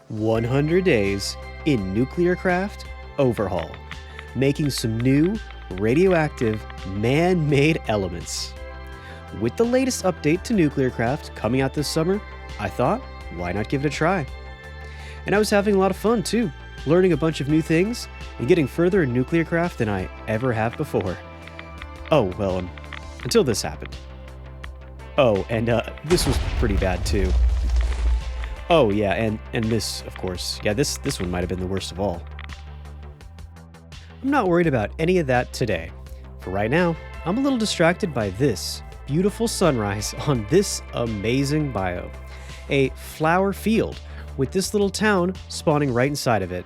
100 days in Nuclearcraft Overhaul, making some new radioactive man-made elements. With the latest update to Nuclearcraft coming out this summer, I thought, why not give it a try? And I was having a lot of fun too, learning a bunch of new things and getting further in Nuclearcraft than I ever have before. Until this happened. This was pretty bad too. Oh yeah, and this, of course. Yeah, this one might have been the worst of all. I'm not worried about any of that today. For right now, I'm a little distracted by this beautiful sunrise on this amazing bio. A flower field with this little town spawning right inside of it.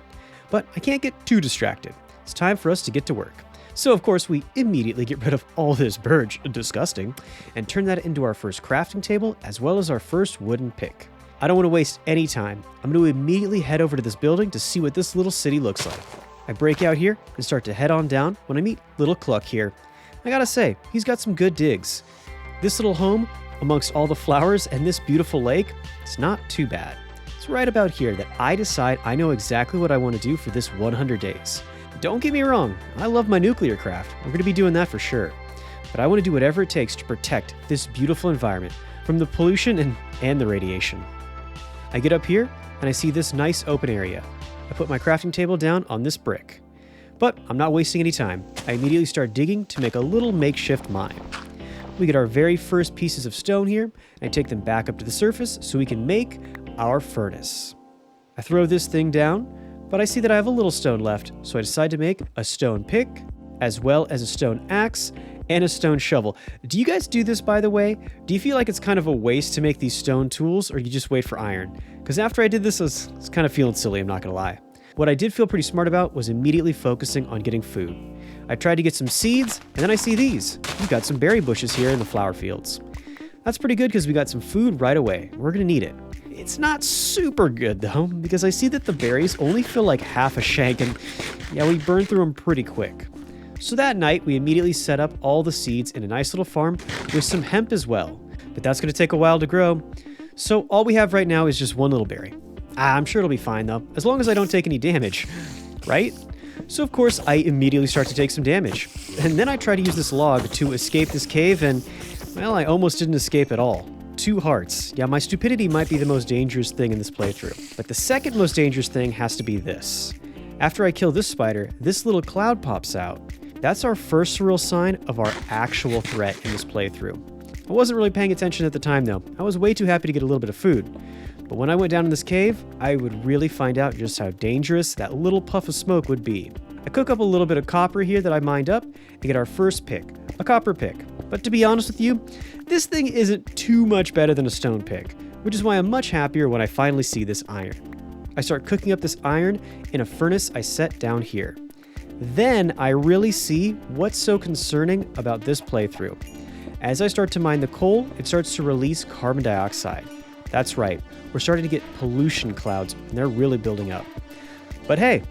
But I can't get too distracted. It's time for us to get to work. So of course we immediately get rid of all this birch, disgusting, and turn that into our first crafting table as well as our first wooden pick. I don't want to waste any time. I'm going to immediately head over to this building to see what this little city looks like. I break out here and start to head on down when I meet little Cluck here. I gotta say, he's got some good digs. This little home, amongst all the flowers and this beautiful lake, it's not too bad. It's right about here that I decide I know exactly what I want to do for this 100 days. Don't get me wrong, I love my Nuclearcraft. We're going to be doing that for sure. But I want to do whatever it takes to protect this beautiful environment from the pollution and the radiation. I get up here and I see this nice open area. I put my crafting table down on this brick. But I'm not wasting any time. I immediately start digging to make a little makeshift mine. We get our very first pieces of stone here, and I take them back up to the surface so we can make our furnace. I throw this thing down, but I see that I have a little stone left, so I decide to make a stone pick, as well as a stone axe, and a stone shovel. Do you guys do this, by the way? Do you feel like it's kind of a waste to make these stone tools, or you just wait for iron? Because after I did this, I was kind of feeling silly, I'm not gonna lie. What I did feel pretty smart about was immediately focusing on getting food. I tried to get some seeds, and then I see these. We've got some berry bushes here in the flower fields. That's pretty good because we got some food right away. We're gonna need it. It's not super good though, because I see that the berries only fill like half a shank, and yeah, we burn through them pretty quick. So that night, we immediately set up all the seeds in a nice little farm with some hemp as well. But that's going to take a while to grow. So all we have right now is just one little berry. I'm sure it'll be fine though, as long as I don't take any damage, right? So of course, I immediately start to take some damage. And then I try to use this log to escape this cave and, well, I almost didn't escape at all. 2 hearts. Yeah, my stupidity might be the most dangerous thing in this playthrough. But the second most dangerous thing has to be this. After I kill this spider, this little cloud pops out. That's our first real sign of our actual threat in this playthrough. I wasn't really paying attention at the time though. I was way too happy to get a little bit of food. But when I went down in this cave, I would really find out just how dangerous that little puff of smoke would be. I cook up a little bit of copper here that I mined up and get our first pick, a copper pick. But to be honest with you, this thing isn't too much better than a stone pick, which is why I'm much happier when I finally see this iron. I start cooking up this iron in a furnace I set down here. Then I really see what's so concerning about this playthrough. As I start to mine the coal, it starts to release carbon dioxide. That's right, we're starting to get pollution clouds, and they're really building up. But hey,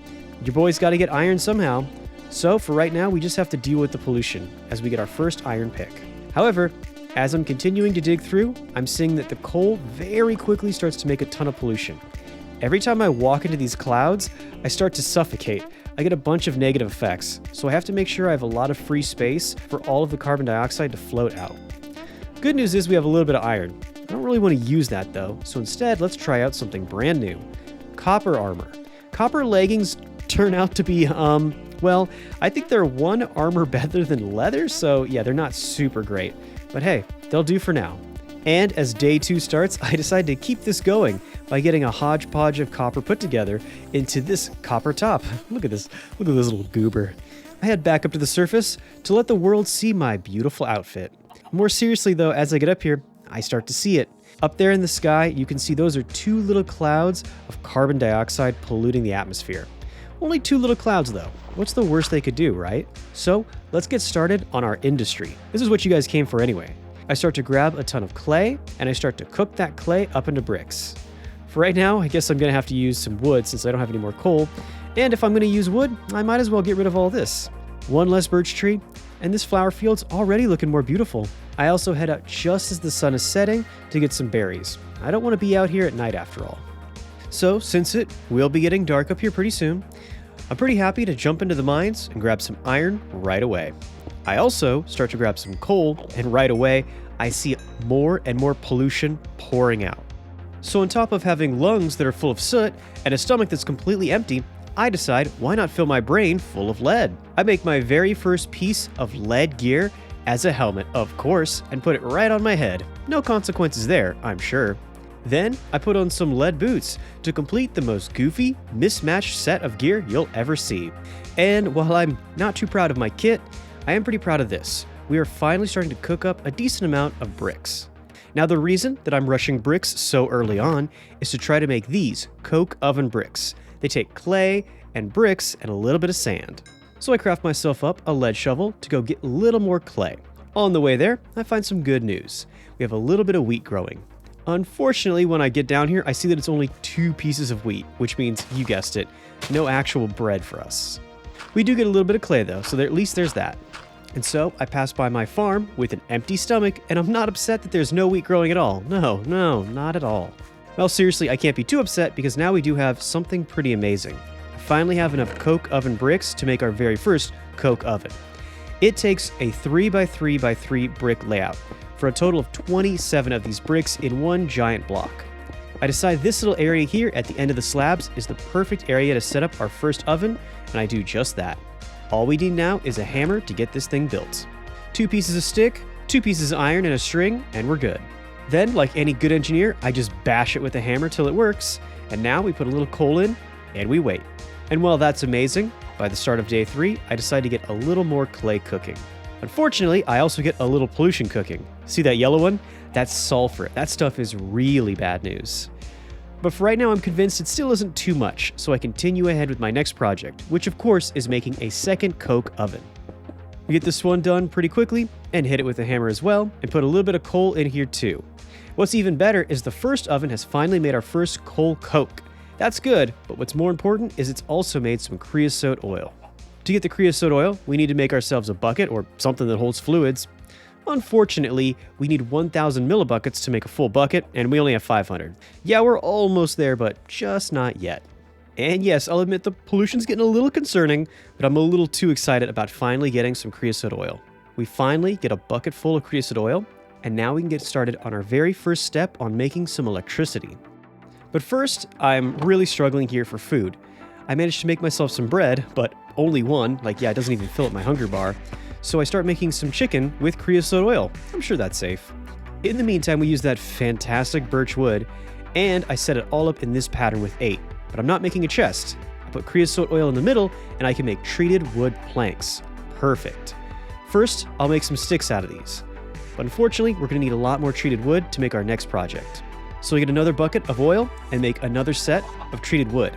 your boy's got to get iron somehow. So for right now, we just have to deal with the pollution as we get our first iron pick. However, as I'm continuing to dig through, I'm seeing that the coal very quickly starts to make a ton of pollution. Every time I walk into these clouds, I start to suffocate. I get a bunch of negative effects, so I have to make sure I have a lot of free space for all of the carbon dioxide to float out. Good news is we have a little bit of iron. I don't really want to use that though, so instead let's try out something brand new. Copper armor. Copper leggings turn out to be, I think they're 1 armor better than leather, so yeah, they're not super great. But hey, they'll do for now. And as day 2 starts, I decide to keep this going by getting a hodgepodge of copper put together into this copper top. Look at this little goober. I head back up to the surface to let the world see my beautiful outfit. More seriously though, as I get up here, I start to see it. Up there in the sky, you can see those are 2 little clouds of carbon dioxide polluting the atmosphere. Only 2 little clouds though. What's the worst they could do, right? So let's get started on our industry. This is what you guys came for anyway. I start to grab a ton of clay, and I start to cook that clay up into bricks. For right now, I guess I'm going to have to use some wood since I don't have any more coal, and if I'm going to use wood, I might as well get rid of all this. 1 less birch tree, and this flower field's already looking more beautiful. I also head out just as the sun is setting to get some berries. I don't want to be out here at night after all. So since it will be getting dark up here pretty soon, I'm pretty happy to jump into the mines and grab some iron right away. I also start to grab some coal, and right away I see more and more pollution pouring out. So on top of having lungs that are full of soot and a stomach that's completely empty, I decide why not fill my brain full of lead. I make my very first piece of lead gear as a helmet, of course, and put it right on my head. No consequences there, I'm sure. Then I put on some lead boots to complete the most goofy, mismatched set of gear you'll ever see. And while I'm not too proud of my kit, I am pretty proud of this. We are finally starting to cook up a decent amount of bricks. Now the reason that I'm rushing bricks so early on is to try to make these coke oven bricks. They take clay and bricks and a little bit of sand. So I craft myself up a lead shovel to go get a little more clay. On the way there, I find some good news. We have a little bit of wheat growing. Unfortunately, when I get down here, I see that it's only 2 pieces of wheat, which means, you guessed it, no actual bread for us. We do get a little bit of clay though, so at least there's that. And so I pass by my farm with an empty stomach, and I'm not upset that there's no wheat growing at all. No, not at all. Well, seriously, I can't be too upset because now we do have something pretty amazing. I finally have enough coke oven bricks to make our very first coke oven. It takes a 3x3x3 brick layout for a total of 27 of these bricks in one giant block. I decide this little area here at the end of the slabs is the perfect area to set up our first oven, and I do just that. All we need now is a hammer to get this thing built. 2 pieces of stick, 2 pieces of iron, and a string, and we're good. Then, like any good engineer, I just bash it with a hammer till it works, and now we put a little coal in, and we wait. And while that's amazing, by the start of day 3, I decide to get a little more clay cooking. Unfortunately, I also get a little pollution cooking. See that yellow one? That's sulfur. That stuff is really bad news. But for right now, I'm convinced it still isn't too much, so I continue ahead with my next project, which of course is making a second coke oven. We get this one done pretty quickly, and hit it with a hammer as well, and put a little bit of coal in here too. What's even better is the first oven has finally made our first coal coke. That's good, but what's more important is it's also made some creosote oil. To get the creosote oil, we need to make ourselves a bucket or something that holds fluids. Unfortunately, we need 1,000 millibuckets to make a full bucket, and we only have 500. Yeah, we're almost there, but just not yet. And yes, I'll admit the pollution's getting a little concerning, but I'm a little too excited about finally getting some creosote oil. We finally get a bucket full of creosote oil, and now we can get started on our very first step on making some electricity. But first, I'm really struggling here for food. I managed to make myself some bread, but only one, it doesn't even fill up my hunger bar. So I start making some chicken with creosote oil. I'm sure that's safe. In the meantime, we use that fantastic birch wood, and I set it all up in this pattern with 8. But I'm not making a chest. I put creosote oil in the middle, and I can make treated wood planks. Perfect. First, I'll make some sticks out of these. But unfortunately, we're going to need a lot more treated wood to make our next project. So we get another bucket of oil and make another set of treated wood.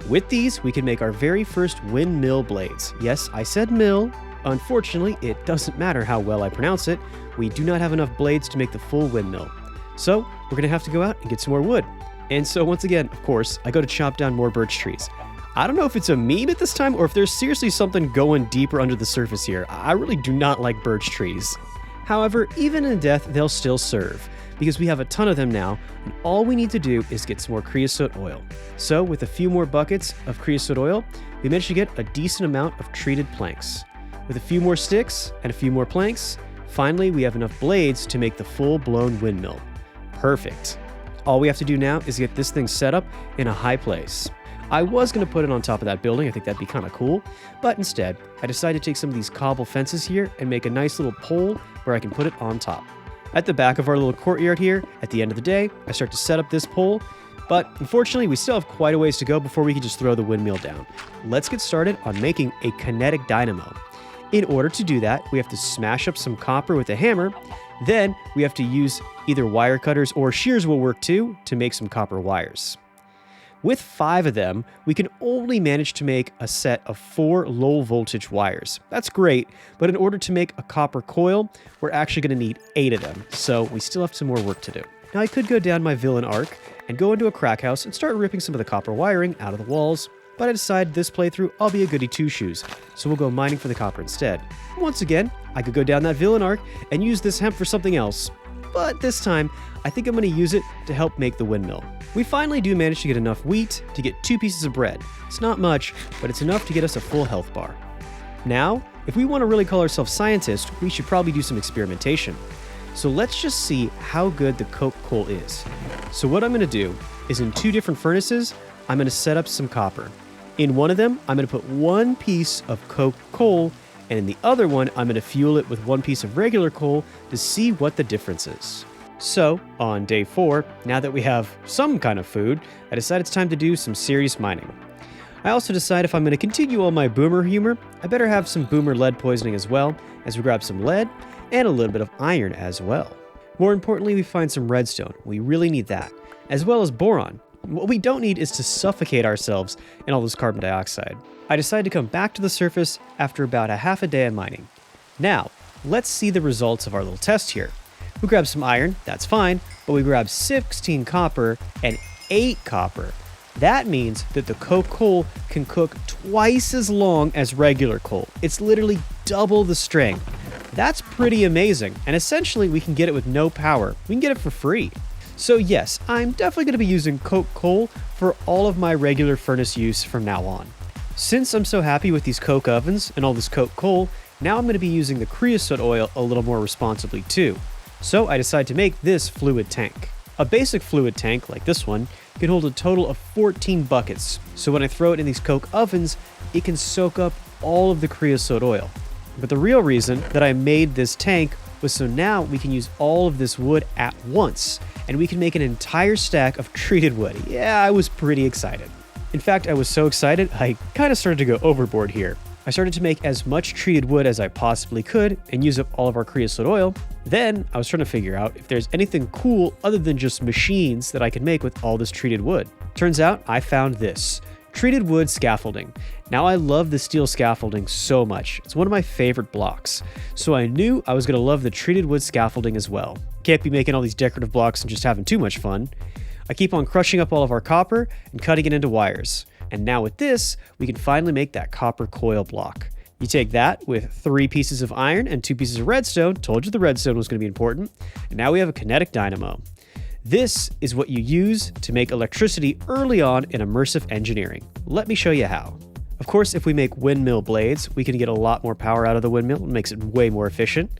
With these, we can make our very first windmill blades. Yes, I said mill. Unfortunately, it doesn't matter how well I pronounce it. We do not have enough blades to make the full windmill. So we're going to have to go out and get some more wood. And so once again, of course, I go to chop down more birch trees. I don't know if it's a meme at this time or if there's seriously something going deeper under the surface here. I really do not like birch trees. However, even in death, they'll still serve, because we have a ton of them now, and all we need to do is get some more creosote oil. So with a few more buckets of creosote oil, we managed to get a decent amount of treated planks. With a few more sticks and a few more planks, finally we have enough blades to make the full-blown windmill. Perfect. All we have to do now is get this thing set up in a high place. I was going to put it on top of that building, I think that'd be kind of cool, but instead, I decided to take some of these cobble fences here and make a nice little pole where I can put it on top. At the back of our little courtyard here, at the end of the day, I start to set up this pole, but unfortunately we still have quite a ways to go before we can just throw the windmill down. Let's get started on making a kinetic dynamo. In order to do that, we have to smash up some copper with a hammer, then we have to use either wire cutters or shears will work too to make some copper wires. With 5 of them, we can only manage to make a set of 4 low voltage wires. That's great, but in order to make a copper coil, we're actually going to need 8 of them, so we still have some more work to do. Now I could go down my villain arc and go into a crack house and start ripping some of the copper wiring out of the walls, but I decided this playthrough I'll be a goody two-shoes, so we'll go mining for the copper instead. Once again, I could go down that villain arc and use this hemp for something else. but this time I think I'm going to use it to help make the windmill. We finally do manage to get enough wheat to get 2 pieces of bread. It's not much, but it's enough to get us a full health bar. Now, if we want to really call ourselves scientists, we should probably do some experimentation. So let's just see how good the coke coal is. So what I'm going to do is in 2 different furnaces, I'm going to set up some copper. In one of them, I'm going to put 1 piece of coke coal, and in the other one, I'm going to fuel it with 1 piece of regular coal to see what the difference is. So, on day 4, now that we have some kind of food, I decide it's time to do some serious mining. I also decide if I'm going to continue on my boomer humor, I better have some boomer lead poisoning as well, as we grab some lead and a little bit of iron as well. More importantly, we find some redstone. We really need that, as well as boron. What we don't need is to suffocate ourselves in all this carbon dioxide. I decide to come back to the surface after about a half a day of mining. Now, let's see the results of our little test here. We grab some iron, that's fine, but we grab 16 copper and 8 copper. That means that the coke coal can cook twice as long as regular coal. It's literally double the strength. That's pretty amazing, and essentially we can get it with no power. We can get it for free. So yes, I'm definitely going to be using coke coal for all of my regular furnace use from now on. Since I'm so happy with these coke ovens and all this coke coal, now I'm going to be using the creosote oil a little more responsibly too. So I decide to make this fluid tank. A basic fluid tank, like this one, can hold a total of 14 buckets. So when I throw it in these coke ovens, it can soak up all of the creosote oil. But the real reason that I made this tank was so now we can use all of this wood at once, and we can make an entire stack of treated wood. Yeah, I was pretty excited. In fact, I was so excited, I kind of started to go overboard here. I started to make as much treated wood as I possibly could and use up all of our creosote oil. Then I was trying to figure out if there's anything cool other than just machines that I could make with all this treated wood. Turns out I found this. Treated wood scaffolding. Now I love the steel scaffolding so much. It's one of my favorite blocks. So I knew I was going to love the treated wood scaffolding as well. Can't be making all these decorative blocks and just having too much fun. I keep on crushing up all of our copper and cutting it into wires. And now with this, we can finally make that copper coil block. You take that with 3 pieces of iron and 2 pieces of redstone. Told you the redstone was going to be important. And now we have a kinetic dynamo. This is what you use to make electricity early on in immersive engineering. Let me show you how. Of course, if we make windmill blades, we can get a lot more power out of the windmill. It makes it way more efficient.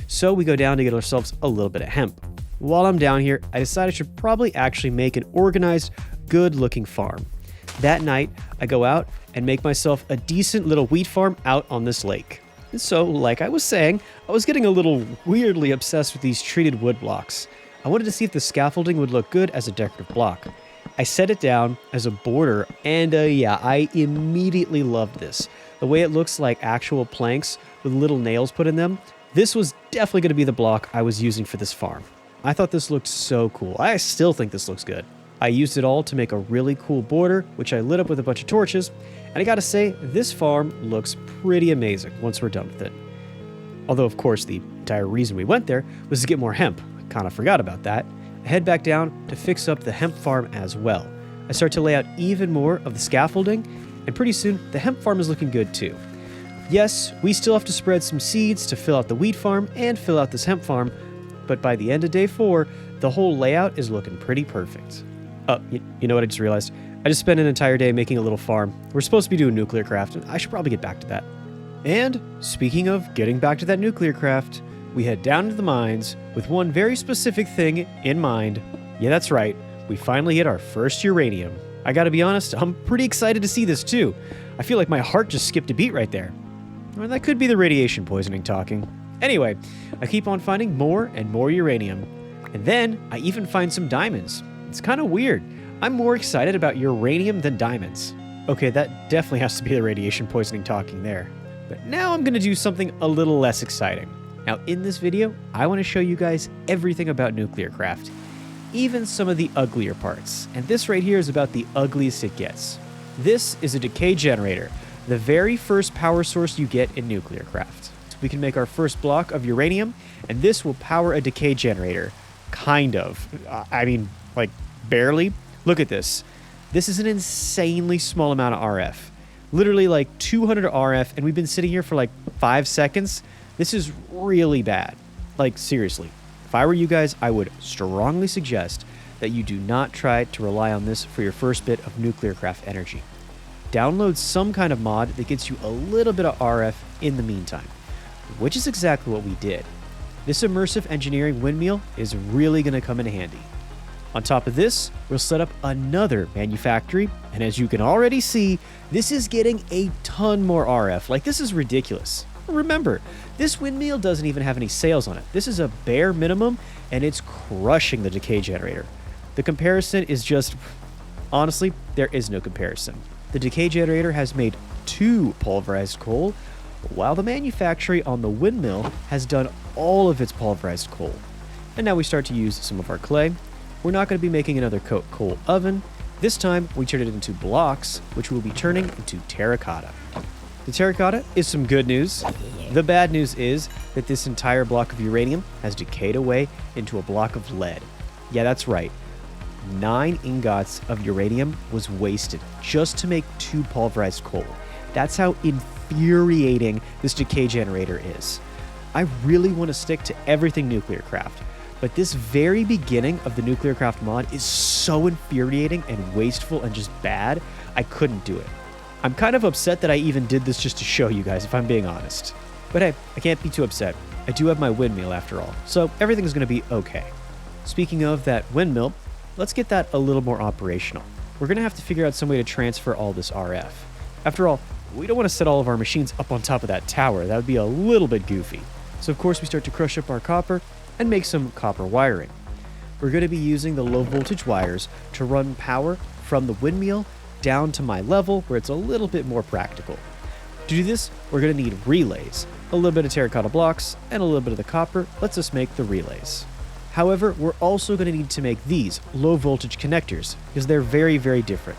So we go down to get ourselves a little bit of hemp. While I'm down here, I decided I should probably actually make an organized, good-looking farm. That night, I go out and make myself a decent little wheat farm out on this lake. And so, like I was saying, I was getting a little weirdly obsessed with these treated wood blocks. I wanted to see if the scaffolding would look good as a decorative block. I set it down as a border, and yeah, I immediately loved this. The way it looks like actual planks with little nails put in them, this was definitely going to be the block I was using for this farm. I thought this looked so cool. I still think this looks good. I used it all to make a really cool border, which I lit up with a bunch of torches, and I gotta say, this farm looks pretty amazing once we're done with it. Although, of course, the entire reason we went there was to get more hemp. I kind of forgot about that. I head back down to fix up the hemp farm as well. I start to lay out even more of the scaffolding, and pretty soon, the hemp farm is looking good too. Yes, we still have to spread some seeds to fill out the wheat farm and fill out this hemp farm, but by the end of day 4, the whole layout is looking pretty perfect. You know what I just realized? I just spent an entire day making a little farm. We're supposed to be doing nuclear craft, and I should probably get back to that. And speaking of getting back to that nuclear craft, we head down to the mines with one very specific thing in mind. Yeah, that's right. We finally hit our first uranium. I gotta be honest, I'm pretty excited to see this too. I feel like my heart just skipped a beat right there. Or that could be the radiation poisoning talking. Anyway, I keep on finding more and more uranium. And then I even find some diamonds. It's kind of weird. I'm more excited about uranium than diamonds. Okay, that definitely has to be the radiation poisoning talking there. But now I'm going to do something a little less exciting. Now in this video, I want to show you guys everything about Nuclearcraft, even some of the uglier parts. And this right here is about the ugliest it gets. This is a decay generator, the very first power source you get in Nuclearcraft. We can make our first block of uranium, and this will power a decay generator. Kind of. I mean, like, barely. Look at this. This is an insanely small amount of RF. Literally like 200 RF, and we've been sitting here for like 5 seconds. This is really bad. Like, seriously. If I were you guys, I would strongly suggest that you do not try to rely on this for your first bit of Nuclearcraft energy. Download some kind of mod that gets you a little bit of RF in the meantime, which is exactly what we did. This Immersive Engineering windmill is really going to come in handy. On top of this, we'll set up another manufactory, and as you can already see, this is getting a ton more RF. Like, this is ridiculous. Remember, this windmill doesn't even have any sails on it. This is a bare minimum, and it's crushing the decay generator. The comparison is just... honestly, there is no comparison. The decay generator has made 2 pulverized coal, while the manufactory on the windmill has done all of its pulverized coal. And now we start to use some of our clay. We're not going to be making another coal oven. This time, we turn it into blocks, which we'll be turning into terracotta. The terracotta is some good news. The bad news is that this entire block of uranium has decayed away into a block of lead. Yeah, that's right. 9 ingots of uranium was wasted just to make 2 pulverized coal. That's how infuriating this decay generator is. I really want to stick to everything Nuclearcraft, but this very beginning of the Nuclearcraft mod is so infuriating and wasteful and just bad, I couldn't do it. I'm kind of upset that I even did this just to show you guys, if I'm being honest. But hey, I can't be too upset. I do have my windmill after all, so everything's going to be okay. Speaking of that windmill, let's get that a little more operational. We're going to have to figure out some way to transfer all this RF. After all, we don't want to set all of our machines up on top of that tower. That would be a little bit goofy. So of course we start to crush up our copper and make some copper wiring. We're going to be using the low voltage wires to run power from the windmill down to my level where it's a little bit more practical. To do this, we're going to need relays. A little bit of terracotta blocks and a little bit of the copper lets us make the relays. However, we're also going to need to make these low voltage connectors because they're very, very different.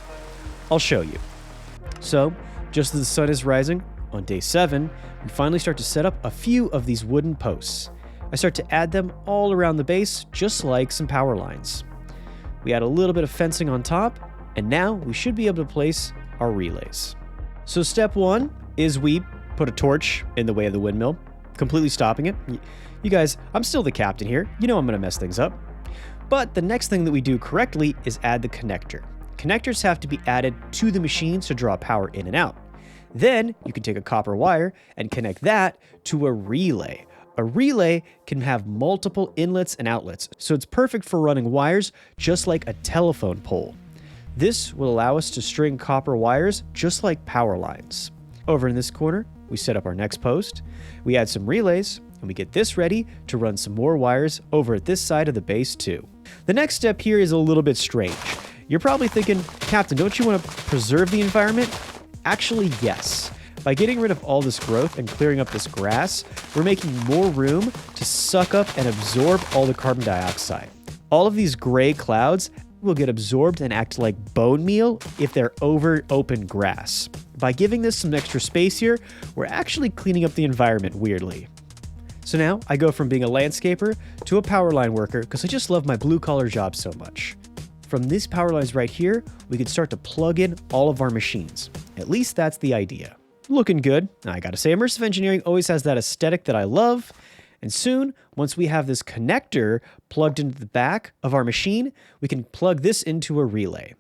I'll show you. So, just as the sun is rising, on day 7, we finally start to set up a few of these wooden posts. I start to add them all around the base, just like some power lines. We add a little bit of fencing on top, and now we should be able to place our relays. So step 1 is we put a torch in the way of the windmill, completely stopping it. You guys, I'm still the captain here. You know I'm going to mess things up. But the next thing that we do correctly is add the connector. Connectors have to be added to the machines to draw power in and out. Then you can take a copper wire and connect that to a relay. A relay can have multiple inlets and outlets, so it's perfect for running wires just like a telephone pole. This will allow us to string copper wires just like power lines. Over in this corner, we set up our next post, we add some relays, and we get this ready to run some more wires over at this side of the base too. The next step here is a little bit strange. You're probably thinking, Captain, don't you want to preserve the environment? Actually, yes. By getting rid of all this growth and clearing up this grass, we're making more room to suck up and absorb all the carbon dioxide. All of these gray clouds will get absorbed and act like bone meal if they're over open grass. By giving this some extra space here, we're actually cleaning up the environment weirdly. So now I go from being a landscaper to a power line worker because I just love my blue collar job so much. From these power lines right here, we can start to plug in all of our machines. At least that's the idea. Looking good. I gotta say, Immersive Engineering always has that aesthetic that I love. And soon, once we have this connector plugged into the back of our machine, we can plug this into a relay.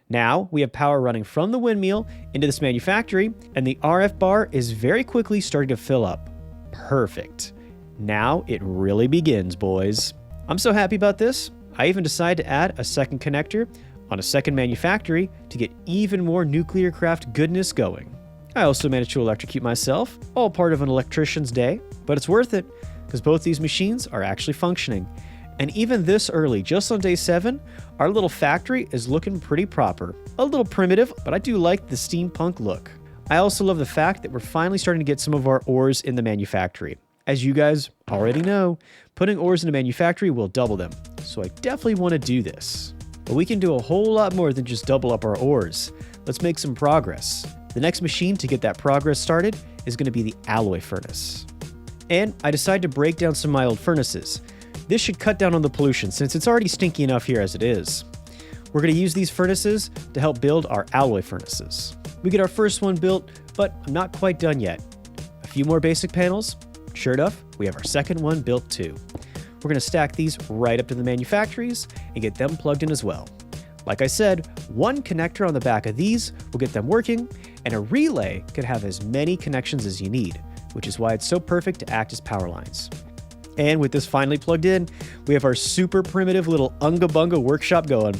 Now, we have power running from the windmill into this manufactory, and the RF bar is very quickly starting to fill up. Perfect. Now it really begins, boys. I'm so happy about this. I even decided to add a second connector on a second manufactory to get even more Nuclearcraft goodness going. I also managed to electrocute myself, all part of an electrician's day, but it's worth it because both these machines are actually functioning. And even this early, just on day 7, our little factory is looking pretty proper. A little primitive, but I do like the steampunk look. I also love the fact that we're finally starting to get some of our ores in the manufactory. As you guys already know, putting ores in a manufactory will double them, so I definitely want to do this. But we can do a whole lot more than just double up our ores. Let's make some progress. The next machine to get that progress started is going to be the alloy furnace. And I decided to break down some of my old furnaces. This should cut down on the pollution since it's already stinky enough here as it is. We're going to use these furnaces to help build our alloy furnaces. We get our first one built, but I'm not quite done yet. A few more basic panels. Sure enough, we have our second one built too. we're going to stack these right up to the manufactories and get them plugged in as well. Like I said, one connector on the back of these will get them working, and a relay could have as many connections as you need, which is why it's so perfect to act as power lines. And with this finally plugged in, we have our super primitive little Unga Bunga workshop going.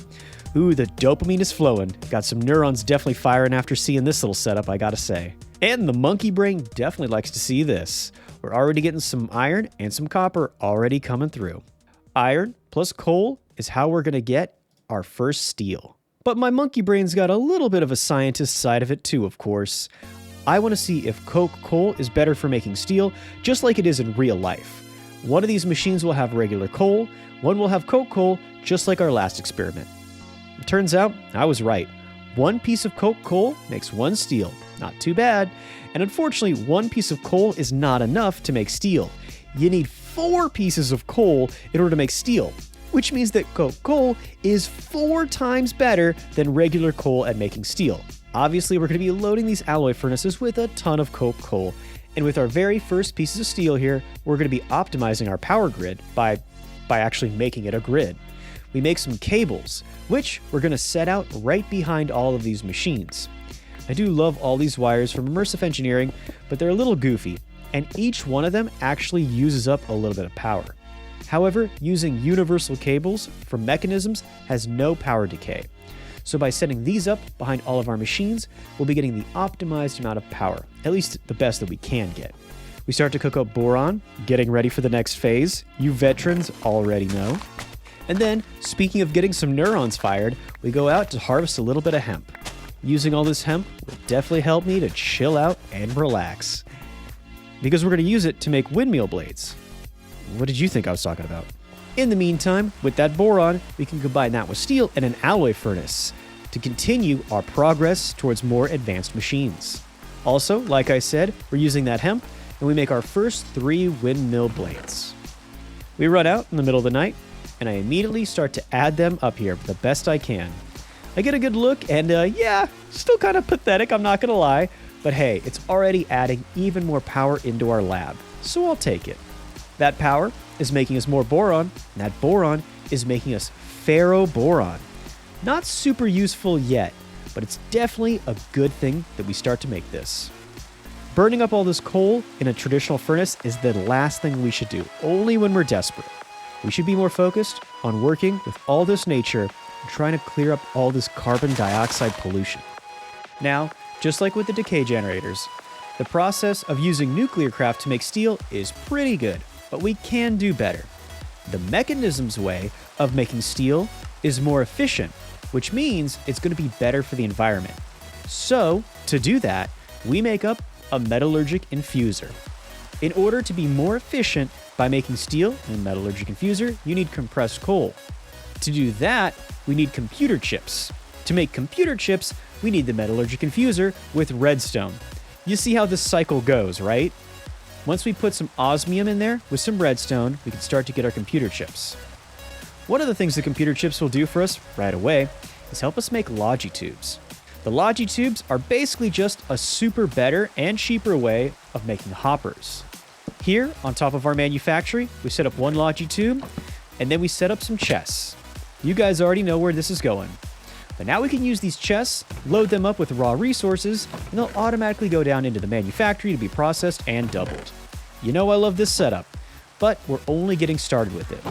Ooh, the dopamine is flowing. Got some neurons definitely firing after seeing this little setup, I gotta say. And the monkey brain definitely likes to see this. We're already getting some iron and some copper already coming through. Iron plus coal is how we're gonna get our first steel. But my monkey brain's got a little bit of a scientist side of it too, of course. I want to see if coke coal is better for making steel, just like it is in real life. One of these machines will have regular coal, one will have coke coal, just like our last experiment. It turns out, I was right. One piece of coke coal makes one steel. Not too bad. And unfortunately, one piece of coal is not enough to make steel. You need 4 pieces of coal in order to make steel, which means that coke coal is 4 times better than regular coal at making steel. Obviously, we're going to be loading these alloy furnaces with a ton of coke coal. And with our very first pieces of steel here, we're going to be optimizing our power grid by actually making it a grid. We make some cables, which we're going to set out right behind all of these machines. I do love all these wires from Immersive Engineering, but they're a little goofy, and each one of them actually uses up a little bit of power. However, using universal cables from mechanisms has no power decay. So by setting these up behind all of our machines, we'll be getting the optimized amount of power, at least the best that we can get. We start to cook up boron, getting ready for the next phase. You veterans already know. And then, speaking of getting some neurons fired, we go out to harvest a little bit of hemp. Using all this hemp will definitely help me to chill out and relax, because we're going to use it to make windmill blades. What did you think I was talking about? In the meantime, with that boron, we can combine that with steel and an alloy furnace to continue our progress towards more advanced machines. Also, like I said, we're using that hemp, and we make our first 3 windmill blades. We run out in the middle of the night, and I immediately start to add them up here the best I can. I get a good look, and yeah, still kind of pathetic, I'm not gonna lie, but hey, it's already adding even more power into our lab, so I'll take it. That power is making us more boron, and that boron is making us ferroboron. Not super useful yet, but it's definitely a good thing that we start to make this. Burning up all this coal in a traditional furnace is the last thing we should do, only when we're desperate. We should be more focused on working with all this nature and trying to clear up all this carbon dioxide pollution. Now, just like with the decay generators, the process of using Nuclearcraft to make steel is pretty good, but we can do better. The mechanism's way of making steel is more efficient, which means it's going to be better for the environment. So, to do that, we make up a metallurgic infuser. In order to be more efficient by making steel in a metallurgic infuser, you need compressed coal. To do that, we need computer chips. To make computer chips, we need the metallurgic infuser with redstone. You see how this cycle goes, right? Once we put some osmium in there with some redstone, we can start to get our computer chips. One of the things the computer chips will do for us right away is help us make Logitubes. The Logitubes are basically just a super better and cheaper way of making hoppers. Here, on top of our manufactory, we set up one Logitube, and then we set up some chests. You guys already know where this is going. But now we can use these chests, load them up with raw resources, and they'll automatically go down into the manufactory to be processed and doubled. You know I love this setup, but we're only getting started with it.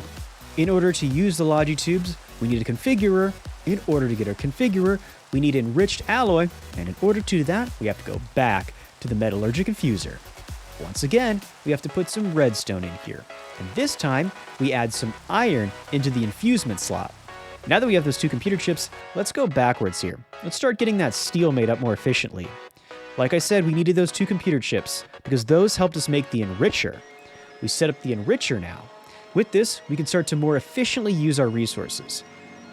In order to use the Logitubes, we need a configurer. In order to get our configurer, we need enriched alloy, and in order to do that, we have to go back to the metallurgic infuser. Once again, we have to put some redstone in here, and this time, we add some iron into the infusement slot. Now that we have those 2 computer chips, let's go backwards here. Let's start getting that steel made up more efficiently. Like I said, we needed those 2 computer chips because those helped us make the enricher. We set up the enricher now. With this, we can start to more efficiently use our resources.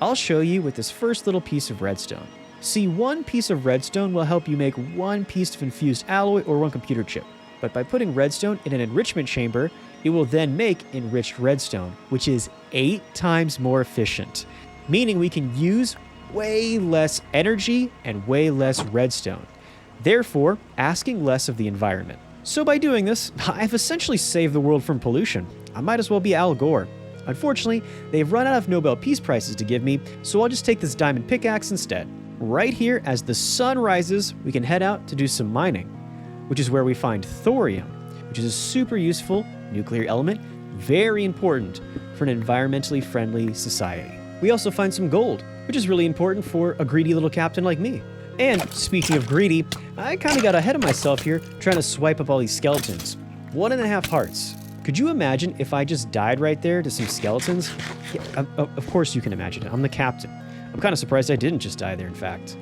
I'll show you with this first little piece of redstone. See, 1 piece of redstone will help you make 1 piece of infused alloy or 1 computer chip. But by putting redstone in an enrichment chamber, it will then make enriched redstone, which is 8 times more efficient. Meaning we can use way less energy and way less redstone, therefore asking less of the environment. So by doing this, I've essentially saved the world from pollution. I might as well be Al Gore. Unfortunately, they've run out of Nobel Peace Prizes to give me, so I'll just take this diamond pickaxe instead. Right here, as the sun rises, we can head out to do some mining, which is where we find thorium, which is a super useful nuclear element, very important for an environmentally friendly society. We also find some gold, which is really important for a greedy little captain like me. And speaking of greedy, I kind of got ahead of myself here trying to swipe up all these skeletons. 1.5 hearts. Could you imagine if I just died right there to some skeletons? Yeah, of course you can imagine it. I'm the captain. I'm kind of surprised I didn't just die there, in fact.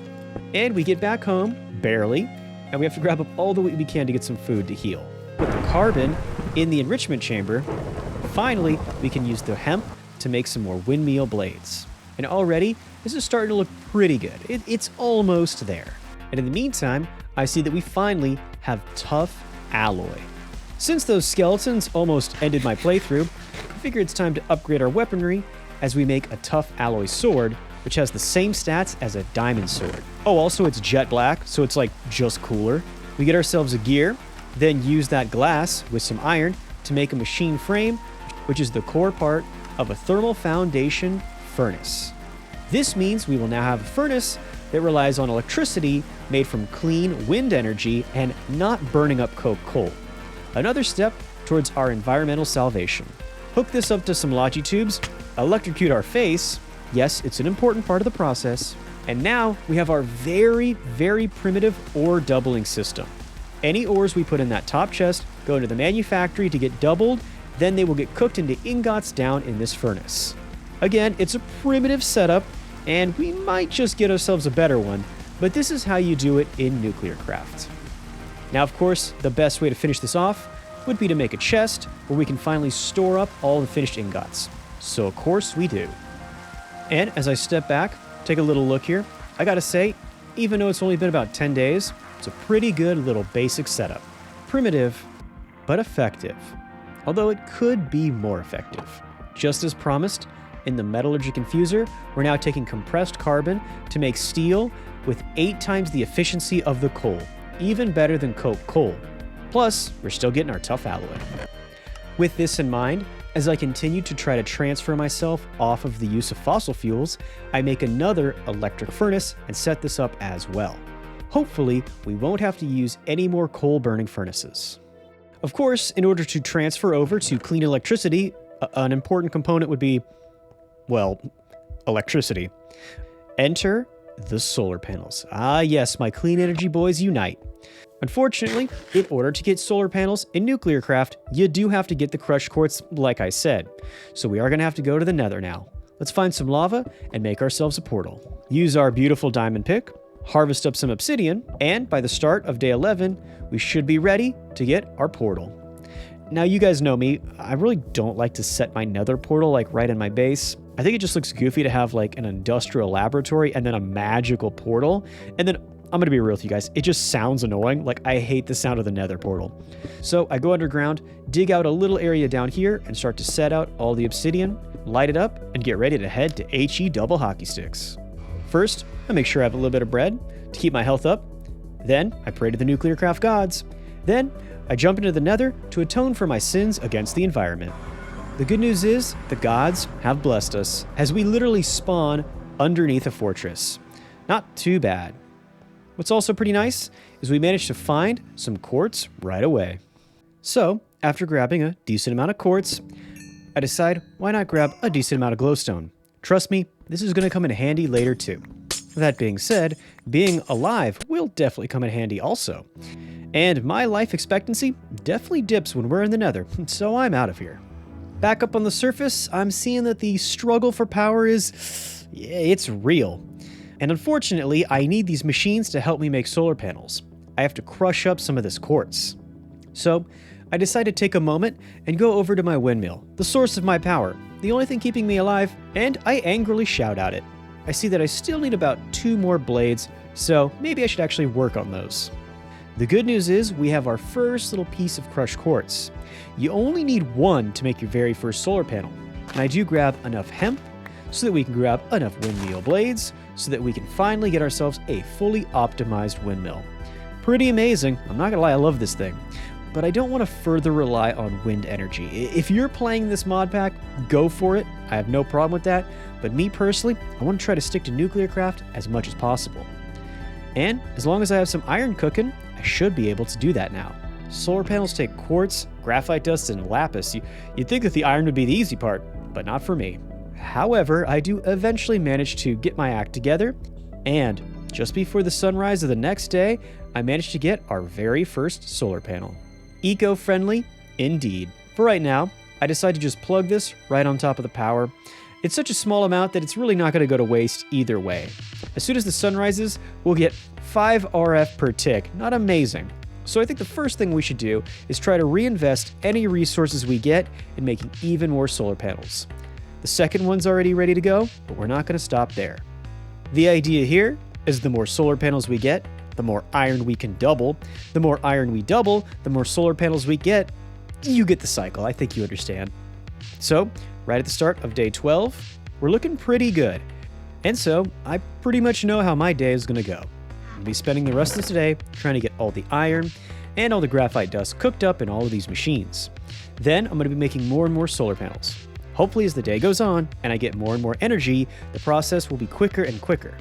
And we get back home, barely, and we have to grab up all the wheat we can to get some food to heal. Put the carbon in the enrichment chamber. Finally, we can use the hemp to make some more windmill blades. And already, this is starting to look pretty good. It's almost there. And in the meantime, I see that we finally have tough alloy. Since those skeletons almost ended my playthrough, I figure it's time to upgrade our weaponry as we make a tough alloy sword, which has the same stats as a diamond sword. Oh, also it's jet black, so it's like just cooler. We get ourselves a gear, then use that glass with some iron to make a machine frame, which is the core part of a thermal foundation furnace. This means we will now have a furnace that relies on electricity made from clean wind energy and not burning up coal. Another step towards our environmental salvation. Hook this up to some logi tubes, electrocute our face. Yes, it's an important part of the process. And now we have our very, very primitive ore doubling system. Any ores we put in that top chest go into the manufactory to get doubled, then they will get cooked into ingots down in this furnace. Again, it's a primitive setup, and we might just get ourselves a better one, but this is how you do it in Nuclearcraft. Now, of course, the best way to finish this off would be to make a chest where we can finally store up all the finished ingots. So of course we do. And as I step back, take a little look here, I gotta say, even though it's only been about 10 days, it's a pretty good little basic setup. Primitive, but effective. Although it could be more effective. Just as promised, in the metallurgy confuser, we're now taking compressed carbon to make steel with 8 times the efficiency of the coal. Even better than coal. Plus, we're still getting our tough alloy. With this in mind, as I continue to try to transfer myself off of the use of fossil fuels, I make another electric furnace and set this up as well. Hopefully, we won't have to use any more coal-burning furnaces. Of course, in order to transfer over to clean electricity, an important component would be, well, electricity. Enter the solar panels. Ah yes, my clean energy boys unite. Unfortunately, in order to get solar panels in Nuclearcraft, you do have to get the crushed quartz like I said. So we are going to have to go to the nether now. Let's find some lava and make ourselves a portal. Use our beautiful diamond pick, harvest up some obsidian, and by the start of day 11, we should be ready to get our portal. Now you guys know me, I really don't like to set my nether portal like right in my base. I think it just looks goofy to have like an industrial laboratory and then a magical portal. And then I'm gonna be real with you guys, it just sounds annoying. Like I hate the sound of the nether portal. So I go underground, dig out a little area down here and start to set out all the obsidian, light it up, and get ready to head to HE double hockey sticks. First, I make sure I have a little bit of bread to keep my health up. Then I pray to the Nuclearcraft gods. Then I jump into the nether to atone for my sins against the environment. The good news is, the gods have blessed us, as we literally spawn underneath a fortress. Not too bad. What's also pretty nice is we managed to find some quartz right away. So, after grabbing a decent amount of quartz, I decide why not grab a decent amount of glowstone. Trust me, this is going to come in handy later too. That being said, being alive will definitely come in handy also. And my life expectancy definitely dips when we're in the nether, so I'm out of here. Back up on the surface, I'm seeing that the struggle for power is, it's real. And unfortunately, I need these machines to help me make solar panels. I have to crush up some of this quartz. So I decide to take a moment and go over to my windmill, the source of my power, the only thing keeping me alive, and I angrily shout at it. I see that I still need about 2 more blades, so maybe I should actually work on those. The good news is we have our first little piece of crushed quartz. You only need 1 to make your very first solar panel. And I do grab enough hemp so that we can grab enough windmill blades so that we can finally get ourselves a fully optimized windmill. Pretty amazing. I'm not gonna lie, I love this thing. but I don't want to further rely on wind energy. If you're playing this mod pack, go for it. I have no problem with that. But me personally, I want to try to stick to Nuclearcraft as much as possible. And as long as I have some iron cooking, I should be able to do that now. Solar panels take quartz, graphite dust, and lapis. You'd think that the iron would be the easy part, but not for me. However, I do eventually manage to get my act together, and just before the sunrise of the next day, I managed to get our very first solar panel. Eco-friendly, indeed. For right now, I decided to just plug this right on top of the power. It's such a small amount that it's really not going to go to waste either way. As soon as the sun rises, we'll get 5 RF per tick. Not amazing. So I think the first thing we should do is try to reinvest any resources we get in making even more solar panels. The second one's already ready to go, but we're not going to stop there. The idea here is the more solar panels we get, the more iron we can double. The more iron we double, the more solar panels we get. You get the cycle. I think you understand. So, right at the start of day 12, we're looking pretty good. And so, I pretty much know how my day is going to go. I'll be spending the rest of today trying to get all the iron and all the graphite dust cooked up in all of these machines. Then, I'm going to be making more and more solar panels. Hopefully, as the day goes on and I get more and more energy, the process will be quicker and quicker.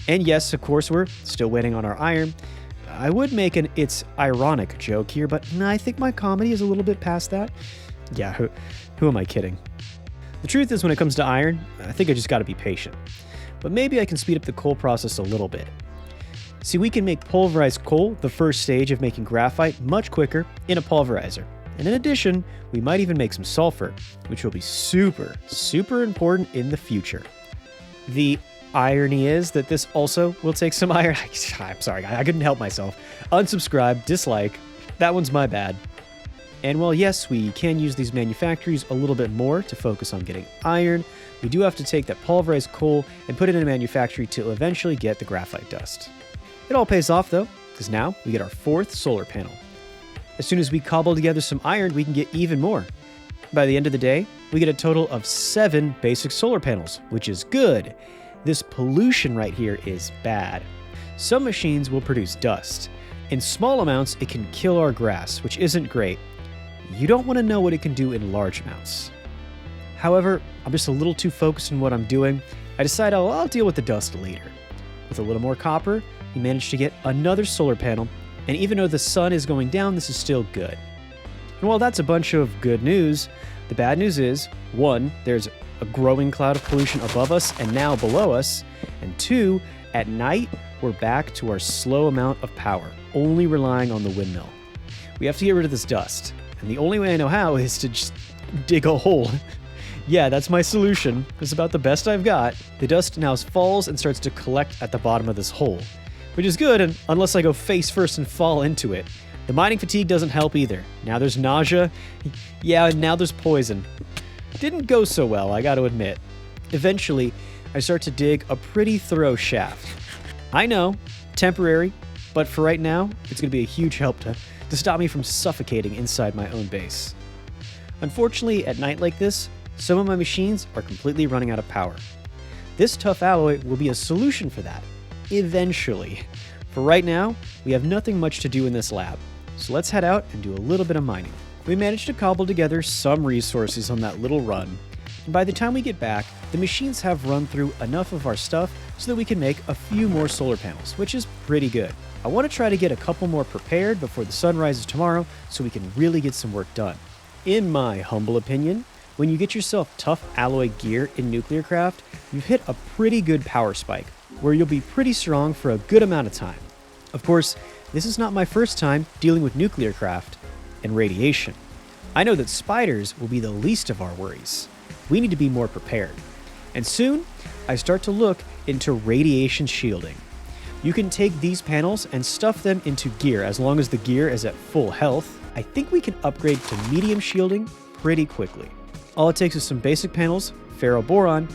And yes, of course, we're still waiting on our iron. I would make an "it's ironic" joke here, but I think my comedy is a little bit past that. Yeah, who am I kidding? The truth is, when it comes to iron, I think I just gotta be patient. But maybe I can speed up the coal process a little bit. See, we can make pulverized coal, the first stage of making graphite, much quicker in a pulverizer. And in addition, we might even make some sulfur, which will be super, super important in the future. The irony is that this also will take some iron. I'm sorry, I couldn't help myself. Unsubscribe, dislike, that one's my bad. And while yes, we can use these manufactories a little bit more to focus on getting iron, we do have to take that pulverized coal and put it in a manufactory to eventually get the graphite dust. It all pays off though, because now we get our 4th solar panel. As soon as we cobble together some iron, we can get even more. By the end of the day, we get a total of 7 basic solar panels, which is good. This pollution right here is bad. Some machines will produce dust. In small amounts, it can kill our grass, which isn't great. You don't want to know what it can do in large amounts. However, I'm just a little too focused on what I'm doing. I decide I'll deal with the dust later. With a little more copper, we managed to get another solar panel, and even though the sun is going down, this is still good. And while that's a bunch of good news, the bad news is, 1, there's a growing cloud of pollution above us and now below us, and 2, at night, we're back to our slow amount of power, only relying on the windmill. We have to get rid of this dust, and the only way I know how is to just dig a hole. Yeah, that's my solution. It's about the best I've got. The dust now falls and starts to collect at the bottom of this hole, which is good unless I go face first and fall into it. The mining fatigue doesn't help either. Now there's nausea. Yeah, and now there's poison. Didn't go so well, I gotta admit. Eventually, I start to dig a pretty thorough shaft. I know, temporary, but for right now, it's gonna be a huge help to stop me from suffocating inside my own base. Unfortunately, at night like this, some of my machines are completely running out of power. This tough alloy will be a solution for that, eventually. For right now, we have nothing much to do in this lab, so let's head out and do a little bit of mining. We managed to cobble together some resources on that little run, and by the time we get back, the machines have run through enough of our stuff so that we can make a few more solar panels, which is pretty good. I want to try to get a couple more prepared before the sun rises tomorrow so we can really get some work done. In my humble opinion, when you get yourself tough alloy gear in Nuclearcraft, you've hit a pretty good power spike, where you'll be pretty strong for a good amount of time. Of course, this is not my first time dealing with Nuclearcraft and radiation. I know that spiders will be the least of our worries. We need to be more prepared. And soon, I start to look into radiation shielding. You can take these panels and stuff them into gear as long as the gear is at full health. I think we can upgrade to medium shielding pretty quickly. All it takes is some basic panels, ferroboron,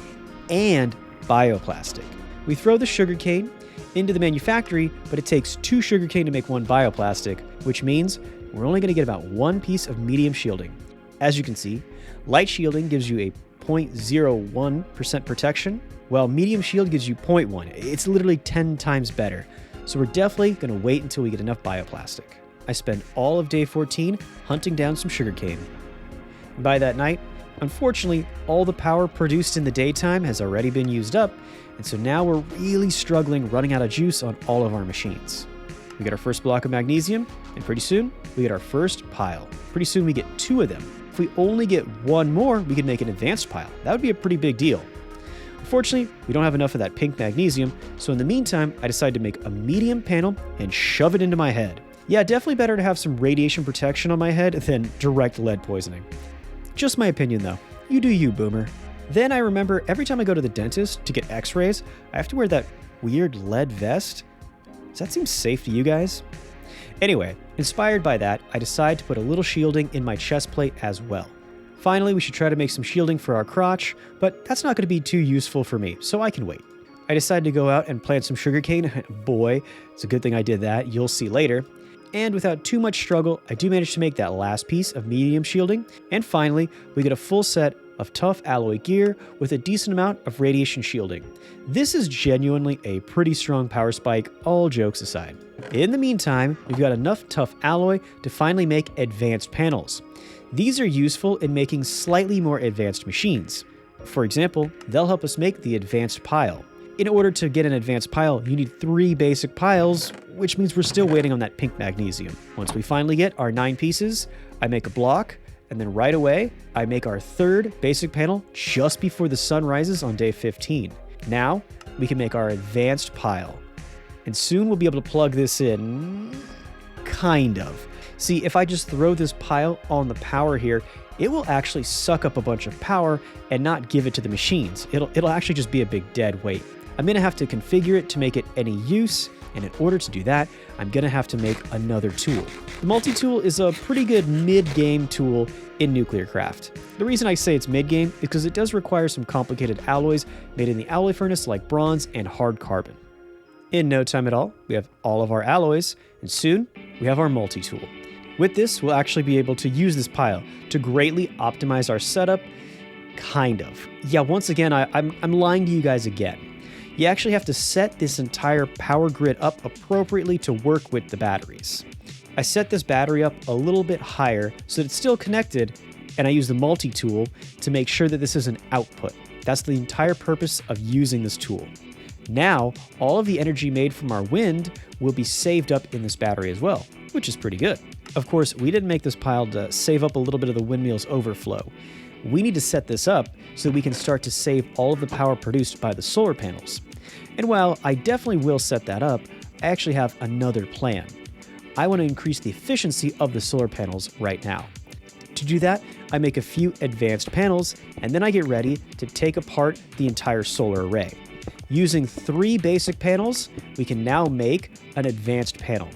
and bioplastic. We throw the sugarcane into the manufactory, but it takes 2 sugarcane to make 1 bioplastic, which means we're only going to get about 1 piece of medium shielding. As you can see, light shielding gives you a 0.01% protection, while medium shield gives you 0.1. It's literally 10 times better. So we're definitely going to wait until we get enough bioplastic. I spend all of day 14 hunting down some sugarcane. By that night, unfortunately, all the power produced in the daytime has already been used up, and so now we're really struggling running out of juice on all of our machines. We get our first block of magnesium, and pretty soon, we get our first pile. Pretty soon we get 2 of them. If we only get 1 more, we could make an advanced pile. That would be a pretty big deal. Unfortunately, we don't have enough of that pink magnesium, so in the meantime, I decided to make a medium panel and shove it into my head. Yeah, definitely better to have some radiation protection on my head than direct lead poisoning. Just my opinion though. You do you, boomer. Then I remember every time I go to the dentist to get x-rays, I have to wear that weird lead vest. Does that seem safe to you guys? Anyway, inspired by that, I decided to put a little shielding in my chest plate as well. Finally, we should try to make some shielding for our crotch, but that's not going to be too useful for me, so I can wait. I decided to go out and plant some sugarcane. Boy, it's a good thing I did that. You'll see later. And without too much struggle, I do manage to make that last piece of medium shielding. And finally, we get a full set of tough alloy gear with a decent amount of radiation shielding. This is genuinely a pretty strong power spike, all jokes aside. In the meantime, we've got enough tough alloy to finally make advanced panels. These are useful in making slightly more advanced machines. For example, they'll help us make the advanced pile. In order to get an advanced pile, you need 3 basic piles, which means we're still waiting on that pink magnesium. Once we finally get our 9 pieces, I make a block, and then right away, I make our 3rd basic panel just before the sun rises on day 15. Now, we can make our advanced pile. And soon we'll be able to plug this in, kind of. See, if I just throw this pile on the power here, it will actually suck up a bunch of power and not give it to the machines. It'll actually just be a big dead weight. I'm gonna have to configure it to make it any use, and in order to do that, I'm gonna have to make another tool. The multi-tool is a pretty good mid-game tool in Nuclearcraft. The reason I say it's mid-game is because it does require some complicated alloys made in the alloy furnace like bronze and hard carbon. In no time at all, we have all of our alloys, and soon we have our multi-tool. With this, we'll actually be able to use this pile to greatly optimize our setup, kind of. Yeah, once again, I'm lying to you guys again. You actually have to set this entire power grid up appropriately to work with the batteries. I set this battery up a little bit higher so that it's still connected, and I use the multi-tool to make sure that this is an output. That's the entire purpose of using this tool. Now, all of the energy made from our wind will be saved up in this battery as well, which is pretty good. Of course, we didn't make this pile to save up a little bit of the windmill's overflow. We need to set this up so that we can start to save all of the power produced by the solar panels. And while I definitely will set that up, I actually have another plan. I want to increase the efficiency of the solar panels right now. To do that, I make a few advanced panels, and then I get ready to take apart the entire solar array. Using 3 basic panels, we can now make an advanced panel,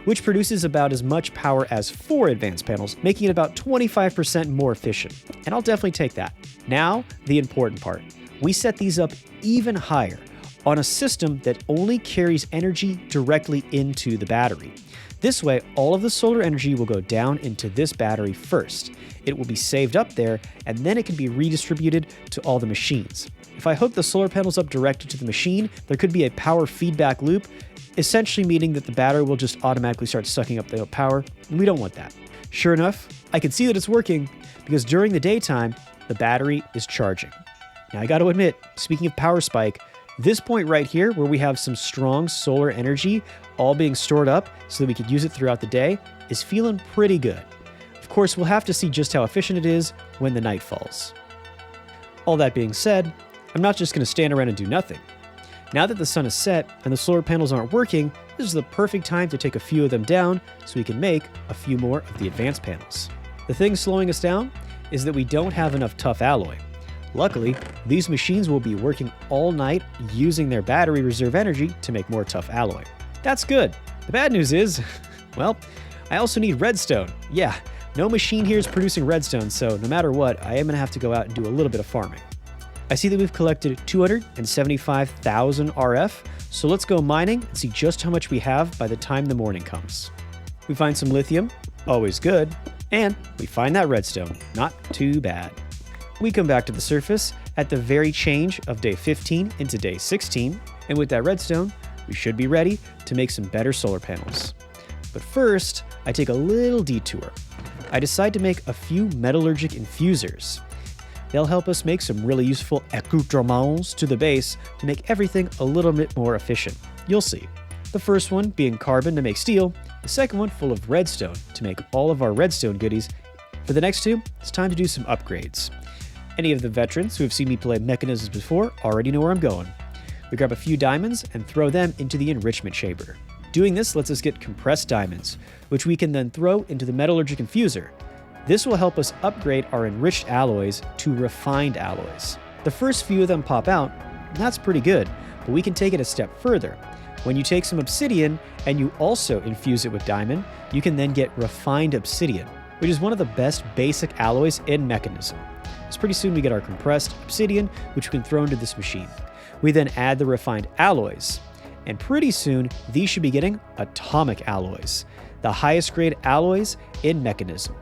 which produces about as much power as 4 advanced panels, making it about 25% more efficient. And I'll definitely take that. Now, the important part. We set these up even higher on a system that only carries energy directly into the battery. This way, all of the solar energy will go down into this battery first. It will be saved up there, and then it can be redistributed to all the machines. If I hook the solar panels up directly to the machine, there could be a power feedback loop, essentially meaning that the battery will just automatically start sucking up the power, and we don't want that. Sure enough, I can see that it's working, because during the daytime, the battery is charging. Now I gotta admit, speaking of power spike, this point right here, where we have some strong solar energy all being stored up so that we could use it throughout the day, is feeling pretty good. Of course, we'll have to see just how efficient it is when the night falls. All that being said, I'm not just going to stand around and do nothing. Now that the sun is set and the solar panels aren't working, this is the perfect time to take a few of them down so we can make a few more of the advanced panels. The thing slowing us down is that we don't have enough tough alloy. Luckily, these machines will be working all night using their battery reserve energy to make more tough alloy. That's good. The bad news is, well, I also need redstone. Yeah, no machine here is producing redstone, so no matter what, I am going to have to go out and do a little bit of farming. I see that we've collected 275,000 RF, so let's go mining and see just how much we have by the time the morning comes. We find some lithium, always good, and we find that redstone, not too bad. We come back to the surface at the very change of day 15 into day 16, and with that redstone, we should be ready to make some better solar panels. But first, I take a little detour. I decide to make a few metallurgic infusers. They'll help us make some really useful accoutrements to the base to make everything a little bit more efficient. You'll see. The first one being carbon to make steel, the second one full of redstone to make all of our redstone goodies. For the next two, it's time to do some upgrades. Any of the veterans who have seen me play mechanisms before already know where I'm going. We grab a few diamonds and throw them into the enrichment chamber. Doing this lets us get compressed diamonds, which we can then throw into the metallurgic infuser. This will help us upgrade our enriched alloys to refined alloys. The first few of them pop out, and that's pretty good, but we can take it a step further. When you take some obsidian and you also infuse it with diamond, you can then get refined obsidian, which is one of the best basic alloys in Mechanism. So pretty soon we get our compressed obsidian, which we can throw into this machine. We then add the refined alloys, and pretty soon these should be getting atomic alloys, the highest grade alloys in Mechanism.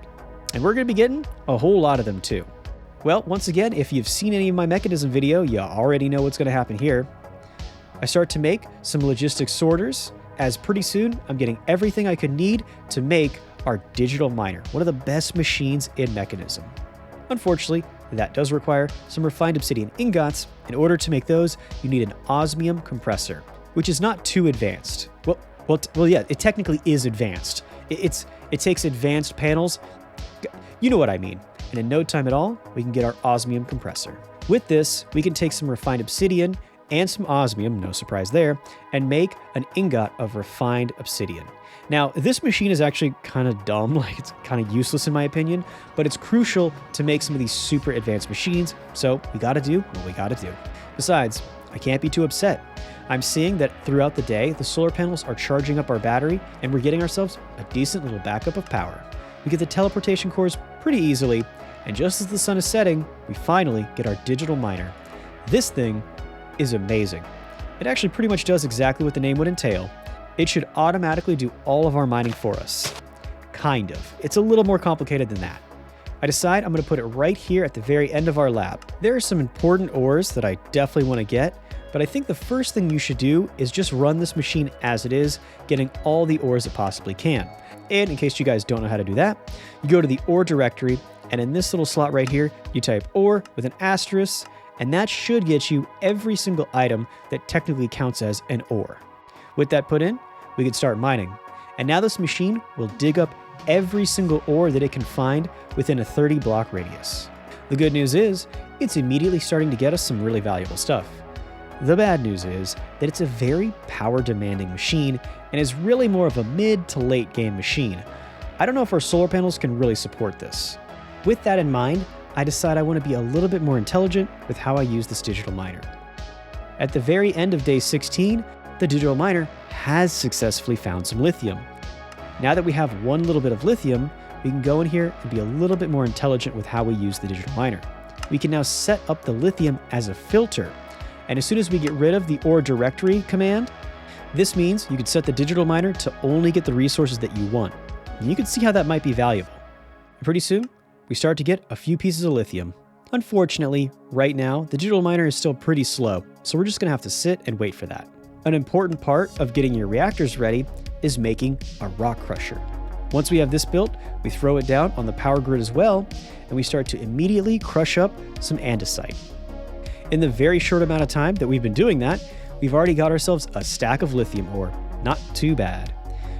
And we're going to be getting a whole lot of them too. Well, once again, if you've seen any of my Mechanism video, you already know what's going to happen here. I start to make some logistics sorters, as pretty soon I'm getting everything I could need to make our digital miner, one of the best machines in Mechanism. Unfortunately, that does require some refined obsidian ingots. In order to make those, you need an osmium compressor, which is not too advanced. Well, yeah, it technically is advanced. It takes advanced panels. You know what I mean. And in no time at all, we can get our osmium compressor. With this, we can take some refined obsidian and some osmium, no surprise there, and make an ingot of refined obsidian. Now, this machine is actually kind of dumb, like it's kind of useless in my opinion, but it's crucial to make some of these super advanced machines, so we gotta do what we gotta do. Besides, I can't be too upset. I'm seeing that throughout the day, the solar panels are charging up our battery, and we're getting ourselves a decent little backup of power. We get the teleportation cores pretty easily, and just as the sun is setting, we finally get our digital miner. This thing is amazing. It actually pretty much does exactly what the name would entail. It should automatically do all of our mining for us. Kind of. It's a little more complicated than that. I decide I'm going to put it right here at the very end of our lab. There are some important ores that I definitely want to get, but I think the first thing you should do is just run this machine as it is, getting all the ores it possibly can. And in case you guys don't know how to do that, you go to the ore directory, and in this little slot right here, you type ore with an asterisk, and that should get you every single item that technically counts as an ore. With that put in, we can start mining. And now this machine will dig up every single ore that it can find within a 30 block radius. The good news is, it's immediately starting to get us some really valuable stuff. The bad news is that it's a very power demanding machine and is really more of a mid to late game machine. I don't know if our solar panels can really support this. With that in mind, I decide I want to be a little bit more intelligent with how I use this digital miner. At the very end of day 16, the digital miner has successfully found some lithium. Now that we have one little bit of lithium, we can go in here and be a little bit more intelligent with how we use the digital miner. We can now set up the lithium as a filter. And as soon as we get rid of the ore directory command, this means you can set the digital miner to only get the resources that you want. And you can see how that might be valuable. And pretty soon, we start to get a few pieces of lithium. Unfortunately, right now, the digital miner is still pretty slow, so we're just gonna have to sit and wait for that. An important part of getting your reactors ready is making a rock crusher. Once we have this built, we throw it down on the power grid as well, and we start to immediately crush up some andesite. In the very short amount of time that we've been doing that, we've already got ourselves a stack of lithium ore. Not too bad.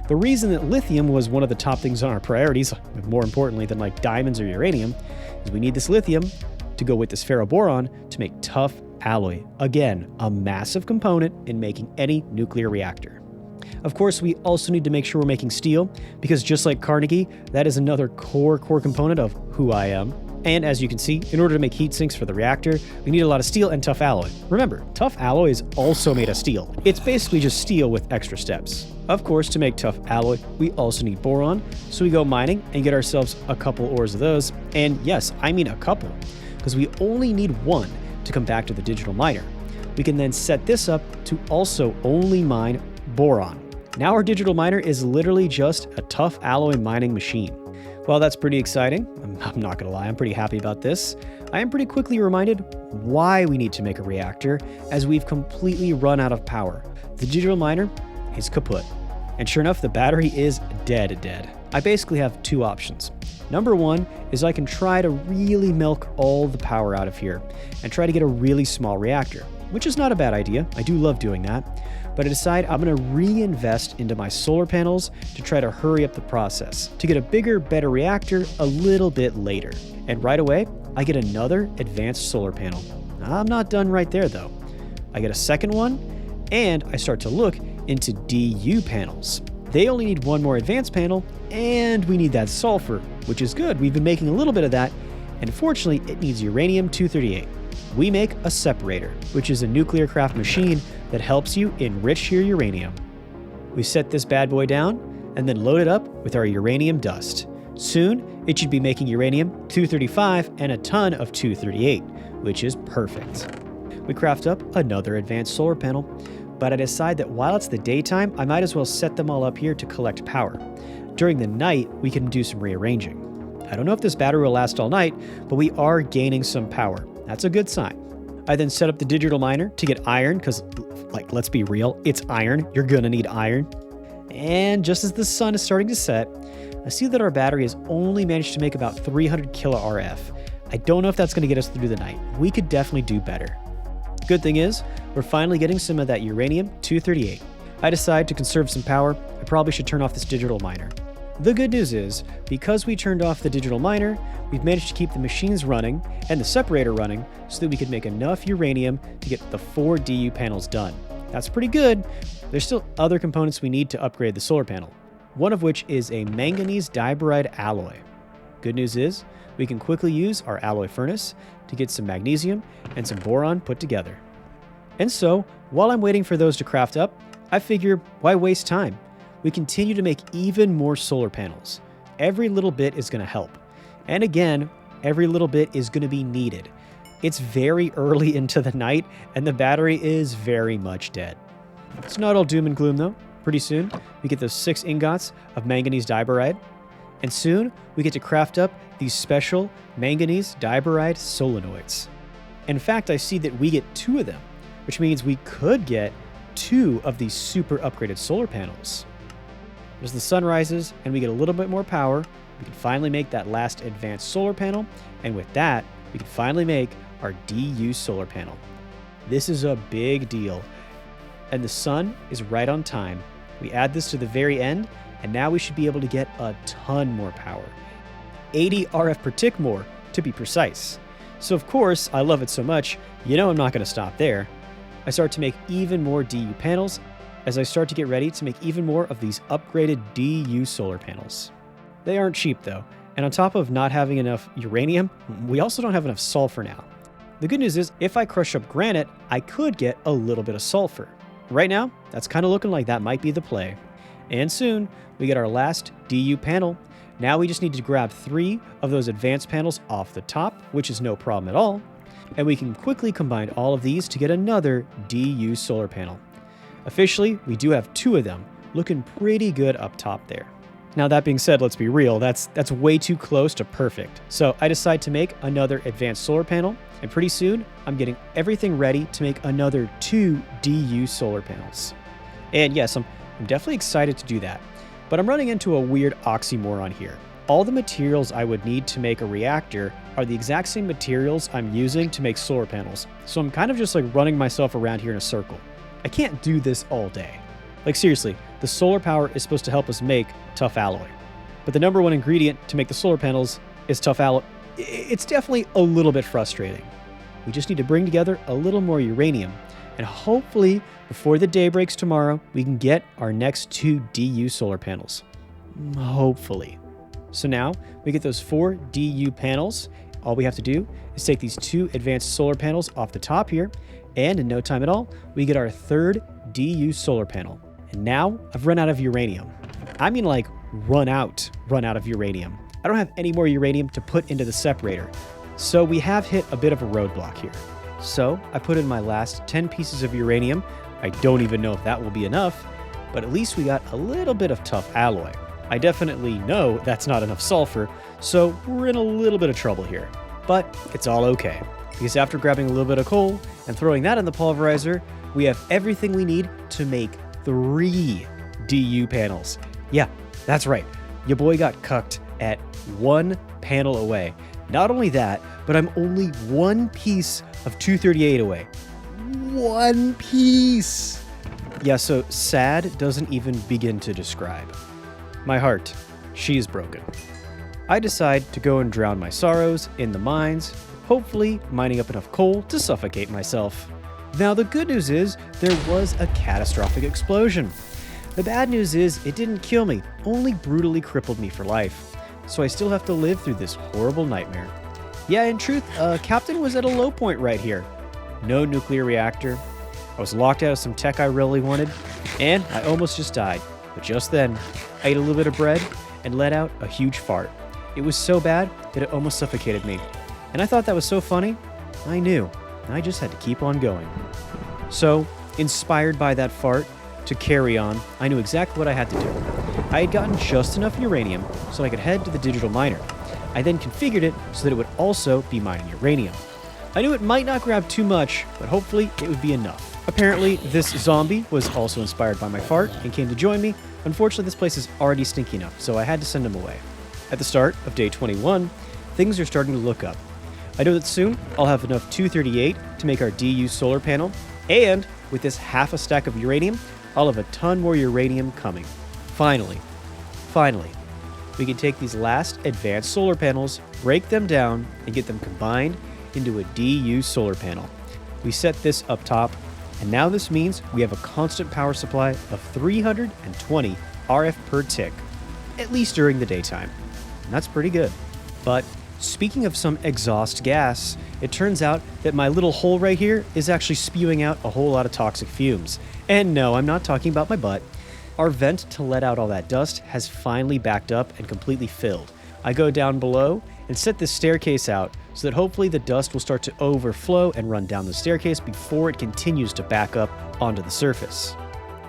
The reason that lithium was one of the top things on our priorities, more importantly than like diamonds or uranium, is we need this lithium to go with this ferroboron to make tough alloy. Again, a massive component in making any nuclear reactor. Of course, we also need to make sure we're making steel, because just like Carnegie, that is another core component of who I am. And as you can see, in order to make heat sinks for the reactor, we need a lot of steel and tough alloy. Remember, tough alloy is also made of steel. It's basically just steel with extra steps. Of course, to make tough alloy, we also need boron, so we go mining and get ourselves a couple ores of those. And yes, I mean a couple, because we only need one to come back to the digital miner. We can then set this up to also only mine boron. Now our digital miner is literally just a tough alloy mining machine. While that's pretty exciting, I'm not gonna lie, I'm pretty happy about this, I am pretty quickly reminded why we need to make a reactor, as we've completely run out of power. The digital miner is kaput. And sure enough, the battery is dead. I basically have two options. Number one is I can try to really milk all the power out of here and try to get a really small reactor, which is not a bad idea. I do love doing that. But I decide I'm going to reinvest into my solar panels to try to hurry up the process, to get a bigger, better reactor a little bit later. And right away, I get another advanced solar panel. I'm not done right there though. I get a second one, and I start to look into DU panels. They only need one more advanced panel, and we need that sulfur, which is good. We've been making a little bit of that, and fortunately, it needs uranium-238. We make a separator, which is a Nuclearcraft machine that helps you enrich your uranium. We set this bad boy down, and then load it up with our uranium dust. Soon, it should be making uranium-235 and a ton of 238, which is perfect. We craft up another advanced solar panel, but I decide that while it's the daytime, I might as well set them all up here to collect power. During the night, we can do some rearranging. I don't know if this battery will last all night, but we are gaining some power. That's a good sign. I then set up the digital miner to get iron, because, let's be real, it's iron. You're gonna need iron. And just as the sun is starting to set, I see that our battery has only managed to make about 300 kilo RF. I don't know if that's gonna get us through the night. We could definitely do better. Good thing is, we're finally getting some of that uranium-238. I decide to conserve some power. I probably should turn off this digital miner. The good news is, because we turned off the digital miner, we've managed to keep the machines running and the separator running so that we could make enough uranium to get the 4 DU panels done. That's pretty good. There's still other components we need to upgrade the solar panel, one of which is a manganese diboride alloy. Good news is, we can quickly use our alloy furnace to get some magnesium and some boron put together. And so, while I'm waiting for those to craft up, I figure, why waste time? We continue to make even more solar panels. Every little bit is going to help. And again, every little bit is going to be needed. It's very early into the night, and the battery is very much dead. It's not all doom and gloom though. Pretty soon, we get those 6 ingots of manganese diboride, and soon we get to craft up these special manganese diboride solenoids. In fact, I see that we get 2 of them, which means we could get 2 of these super upgraded solar panels. As the sun rises and we get a little bit more power, we can finally make that last advanced solar panel, and with that, we can finally make our DU solar panel. This is a big deal, and the sun is right on time. We add this to the very end, and now we should be able to get a ton more power. 80 RF per tick more, to be precise. So of course, I love it so much, I'm not going to stop there. I start to make even more DU panels as I start to get ready to make even more of these upgraded DU solar panels. They aren't cheap though, and on top of not having enough uranium, we also don't have enough sulfur now. The good news is, if I crush up granite, I could get a little bit of sulfur. Right now, that's kind of looking like that might be the play. And soon, we get our last DU panel. Now we just need to grab 3 of those advanced panels off the top, which is no problem at all. And we can quickly combine all of these to get another DU solar panel. Officially, we do have 2 of them, looking pretty good up top there. Now that being said, let's be real, that's way too close to perfect. So I decide to make another advanced solar panel, and pretty soon, I'm getting everything ready to make another 2 DU solar panels. And yes, I'm definitely excited to do that, but I'm running into a weird oxymoron here. All the materials I would need to make a reactor are the exact same materials I'm using to make solar panels, so I'm kind of just running myself around here in a circle. I can't do this all day. Seriously, the solar power is supposed to help us make tough alloy. But the number one ingredient to make the solar panels is tough alloy. It's definitely a little bit frustrating. We just need to bring together a little more uranium, and hopefully, before the day breaks tomorrow, we can get our next 2 DU solar panels. Hopefully. So now, we get those 4 DU panels. All we have to do is take these 2 advanced solar panels off the top here, and in no time at all, we get our 3rd DU solar panel. And now, I've run out of uranium. I mean run out of uranium. I don't have any more uranium to put into the separator. So we have hit a bit of a roadblock here. So I put in my last 10 pieces of uranium. I don't even know if that will be enough, but at least we got a little bit of tough alloy. I definitely know that's not enough sulfur, so we're in a little bit of trouble here. But it's all okay, because after grabbing a little bit of coal and throwing that in the pulverizer, we have everything we need to make 3 DU panels. Yeah, that's right. Your boy got cucked at 1 panel away. Not only that, but I'm only 1 piece of 238 away. 1 piece! Yeah, so sad doesn't even begin to describe. My heart, she is broken. I decide to go and drown my sorrows in the mines, hopefully mining up enough coal to suffocate myself. Now the good news is, there was a catastrophic explosion. The bad news is, it didn't kill me, only brutally crippled me for life. So I still have to live through this horrible nightmare. Yeah, in truth, Captain was at a low point right here. No nuclear reactor. I was locked out of some tech I really wanted, and I almost just died. But just then, I ate a little bit of bread and let out a huge fart. It was so bad that it almost suffocated me. And I thought that was so funny, I knew. I just had to keep on going. So, inspired by that fart, to carry on, I knew exactly what I had to do. I had gotten just enough uranium so I could head to the digital miner. I then configured it so that it would also be mining uranium. I knew it might not grab too much, but hopefully it would be enough. Apparently, this zombie was also inspired by my fart and came to join me. Unfortunately, this place is already stinky enough, so I had to send him away. At the start of day 21, things are starting to look up. I know that soon I'll have enough 238 to make our DU solar panel, and with this half a stack of uranium, I'll have a ton more uranium coming. Finally, we can take these last advanced solar panels, break them down, and get them combined into a DU solar panel. We set this up top, and now this means we have a constant power supply of 320 RF per tick, at least during the daytime. And that's pretty good. But speaking of some exhaust gas, it turns out that my little hole right here is actually spewing out a whole lot of toxic fumes. And no, I'm not talking about my butt. Our vent to let out all that dust has finally backed up and completely filled. I go down below and set this staircase out so that hopefully the dust will start to overflow and run down the staircase before it continues to back up onto the surface.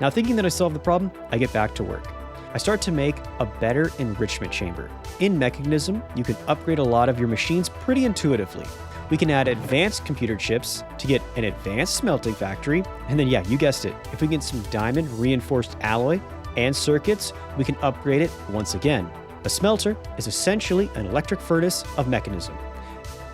Now, thinking that I solved the problem, I get back to work. I start to make a better enrichment chamber. In Mechanism, you can upgrade a lot of your machines pretty intuitively. We can add advanced computer chips to get an advanced smelting factory, and then yeah, you guessed it, if we get some diamond reinforced alloy and circuits, we can upgrade it once again. A smelter is essentially an electric furnace of Mechanism.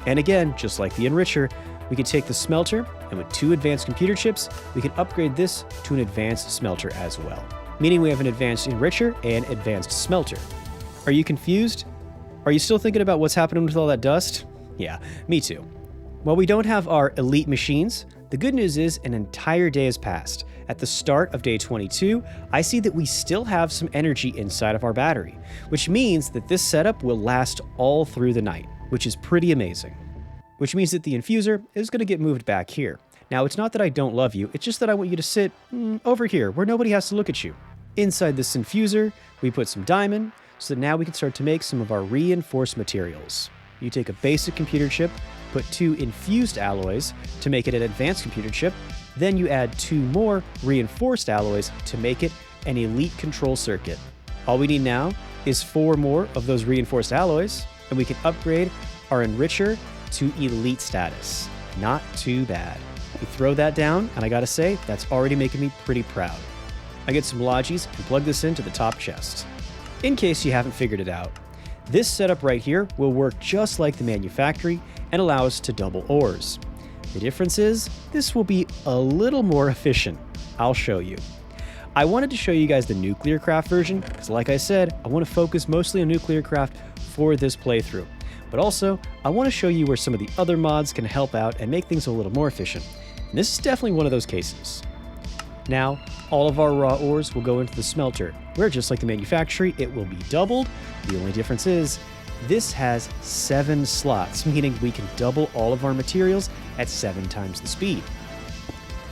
And again, just like the enricher, we can take the smelter, and with 2 advanced computer chips, we can upgrade this to an advanced smelter as well. Meaning we have an advanced enricher and advanced smelter. Are you confused? Are you still thinking about what's happening with all that dust? Yeah, me too. While we don't have our elite machines, the good news is an entire day has passed. At the start of day 22, I see that we still have some energy inside of our battery, which means that this setup will last all through the night, which is pretty amazing. Which means that the infuser is going to get moved back here. Now, it's not that I don't love you, it's just that I want you to sit over here where nobody has to look at you. Inside this infuser, we put some diamond, so that now we can start to make some of our reinforced materials. You take a basic computer chip, put 2 infused alloys to make it an advanced computer chip, then you add 2 more reinforced alloys to make it an elite control circuit. All we need now is 4 more of those reinforced alloys, and we can upgrade our enricher to elite status. Not too bad. You throw that down, and I gotta say, that's already making me pretty proud. I get some Logis and plug this into the top chest. In case you haven't figured it out, this setup right here will work just like the manufactory and allow us to double ores. The difference is, this will be a little more efficient. I'll show you. I wanted to show you guys the Nuclearcraft version, because like I said, I want to focus mostly on Nuclearcraft for this playthrough. But also, I want to show you where some of the other mods can help out and make things a little more efficient. And this is definitely one of those cases. Now, all of our raw ores will go into the smelter, where just like the manufactory, it will be doubled. The only difference is, this has 7 slots, meaning we can double all of our materials at 7 times the speed.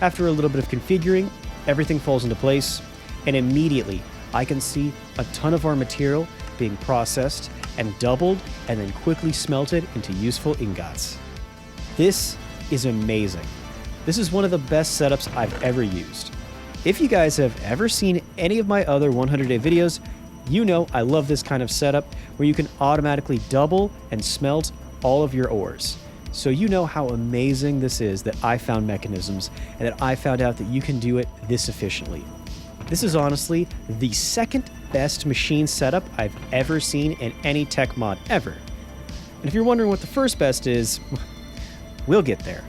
After a little bit of configuring, everything falls into place, and immediately I can see a ton of our material being processed and doubled and then quickly smelted into useful ingots. This is amazing. This is one of the best setups I've ever used. If you guys have ever seen any of my other 100-day videos, you know I love this kind of setup where you can automatically double and smelt all of your ores. So you know how amazing this is that I found mechanisms and that I found out that you can do it this efficiently. This is honestly the second best machine setup I've ever seen in any tech mod ever. And if you're wondering what the first best is, we'll get there.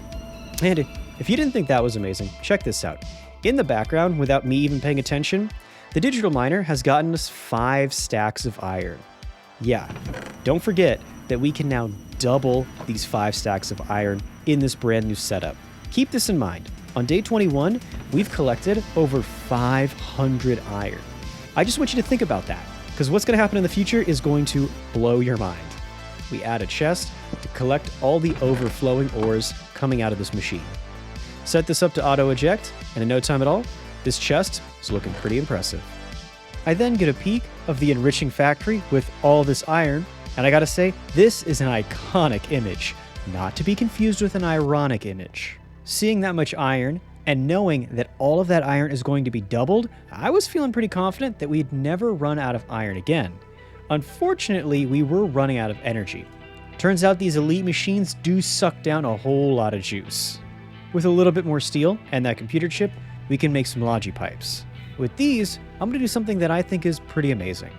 And if you didn't think that was amazing, check this out. In the background, without me even paying attention, the digital miner has gotten us 5 stacks of iron. Yeah, don't forget that we can now double these 5 stacks of iron in this brand new setup. Keep this in mind. On day 21, we've collected over 500 iron. I just want you to think about that, because what's going to happen in the future is going to blow your mind. We add a chest to collect all the overflowing ores coming out of this machine. Set this up to auto-eject, and in no time at all, this chest is looking pretty impressive. I then get a peek of the enriching factory with all this iron, and I gotta say, this is an iconic image, not to be confused with an ironic image. Seeing that much iron, and knowing that all of that iron is going to be doubled, I was feeling pretty confident that we'd never run out of iron again. Unfortunately, we were running out of energy. Turns out these elite machines do suck down a whole lot of juice. With a little bit more steel and that computer chip, we can make some logi pipes. With these, I'm going to do something that I think is pretty amazing.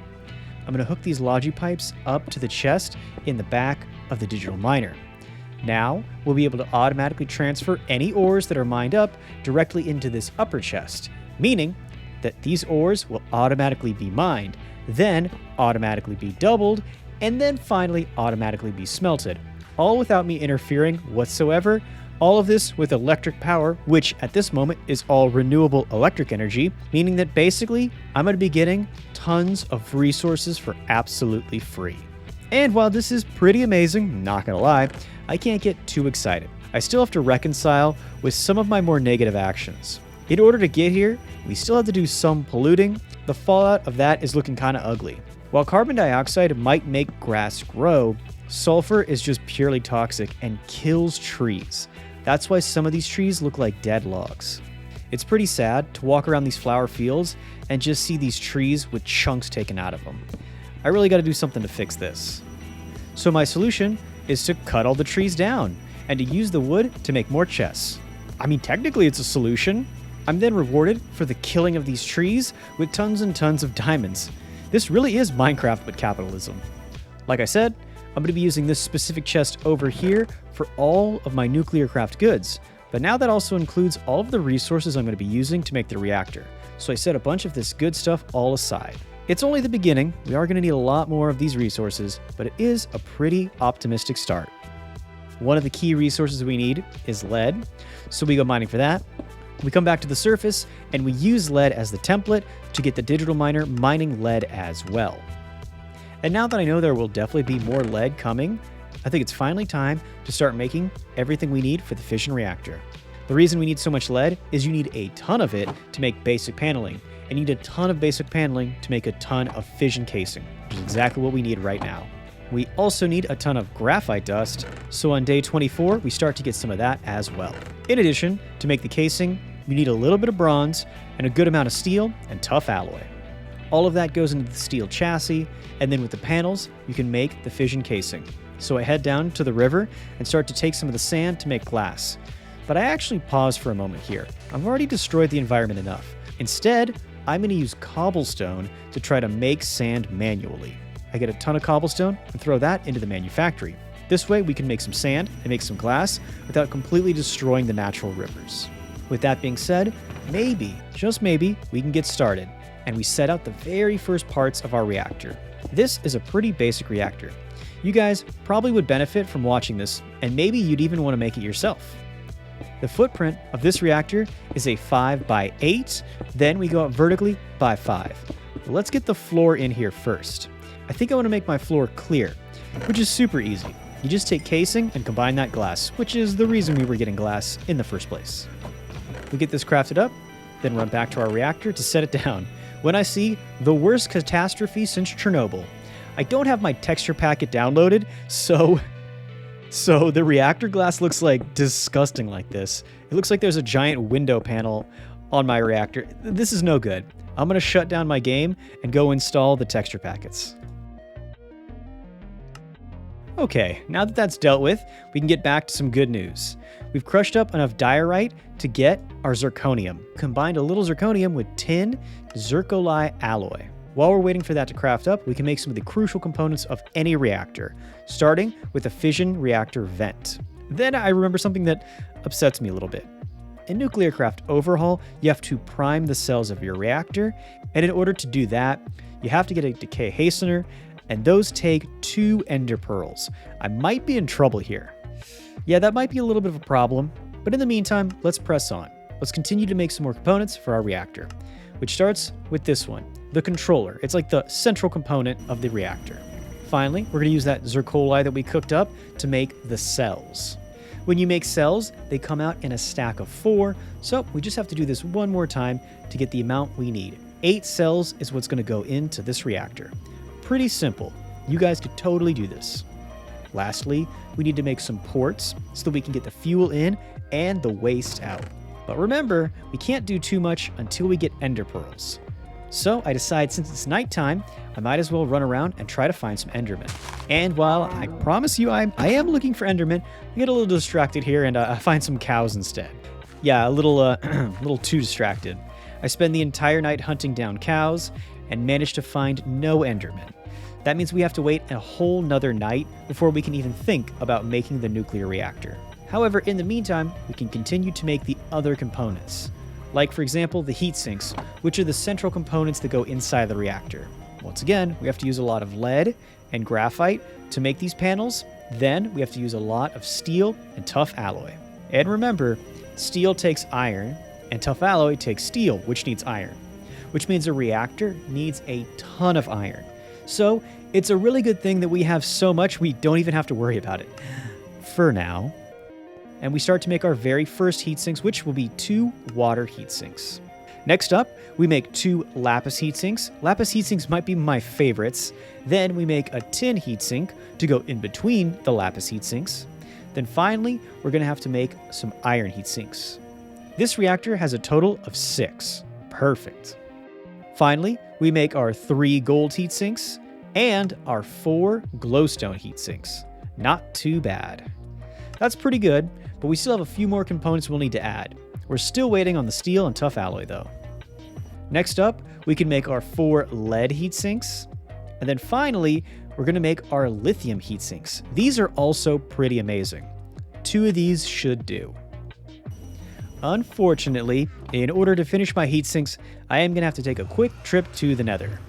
I'm going to hook these logi pipes up to the chest in the back of the digital miner. Now, we'll be able to automatically transfer any ores that are mined up directly into this upper chest, meaning that these ores will automatically be mined, then automatically be doubled, and then finally automatically be smelted, all without me interfering whatsoever. All of this with electric power, which at this moment is all renewable electric energy, meaning that basically I'm going to be getting tons of resources for absolutely free. And while this is pretty amazing, not gonna lie, I can't get too excited. I still have to reconcile with some of my more negative actions. In order to get here, we still have to do some polluting. The fallout of that is looking kind of ugly. While carbon dioxide might make grass grow, sulfur is just purely toxic and kills trees. That's why some of these trees look like dead logs. It's pretty sad to walk around these flower fields and just see these trees with chunks taken out of them. I really got to do something to fix this. So my solution is to cut all the trees down and to use the wood to make more chests. I mean, technically it's a solution. I'm then rewarded for the killing of these trees with tons and tons of diamonds. This really is Minecraft but capitalism. Like I said, I'm going to be using this specific chest over here for all of my Nuclearcraft goods, but now that also includes all of the resources I'm going to be using to make the reactor. So I set a bunch of this good stuff all aside. It's only the beginning. We are going to need a lot more of these resources, but it is a pretty optimistic start. One of the key resources we need is lead, so we go mining for that. We come back to the surface, and we use lead as the template to get the digital miner mining lead as well. And now that I know there will definitely be more lead coming, I think it's finally time to start making everything we need for the fission reactor. The reason we need so much lead is you need a ton of it to make basic paneling, and you need a ton of basic paneling to make a ton of fission casing, which is exactly what we need right now. We also need a ton of graphite dust, so on day 24, we start to get some of that as well. In addition, to make the casing, you need a little bit of bronze and a good amount of steel and tough alloy. All of that goes into the steel chassis, and then with the panels, you can make the fission casing. So I head down to the river and start to take some of the sand to make glass. But I actually pause for a moment here. I've already destroyed the environment enough. Instead, I'm going to use cobblestone to try to make sand manually. I get a ton of cobblestone and throw that into the manufactory. This way we can make some sand and make some glass without completely destroying the natural rivers. With that being said, maybe, just maybe, we can get started, and we set out the very first parts of our reactor. This is a pretty basic reactor. You guys probably would benefit from watching this, and maybe you'd even want to make it yourself. The footprint of this reactor is a 5x8, then we go up vertically by 5. But let's get the floor in here first. I think I want to make my floor clear, which is super easy. You just take casing and combine that glass, which is the reason we were getting glass in the first place. We get this crafted up, then run back to our reactor to set it down. When I see the worst catastrophe since Chernobyl, I don't have my texture packet downloaded, so the reactor glass looks like disgusting like this. It looks like there's a giant window panel on my reactor. This is no good. I'm going to shut down my game and go install the texture packets. Okay, now that that's dealt with, we can get back to some good news. We've crushed up enough diorite to get our zirconium. Combined a little zirconium with tin zircoli alloy. While we're waiting for that to craft up, we can make some of the crucial components of any reactor, starting with a fission reactor vent. Then I remember something that upsets me a little bit. In Nuclearcraft Overhaul, you have to prime the cells of your reactor, and in order to do that, you have to get a decay hastener, and those take 2 ender pearls. I might be in trouble here. Yeah, that might be a little bit of a problem, but in the meantime, let's press on. Let's continue to make some more components for our reactor, which starts with this one, the controller. It's like the central component of the reactor. Finally, we're going to use that zircoli that we cooked up to make the cells. When you make cells, they come out in a stack of 4, so we just have to do this one more time to get the amount we need. 8 cells is what's going to go into this reactor. Pretty simple. You guys could totally do this. Lastly, we need to make some ports so that we can get the fuel in and the waste out. But remember, we can't do too much until we get ender pearls. So I decide since it's nighttime, I might as well run around and try to find some endermen. And while I promise you I am looking for endermen, I get a little distracted here and I find some cows instead. Yeah, a little too distracted. I spend the entire night hunting down cows and manage to find no endermen. That means we have to wait a whole nother night before we can even think about making the nuclear reactor. However, in the meantime, we can continue to make the other components. Like, for example, the heat sinks, which are the central components that go inside the reactor. Once again, we have to use a lot of lead and graphite to make these panels. Then we have to use a lot of steel and tough alloy. And remember, steel takes iron, and tough alloy takes steel, which needs iron. Which means a reactor needs a ton of iron. So it's a really good thing that we have so much we don't even have to worry about it. For now. And we start to make our very first heat sinks, which will be 2 water heat sinks. Next up, we make 2 lapis heat sinks. Lapis heat sinks might be my favorites. Then we make a tin heat sink to go in between the lapis heat sinks. Then finally, we're going to have to make some iron heat sinks. This reactor has a total of 6. Perfect. Finally, we make our 3 gold heat sinks and our 4 glowstone heat sinks. Not too bad. That's pretty good, but we still have a few more components we'll need to add. We're still waiting on the steel and tough alloy though. Next up, we can make our 4 lead heat sinks. And then finally, we're going to make our lithium heat sinks. These are also pretty amazing. 2 of these should do. Unfortunately, in order to finish my heat sinks, I am going to have to take a quick trip to the nether.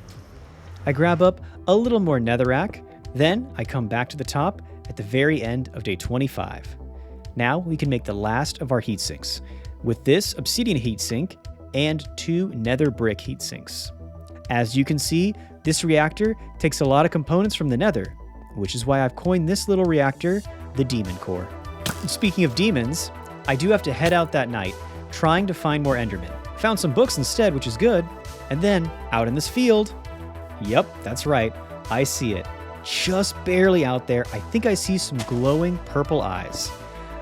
I grab up a little more netherrack, then I come back to the top at the very end of day 25. Now we can make the last of our heat sinks with this obsidian heat sink and 2 nether brick heat sinks. As you can see, this reactor takes a lot of components from the nether, which is why I've coined this little reactor the Demon Core. Speaking of demons, I do have to head out that night, trying to find more endermen. Found some books instead, which is good. And then, out in this field, yep, that's right, I see it. Just barely out there, I think I see some glowing purple eyes.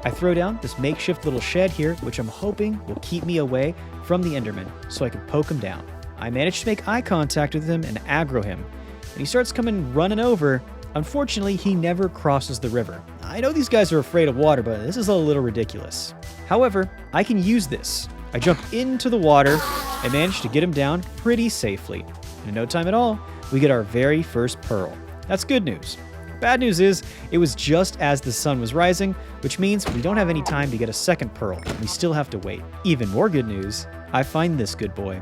I throw down this makeshift little shed here, which I'm hoping will keep me away from the enderman so I can poke him down. I manage to make eye contact with him and aggro him, and he starts coming running over. Unfortunately, he never crosses the river. I know these guys are afraid of water, but this is a little ridiculous. However, I can use this. I jump into the water and manage to get him down pretty safely. In no time at all, we get our very first pearl. That's good news. Bad news is, it was just as the sun was rising, which means we don't have any time to get a second pearl. We still have to wait. Even more good news, I find this good boy.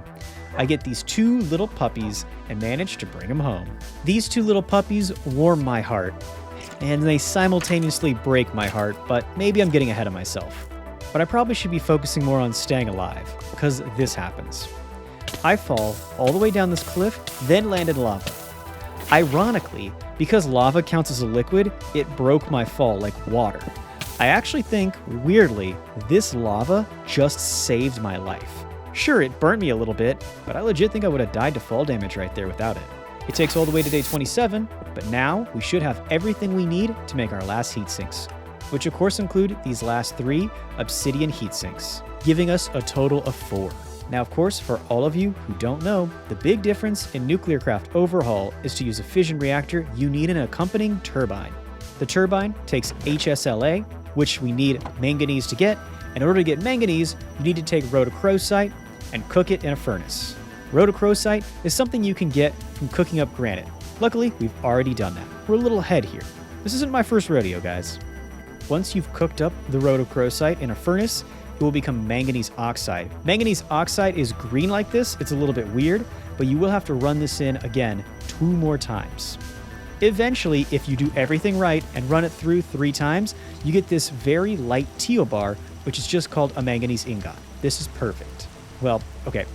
I get these 2 little puppies and manage to bring them home. These 2 little puppies warm my heart, and they simultaneously break my heart, but maybe I'm getting ahead of myself. But I probably should be focusing more on staying alive, because this happens. I fall all the way down this cliff, then land in lava. Ironically, because lava counts as a liquid, it broke my fall like water. I actually think, weirdly, this lava just saved my life. Sure, it burnt me a little bit, but I legit think I would have died to fall damage right there without it. It takes all the way to day 27, but now we should have everything we need to make our last heat sinks, which of course include these last 3 obsidian heat sinks, giving us a total of 4. Now, of course, for all of you who don't know, the big difference in Nuclearcraft Overhaul is to use a fission reactor, you need an accompanying turbine. The turbine takes HSLA, which we need manganese to get. In order to get manganese, you need to take rhodochrosite and cook it in a furnace. Rhodochrosite is something you can get from cooking up granite. Luckily, we've already done that. We're a little ahead here. This isn't my first rodeo, guys. Once you've cooked up the rhodochrosite in a furnace, it will become manganese oxide. Manganese oxide is green like this. It's a little bit weird, but you will have to run this in again 2 more times. Eventually, if you do everything right and run it through 3 times, you get this very light teal bar, which is just called a manganese ingot. This is perfect. Well, okay,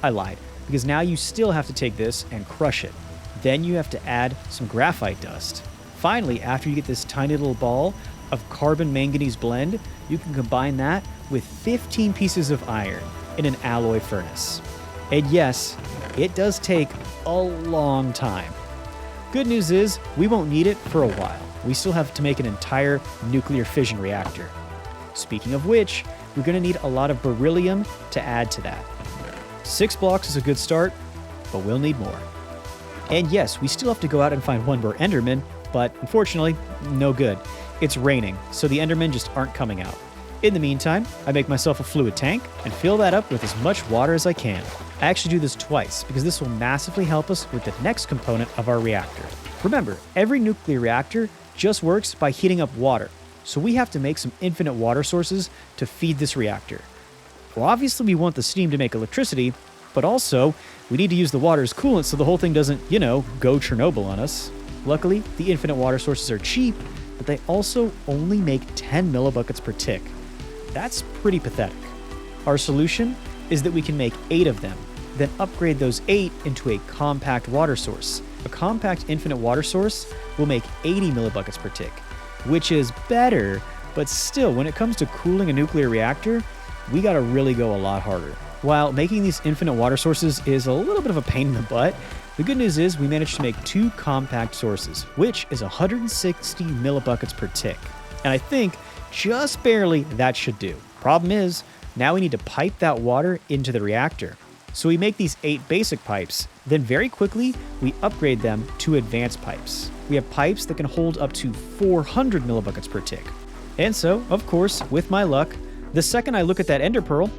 I lied, because now you still have to take this and crush it. Then you have to add some graphite dust. Finally, after you get this tiny little ball of carbon manganese blend, you can combine that with 15 pieces of iron in an alloy furnace. And yes, it does take a long time. Good news is, we won't need it for a while. We still have to make an entire nuclear fission reactor. Speaking of which, we're going to need a lot of beryllium to add to that. 6 blocks is a good start, but we'll need more. And yes, we still have to go out and find 1 more Enderman, but unfortunately, no good. It's raining, so the Endermen just aren't coming out. In the meantime, I make myself a fluid tank and fill that up with as much water as I can. I actually do this twice because this will massively help us with the next component of our reactor. Remember, every nuclear reactor just works by heating up water, so we have to make some infinite water sources to feed this reactor. Well, obviously we want the steam to make electricity, but also we need to use the water as coolant so the whole thing doesn't, go Chernobyl on us. Luckily, the infinite water sources are cheap, but they also only make 10 millibuckets per tick. That's pretty pathetic. Our solution is that we can make 8 of them, then upgrade those 8 into a compact water source. A compact infinite water source will make 80 millibuckets per tick, which is better, but still, when it comes to cooling a nuclear reactor, we gotta really go a lot harder. While making these infinite water sources is a little bit of a pain in the butt, the good news is we managed to make 2 compact sources, which is 160 millibuckets per tick. And I think, just barely, that should do. Problem is, now we need to pipe that water into the reactor. So we make these 8 basic pipes, then very quickly, we upgrade them to advanced pipes. We have pipes that can hold up to 400 millibuckets per tick. And so, of course, with my luck, the second I look at that ender pearl,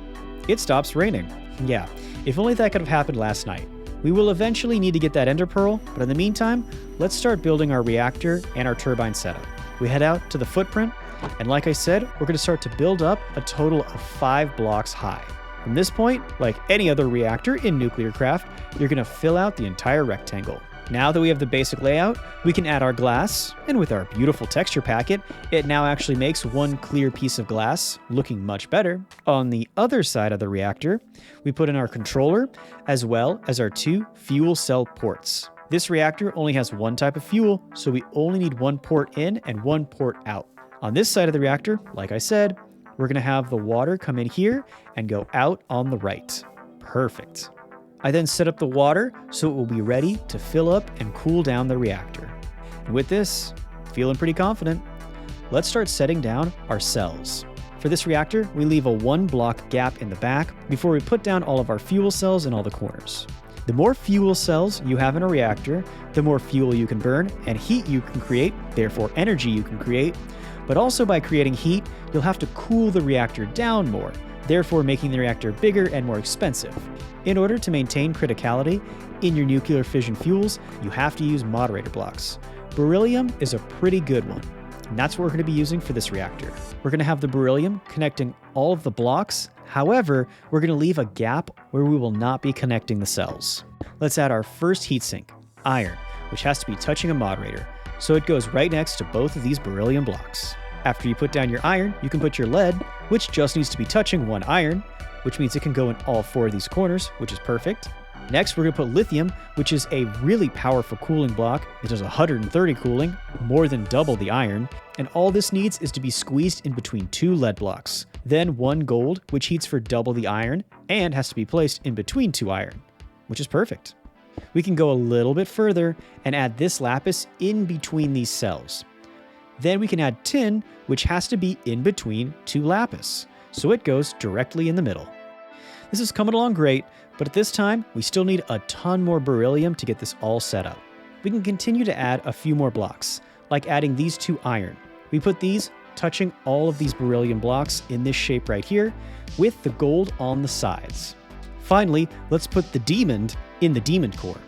it stops raining. Yeah, if only that could have happened last night. We will eventually need to get that ender pearl, but in the meantime, let's start building our reactor and our turbine setup. We head out to the footprint, and like I said, we're going to start to build up a total of 5 blocks high. From this point, like any other reactor in Nuclearcraft, you're going to fill out the entire rectangle. Now that we have the basic layout, we can add our glass, and with our beautiful texture packet, it now actually makes 1 clear piece of glass, looking much better. On the other side of the reactor, we put in our controller, as well as our 2 fuel cell ports. This reactor only has 1 type of fuel, so we only need 1 port in and 1 port out. On this side of the reactor, like I said, we're going to have the water come in here and go out on the right. Perfect. I then set up the water so it will be ready to fill up and cool down the reactor. And with this, feeling pretty confident, let's start setting down our cells. For this reactor, we leave a 1 block gap in the back before we put down all of our fuel cells in all the corners. The more fuel cells you have in a reactor, the more fuel you can burn and heat you can create, therefore energy you can create. But also by creating heat, you'll have to cool the reactor down more, therefore making the reactor bigger and more expensive. In order to maintain criticality in your nuclear fission fuels, you have to use moderator blocks. Beryllium is a pretty good one, and that's what we're going to be using for this reactor. We're going to have the beryllium connecting all of the blocks. However, we're going to leave a gap where we will not be connecting the cells. Let's add our first heatsink, iron, which has to be touching a moderator, so it goes right next to both of these beryllium blocks. After you put down your iron, you can put your lead, which just needs to be touching 1 iron, which means it can go in all 4 of these corners, which is perfect. Next, we're going to put lithium, which is a really powerful cooling block. It does 130 cooling, more than double the iron, and all this needs is to be squeezed in between 2 lead blocks. Then 1 gold, which heats for double the iron, and has to be placed in between 2 iron, which is perfect. We can go a little bit further and add this lapis in between these cells. Then we can add tin, which has to be in between 2 lapis, so it goes directly in the middle. This is coming along great, but at this time, we still need a ton more beryllium to get this all set up. We can continue to add a few more blocks, like adding these two iron. We put these touching all of these beryllium blocks in this shape right here, with the gold on the sides. Finally, let's put the demon in the demon core.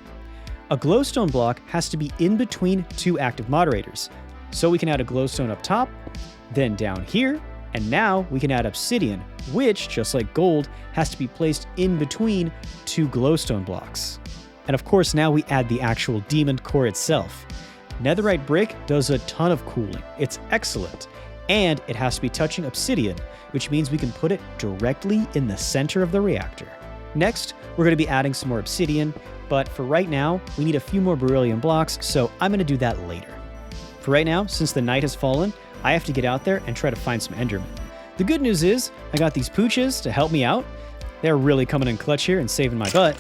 A glowstone block has to be in between two active moderators, so we can add a glowstone up top, then down here, and now we can add obsidian, which, just like gold, has to be placed in between two glowstone blocks. And of course, now we add the actual demon core itself. Netherite brick does a ton of cooling. It's excellent. And it has to be touching obsidian, which means we can put it directly in the center of the reactor. Next, we're going to be adding some more obsidian, but for right now, we need a few more beryllium blocks, so I'm going to do that later. For right now, since the night has fallen, I have to get out there and try to find some endermen. The good news is, I got these pooches to help me out. They're really coming in clutch here and saving my butt.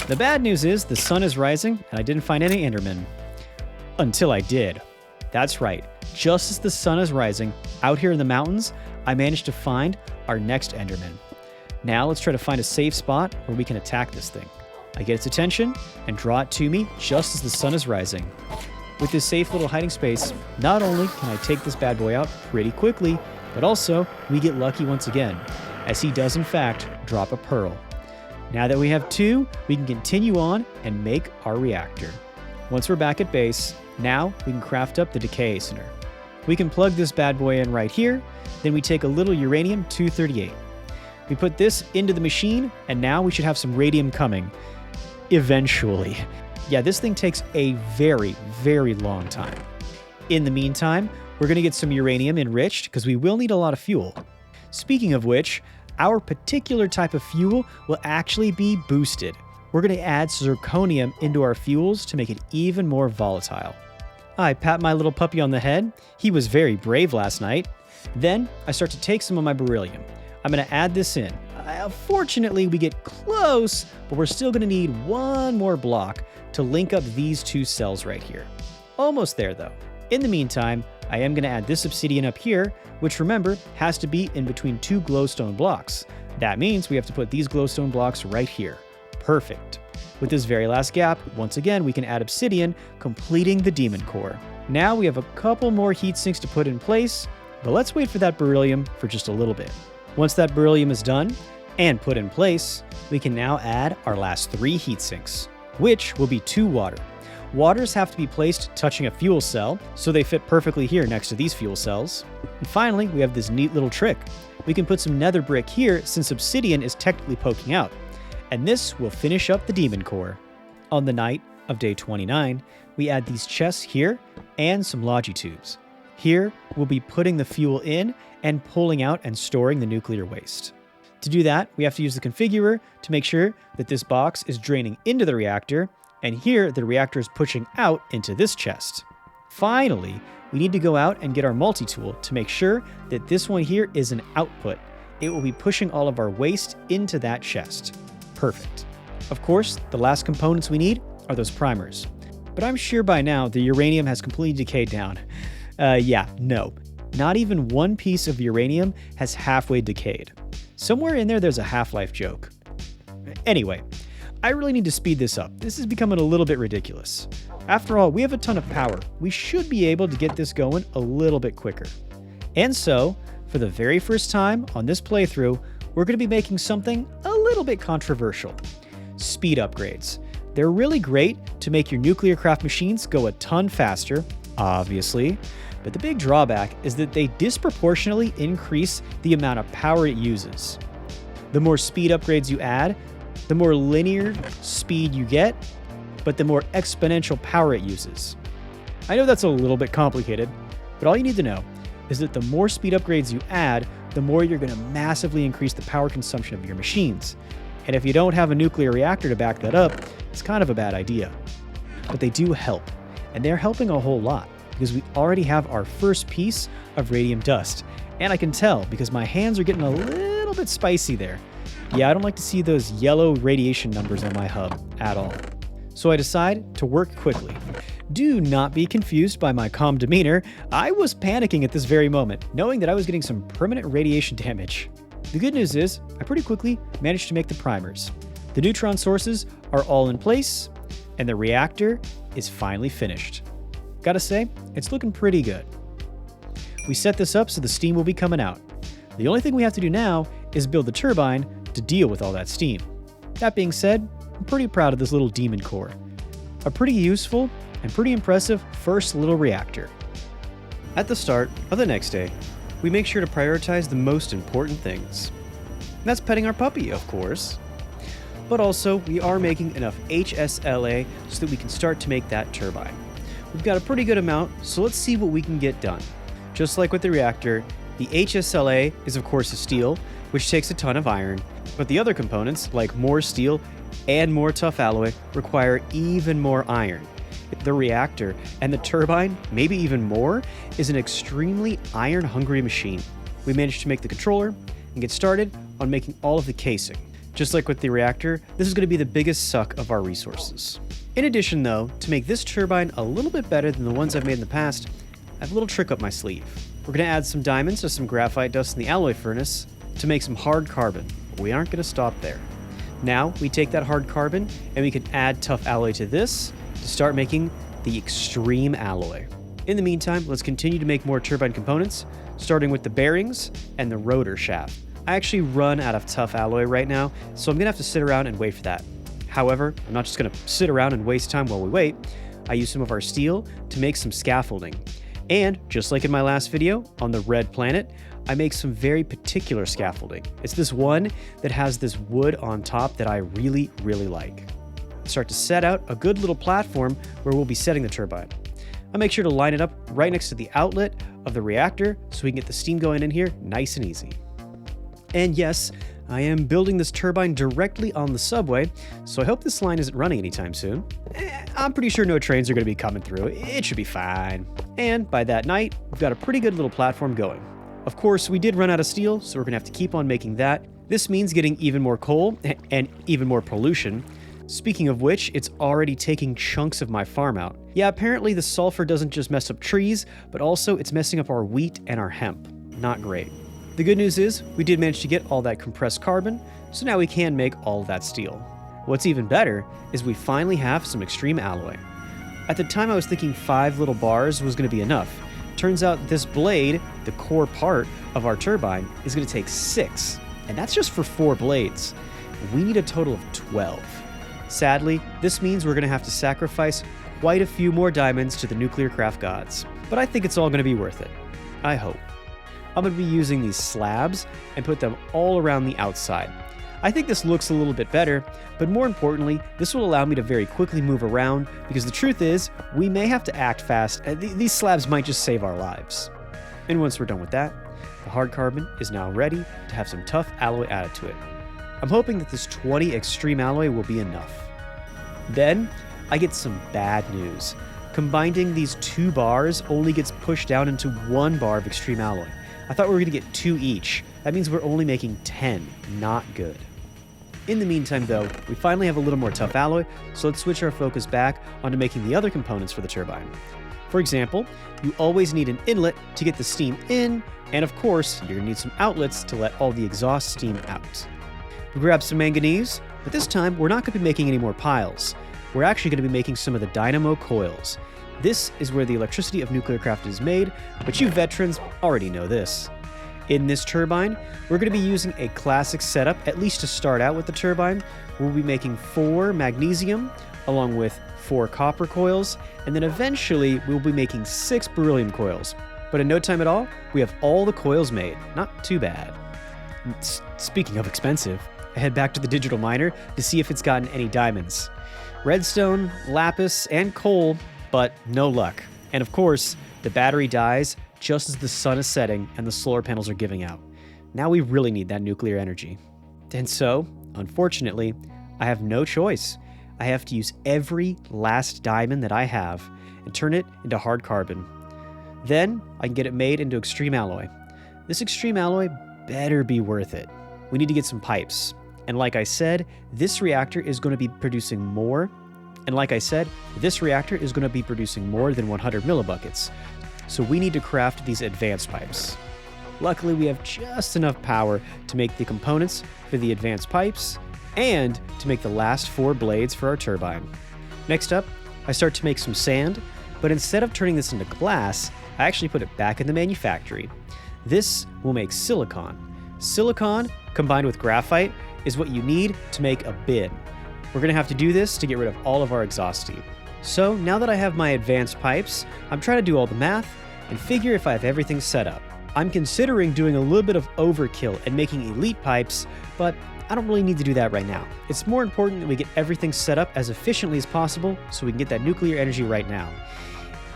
The bad news is, the sun is rising, and I didn't find any endermen. Until I did. That's right. Just as the sun is rising, out here in the mountains, I managed to find our next enderman. Now let's try to find a safe spot where we can attack this thing. I get its attention and draw it to me just as the sun is rising. With this safe little hiding space, not only can I take this bad boy out pretty quickly, but also we get lucky once again, as he does in fact drop a pearl. Now that we have two, we can continue on and make our reactor. Once we're back at base, now we can craft up the decay hastener. We can plug this bad boy in right here, then we take a little uranium-238. We put this into the machine, and now we should have some radium coming. Eventually. Yeah, this thing takes a very, very long time. In the meantime, we're going to get some uranium enriched, because we will need a lot of fuel. Speaking of which, our particular type of fuel will actually be boosted. We're going to add zirconium into our fuels to make it even more volatile. I pat my little puppy on the head. He was very brave last night. Then I start to take some of my beryllium. I'm going to add this in. Fortunately, we get close, but we're still going to need one more block to link up these two cells right here. Almost there though. In the meantime, I am going to add this obsidian up here, which remember has to be in between two glowstone blocks. That means we have to put these glowstone blocks right here. Perfect. With this very last gap, once again, we can add obsidian, completing the demon core. Now we have a couple more heat sinks to put in place, but let's wait for that beryllium for just a little bit. Once that beryllium is done and put in place, we can now add our last 3 heat sinks, which will be 2 water. Waters have to be placed touching a fuel cell, so they fit perfectly here next to these fuel cells. And finally, we have this neat little trick. We can put some nether brick here since obsidian is technically poking out. And this will finish up the demon core. On the night of day 29, we add these chests here and some logi tubes. Here, we'll be putting the fuel in and pulling out and storing the nuclear waste. To do that, we have to use the configurer to make sure that this box is draining into the reactor, and here the reactor is pushing out into this chest. Finally, we need to go out and get our multi-tool to make sure that this one here is an output. It will be pushing all of our waste into that chest. Perfect. Of course, the last components we need are those primers. But I'm sure by now the uranium has completely decayed down. No. Not even one piece of uranium has halfway decayed. Somewhere in there, there's a half-life joke. Anyway, I really need to speed this up. This is becoming a little bit ridiculous. After all, we have a ton of power. We should be able to get this going a little bit quicker. And so, for the very first time on this playthrough, we're going to be making something a little bit controversial. Speed upgrades. They're really great to make your Nuclearcraft machines go a ton faster, obviously, but the big drawback is that they disproportionately increase the amount of power it uses. The more speed upgrades you add, the more linear speed you get, but the more exponential power it uses. I know that's a little bit complicated, but all you need to know is that the more speed upgrades you add, the more you're going to massively increase the power consumption of your machines. And if you don't have a nuclear reactor to back that up, it's kind of a bad idea. But they do help, and they're helping a whole lot, because we already have our first piece of radium dust. And I can tell, because my hands are getting a little bit spicy there. Yeah, I don't like to see those yellow radiation numbers on my hub at all. So I decide to work quickly. Do not be confused by my calm demeanor. I was panicking at this very moment, knowing that I was getting some permanent radiation damage. The good news is, I pretty quickly managed to make the primers. The neutron sources are all in place, and the reactor is finally finished. Gotta say, it's looking pretty good. We set this up so the steam will be coming out. The only thing we have to do now is build the turbine to deal with all that steam. That being said, I'm pretty proud of this little demon core. A pretty useful and pretty impressive first little reactor. At the start of the next day, we make sure to prioritize the most important things. And that's petting our puppy, of course. But also, we are making enough HSLA so that we can start to make that turbine. We've got a pretty good amount, so let's see what we can get done. Just like with the reactor, the HSLA is of course a steel, which takes a ton of iron, but the other components, like more steel and more tough alloy, require even more iron. The reactor and the turbine, maybe even more, is an extremely iron-hungry machine. We managed to make the controller and get started on making all of the casing. Just like with the reactor, this is going to be the biggest suck of our resources. In addition though, to make this turbine a little bit better than the ones I've made in the past, I have a little trick up my sleeve. We're going to add some diamonds to some graphite dust in the alloy furnace to make some hard carbon, but we aren't going to stop there. Now we take that hard carbon and we can add tough alloy to this to start making the extreme alloy. In the meantime, let's continue to make more turbine components, starting with the bearings and the rotor shaft. I actually run out of tough alloy right now, so I'm gonna have to sit around and wait for that. However, I'm not just gonna sit around and waste time while we wait. I use some of our steel to make some scaffolding. And just like in my last video on the red planet, I make some very particular scaffolding. It's this one that has this wood on top that I really, really like. Start to set out a good little platform where we'll be setting the turbine. I make sure to line it up right next to the outlet of the reactor so we can get the steam going in here nice and easy. And yes, I am building this turbine directly on the subway, so I hope this line isn't running anytime soon. I'm pretty sure no trains are going to be coming through. It should be fine. And by that night, we've got a pretty good little platform going. Of course, we did run out of steel, so we're going to have to keep on making that. This means getting even more coal and even more pollution. Speaking of which, it's already taking chunks of my farm out. Yeah, apparently the sulfur doesn't just mess up trees, but also it's messing up our wheat and our hemp. Not great. The good news is, we did manage to get all that compressed carbon, so now we can make all of that steel. What's even better is we finally have some extreme alloy. At the time I was thinking 5 little bars was going to be enough. Turns out this blade, the core part of our turbine, is going to take 6, and that's just for 4 blades. We need a total of 12. Sadly, this means we're going to have to sacrifice quite a few more diamonds to the Nuclearcraft gods, but I think it's all going to be worth it. I hope. I'm going to be using these slabs and put them all around the outside. I think this looks a little bit better, but more importantly, this will allow me to very quickly move around because the truth is, we may have to act fast. These slabs might just save our lives. And once we're done with that, the hard carbon is now ready to have some tough alloy added to it. I'm hoping that this 20 extreme alloy will be enough. Then, I get some bad news. Combining these 2 bars only gets pushed down into 1 bar of extreme alloy. I thought we were going to get 2 each. That means we're only making 10. Not good. In the meantime though, we finally have a little more tough alloy, so let's switch our focus back onto making the other components for the turbine. For example, you always need an inlet to get the steam in, and of course, you're going to need some outlets to let all the exhaust steam out. We grab some manganese, but this time we're not going to be making any more piles. We're actually going to be making some of the dynamo coils. This is where the electricity of Nuclearcraft is made, but you veterans already know this. In this turbine, we're going to be using a classic setup, at least to start out with the turbine. We'll be making 4 magnesium, along with 4 copper coils, and then eventually we'll be making 6 beryllium coils. But in no time at all, we have all the coils made. Not too bad. Speaking of expensive, I head back to the digital miner to see if it's gotten any diamonds. Redstone, lapis, and coal, but no luck. And of course, the battery dies just as the sun is setting and the solar panels are giving out. Now we really need that nuclear energy. And so, unfortunately, I have no choice. I have to use every last diamond that I have and turn it into hard carbon. Then, I can get it made into extreme alloy. This extreme alloy better be worth it. We need to get some pipes. And like I said, this reactor is going to be producing more. And like I said, this reactor is going to be producing more than 100 millibuckets. So we need to craft these advanced pipes. Luckily, we have just enough power to make the components for the advanced pipes and to make the last 4 blades for our turbine. Next up, I start to make some sand, But instead of turning this into glass, I actually put it back in the manufactory. This will make silicon. Silicon combined with graphite is what you need to make a bin. We're gonna have to do this to get rid of all of our exhaust steam. So now that I have my advanced pipes, I'm trying to do all the math and figure if I have everything set up. I'm considering doing a little bit of overkill and making elite pipes, but I don't really need to do that right now. It's more important that we get everything set up as efficiently as possible so we can get that nuclear energy right now.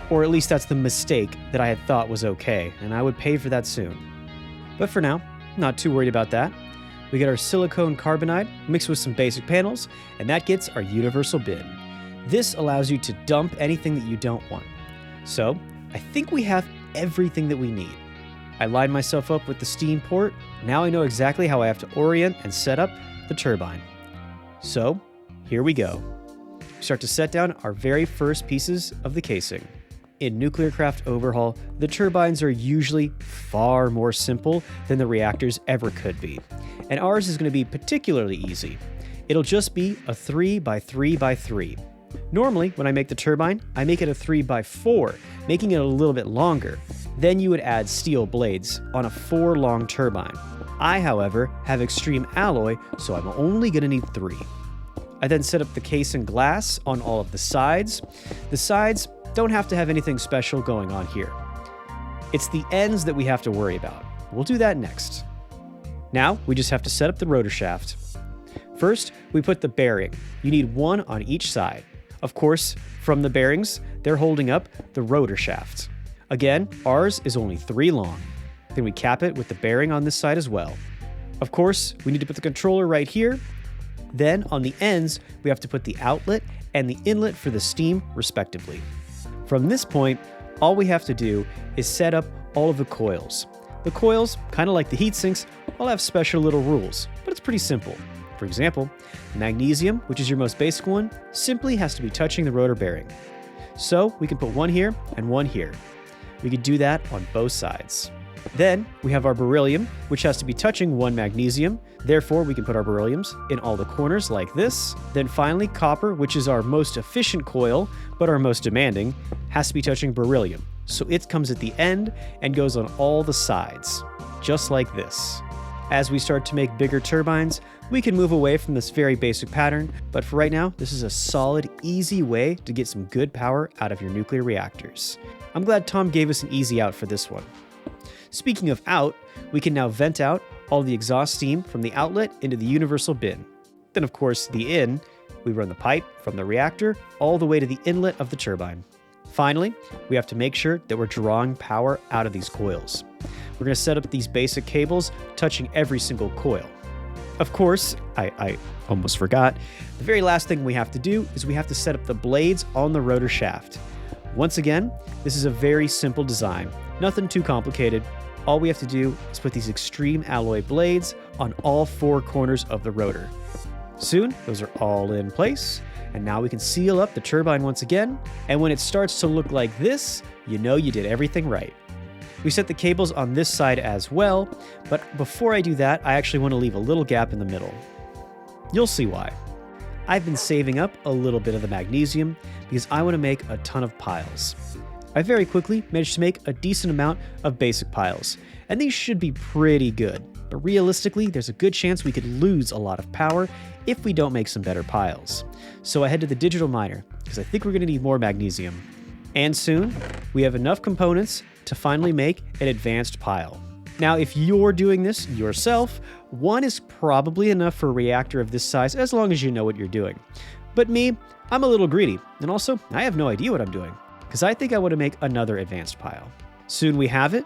Or at least that's the mistake that I had thought was okay, and I would pay for that soon. But for now, not too worried about that. We get our silicone carbonide mixed with some basic panels, and that gets our universal bin. This allows you to dump anything that you don't want. So, I think we have everything that we need. I lined myself up with the steam port. Now I know exactly how I have to orient and set up the turbine. So, here we go. We start to set down our very first pieces of the casing. In Nuclearcraft Overhaul, the turbines are usually far more simple than the reactors ever could be. And ours is going to be particularly easy. It'll just be a 3x3x3. Normally, when I make the turbine, I make it a 3x4, making it a little bit longer. Then you would add steel blades on a 4-long turbine. I, however, have extreme alloy, so I'm only going to need 3. I then set up the case and glass on all of the sides. The sides don't have to have anything special going on here. It's the ends that we have to worry about. We'll do that next. Now, we just have to set up the rotor shaft. First, we put the bearing. You need one on each side. Of course, from the bearings, they're holding up the rotor shaft. Again, ours is only 3 long. Then we cap it with the bearing on this side as well. Of course, we need to put the controller right here. Then, on the ends, we have to put the outlet and the inlet for the steam, respectively. From this point, all we have to do is set up all of the coils. The coils, kind of like the heat sinks, all have special little rules, but it's pretty simple. For example, magnesium, which is your most basic one, simply has to be touching the rotor bearing. So we can put one here and one here. We could do that on both sides. Then we have our beryllium, which has to be touching one magnesium. Therefore, we can put our berylliums in all the corners like this. Then finally, copper, which is our most efficient coil, but our most demanding, has to be touching beryllium. So it comes at the end and goes on all the sides, just like this. As we start to make bigger turbines, we can move away from this very basic pattern, but for right now, this is a solid, easy way to get some good power out of your nuclear reactors. I'm glad Tom gave us an easy out for this one. Speaking of out, we can now vent out all the exhaust steam from the outlet into the universal bin. Then of course, the in, we run the pipe from the reactor all the way to the inlet of the turbine. Finally, we have to make sure that we're drawing power out of these coils. We're going to set up these basic cables touching every single coil. Of course, I almost forgot, the very last thing we have to do is we have to set up the blades on the rotor shaft. Once again, this is a very simple design, nothing too complicated. All we have to do is put these extreme alloy blades on all 4 corners of the rotor. Soon, those are all in place, and now we can seal up the turbine once again, and when it starts to look like this, you know you did everything right. We set the cables on this side as well, but before I do that, I actually want to leave a little gap in the middle. You'll see why. I've been saving up a little bit of the magnesium because I want to make a ton of piles. I very quickly managed to make a decent amount of basic piles, and these should be pretty good, but realistically, there's a good chance we could lose a lot of power if we don't make some better piles. So I head to the digital miner, because I think we're going to need more magnesium. And soon, we have enough components to finally make an advanced pile. Now, if you're doing this yourself, 1 is probably enough for a reactor of this size as long as you know what you're doing. But me, I'm a little greedy, and also, I have no idea what I'm doing, because I think I want to make another advanced pile. Soon we have it,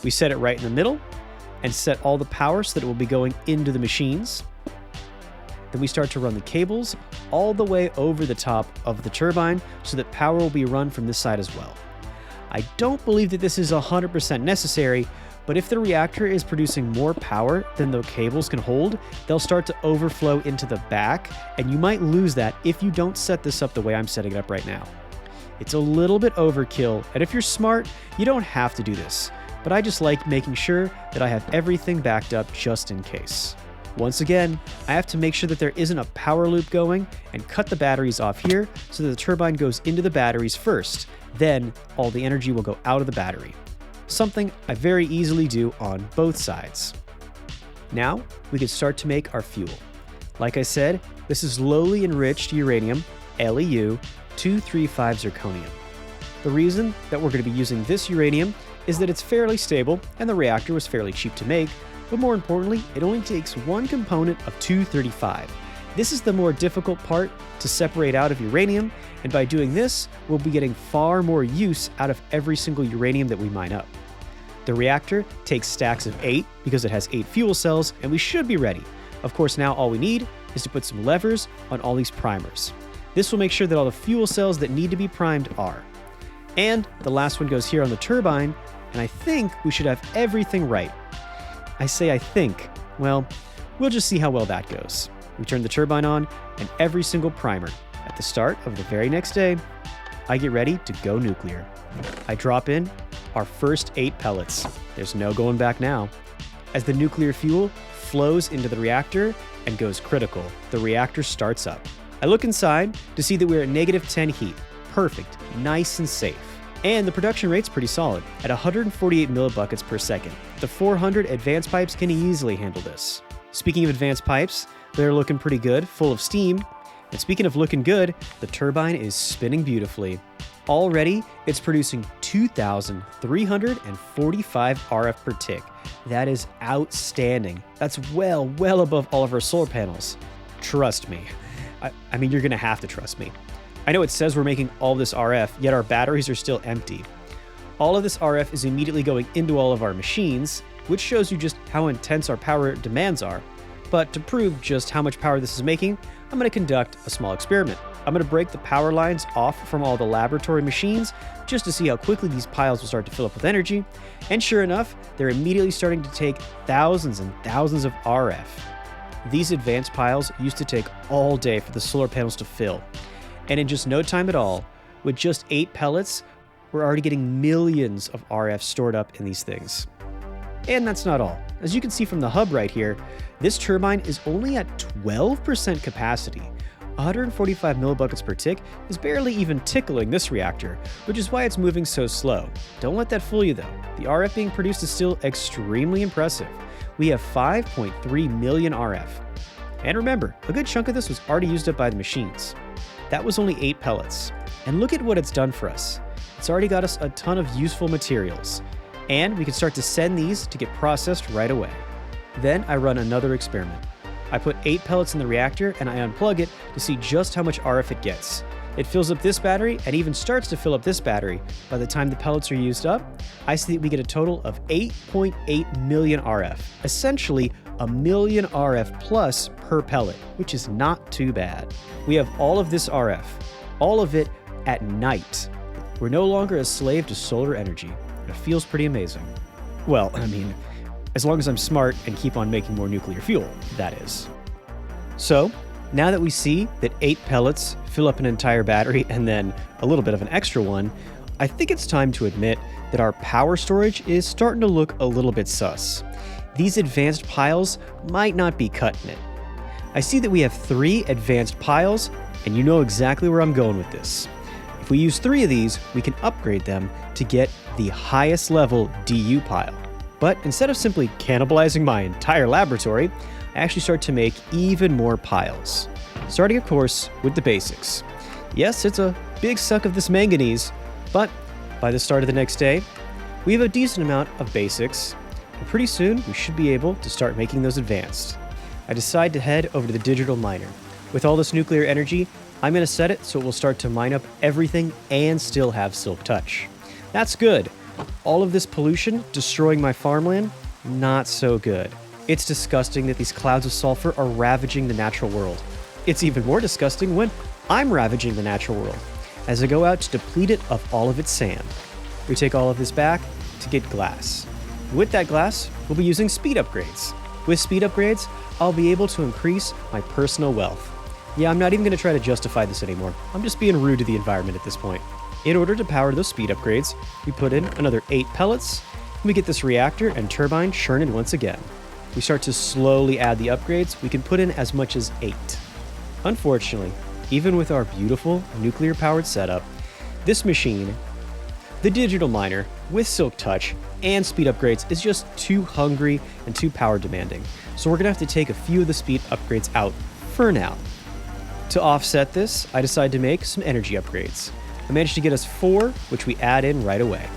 we set it right in the middle, and set all the power so that it will be going into the machines. Then we start to run the cables all the way over the top of the turbine so that power will be run from this side as well. I don't believe that this is 100% necessary, but if the reactor is producing more power than the cables can hold, they'll start to overflow into the back, and you might lose that if you don't set this up the way I'm setting it up right now. It's a little bit overkill, and if you're smart, you don't have to do this, but I just like making sure that I have everything backed up just in case. Once again, I have to make sure that there isn't a power loop going and cut the batteries off here so that the turbine goes into the batteries first. Then all the energy will go out of the battery. Something I very easily do on both sides. Now we can start to make our fuel. Like I said, this is lowly enriched uranium, LEU, 235 zirconium. The reason that we're going to be using this uranium is that it's fairly stable and the reactor was fairly cheap to make, but more importantly, it only takes one component of 235. This is the more difficult part to separate out of uranium, and by doing this, we'll be getting far more use out of every single uranium that we mine up. The reactor takes stacks of 8 because it has 8 fuel cells, and we should be ready. Of course, now all we need is to put some levers on all these primers. This will make sure that all the fuel cells that need to be primed are. And the last one goes here on the turbine, and I think we should have everything right. I say I think. Well, we'll just see how well that goes. We turn the turbine on, and every single primer. At the start of the very next day, I get ready to go nuclear. I drop in our first 8 pellets. There's no going back now. As the nuclear fuel flows into the reactor and goes critical, the reactor starts up. I look inside to see that we're at -10 heat. Perfect, nice and safe. And the production rate's pretty solid, at 148 millibuckets per second. The 400 advanced pipes can easily handle this. Speaking of advanced pipes, they're looking pretty good, full of steam. And speaking of looking good, the turbine is spinning beautifully. Already, it's producing 2,345 RF per tick. That is outstanding. That's well above all of our solar panels. Trust me. I mean, you're gonna have to trust me. I know it says we're making all this RF, yet our batteries are still empty. All of this RF is immediately going into all of our machines, which shows you just how intense our power demands are. But to prove just how much power this is making, I'm going to conduct a small experiment. I'm going to break the power lines off from all the laboratory machines just to see how quickly these piles will start to fill up with energy. And sure enough, they're immediately starting to take thousands and thousands of RF. These advanced piles used to take all day for the solar panels to fill. And in just no time at all, with just 8 pellets, we're already getting millions of RF stored up in these things. And that's not all. As you can see from the hub right here, this turbine is only at 12% capacity. 145 millibuckets per tick is barely even tickling this reactor, which is why it's moving so slow. Don't let that fool you though. The RF being produced is still extremely impressive. We have 5.3 million RF. And remember, a good chunk of this was already used up by the machines. That was only 8 pellets. And look at what it's done for us. It's already got us a ton of useful materials. And we can start to send these to get processed right away. Then I run another experiment. I put 8 pellets in the reactor and I unplug it to see just how much RF it gets. It fills up this battery and even starts to fill up this battery. By the time the pellets are used up, I see that we get a total of 8.8 million RF. Essentially, a million RF plus per pellet, which is not too bad. We have all of this RF, all of it at night. We're no longer a slave to solar energy. It feels pretty amazing. Well, I mean, as long as I'm smart and keep on making more nuclear fuel, that is. So, now that we see that 8 pellets fill up an entire battery and then a little bit of an extra one, I think it's time to admit that our power storage is starting to look a little bit sus. These advanced piles might not be cutting it. I see that we have 3 advanced piles, and you know exactly where I'm going with this. If we use 3 of these, we can upgrade them to get the highest level DU pile. But instead of simply cannibalizing my entire laboratory, I actually start to make even more piles. Starting, of course, with the basics. Yes, it's a big suck of this manganese, but by the start of the next day, we have a decent amount of basics, and pretty soon we should be able to start making those advanced. I decide to head over to the digital miner. With all this nuclear energy, I'm going to set it so it will start to mine up everything and still have silk touch. That's good. All of this pollution destroying my farmland, not so good. It's disgusting that these clouds of sulfur are ravaging the natural world. It's even more disgusting when I'm ravaging the natural world, as I go out to deplete it of all of its sand. We take all of this back to get glass. With that glass, we'll be using speed upgrades. With speed upgrades, I'll be able to increase my personal wealth. Yeah, I'm not even going to try to justify this anymore. I'm just being rude to the environment at this point. In order to power those speed upgrades, we put in another 8 pellets, and we get this reactor and turbine churning once again. We start to slowly add the upgrades. We can put in as much as 8. Unfortunately, even with our beautiful nuclear-powered setup, this machine The digital miner, with Silk Touch and speed upgrades, is just too hungry and too power demanding, so we're gonna have to take a few of the speed upgrades out for now. To offset this, I decided to make some energy upgrades. I managed to get us 4, which we add in right away.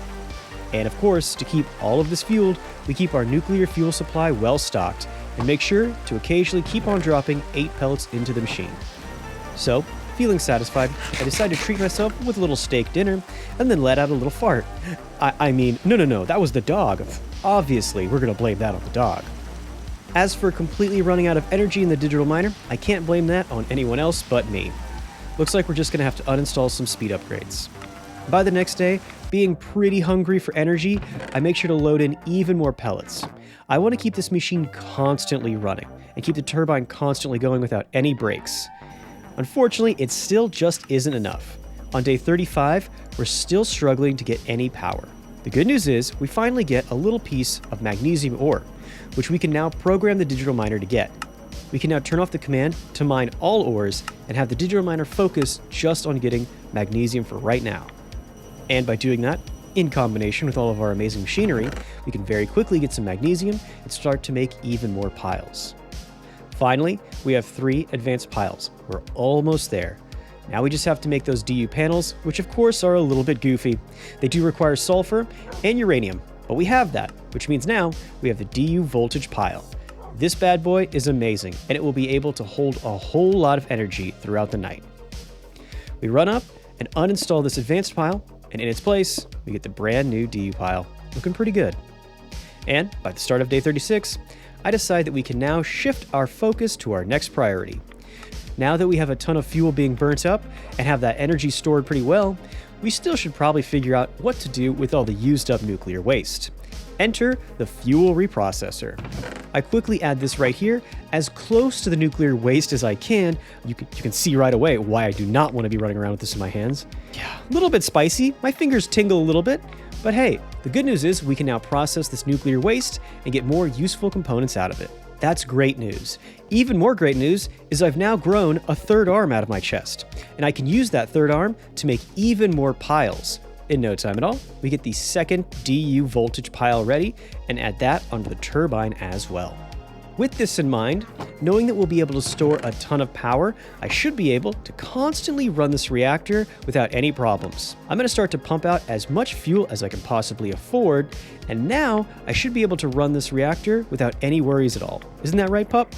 And of course, to keep all of this fueled, we keep our nuclear fuel supply well stocked and make sure to occasionally keep on dropping 8 pellets into the machine. So, feeling satisfied, I decided to treat myself with a little steak dinner and then let out a little fart. I mean, no, that was the dog. Obviously, we're gonna blame that on the dog. As for completely running out of energy in the digital miner, I can't blame that on anyone else but me. Looks like we're just gonna have to uninstall some speed upgrades. By the next day, being pretty hungry for energy, I make sure to load in even more pellets. I want to keep this machine constantly running and keep the turbine constantly going without any breaks. Unfortunately, it still just isn't enough. On day 35, we're still struggling to get any power. The good news is we finally get a little piece of magnesium ore, which we can now program the digital miner to get. We can now turn off the command to mine all ores and have the digital miner focus just on getting magnesium for right now. And by doing that, in combination with all of our amazing machinery, we can very quickly get some magnesium and start to make even more piles. Finally, we have 3 advanced piles. We're almost there. Now we just have to make those DU panels, which of course are a little bit goofy. They do require sulfur and uranium, but we have that, which means now we have the DU voltage pile. This bad boy is amazing, and it will be able to hold a whole lot of energy throughout the night. We run up and uninstall this advanced pile, and in its place, we get the brand new DU pile, looking pretty good. And by the start of day 36, I decide that we can now shift our focus to our next priority. Now that we have a ton of fuel being burnt up and have that energy stored pretty well, we still should probably figure out what to do with all the used up nuclear waste. Enter the fuel reprocessor. I quickly add this right here, as close to the nuclear waste as I can. You can see right away why I do not want to be running around with this in my hands. Yeah, a little bit spicy, my fingers tingle a little bit, but hey, the good news is we can now process this nuclear waste and get more useful components out of it. That's great news. Even more great news is I've now grown a 3rd arm out of my chest, and I can use that 3rd arm to make even more piles. In no time at all, we get the 2nd DU voltage pile ready and add that onto the turbine as well. With this in mind, knowing that we'll be able to store a ton of power, I should be able to constantly run this reactor without any problems. I'm going to start to pump out as much fuel as I can possibly afford, and now I should be able to run this reactor without any worries at all. Isn't that right, pup?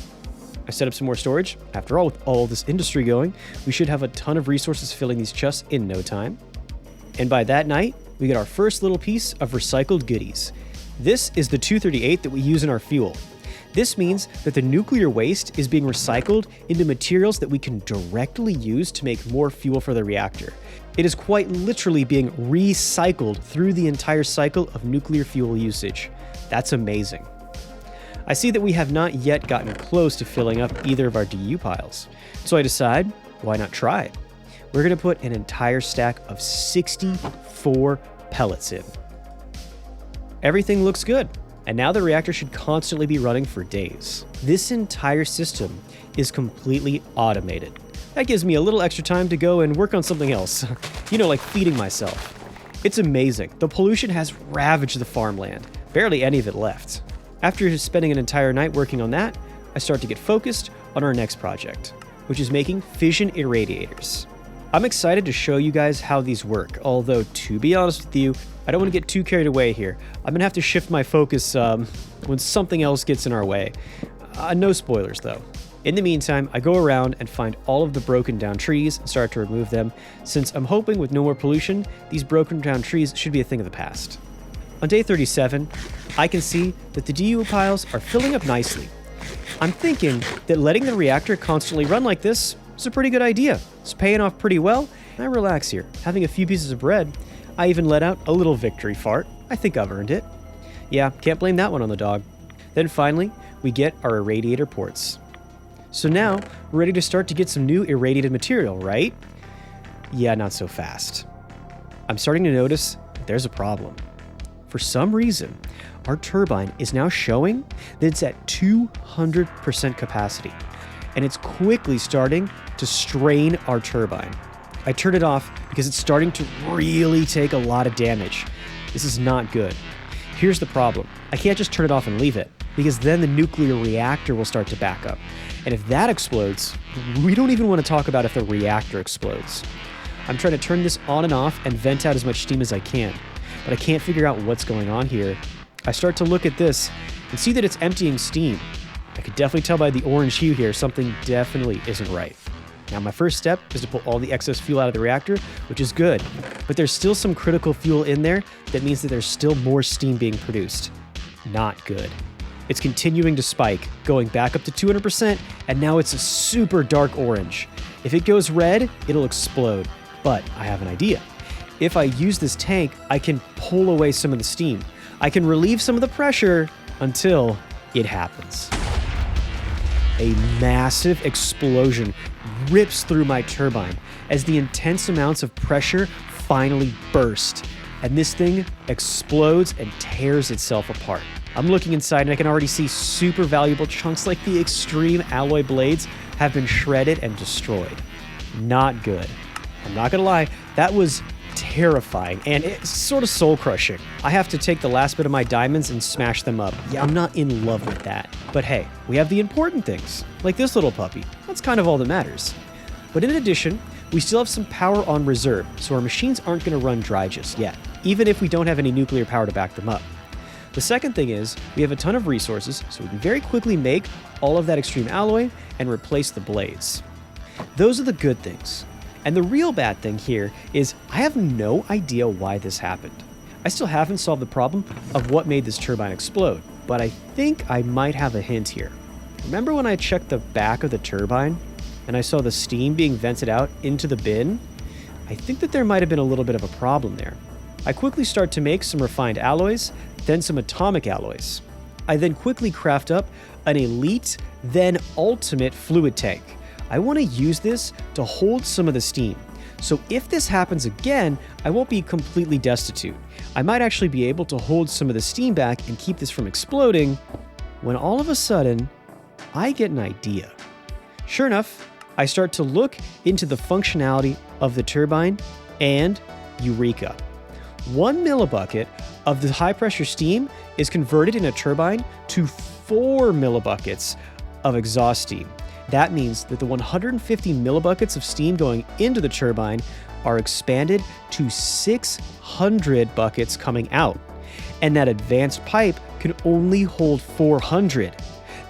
I set up some more storage. After all, with all this industry going, we should have a ton of resources filling these chests in no time. And by that night, we get our first little piece of recycled goodies. This is the 238 that we use in our fuel. This means that the nuclear waste is being recycled into materials that we can directly use to make more fuel for the reactor. It is quite literally being recycled through the entire cycle of nuclear fuel usage. That's amazing. I see that we have not yet gotten close to filling up either of our DU piles. So I decide, why not try it? We're going to put an entire stack of 64 pellets in. Everything looks good, and now the reactor should constantly be running for days. This entire system is completely automated. That gives me a little extra time to go and work on something else. Like feeding myself. It's amazing. The pollution has ravaged the farmland. Barely any of it left. After spending an entire night working on that, I start to get focused on our next project, which is making fission irradiators. I'm excited to show you guys how these work, although to be honest with you, I don't want to get too carried away here. I'm going to have to shift my focus when something else gets in our way. No spoilers though. In the meantime, I go around and find all of the broken down trees and start to remove them, since I'm hoping with no more pollution, these broken down trees should be a thing of the past. On day 37, I can see that the DU piles are filling up nicely. I'm thinking that letting the reactor constantly run like this is a pretty good idea. It's paying off pretty well, and I relax here. Having a few pieces of bread, I even let out a little victory fart. I think I've earned it. Yeah, can't blame that one on the dog. Then finally, we get our irradiator ports. So now, we're ready to start to get some new irradiated material, right? Yeah, not so fast. I'm starting to notice that there's a problem. For some reason, our turbine is now showing that it's at 200% capacity, and it's quickly starting to strain our turbine. I turn it off because it's starting to really take a lot of damage. This is not good. Here's the problem. I can't just turn it off and leave it, because then the nuclear reactor will start to back up. And if that explodes, we don't even want to talk about if the reactor explodes. I'm trying to turn this on and off and vent out as much steam as I can, but I can't figure out what's going on here. I start to look at this and see that it's emptying steam. I could definitely tell by the orange hue here, something definitely isn't right. Now, my first step is to pull all the excess fuel out of the reactor, which is good, but there's still some critical fuel in there that means that there's still more steam being produced. Not good. It's continuing to spike, going back up to 200%, and now it's a super dark orange. If it goes red, it'll explode, but I have an idea. If I use this tank, I can pull away some of the steam. I can relieve some of the pressure until it happens. A massive explosion rips through my turbine as the intense amounts of pressure finally burst, and this thing explodes and tears itself apart. I'm looking inside and I can already see super valuable chunks like the extreme alloy blades have been shredded and destroyed. Not good. I'm not gonna lie, that was terrifying and it's sort of soul-crushing. I have to take the last bit of my diamonds and smash them up. Yeah, I'm not in love with that. But hey, we have the important things, like this little puppy. That's kind of all that matters. But in addition, we still have some power on reserve, so our machines aren't going to run dry just yet, even if we don't have any nuclear power to back them up. The second thing is, we have a ton of resources, so we can very quickly make all of that extreme alloy and replace the blades. Those are the good things. And the real bad thing here is I have no idea why this happened. I still haven't solved the problem of what made this turbine explode, but I think I might have a hint here. Remember when I checked the back of the turbine and I saw the steam being vented out into the bin? I think that there might have been a little bit of a problem there. I quickly start to make some refined alloys, then some atomic alloys. I then quickly craft up an elite, then ultimate fluid tank. I want to use this to hold some of the steam. So if this happens again, I won't be completely destitute. I might actually be able to hold some of the steam back and keep this from exploding, when all of a sudden, I get an idea. Sure enough, I start to look into the functionality of the turbine, and eureka. 1 millibucket of the high pressure steam is converted in a turbine to 4 millibuckets of exhaust steam. That means that the 150 millibuckets of steam going into the turbine are expanded to 600 buckets coming out. And that advanced pipe can only hold 400.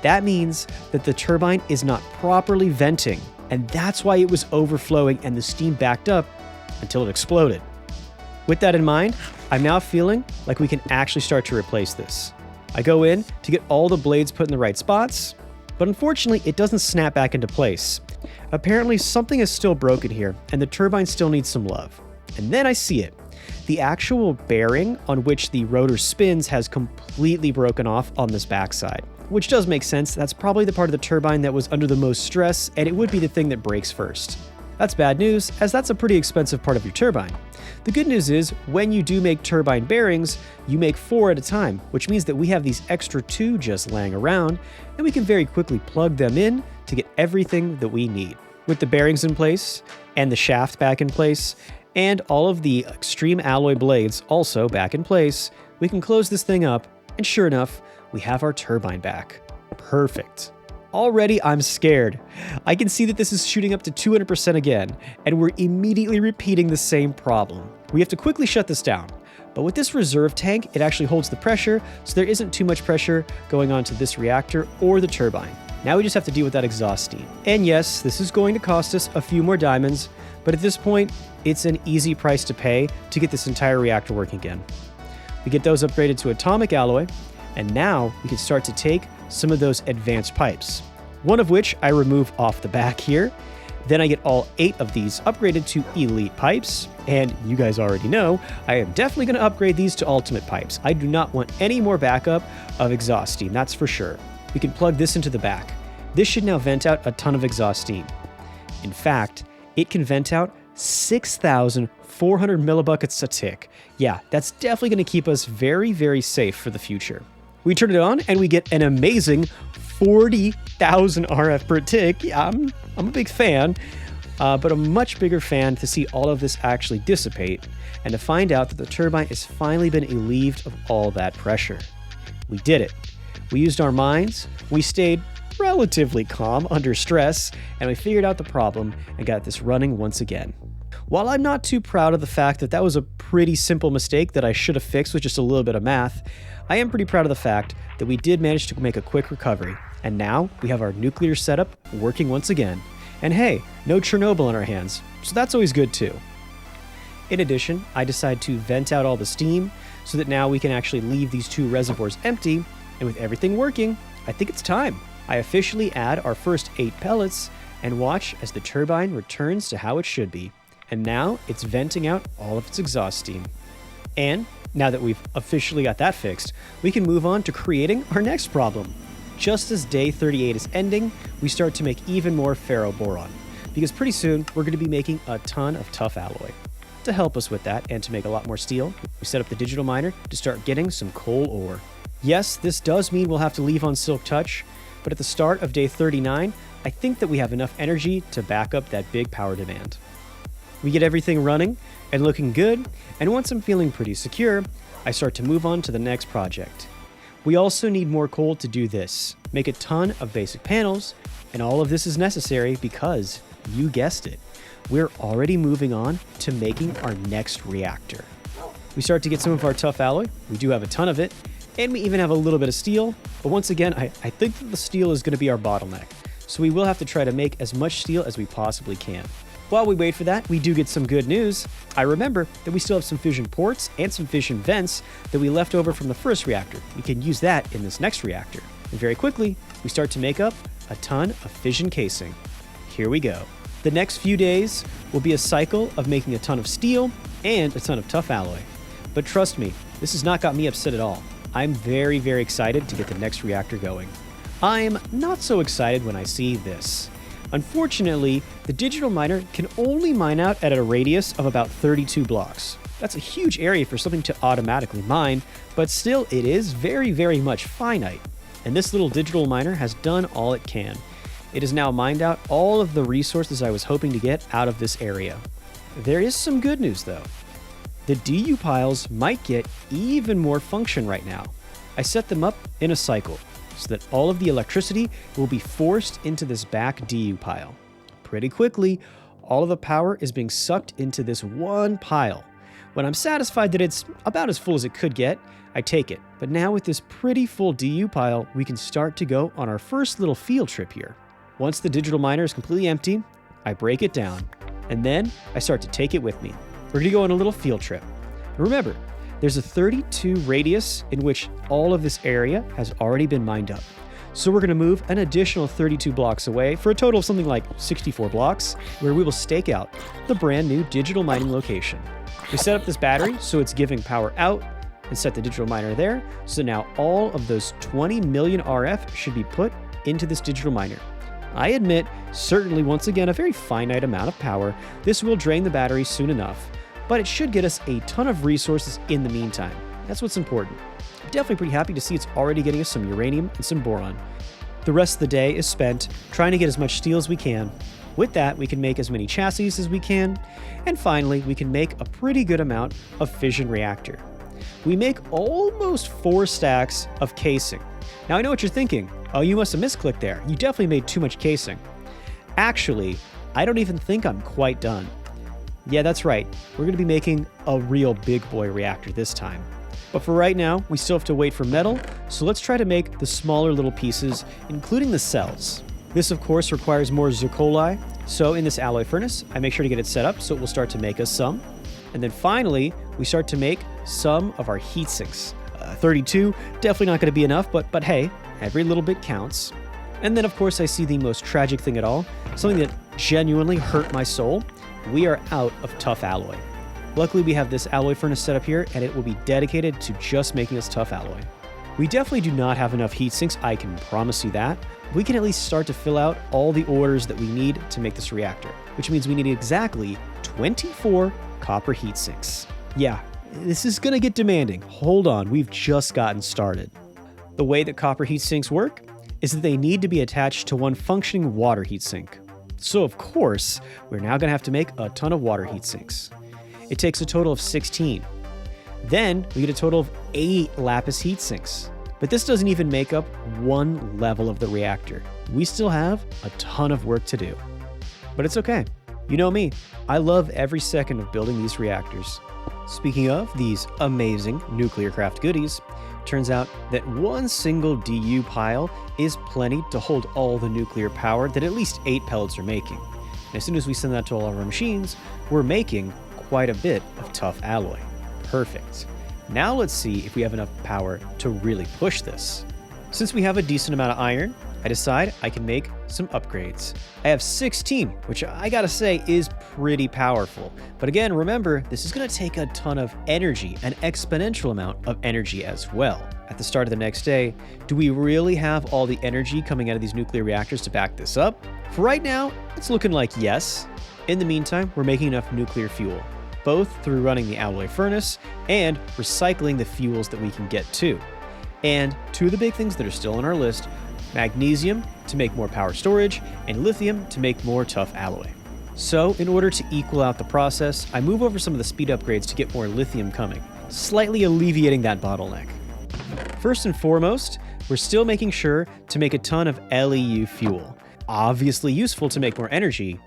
That means that the turbine is not properly venting, and that's why it was overflowing and the steam backed up until it exploded. With that in mind, I'm now feeling like we can actually start to replace this. I go in to get all the blades put in the right spots, but unfortunately it doesn't snap back into place. Apparently something is still broken here, and the turbine still needs some love. And then I see it. The actual bearing on which the rotor spins has completely broken off on this backside, which does make sense. That's probably the part of the turbine that was under the most stress, and it would be the thing that breaks first. That's bad news, as that's a pretty expensive part of your turbine. The good news is, when you do make turbine bearings, you make 4 at a time, which means that we have these extra 2 just laying around, and we can very quickly plug them in to get everything that we need. With the bearings in place, and the shaft back in place, and all of the extreme alloy blades also back in place, we can close this thing up, and sure enough, we have our turbine back. Perfect. Already I'm scared. I can see that this is shooting up to 200% again, and we're immediately repeating the same problem. We have to quickly shut this down, but with this reserve tank, it actually holds the pressure, so there isn't too much pressure going onto this reactor or the turbine. Now we just have to deal with that exhaust steam. And yes, this is going to cost us a few more diamonds, but at this point, it's an easy price to pay to get this entire reactor working again. We get those upgraded to atomic alloy, and now we can start to take some of those advanced pipes, one of which I remove off the back here. Then I get all 8 of these upgraded to elite pipes, and you guys already know, I am definitely going to upgrade these to ultimate pipes. I do not want any more backup of exhaust steam, that's for sure. We can plug this into the back. This should now vent out a ton of exhaust steam. In fact, it can vent out 6,400 millibuckets a tick. Yeah, that's definitely going to keep us very, very safe for the future. We turn it on and we get an amazing 40,000 RF per tick. Yeah, I'm a big fan. but a much bigger fan to see all of this actually dissipate and to find out that the turbine has finally been relieved of all that pressure. We did it. We used our minds, we stayed relatively calm under stress, and we figured out the problem and got this running once again. While I'm not too proud of the fact that that was a pretty simple mistake that I should have fixed with just a little bit of math, I am pretty proud of the fact that we did manage to make a quick recovery, and now we have our nuclear setup working once again. And hey, no Chernobyl on our hands, so that's always good too. In addition, I decided to vent out all the steam so that now we can actually leave these two reservoirs empty, and with everything working, I think it's time. I officially add our first 8 pellets and watch as the turbine returns to how it should be. And now it's venting out all of its exhaust steam. And now that we've officially got that fixed, we can move on to creating our next problem. Just as day 38 is ending, we start to make even more ferroboron, because pretty soon we're going to be making a ton of tough alloy. To help us with that and to make a lot more steel, we set up the digital miner to start getting some coal ore. Yes, this does mean we'll have to leave on Silk Touch, but at the start of day 39, I think that we have enough energy to back up that big power demand. We get everything running and looking good, and once I'm feeling pretty secure, I start to move on to the next project. We also need more coal to do this, make a ton of basic panels, and all of this is necessary because, you guessed it, we're already moving on to making our next reactor. We start to get some of our tough alloy, we do have a ton of it, and we even have a little bit of steel, but once again, I think that the steel is going to be our bottleneck, so we will have to try to make as much steel as we possibly can. While we wait for that, we do get some good news. I remember that we still have some fission ports and some fission vents that we left over from the first reactor. We can use that in this next reactor. And very quickly, we start to make up a ton of fission casing. Here we go. The next few days will be a cycle of making a ton of steel and a ton of tough alloy. But trust me, this has not got me upset at all. I'm very, very excited to get the next reactor going. I'm not so excited when I see this. Unfortunately, the digital miner can only mine out at a radius of about 32 blocks. That's a huge area for something to automatically mine, but still it is very, very much finite. And this little digital miner has done all it can. It has now mined out all of the resources I was hoping to get out of this area. There is some good news though. The DU piles might get even more function right now. I set them up in a cycle so that all of the electricity will be forced into this back DU pile. Pretty quickly, all of the power is being sucked into this one pile. When I'm satisfied that it's about as full as it could get, I take it. But now with this pretty full DU pile, we can start to go on our first little field trip here. Once the digital miner is completely empty, I break it down, and then I start to take it with me. We're going to go on a little field trip. Remember, there's a 32 radius in which all of this area has already been mined up. So we're going to move an additional 32 blocks away for a total of something like 64 blocks, where we will stake out the brand new digital mining location. We set up this battery so it's giving power out and set the digital miner there. So now all of those 20 million RF should be put into this digital miner. I admit, certainly once again, a very finite amount of power. This will drain the battery soon enough, but it should get us a ton of resources in the meantime. That's what's important. I'm definitely pretty happy to see it's already getting us some uranium and some boron. The rest of the day is spent trying to get as much steel as we can. With that, we can make as many chassis as we can, and finally, we can make a pretty good amount of fission reactor. We make almost 4 stacks of casing. Now I know what you're thinking. Oh, you must have misclicked there. You definitely made too much casing. Actually, I don't even think I'm quite done. Yeah, that's right. We're going to be making a real big boy reactor this time. But for right now, we still have to wait for metal, so let's try to make the smaller little pieces, including the cells. This, of course, requires more zircoli, so in this alloy furnace, I make sure to get it set up so it will start to make us some. And then finally, we start to make some of our heat sinks. 32, definitely not going to be enough, but hey, every little bit counts. And then, of course, I see the most tragic thing at all, something that genuinely hurt my soul. We are out of tough alloy. Luckily, we have this alloy furnace set up here, and it will be dedicated to just making us tough alloy. We definitely do not have enough heat sinks, I can promise you that. We can at least start to fill out all the orders that we need to make this reactor, which means we need exactly 24 copper heat sinks. Yeah, this is gonna get demanding. Hold on, we've just gotten started. The way that copper heat sinks work is that they need to be attached to one functioning water heat sink. So of course, we're now going to have to make a ton of water heat sinks. It takes a total of 16. Then we get a total of 8 lapis heat sinks. But this doesn't even make up one level of the reactor. We still have a ton of work to do. But it's okay. You know me, I love every second of building these reactors. Speaking of these amazing Nuclearcraft goodies, turns out that one single DU pile is plenty to hold all the nuclear power that at least 8 pellets are making. And as soon as we send that to all of our machines, we're making quite a bit of tough alloy. Perfect. Now let's see if we have enough power to really push this. Since we have a decent amount of iron, I decide I can make some upgrades. I have 16, which I gotta say is pretty powerful. But again, remember, this is gonna take a ton of energy, an exponential amount of energy as well. At the start of the next day, do we really have all the energy coming out of these nuclear reactors to back this up? For right now, it's looking like yes. In the meantime, we're making enough nuclear fuel, both through running the alloy furnace and recycling the fuels that we can get too. And two of the big things that are still on our list: magnesium to make more power storage, and lithium to make more tough alloy. So in order to equal out the process, I move over some of the speed upgrades to get more lithium coming, slightly alleviating that bottleneck. First and foremost, we're still making sure to make a ton of LEU fuel. Obviously useful to make more energy,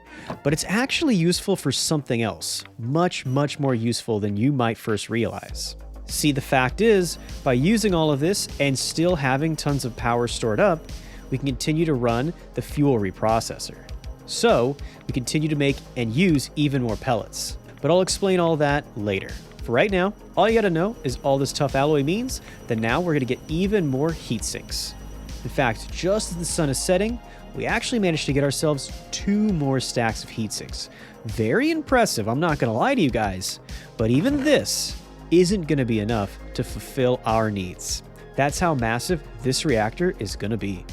but it's actually useful for something else, much more useful than you might first realize. See, the fact is, by using all of this and still having tons of power stored up, we can continue to run the fuel reprocessor. So we continue to make and use even more pellets. But I'll explain all that later. For right now, all you gotta know is all this tough alloy means that now we're gonna get even more heat sinks. In fact, just as the sun is setting, we actually managed to get ourselves 2 more stacks of heat sinks. Very impressive, I'm not gonna lie to you guys. But even this isn't gonna be enough to fulfill our needs. That's how massive this reactor is gonna be.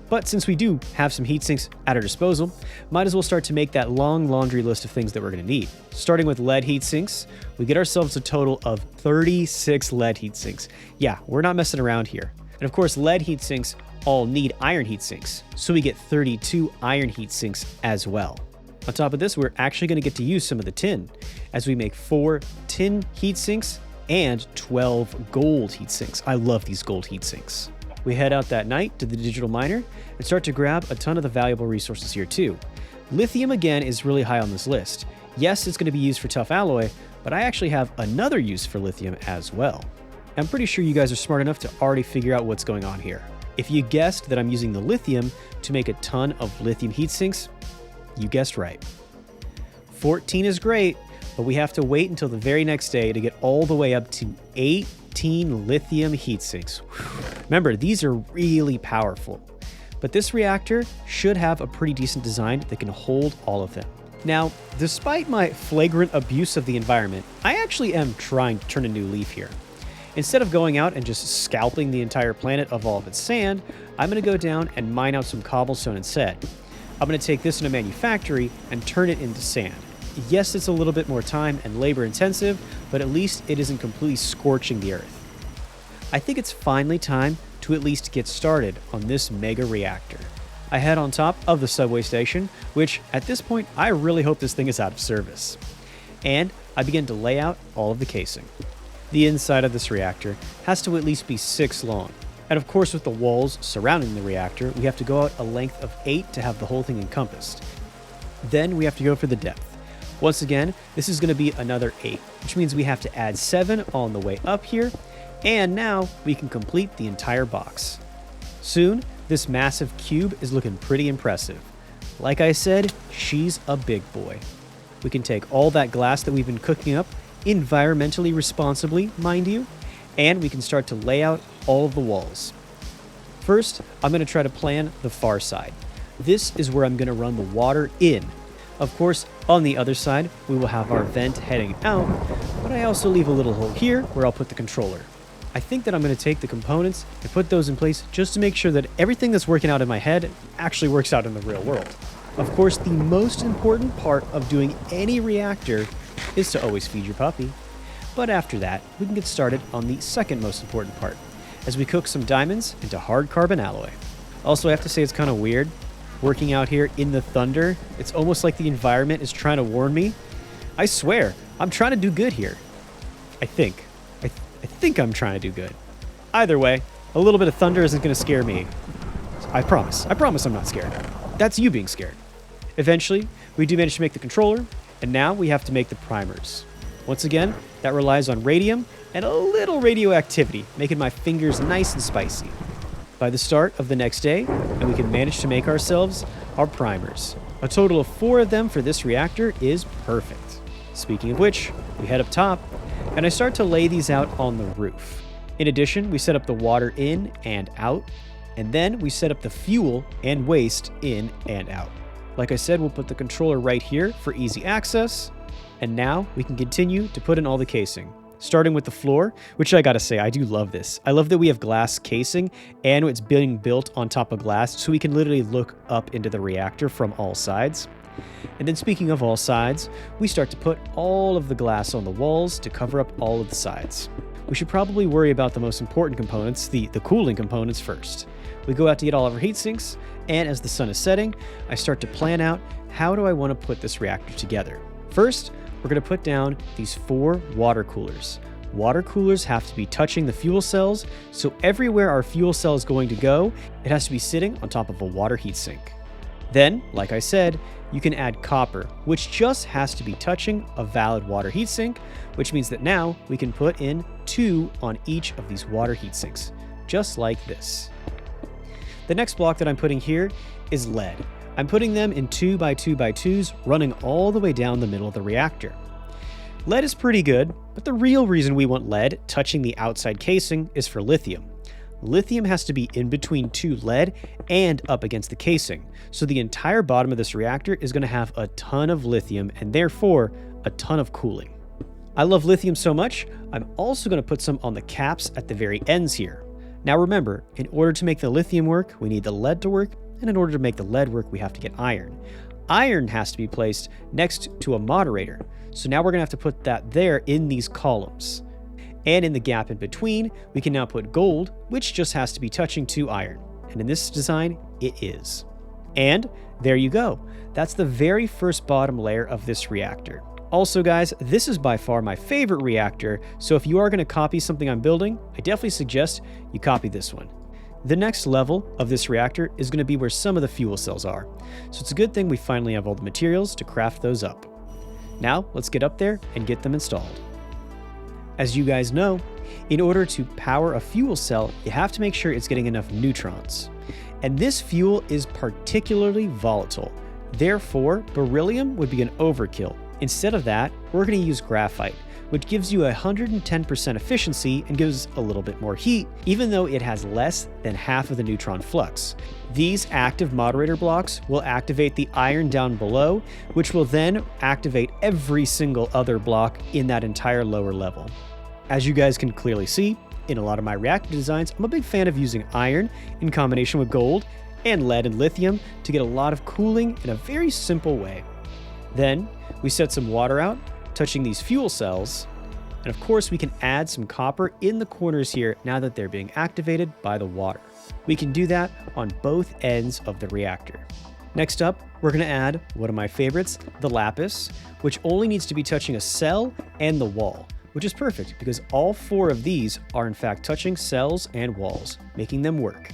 But since we do have some heat sinks at our disposal, might as well start to make that long laundry list of things that we're gonna need. Starting with lead heat sinks, we get ourselves a total of 36 lead heat sinks. Yeah, we're not messing around here. And of course, lead heat sinks all need iron heat sinks, so we get 32 iron heat sinks as well. On top of this, we're actually gonna get to use some of the tin, as we make 4 tin heat sinks and 12 gold heat sinks. I love these gold heat sinks. We head out that night to the digital miner and start to grab a ton of the valuable resources here too. Lithium again is really high on this list. Yes, it's going to be used for tough alloy, but I actually have another use for lithium as well. I'm pretty sure you guys are smart enough to already figure out what's going on here. If you guessed that I'm using the lithium to make a ton of lithium heat sinks, you guessed right. 14 is great, but we have to wait until the very next day to get all the way up to 18 lithium heat sinks. Remember, these are really powerful, but this reactor should have a pretty decent design that can hold all of them. Now, despite my flagrant abuse of the environment, I actually am trying to turn a new leaf here. Instead of going out and just scalping the entire planet of all of its sand, I'm going to go down and mine out some cobblestone instead. I'm going to take this in a manufactory and turn it into sand. Yes, it's a little bit more time and labor intensive, but at least it isn't completely scorching the earth. I think it's finally time to at least get started on this mega reactor. I head on top of the subway station, which at this point, I really hope this thing is out of service. And I begin to lay out all of the casing. The inside of this reactor has to at least be 6 long. And of course, with the walls surrounding the reactor, we have to go out a length of 8 to have the whole thing encompassed. Then we have to go for the depth. Once again, this is going to be another 8, which means we have to add 7 on the way up here, and now we can complete the entire box. Soon, this massive cube is looking pretty impressive. Like I said, she's a big boy. We can take all that glass that we've been cooking up, environmentally responsibly, mind you, and we can start to lay out all of the walls. First, I'm going to try to plan the far side. This is where I'm going to run the water in. Of course, on the other side, we will have our vent heading out, but I also leave a little hole here where I'll put the controller. I think that I'm going to take the components and put those in place just to make sure that everything that's working out in my head actually works out in the real world. Of course, the most important part of doing any reactor is to always feed your puppy. But after that, we can get started on the second most important part, as we cook some diamonds into hard carbon alloy. Also, I have to say it's kind of weird. working out here in the thunder. It's almost like the environment is trying to warn me. I swear, I'm trying to do good here. I think. I think I'm trying to do good. Either way, a little bit of thunder isn't going to scare me. I promise. I promise I'm not scared. That's you being scared. Eventually, we do manage to make the controller, and now we have to make the primers. Once again, that relies on radium and a little radioactivity, making my fingers nice and spicy. By the start of the next day, and we can manage to make ourselves our primers. A total of 4 of them for this reactor is perfect. Speaking of which, we head up top, and I start to lay these out on the roof. In addition, we set up the water in and out, and then we set up the fuel and waste in and out. Like I said, we'll put the controller right here for easy access, and now we can continue to put in all the casing. Starting with the floor, which I gotta say, I do love this. I love that we have glass casing and it's being built on top of glass, so we can literally look up into the reactor from all sides. And then speaking of all sides, we start to put all of the glass on the walls to cover up all of the sides. We should probably worry about the most important components, the cooling components first. We go out to get all of our heat sinks, and as the sun is setting, I start to plan out how do I want to put this reactor together. First, we're going to put down these 4 water coolers. Water coolers have to be touching the fuel cells, so everywhere our fuel cell is going to go, it has to be sitting on top of a water heatsink. Then, like I said, you can add copper, which just has to be touching a valid water heatsink, which means that now we can put in 2 on each of these water heatsinks, just like this. The next block that I'm putting here is lead. I'm putting them in 2x2x2s running all the way down the middle of the reactor. Lead is pretty good, but the real reason we want lead touching the outside casing is for lithium. Lithium has to be in between 2 lead and up against the casing, so the entire bottom of this reactor is going to have a ton of lithium and therefore a ton of cooling. I love lithium so much, I'm also going to put some on the caps at the very ends here. Now remember, in order to make the lithium work, we need the lead to work, and in order to make the lead work, we have to get iron. Iron has to be placed next to a moderator, so now we're going to have to put that there in these columns. And in the gap in between, we can now put gold, which just has to be touching 2 iron. And in this design, it is. And there you go. That's the very first bottom layer of this reactor. Also guys, this is by far my favorite reactor, so if you are going to copy something I'm building, I definitely suggest you copy this one. The next level of this reactor is going to be where some of the fuel cells are, so it's a good thing we finally have all the materials to craft those up. Now, let's get up there and get them installed. As you guys know, in order to power a fuel cell, you have to make sure it's getting enough neutrons. And this fuel is particularly volatile. Therefore, beryllium would be an overkill. Instead of that, we're going to use graphite, which gives you 110% efficiency and gives a little bit more heat, even though it has less than half of the neutron flux. These active moderator blocks will activate the iron down below, which will then activate every single other block in that entire lower level. As you guys can clearly see, in a lot of my reactor designs, I'm a big fan of using iron in combination with gold and lead and lithium to get a lot of cooling in a very simple way. Then we set some water out, touching these fuel cells, and of course we can add some copper in the corners here now that they're being activated by the water. We can do that on both ends of the reactor. Next up, we're going to add one of my favorites, the lapis, which only needs to be touching a cell and the wall, which is perfect because all 4 of these are in fact touching cells and walls, making them work.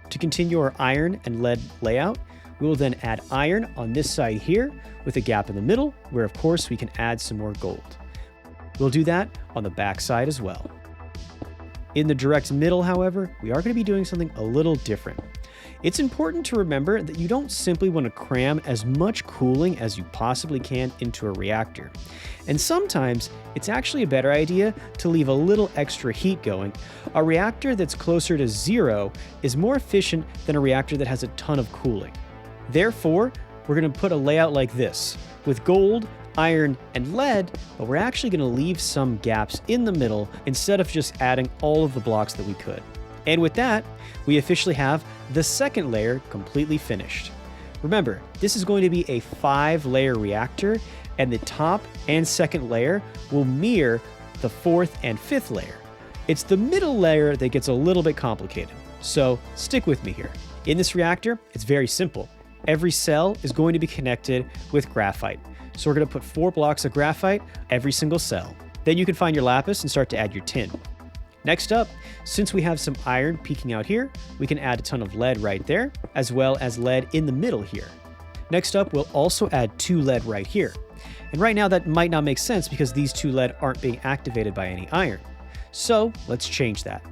To continue our iron and lead layout, we will then add iron on this side here with a gap in the middle where of course we can add some more gold. We'll do that on the back side as well. In the direct middle, however, we are going to be doing something a little different. It's important to remember that you don't simply want to cram as much cooling as you possibly can into a reactor. And sometimes it's actually a better idea to leave a little extra heat going. A reactor that's closer to 0 is more efficient than a reactor that has a ton of cooling. Therefore, we're going to put a layout like this, with gold, iron, and lead, but we're actually going to leave some gaps in the middle instead of just adding all of the blocks that we could. And with that, we officially have the second layer completely finished. Remember, this is going to be a 5-layer reactor, and the top and second layer will mirror the 4th and 5th layer. It's the middle layer that gets a little bit complicated, so stick with me here. In this reactor, it's very simple. every cell is going to be connected with graphite. So we're going to put 4 blocks of graphite every single cell. Then you can find your lapis and start to add your tin. Next up, since we have some iron peeking out here, we can add a ton of lead right there, as well as lead in the middle here. Next up, we'll also add 2 lead right here. And right now that might not make sense because these 2 lead aren't being activated by any iron. So let's change that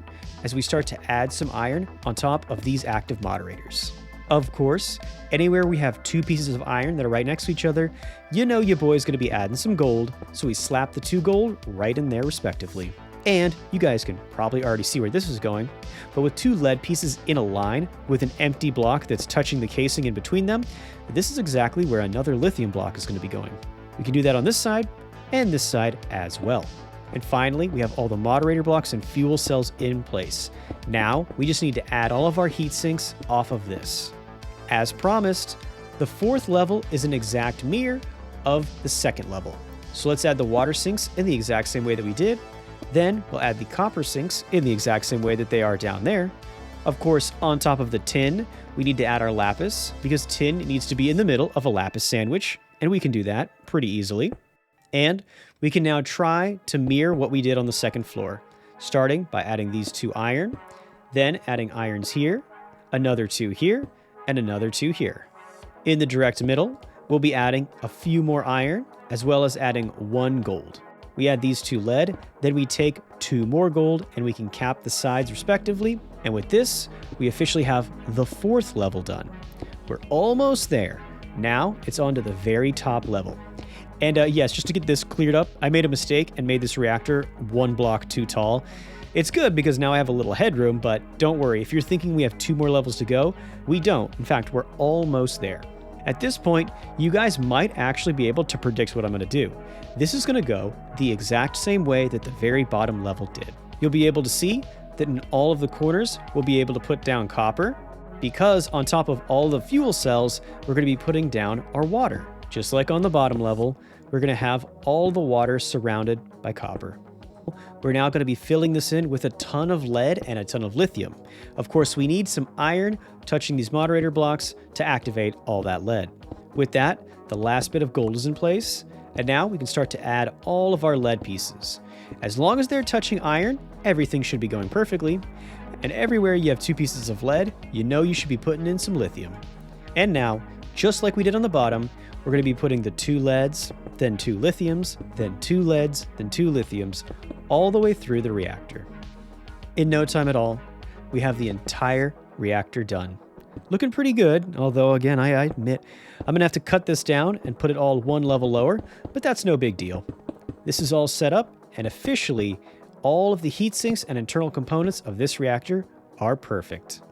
as we start to add some iron on top of these active moderators. Of course, anywhere we have 2 pieces of iron that are right next to each other, you know your boy's gonna be adding some gold, so we slap the 2 gold right in there respectively. And you guys can probably already see where this is going, but with 2 lead pieces in a line with an empty block that's touching the casing in between them, this is exactly where another lithium block is gonna be going. We can do that on this side and this side as well. And finally, we have all the moderator blocks and fuel cells in place. Now, we just need to add all of our heat sinks off of this. As promised, the 4th level is an exact mirror of the 2nd level. So let's add the water sinks in the exact same way that we did. Then we'll add the copper sinks in the exact same way that they are down there. Of course, on top of the tin, we need to add our lapis because tin needs to be in the middle of a lapis sandwich, and we can do that pretty easily. And we can now try to mirror what we did on the 2nd floor, starting by adding these 2 iron, then adding irons here, another 2 here, and another 2 here. In the direct middle, we'll be adding a few more iron, as well as adding 1 gold. We add these 2 lead, then we take 2 more gold, and we can cap the sides respectively. And with this, we officially have the 4th level done. We're almost there. Now it's on to the very top level. And yes, just to get this cleared up, I made a mistake and made this reactor 1 block too tall. It's good because now I have a little headroom, but don't worry, if you're thinking we have 2 more levels to go, we don't. In fact, we're almost there. At this point, you guys might actually be able to predict what I'm going to do. This is going to go the exact same way that the very bottom level did. You'll be able to see that in all of the corners, we'll be able to put down copper, because on top of all the fuel cells, we're going to be putting down our water. Just like on the bottom level, we're going to have all the water surrounded by copper. We're now going to be filling this in with a ton of lead and a ton of lithium. Of course, we need some iron touching these moderator blocks to activate all that lead. With that, the last bit of gold is in place, and now we can start to add all of our lead pieces. As long as they're touching iron, everything should be going perfectly, and everywhere you have 2 pieces of lead, you know you should be putting in some lithium. And now, just like we did on the bottom, we're going to be putting the 2 leads, then 2 lithiums, then 2 leads, then 2 lithiums, all the way through the reactor. In no time at all, we have the entire reactor done. Looking pretty good, although again, I admit, I'm going to have to cut this down and put it all 1 level lower, but that's no big deal. This is all set up, and officially, all of the heat sinks and internal components of this reactor are perfect.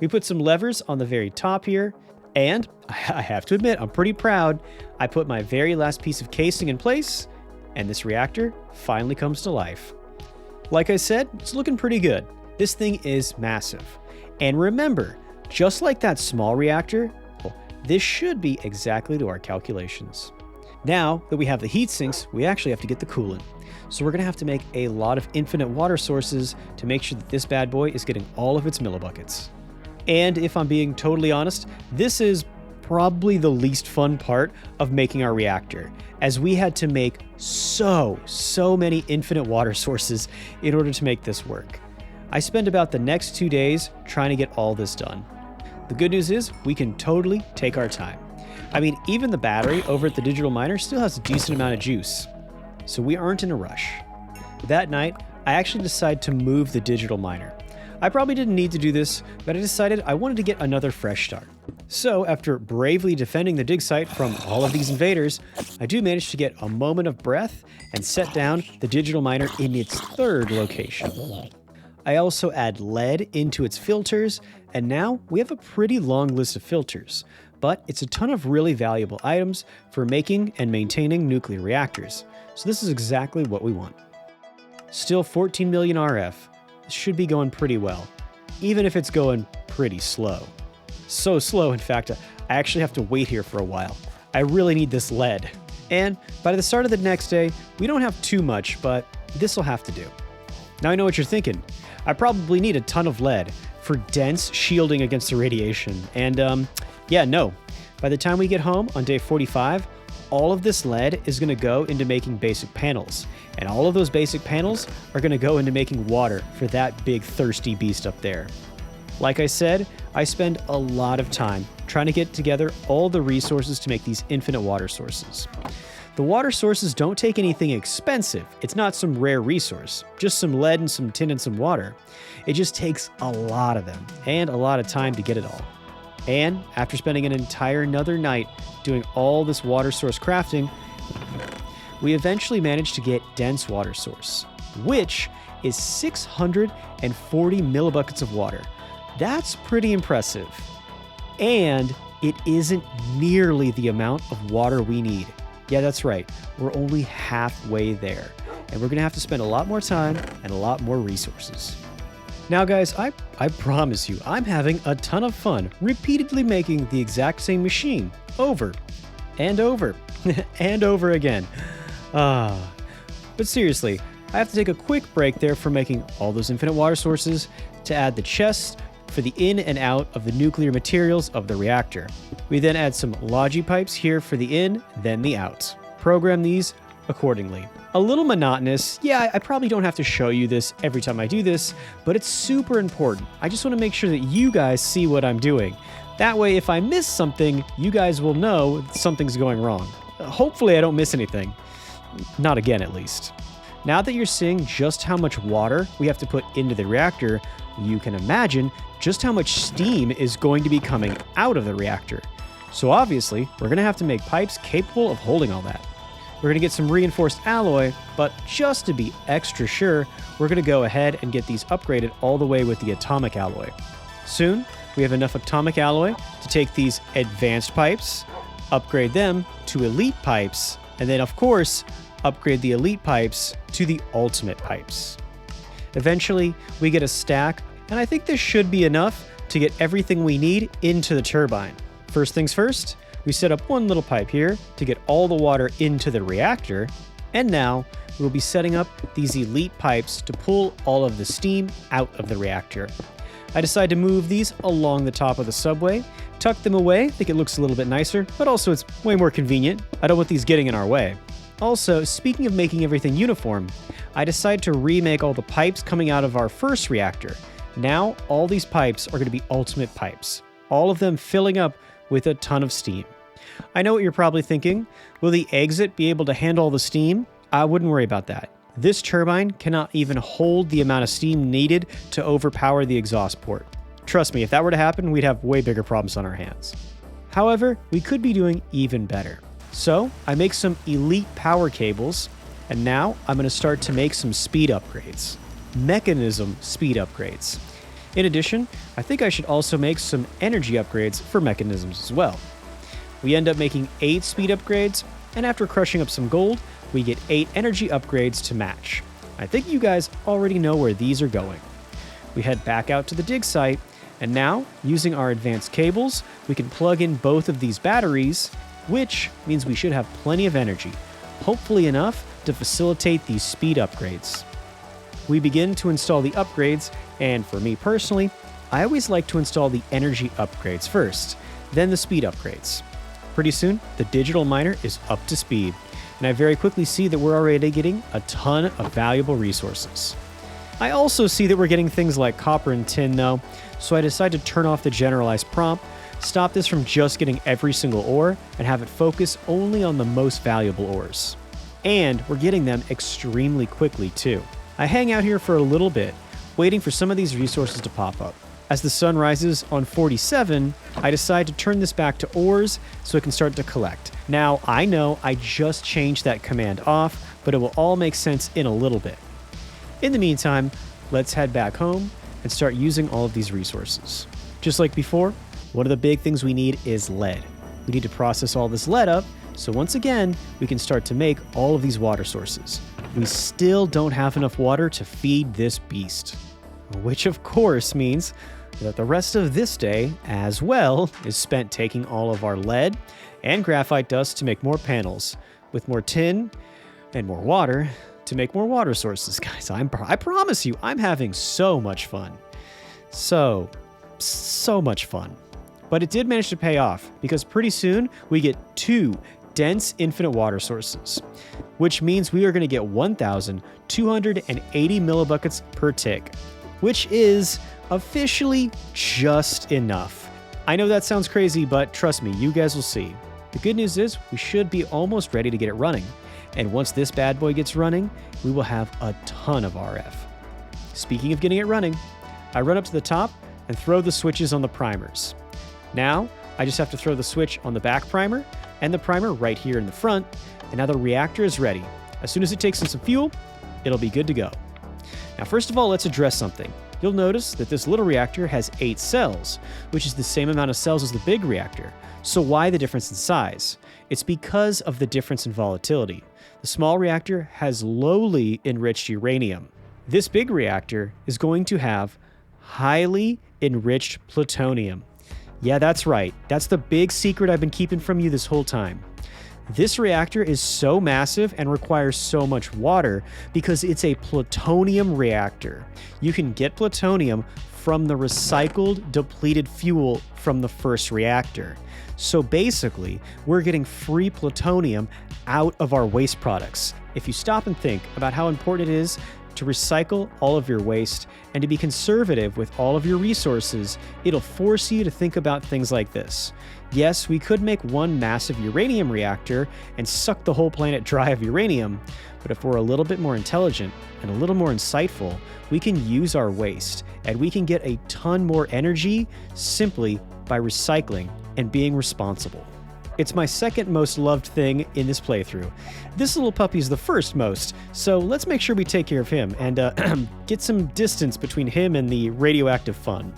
We put some levers on the very top here, and I have to admit, I'm pretty proud. I put my very last piece of casing in place, and this reactor finally comes to life. Like I said, it's looking pretty good. This thing is massive. And remember, just like that small reactor, this should be exactly to our calculations. Now that we have the heat sinks, we actually have to get the coolant. So we're going to have to make a lot of infinite water sources to make sure that this bad boy is getting all of its millibuckets. And if I'm being totally honest, this is probably the least fun part of making our reactor, as we had to make so many infinite water sources in order to make this work. I spent about the next 2 days trying to get all this done. The good news is we can totally take our time. I mean, even the battery over at the digital miner still has a decent amount of juice, so we aren't in a rush. That night, I actually decided to move the digital miner. I probably didn't need to do this, but I decided I wanted to get another fresh start. So after bravely defending the dig site from all of these invaders, I do manage to get a moment of breath and set down the digital miner in its 3rd location. I also add lead into its filters, and now we have a pretty long list of filters, but it's a ton of really valuable items for making and maintaining nuclear reactors. So this is exactly what we want. Still 14 million RF. This should be going pretty well, even if it's going pretty slow. So slow, in fact, I actually have to wait here for a while. I really need this lead. And by the start of the next day, we don't have too much, but this will have to do. Now I know what you're thinking. I probably need a ton of lead for dense shielding against the radiation. And yeah, no, By the time we get home on day 45, all of this lead is going to go into making basic panels. And all of those basic panels are going to go into making water for that big thirsty beast up there. Like I said, I spend a lot of time trying to get together all the resources to make these infinite water sources. The water sources don't take anything expensive. It's not some rare resource, just some lead and some tin and some water. It just takes a lot of them and a lot of time to get it all. And after spending an entire another night doing all this water source crafting, we eventually managed to get dense water source, which is 640 millibuckets of water. That's pretty impressive. And it isn't nearly the amount of water we need. Yeah, that's right. We're only halfway there. And we're going to have to spend a lot more time and a lot more resources. Now, guys, I promise you, I'm having a ton of fun repeatedly making the exact same machine over and over and over again. But seriously, I have to take a quick break there from making all those infinite water sources to add the chests for the in and out of the nuclear materials of the reactor. We then add some logi pipes here for the in, then the out. Program these accordingly. A little monotonous. Yeah, I probably don't have to show you this every time I do this, but it's super important. I just want to make sure that you guys see what I'm doing. That way, if I miss something, you guys will know something's going wrong. Hopefully I don't miss anything. Not again, at least. Now that you're seeing just how much water we have to put into the reactor, you can imagine just how much steam is going to be coming out of the reactor. So obviously, we're going to have to make pipes capable of holding all that. We're going to get some reinforced alloy, but just to be extra sure, we're going to go ahead and get these upgraded all the way with the atomic alloy. Soon, we have enough atomic alloy to take these advanced pipes, upgrade them to elite pipes, and then of course, upgrade the elite pipes to the ultimate pipes. Eventually, we get a stack, and I think this should be enough to get everything we need into the turbine. First things first, we set up one little pipe here to get all the water into the reactor, and now we'll be setting up these elite pipes to pull all of the steam out of the reactor. I decided to move these along the top of the subway, tuck them away, I think it looks a little bit nicer, but also it's way more convenient. I don't want these getting in our way. Also, speaking of making everything uniform, I decided to remake all the pipes coming out of our first reactor. Now, all these pipes are going to be ultimate pipes, all of them filling up with a ton of steam. I know what you're probably thinking. Will the exit be able to handle all the steam? I wouldn't worry about that. This turbine cannot even hold the amount of steam needed to overpower the exhaust port. Trust me, if that were to happen, we'd have way bigger problems on our hands. However, we could be doing even better. So I make some elite power cables, and now I'm going to start to make some speed upgrades. Mechanism speed upgrades. In addition, I think I should also make some energy upgrades for mechanisms as well. We end up making 8 speed upgrades, and after crushing up some gold, we get 8 energy upgrades to match. I think you guys already know where these are going. We head back out to the dig site, and now, using our advanced cables, we can plug in both of these batteries, which means we should have plenty of energy, hopefully enough to facilitate these speed upgrades. We begin to install the upgrades, and for me personally, I always like to install the energy upgrades first, then the speed upgrades. Pretty soon, the digital miner is up to speed, and I very quickly see that we're already getting a ton of valuable resources. I also see that we're getting things like copper and tin though, so I decide to turn off the generalized prompt, stop this from just getting every single ore, and have it focus only on the most valuable ores. And we're getting them extremely quickly too. I hang out here for a little bit, waiting for some of these resources to pop up. As the sun rises on 47, I decide to turn this back to ores so it can start to collect. Now, I know I just changed that command off, but it will all make sense in a little bit. In the meantime, let's head back home and start using all of these resources. Just like before, one of the big things we need is lead. We need to process all this lead up, so once again, we can start to make all of these water sources. We still don't have enough water to feed this beast, which of course means that the rest of this day, as well, is spent taking all of our lead and graphite dust to make more panels, with more tin and more water to make more water sources. Guys, I promise you, I'm having so much fun. So much fun. But it did manage to pay off, because pretty soon we get 2 dense infinite water sources, which means we are going to get 1,280 millibuckets per tick, which is officially just enough. I know that sounds crazy, but trust me, you guys will see. The good news is we should be almost ready to get it running. And once this bad boy gets running, we will have a ton of RF. Speaking of getting it running, I run up to the top and throw the switches on the primers. Now, I just have to throw the switch on the back primer and the primer right here in the front, and now the reactor is ready. As soon as it takes in some fuel, it'll be good to go. Now, first of all, let's address something. You'll notice that this little reactor has 8 cells, which is the same amount of cells as the big reactor. So why the difference in size? It's because of the difference in volatility. The small reactor has lowly enriched uranium. This big reactor is going to have highly enriched plutonium. Yeah, that's right. That's the big secret I've been keeping from you this whole time. This reactor is so massive and requires so much water because it's a plutonium reactor. You can get plutonium from the recycled, depleted fuel from the first reactor. So basically, we're getting free plutonium out of our waste products. If you stop and think about how important it is to recycle all of your waste and to be conservative with all of your resources, it'll force you to think about things like this. Yes, we could make one massive uranium reactor and suck the whole planet dry of uranium, but if we're a little bit more intelligent and a little more insightful, we can use our waste and we can get a ton more energy simply by recycling and being responsible. It's my second most loved thing in this playthrough. This little puppy is the first most, so let's make sure we take care of him and get some distance between him and the radioactive fun.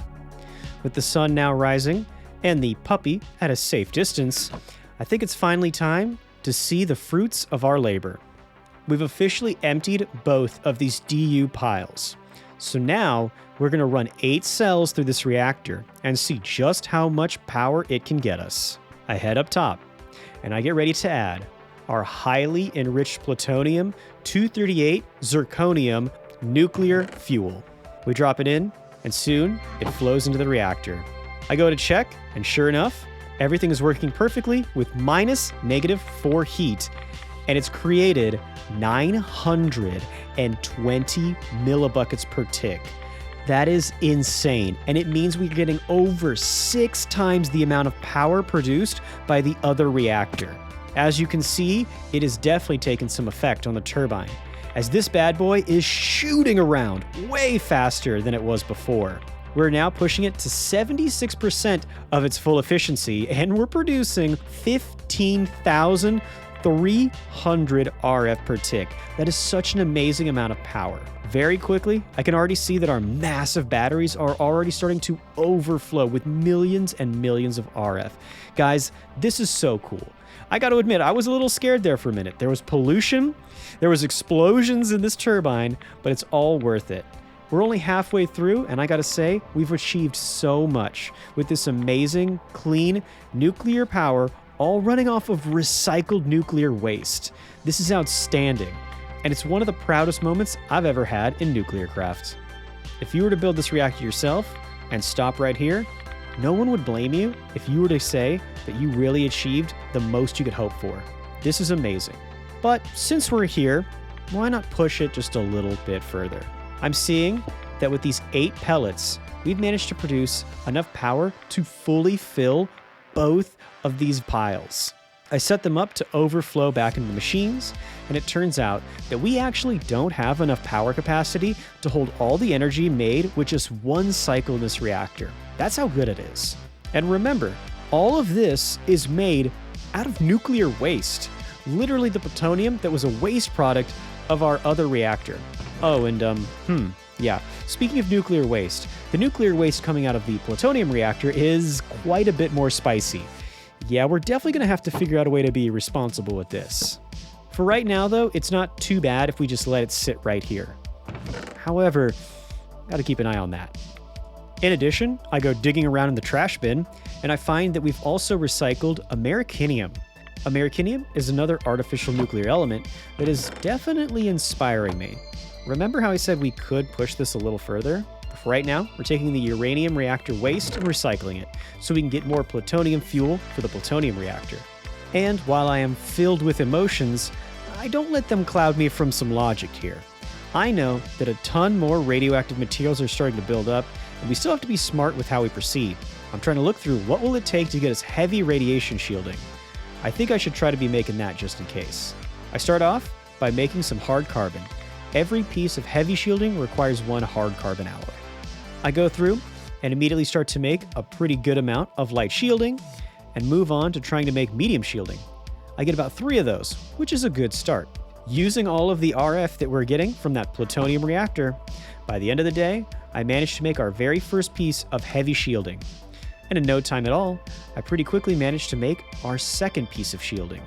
With the sun now rising and the puppy at a safe distance, I think it's finally time to see the fruits of our labor. We've officially emptied both of these DU piles. So now we're going to run 8 cells through this reactor and see just how much power it can get us. I head up top, and I get ready to add our highly enriched plutonium-238 zirconium nuclear fuel. We drop it in, and soon it flows into the reactor. I go to check, and sure enough, everything is working perfectly with -4 heat, and it's created 920 millibuckets per tick. That is insane, and it means we're getting over 6 times the amount of power produced by the other reactor. As you can see, it has definitely taken some effect on the turbine, as this bad boy is shooting around way faster than it was before. We're now pushing it to 76% of its full efficiency, and we're producing 15,300 RF per tick. That is such an amazing amount of power. Very quickly, I can already see that our massive batteries are already starting to overflow with millions and millions of RF. Guys, this is so cool. I got to admit, I was a little scared there for a minute. There was pollution, there was explosions in this turbine, but it's all worth it. We're only halfway through, and I gotta say, we've achieved so much with this amazing, clean nuclear power, all running off of recycled nuclear waste. This is outstanding, and it's one of the proudest moments I've ever had in Nuclearcraft. If you were to build this reactor yourself and stop right here, no one would blame you if you were to say that you really achieved the most you could hope for. This is amazing. But since we're here, why not push it just a little bit further? I'm seeing that with these 8 pellets, we've managed to produce enough power to fully fill both of these piles. I set them up to overflow back into the machines, and it turns out that we actually don't have enough power capacity to hold all the energy made with just one cycle in this reactor. That's how good it is. And remember, all of this is made out of nuclear waste. Literally the plutonium that was a waste product of our other reactor. Oh, and yeah, speaking of nuclear waste, the nuclear waste coming out of the plutonium reactor is quite a bit more spicy. Yeah, we're definitely going to have to figure out a way to be responsible with this. For right now, though, it's not too bad if we just let it sit right here. However, gotta keep an eye on that. In addition, I go digging around in the trash bin, and I find that we've also recycled Americinium. Americinium is another artificial nuclear element that is definitely inspiring me. Remember how I said we could push this a little further? But for right now, we're taking the uranium reactor waste and recycling it, so we can get more plutonium fuel for the plutonium reactor. And while I am filled with emotions, I don't let them cloud me from some logic here. I know that a ton more radioactive materials are starting to build up, and we still have to be smart with how we proceed. I'm trying to look through what will it take to get us heavy radiation shielding. I think I should try to be making that just in case. I start off by making some hard carbon. Every piece of heavy shielding requires one hard carbon alloy. I go through and immediately start to make a pretty good amount of light shielding and move on to trying to make medium shielding. I get about 3 of those, which is a good start. Using all of the RF that we're getting from that plutonium reactor, by the end of the day, I managed to make our very first piece of heavy shielding. And in no time at all, I pretty quickly managed to make our second piece of shielding.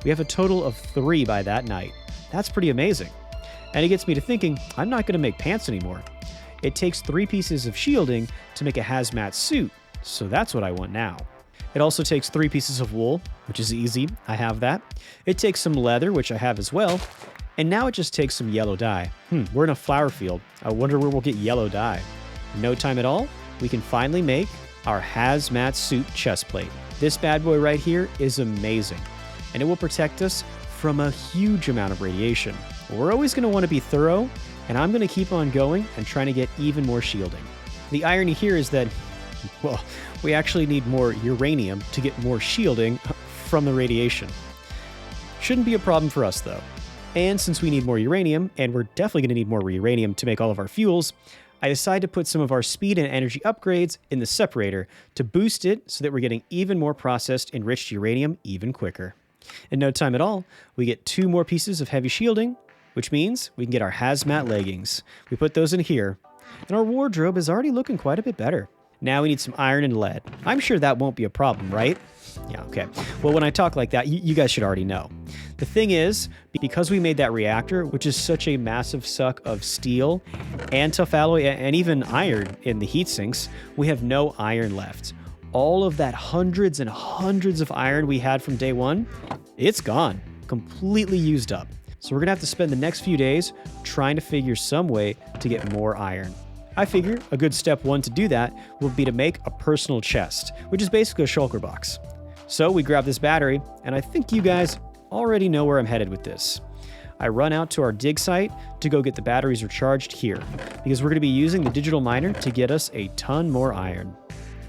We have a total of 3 by that night. That's pretty amazing. And it gets me to thinking, I'm not going to make pants anymore. It takes 3 pieces of shielding to make a hazmat suit, so that's what I want now. It also takes 3 pieces of wool, which is easy, I have that. It takes some leather, which I have as well. And now it just takes some yellow dye. We're in a flower field. I wonder where we'll get yellow dye. In no time at all, we can finally make our hazmat suit chest plate. This bad boy right here is amazing, and it will protect us from a huge amount of radiation. We're always going to want to be thorough, and I'm going to keep on going and trying to get even more shielding. The irony here is that, well, we actually need more uranium to get more shielding from the radiation. Shouldn't be a problem for us though. And since we need more uranium, and we're definitely going to need more uranium to make all of our fuels, I decided to put some of our speed and energy upgrades in the separator to boost it so that we're getting even more processed enriched uranium even quicker. In no time at all, we get 2 more pieces of heavy shielding, which means we can get our hazmat leggings. We put those in here, and our wardrobe is already looking quite a bit better. Now we need some iron and lead. I'm sure that won't be a problem, right? Yeah, okay. Well, when I talk like that, you guys should already know. The thing is, because we made that reactor, which is such a massive suck of steel and tough alloy and even iron in the heat sinks, we have no iron left. All of that hundreds and hundreds of iron we had from day one, it's gone, completely used up. So we're gonna have to spend the next few days trying to figure some way to get more iron. I figure a good step 1 to do that will be to make a personal chest, which is basically a shulker box. So we grab this battery, and I think you guys already know where I'm headed with this. I run out to our dig site to go get the batteries recharged here, because we're going to be using the digital miner to get us a ton more iron.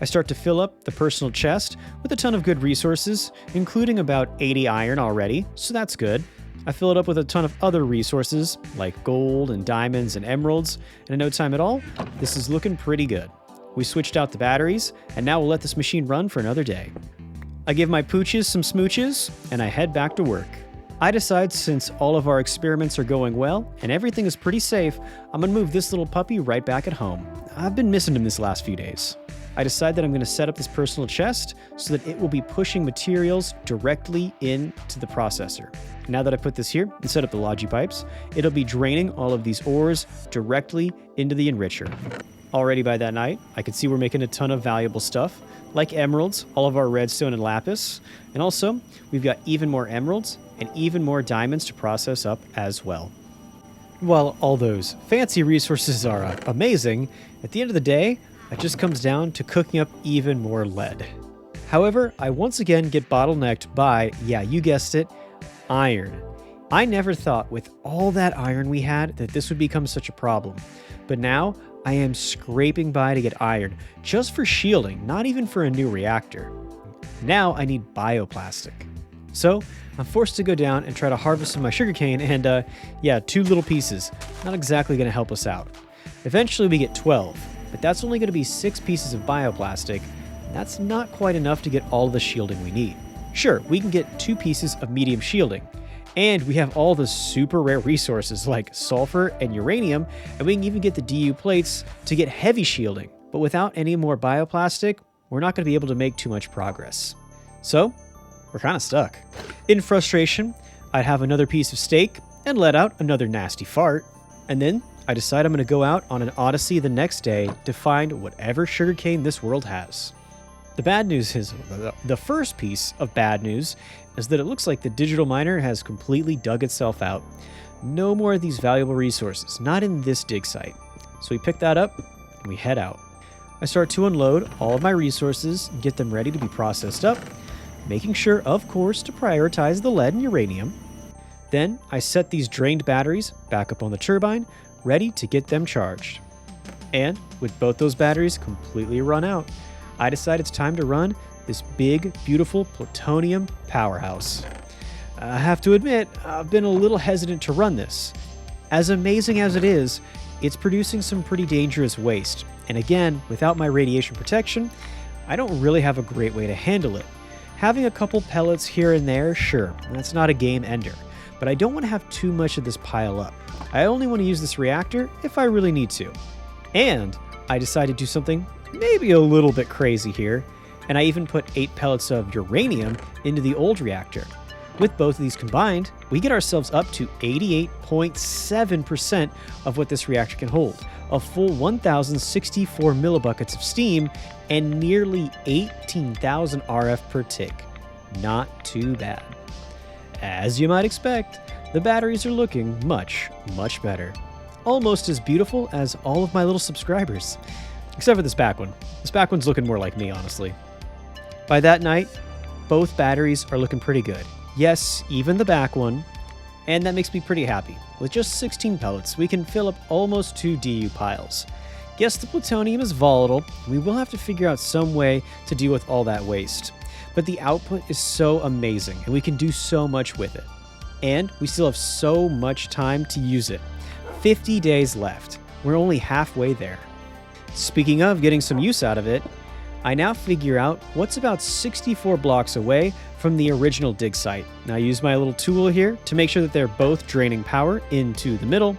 I start to fill up the personal chest with a ton of good resources, including about 80 iron already, so that's good. I fill it up with a ton of other resources, like gold and diamonds and emeralds, and in no time at all, this is looking pretty good. We switched out the batteries, and now we'll let this machine run for another day. I give my pooches some smooches, and I head back to work. I decide since all of our experiments are going well, and everything is pretty safe, I'm gonna move this little puppy right back at home. I've been missing him this last few days. I decide that I'm gonna set up this personal chest so that it will be pushing materials directly into the processor. Now that I put this here and set up the logi pipes, it'll be draining all of these ores directly into the enricher. Already by that night, I could see we're making a ton of valuable stuff, like emeralds, all of our redstone and lapis, and also we've got even more emeralds and even more diamonds to process up as well. While all those fancy resources are amazing, at the end of the day, it just comes down to cooking up even more lead. However, I once again get bottlenecked by, yeah, you guessed it, iron. I never thought with all that iron we had that this would become such a problem. But now I am scraping by to get iron just for shielding, not even for a new reactor. Now I need bioplastic. So I'm forced to go down and try to harvest some of my sugarcane and yeah, 2 little pieces. Not exactly going to help us out. Eventually we get 12, but that's only going to be 6 pieces of bioplastic. That's not quite enough to get all the shielding we need. Sure, we can get 2 pieces of medium shielding, and we have all the super rare resources like sulfur and uranium, and we can even get the DU plates to get heavy shielding. But without any more bioplastic, we're not going to be able to make too much progress. So, we're kind of stuck. In frustration, I'd have another piece of steak and let out another nasty fart, and then I decide I'm going to go out on an odyssey the next day to find whatever sugarcane this world has. The bad news is, the first piece of bad news is that it looks like the digital miner has completely dug itself out. No more of these valuable resources, not in this dig site. So we pick that up, and we head out. I start to unload all of my resources and get them ready to be processed up, making sure, of course, to prioritize the lead and uranium. Then I set these drained batteries back up on the turbine, ready to get them charged. And with both those batteries completely run out, I decide it's time to run this big, beautiful plutonium powerhouse. I have to admit, I've been a little hesitant to run this. As amazing as it is, it's producing some pretty dangerous waste. And again, without my radiation protection, I don't really have a great way to handle it. Having a couple pellets here and there, sure, that's not a game ender. But I don't want to have too much of this pile up. I only want to use this reactor if I really need to. And I decided to do something maybe a little bit crazy here, and I even put 8 pellets of uranium into the old reactor. With both of these combined, we get ourselves up to 88.7% of what this reactor can hold, a full 1,064 millibuckets of steam, and nearly 18,000 RF per tick. Not too bad. As you might expect, the batteries are looking much, much better. Almost as beautiful as all of my little subscribers. Except for this back one. This back one's looking more like me, honestly. By that night, both batteries are looking pretty good. Yes, even the back one. And that makes me pretty happy. With just 16 pellets, we can fill up almost 2 DU piles. Yes, the plutonium is volatile. We will have to figure out some way to deal with all that waste. But the output is so amazing, and we can do so much with it. And we still have so much time to use it. 50 days left. We're only halfway there. Speaking of getting some use out of it, I now figure out what's about 64 blocks away from the original dig site. Now I use my little tool here to make sure that they're both draining power into the middle,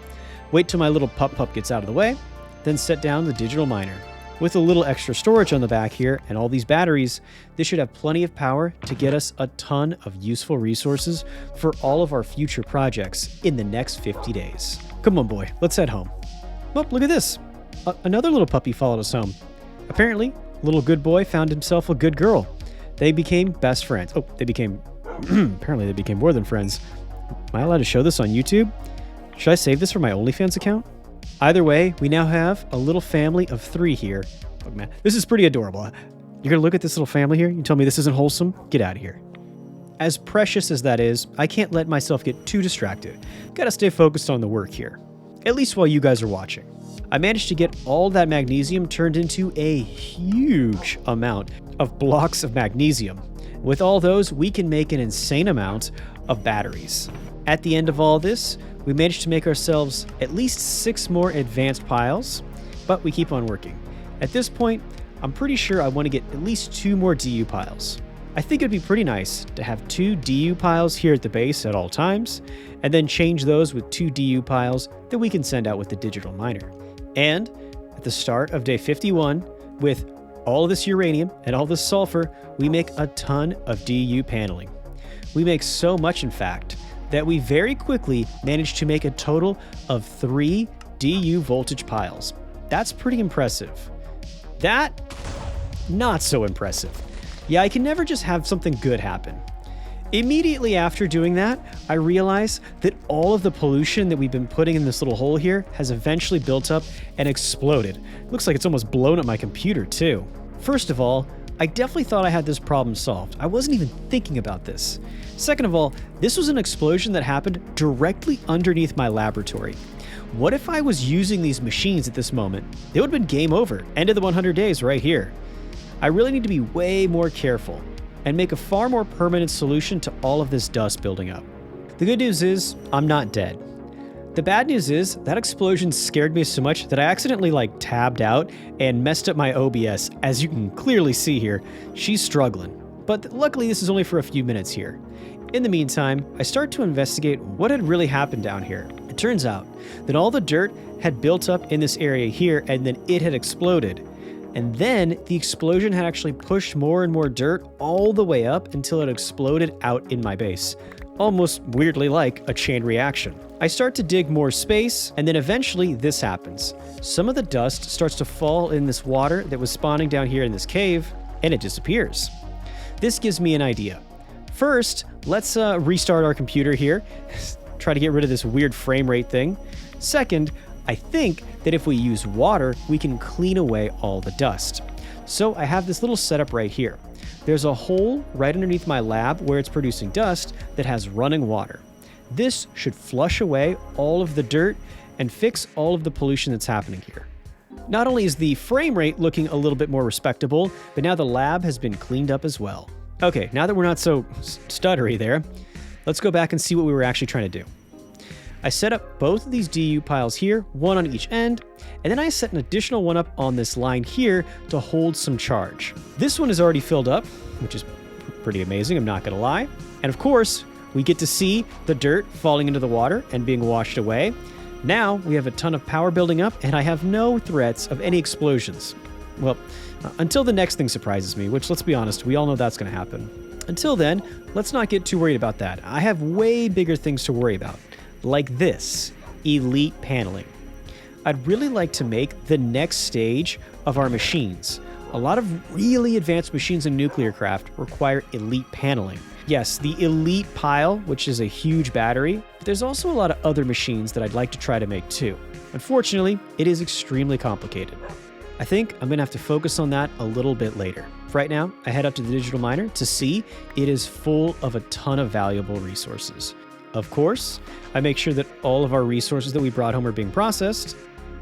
wait till my little pup gets out of the way, then set down the digital miner. With a little extra storage on the back here and all these batteries, this should have plenty of power to get us a ton of useful resources for all of our future projects in the next 50 days. Come on, boy, let's head home. Oh, look at this. Another little puppy followed us home. Apparently, little good boy found himself a good girl. They became best friends. Oh, apparently they became more than friends. Am I allowed to show this on YouTube? Should I save this for my OnlyFans account? Either way, we now have a little family of 3 here. Oh man, this is pretty adorable. You're gonna look at this little family here? You tell me this isn't wholesome? Get out of here. As precious as that is, I can't let myself get too distracted. Gotta stay focused on the work here. At least while you guys are watching. I managed to get all that magnesium turned into a huge amount of blocks of magnesium. With all those, we can make an insane amount of batteries. At the end of all this, we managed to make ourselves at least 6 more advanced piles, but we keep on working. At this point, I'm pretty sure I want to get at least 2 more DU piles. I think it'd be pretty nice to have 2 DU piles here at the base at all times, and then change those with 2 DU piles that we can send out with the digital miner. And at the start of day 51, with all this uranium and all this sulfur, we make a ton of DU paneling. We make so much, in fact, that we very quickly managed to make a total of 3 DU voltage piles. That's pretty impressive. That, not so impressive. Yeah, I can never just have something good happen. Immediately after doing that, I realized that all of the pollution that we've been putting in this little hole here has eventually built up and exploded. Looks like it's almost blown up my computer too. First of all, I definitely thought I had this problem solved. I wasn't even thinking about this. Second of all, this was an explosion that happened directly underneath my laboratory. What if I was using these machines at this moment? It would have been game over. End of the 100 days right here. I really need to be way more careful and make a far more permanent solution to all of this dust building up. The good news is, I'm not dead. The bad news is, that explosion scared me so much that I accidentally tabbed out and messed up my OBS. As you can clearly see here, she's struggling. But luckily this is only for a few minutes here. In the meantime, I start to investigate what had really happened down here. It turns out that all the dirt had built up in this area here and then it had exploded. And then the explosion had actually pushed more and more dirt all the way up until it exploded out in my base. Almost weirdly like a chain reaction. I start to dig more space, and then eventually this happens. Some of the dust starts to fall in this water that was spawning down here in this cave, and it disappears. This gives me an idea. First, let's restart our computer here. Try to get rid of this weird frame rate thing. Second, I think that if we use water, we can clean away all the dust. So I have this little setup right here. There's a hole right underneath my lab where it's producing dust that has running water. This should flush away all of the dirt and fix all of the pollution that's happening here. Not only is the frame rate looking a little bit more respectable, but now the lab has been cleaned up as well. Okay, now that we're not so stuttery there, let's go back and see what we were actually trying to do. I set up both of these DU piles here, one on each end, and then I set an additional one up on this line here to hold some charge. This one is already filled up, which is pretty amazing, I'm not gonna lie. And of course, we get to see the dirt falling into the water and being washed away. Now we have a ton of power building up, and I have no threats of any explosions. Well, until the next thing surprises me, which, let's be honest, we all know that's gonna happen. Until then, let's not get too worried about that. I have way bigger things to worry about. Like this, elite paneling. I'd really like to make the next stage of our machines. A lot of really advanced machines in Nuclearcraft require elite paneling. Yes, the elite pile, which is a huge battery, but there's also a lot of other machines that I'd like to try to make too. Unfortunately, it is extremely complicated. I think I'm gonna have to focus on that a little bit later. For right now, I head up to the digital miner to see it is full of a ton of valuable resources. Of course, I make sure that all of our resources that we brought home are being processed.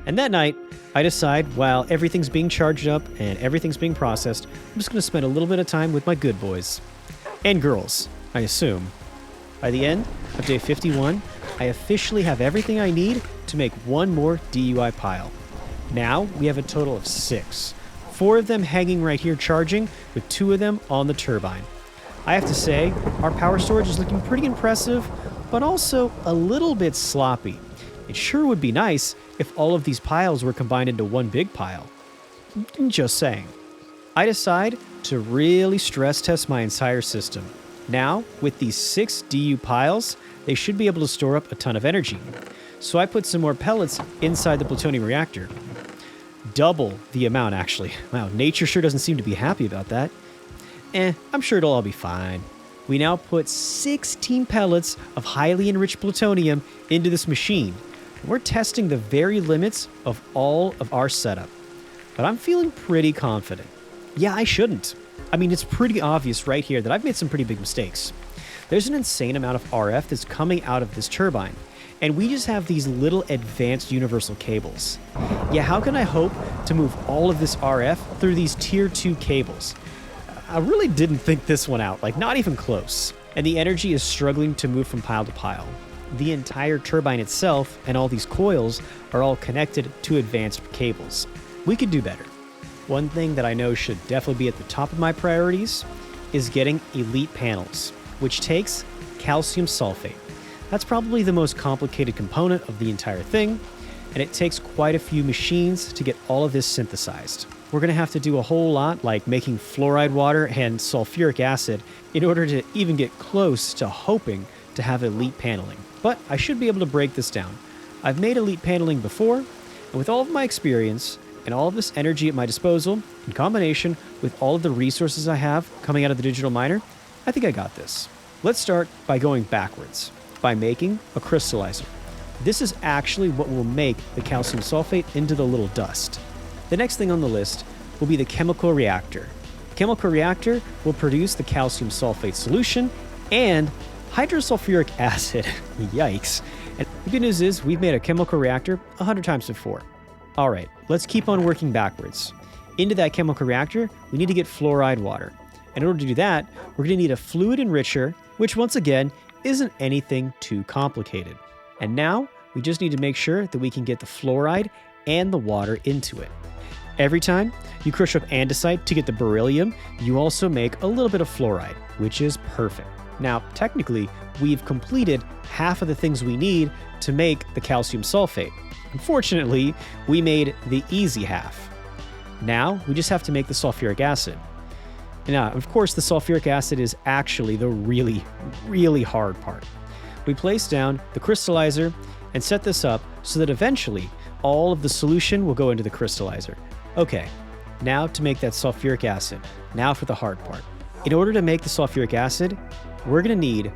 And that night, I decide while everything's being charged up and everything's being processed, I'm just going to spend a little bit of time with my good boys. And girls, I assume. By the end of day 51, I officially have everything I need to make one more DUI pile. Now we have a total of 6. 4 of them hanging right here charging, with 2 of them on the turbine. I have to say, our power storage is looking pretty impressive, but also a little bit sloppy. It sure would be nice if all of these piles were combined into one big pile. Just saying. I decide to really stress test my entire system. Now, with these 6 DU piles, they should be able to store up a ton of energy. So I put some more pellets inside the plutonium reactor. Double the amount, actually. Wow, nature sure doesn't seem to be happy about that. I'm sure it'll all be fine. We now put 16 pellets of highly enriched plutonium into this machine. We're testing the very limits of all of our setup. But I'm feeling pretty confident. Yeah, I shouldn't. I mean, it's pretty obvious right here that I've made some pretty big mistakes. There's an insane amount of RF that's coming out of this turbine, and we just have these little advanced universal cables. Yeah, how can I hope to move all of this RF through these tier 2 cables? I really didn't think this one out, like not even close. And the energy is struggling to move from pile to pile. The entire turbine itself and all these coils are all connected to advanced cables. We could do better. One thing that I know should definitely be at the top of my priorities is getting elite panels, which takes calcium sulfate. That's probably the most complicated component of the entire thing, and it takes quite a few machines to get all of this synthesized. We're going to have to do a whole lot, like making fluoride water and sulfuric acid, in order to even get close to hoping to have elite paneling. But I should be able to break this down. I've made elite paneling before, and with all of my experience and all of this energy at my disposal, in combination with all of the resources I have coming out of the digital miner, I think I got this. Let's start by going backwards, by making a crystallizer. This is actually what will make the calcium sulfate into the little dust. The next thing on the list will be the chemical reactor. The chemical reactor will produce the calcium sulfate solution and hydrosulfuric acid. Yikes. And the good news is we've made a chemical reactor 100 times before. All right, let's keep on working backwards. Into that chemical reactor, we need to get fluoride water. In order to do that, we're going to need a fluid enricher, which once again isn't anything too complicated. And now we just need to make sure that we can get the fluoride and the water into it. Every time you crush up andesite to get the beryllium, you also make a little bit of fluoride, which is perfect. Now, technically, we've completed half of the things we need to make the calcium sulfate. Unfortunately, we made the easy half. Now, we just have to make the sulfuric acid. Now, of course, the sulfuric acid is actually the really, really hard part. We place down the crystallizer and set this up so that eventually all of the solution will go into the crystallizer. Okay, now to make that sulfuric acid. Now for the hard part. In order to make the sulfuric acid, we're going to need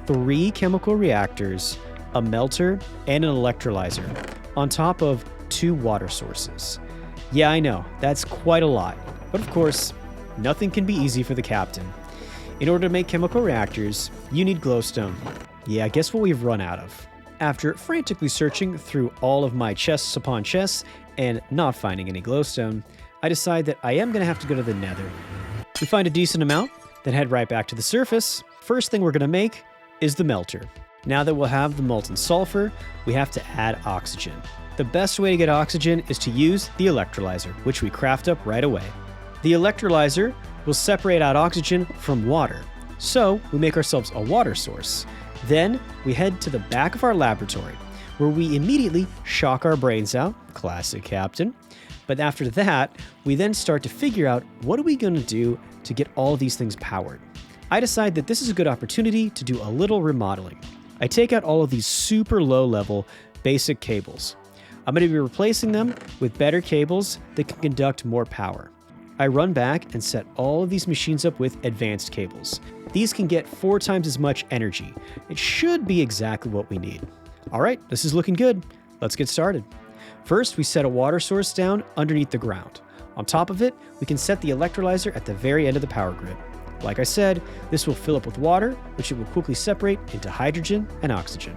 3 chemical reactors, a melter, and an electrolyzer, on top of 2 water sources. Yeah, I know, that's quite a lot. But of course, nothing can be easy for the captain. In order to make chemical reactors, you need glowstone. Yeah, guess what we've run out of? After frantically searching through all of my chests upon chests and not finding any glowstone, I decide that I am going to have to go to the nether. We find a decent amount, then head right back to the surface. First thing we're going to make is the melter. Now that we'll have the molten sulfur, we have to add oxygen. The best way to get oxygen is to use the electrolyzer, which we craft up right away. The electrolyzer will separate out oxygen from water, so we make ourselves a water source. Then we head to the back of our laboratory, where we immediately shock our brains out, classic captain. But after that, we then start to figure out what are we going to do to get all of these things powered. I decide that this is a good opportunity to do a little remodeling. I take out all of these super low level basic cables. I'm going to be replacing them with better cables that can conduct more power. I run back and set all of these machines up with advanced cables. These can get 4 times as much energy. It should be exactly what we need. All right, this is looking good. Let's get started. First, we set a water source down underneath the ground. On top of it, we can set the electrolyzer at the very end of the power grid. Like I said, this will fill up with water, which it will quickly separate into hydrogen and oxygen.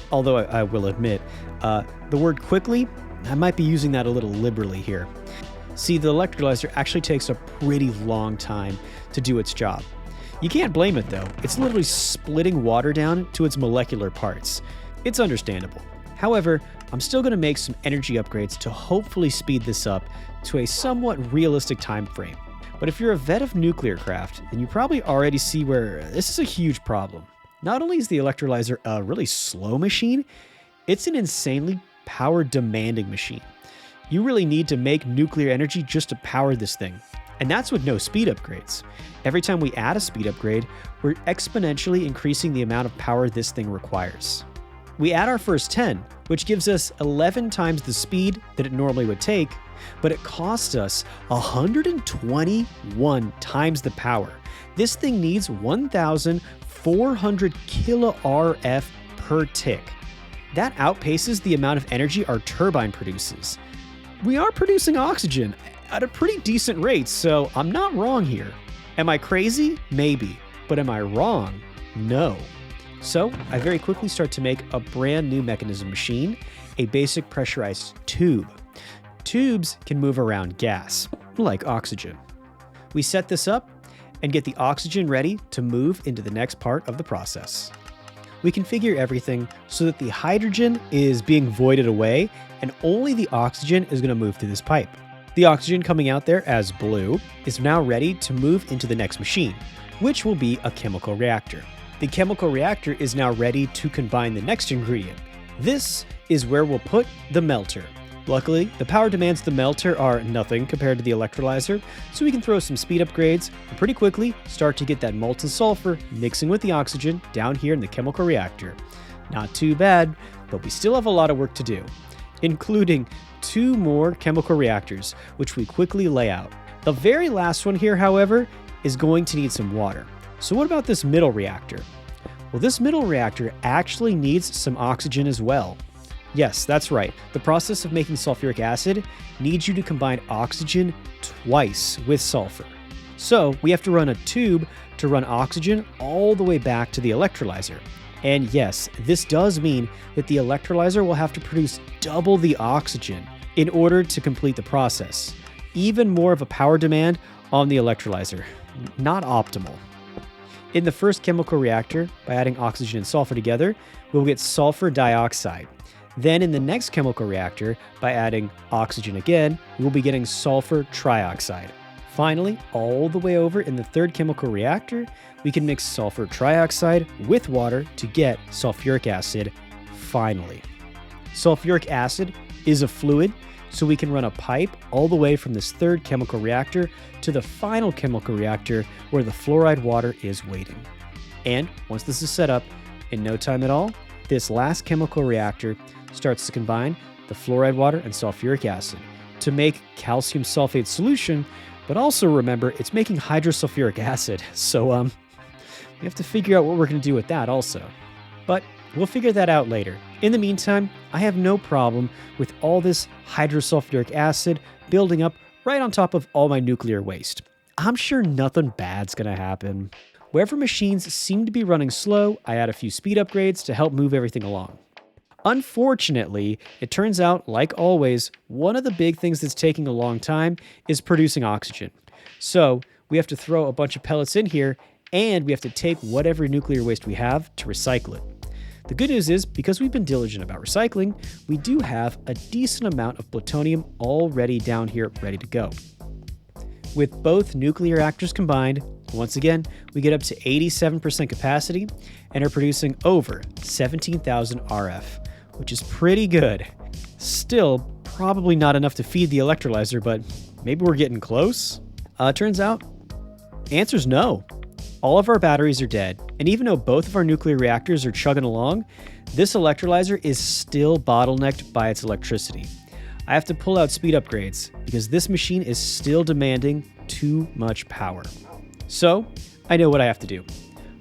Although I will admit, the word quickly, I might be using that a little liberally here. See, the electrolyzer actually takes a pretty long time to do its job. You can't blame it though. It's literally splitting water down to its molecular parts. It's understandable. However, I'm still going to make some energy upgrades to hopefully speed this up to a somewhat realistic time frame. But if you're a vet of Nuclearcraft, then you probably already see where this is a huge problem. Not only is the electrolyzer a really slow machine, it's an insanely power-demanding machine. You really need to make nuclear energy just to power this thing. And that's with no speed upgrades. Every time we add a speed upgrade, we're exponentially increasing the amount of power this thing requires. We add our first 10, which gives us 11 times the speed that it normally would take, but it costs us 121 times the power. This thing needs 1,400 kilo-RF per tick. That outpaces the amount of energy our turbine produces. We are producing oxygen at a pretty decent rate, so I'm not wrong here. Am I crazy? Maybe. But am I wrong? No. So I very quickly start to make a brand new mechanism machine, a basic pressurized tube. Tubes can move around gas, like oxygen. We set this up and get the oxygen ready to move into the next part of the process. We configure everything so that the hydrogen is being voided away and only the oxygen is going to move through this pipe. The oxygen coming out there as blue is now ready to move into the next machine, which will be a chemical reactor. The chemical reactor is now ready to combine the next ingredient. This is where we'll put the melter. Luckily, the power demands of the melter are nothing compared to the electrolyzer, so we can throw some speed upgrades and pretty quickly start to get that molten sulfur mixing with the oxygen down here in the chemical reactor. Not too bad, but we still have a lot of work to do, including 2 more chemical reactors, which we quickly lay out. The very last one here, however, is going to need some water. So what about this middle reactor? Well, this middle reactor actually needs some oxygen as well. Yes, that's right. The process of making sulfuric acid needs you to combine oxygen twice with sulfur. So we have to run a tube to run oxygen all the way back to the electrolyzer. And yes, this does mean that the electrolyzer will have to produce double the oxygen in order to complete the process. Even more of a power demand on the electrolyzer. Not optimal. In the first chemical reactor, by adding oxygen and sulfur together, we'll get sulfur dioxide. Then in the next chemical reactor, by adding oxygen again, we'll be getting sulfur trioxide. Finally, all the way over in the third chemical reactor, we can mix sulfur trioxide with water to get sulfuric acid, finally. Sulfuric acid is a fluid, so we can run a pipe all the way from this third chemical reactor to the final chemical reactor where the fluoride water is waiting. And once this is set up, in no time at all, this last chemical reactor starts to combine the fluoride water and sulfuric acid to make calcium sulfate solution, but also remember it's making hydrosulfuric acid, so we have to figure out what we're going to do with that also. But We'll figure that out later. In the meantime, I have no problem with all this hydrosulfuric acid building up right on top of all my nuclear waste. I'm sure nothing bad's gonna happen. Wherever machines seem to be running slow, I add a few speed upgrades to help move everything along. Unfortunately, it turns out, like always, one of the big things that's taking a long time is producing oxygen. So we have to throw a bunch of pellets in here, and we have to take whatever nuclear waste we have to recycle it. The good news is, because we've been diligent about recycling, we do have a decent amount of plutonium already down here ready to go. With both nuclear reactors combined, once again, we get up to 87% capacity and are producing over 17,000 RF, which is pretty good. Still, probably not enough to feed the electrolyzer, but maybe we're getting close? Turns out, answer's no. All of our batteries are dead, and even though both of our nuclear reactors are chugging along, this electrolyzer is still bottlenecked by its electricity. I have to pull out speed upgrades because this machine is still demanding too much power. So, I know what I have to do.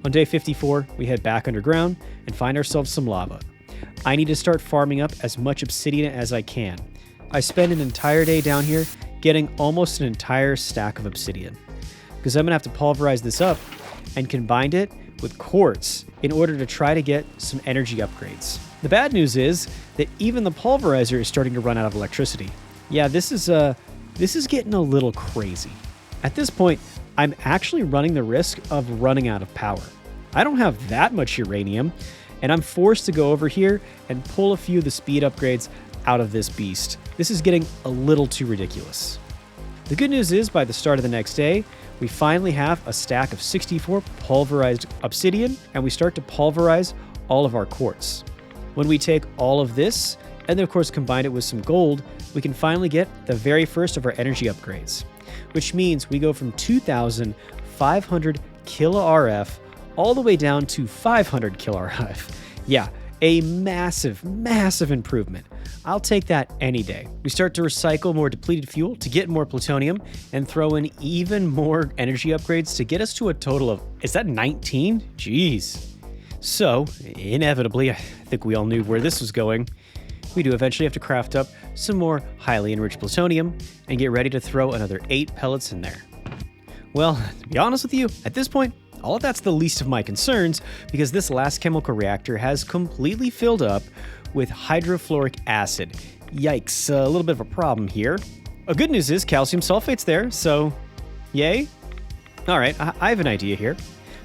On day 54, we head back underground and find ourselves some lava. I need to start farming up as much obsidian as I can. I spend an entire day down here getting almost an entire stack of obsidian, because I'm gonna have to pulverize this up and combine it with quartz in order to try to get some energy upgrades. The bad news is that even the pulverizer is starting to run out of electricity. Yeah, this is getting a little crazy. At this point, I'm actually running the risk of running out of power. I don't have that much uranium, and I'm forced to go over here and pull a few of the speed upgrades out of this beast. This is getting a little too ridiculous. The good news is, by the start of the next day, we finally have a stack of 64 pulverized obsidian, and we start to pulverize all of our quartz. When we take all of this, and then of course combine it with some gold, we can finally get the very first of our energy upgrades, which means we go from 2,500 kilo RF all the way down to 500 kilo RF. Yeah, a massive, massive improvement. I'll take that any day. We start to recycle more depleted fuel to get more plutonium and throw in even more energy upgrades to get us to a total of, is that 19? Jeez. So, inevitably, I think we all knew where this was going. We do eventually have to craft up some more highly enriched plutonium and get ready to throw another 8 pellets in there. Well, to be honest with you, at this point, all of that's the least of my concerns, because this last chemical reactor has completely filled up with hydrofluoric acid. Yikes, a little bit of a problem here. Good news is calcium sulfate's there, so yay. All right, I have an idea here.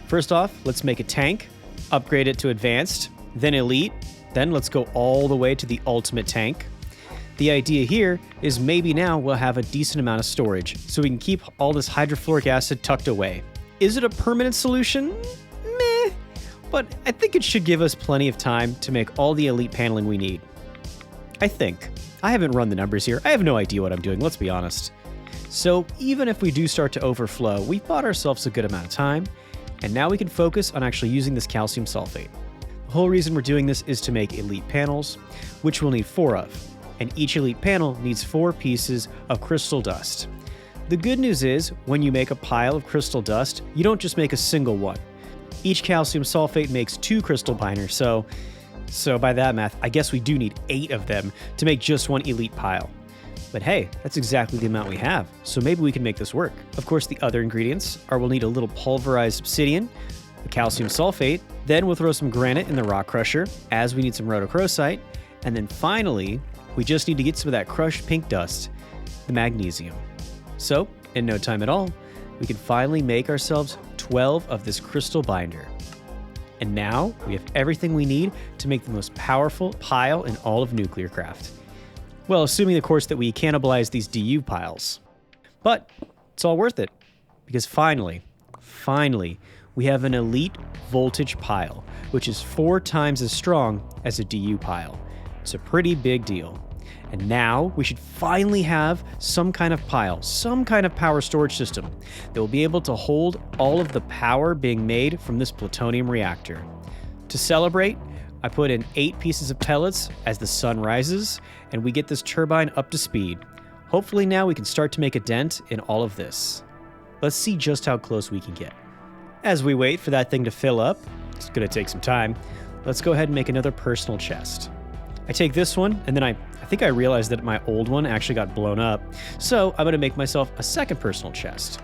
First off, let's make a tank, upgrade it to advanced, then elite, then let's go all the way to the ultimate tank. The idea here is maybe now we'll have a decent amount of storage, so we can keep all this hydrofluoric acid tucked away. Is it a permanent solution? Meh, but I think it should give us plenty of time to make all the elite paneling we need. I think. I haven't run the numbers here. I have no idea what I'm doing, let's be honest. So even if we do start to overflow, we've bought ourselves a good amount of time, and now we can focus on actually using this calcium sulfate. The whole reason we're doing this is to make elite panels, which we'll need 4 of, and each elite panel needs 4 pieces of crystal dust. The good news is, when you make a pile of crystal dust, you don't just make a single one. Each calcium sulfate makes 2 crystal binders, so by that math, I guess we do need 8 of them to make just one elite pile. But hey, that's exactly the amount we have, so maybe we can make this work. Of course, the other ingredients are we'll need a little pulverized obsidian, the calcium sulfate, then we'll throw some granite in the rock crusher, as we need some rhodochrosite, and then finally, we just need to get some of that crushed pink dust, the magnesium. So, in no time at all, we can finally make ourselves 12 of this crystal binder. And now, we have everything we need to make the most powerful pile in all of Nuclearcraft. Well, assuming of course that we cannibalize these DU piles. But, it's all worth it, because finally, we have an elite voltage pile, which is 4 times as strong as a DU pile. It's a pretty big deal. And now we should finally have some kind of pile, some kind of power storage system that will be able to hold all of the power being made from this plutonium reactor. To celebrate, I put in 8 pieces of pellets as the sun rises, and we get this turbine up to speed. Hopefully now we can start to make a dent in all of this. Let's see just how close we can get. As we wait for that thing to fill up, it's gonna take some time, let's go ahead and make another personal chest. I take this one, and then I think I realized that my old one actually got blown up, so I'm going to make myself a second personal chest.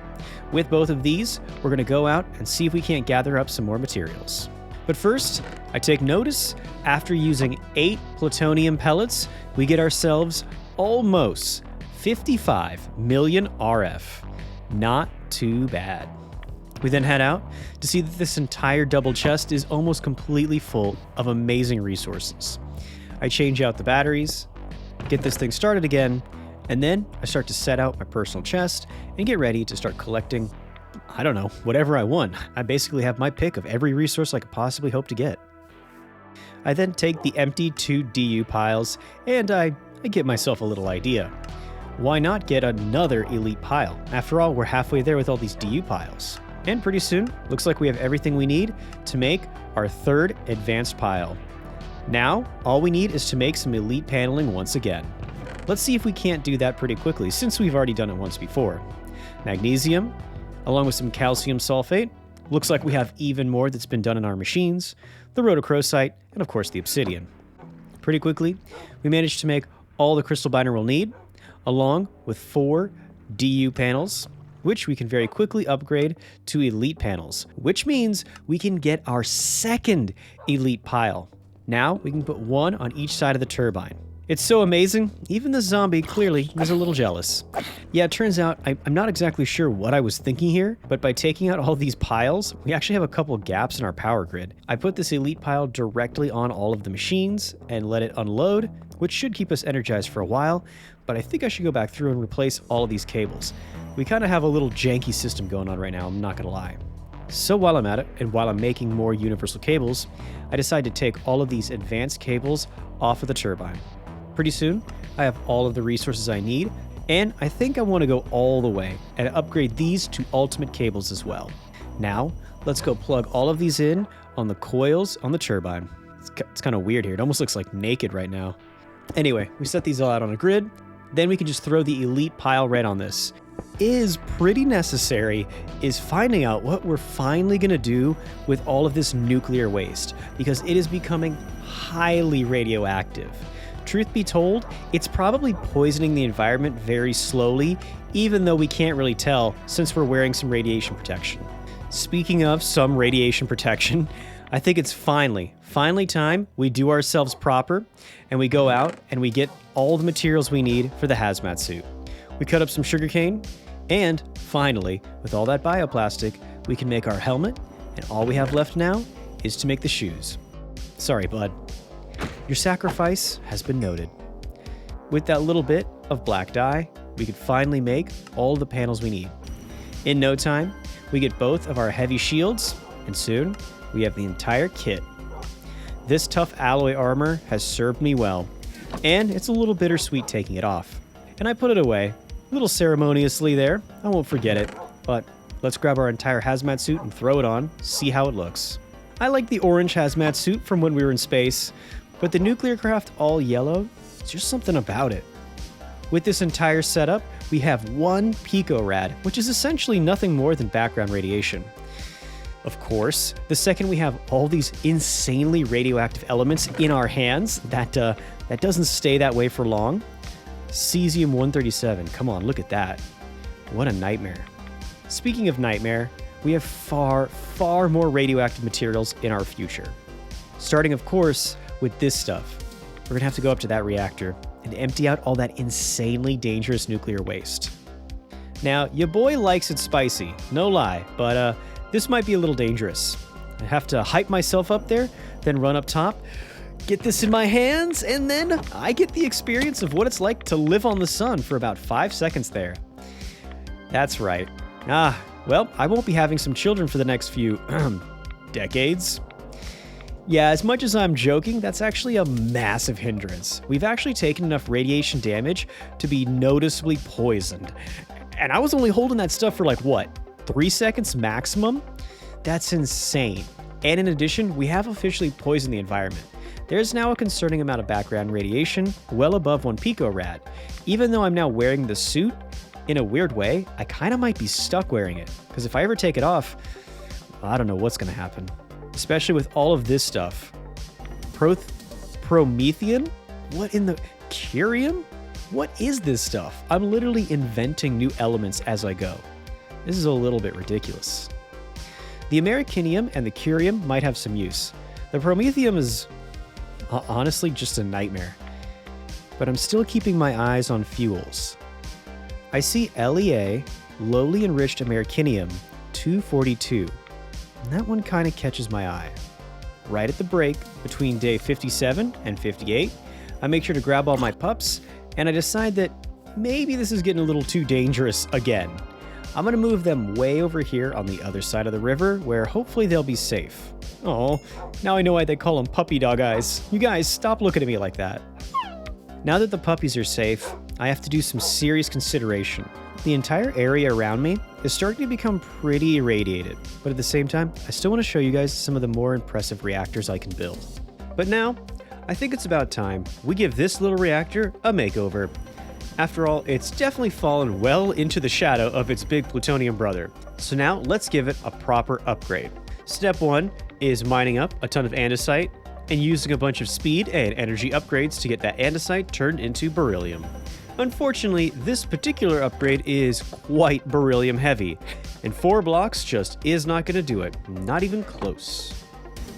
With both of these, we're going to go out and see if we can't gather up some more materials. But first, I take notice, after using 8 plutonium pellets, we get ourselves almost 55 million RF. Not too bad. We then head out to see that this entire double chest is almost completely full of amazing resources. I change out the batteries, get this thing started again, and then I start to set out my personal chest and get ready to start collecting, I don't know, whatever I want. I basically have my pick of every resource I could possibly hope to get. I then take the empty 2 DU piles and I get myself a little idea. Why not get another elite pile? After all, we're halfway there with all these DU piles. And pretty soon, looks like we have everything we need to make our 3rd advanced pile. Now, all we need is to make some elite paneling once again. Let's see if we can't do that pretty quickly, since we've already done it once before. Magnesium, along with some calcium sulfate. Looks like we have even more that's been done in our machines. The rhodochrosite, and of course the obsidian. Pretty quickly, we managed to make all the crystal binder we'll need, along with 4 DU panels, which we can very quickly upgrade to elite panels, which means we can get our 2nd elite pile. Now we can put 1 on each side of the turbine. It's so amazing, even the zombie clearly was a little jealous. Yeah, it turns out I'm not exactly sure what I was thinking here, but by taking out all these piles, we actually have a couple gaps in our power grid. I put this elite pile directly on all of the machines and let it unload, which should keep us energized for a while, but I think I should go back through and replace all of these cables. We kind of have a little janky system going on right now, I'm not gonna lie. So while I'm at it, and while I'm making more universal cables, I decide to take all of these advanced cables off of the turbine. Pretty soon, I have all of the resources I need, and I think I want to go all the way and upgrade these to ultimate cables as well. Now, let's go plug all of these in on the coils on the turbine. It's kind of weird here. It almost looks like naked right now. Anyway, we set these all out on a grid. Then we can just throw the elite pile right on this. Is pretty necessary is finding out what we're finally going to do with all of this nuclear waste, because it is becoming highly radioactive. Truth be told, it's probably poisoning the environment very slowly, even though we can't really tell since we're wearing some radiation protection. Speaking of some radiation protection, I think it's finally time we do ourselves proper and we go out and we get all the materials we need for the hazmat suit. We cut up some sugarcane, and finally, with all that bioplastic, we can make our helmet, and all we have left now is to make the shoes. Sorry, bud. Your sacrifice has been noted. With that little bit of black dye, we could finally make all the panels we need. In no time, we get both of our heavy shields, and soon, we have the entire kit. This tough alloy armor has served me well, and it's a little bittersweet taking it off. And I put it away, a little ceremoniously there. I won't forget it, but let's grab our entire hazmat suit and throw it on, see how it looks. I like the orange hazmat suit from when we were in space, but the Nuclearcraft all yellow, it's just something about it. With this entire setup, we have 1 picorad, which is essentially nothing more than background radiation. Of course, the second we have all these insanely radioactive elements in our hands, that doesn't stay that way for long. Cesium-137, come on, look at that. What a nightmare. Speaking of nightmare, we have far more radioactive materials in our future. Starting, of course, with this stuff. We're gonna have to go up to that reactor and empty out all that insanely dangerous nuclear waste. Now, your boy likes it spicy, no lie, but this might be a little dangerous. I have to hype myself up there, then run up top, get this in my hands, and then I get the experience of what it's like to live on the sun for about 5 seconds there. That's right. Well, I won't be having some children for the next few decades. Yeah, as much as I'm joking, that's actually a massive hindrance. We've actually taken enough radiation damage to be noticeably poisoned. And I was only holding that stuff for like, what, 3 seconds maximum? That's insane. And in addition, we have officially poisoned the environment. There's now a concerning amount of background radiation, well above 1 picorad. Even though I'm now wearing the suit, in a weird way, I kind of might be stuck wearing it. Because if I ever take it off, I don't know what's going to happen. Especially with all of this stuff. Promethean? What in the... Curium? What is this stuff? I'm literally inventing new elements as I go. This is a little bit ridiculous. The Americanium and the Curium might have some use. The Prometheum is honestly just a nightmare. But I'm still keeping my eyes on fuels. I see LEA, lowly enriched Americanium, 242. And that one kind of catches my eye. Right at the break between day 57 and 58, I make sure to grab all my pups, and I decide that maybe this is getting a little too dangerous again. I'm going to move them way over here on the other side of the river, where hopefully they'll be safe. Oh, now I know why they call them puppy dog eyes. You guys, stop looking at me like that. Now that the puppies are safe, I have to do some serious consideration. The entire area around me is starting to become pretty irradiated, but at the same time, I still want to show you guys some of the more impressive reactors I can build. But now, I think it's about time we give this little reactor a makeover. After all, it's definitely fallen well into the shadow of its big plutonium brother. So now let's give it a proper upgrade. Step 1 is mining up a ton of andesite and using a bunch of speed and energy upgrades to get that andesite turned into beryllium. Unfortunately, this particular upgrade is quite beryllium heavy, and 4 blocks just is not going to do it, not even close.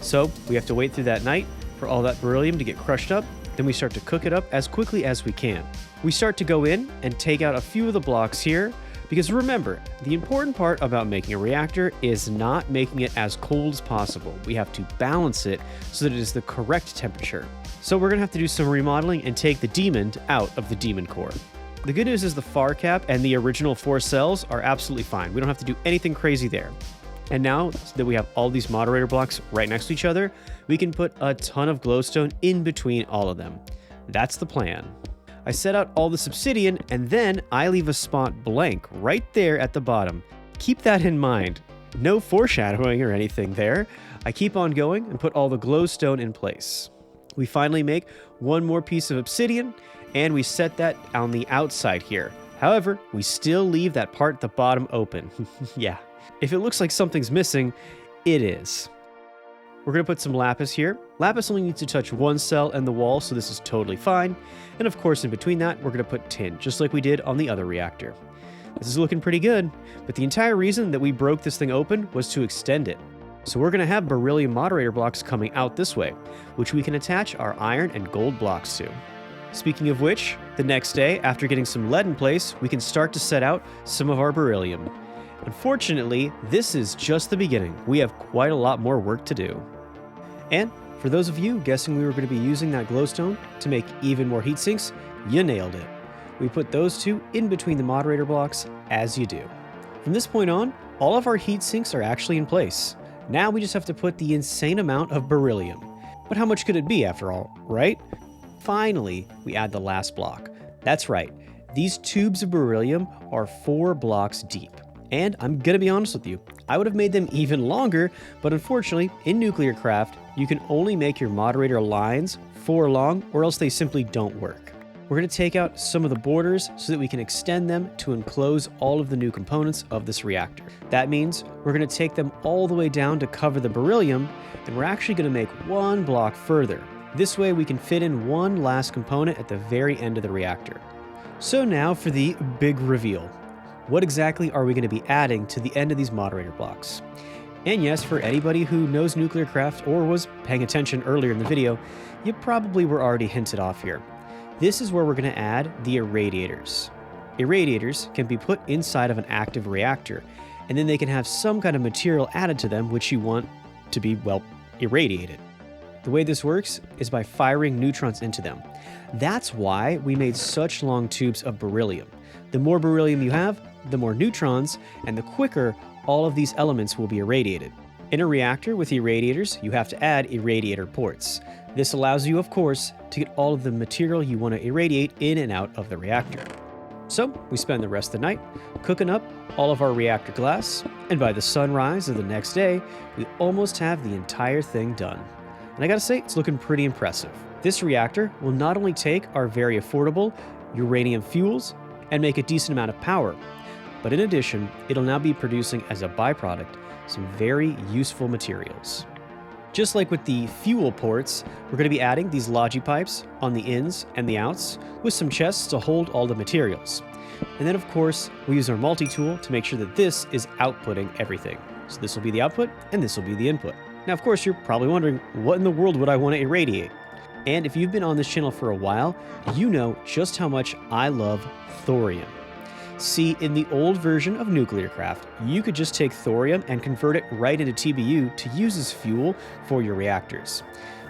So we have to wait through that night for all that beryllium to get crushed up, then we start to cook it up as quickly as we can. We start to go in and take out a few of the blocks here, because remember, the important part about making a reactor is not making it as cold as possible. We have to balance it so that it is the correct temperature. So we're gonna have to do some remodeling and take the demon out of the demon core. The good news is the far cap and the original 4 cells are absolutely fine. We don't have to do anything crazy there. And now that we have all these moderator blocks right next to each other, we can put a ton of glowstone in between all of them. That's the plan. I set out all this obsidian, and then I leave a spot blank right there at the bottom. Keep that in mind. No foreshadowing or anything there. I keep on going and put all the glowstone in place. We finally make one more piece of obsidian, and we set that on the outside here. However, we still leave that part at the bottom open. Yeah. If it looks like something's missing, it is. We're going to put some lapis here. Lapis only needs to touch 1 cell and the wall, so this is totally fine. And of course, in between that, we're going to put tin, just like we did on the other reactor. This is looking pretty good, but the entire reason that we broke this thing open was to extend it. So we're going to have beryllium moderator blocks coming out this way, which we can attach our iron and gold blocks to. Speaking of which, the next day, after getting some lead in place, we can start to set out some of our beryllium. Unfortunately, this is just the beginning. We have quite a lot more work to do. And for those of you guessing we were going to be using that glowstone to make even more heat sinks, you nailed it. We put those 2 in between the moderator blocks, as you do. From this point on, all of our heat sinks are actually in place. Now we just have to put the insane amount of beryllium. But how much could it be after all, right? Finally, we add the last block. That's right, these tubes of beryllium are 4 blocks deep. And I'm gonna be honest with you, I would have made them even longer, but unfortunately, in Nuclearcraft, you can only make your moderator lines 4 long, or else they simply don't work. We're gonna take out some of the borders so that we can extend them to enclose all of the new components of this reactor. That means we're gonna take them all the way down to cover the beryllium, and we're actually gonna make 1 block further. This way we can fit in 1 last component at the very end of the reactor. So now for the big reveal. What exactly are we going to be adding to the end of these moderator blocks? And yes, for anybody who knows Nuclearcraft or was paying attention earlier in the video, you probably were already hinted off here. This is where we're going to add the irradiators. Irradiators can be put inside of an active reactor, and then they can have some kind of material added to them which you want to be, well, irradiated. The way this works is by firing neutrons into them. That's why we made such long tubes of beryllium. The more beryllium you have, the more neutrons, and the quicker all of these elements will be irradiated. In a reactor with irradiators, you have to add irradiator ports. This allows you, of course, to get all of the material you want to irradiate in and out of the reactor. So we spend the rest of the night cooking up all of our reactor glass, and by the sunrise of the next day, we almost have the entire thing done. And I gotta say, it's looking pretty impressive. This reactor will not only take our very affordable uranium fuels and make a decent amount of power, but in addition, it'll now be producing as a byproduct some very useful materials. Just like with the fuel ports, we're going to be adding these logi pipes on the ins and the outs with some chests to hold all the materials. And then of course, we use our multi-tool to make sure that this is outputting everything. So this will be the output and this will be the input. Now of course, you're probably wondering, what in the world would I want to irradiate? And if you've been on this channel for a while, you know just how much I love thorium. See, in the old version of Nuclearcraft, you could just take thorium and convert it right into TBU to use as fuel for your reactors.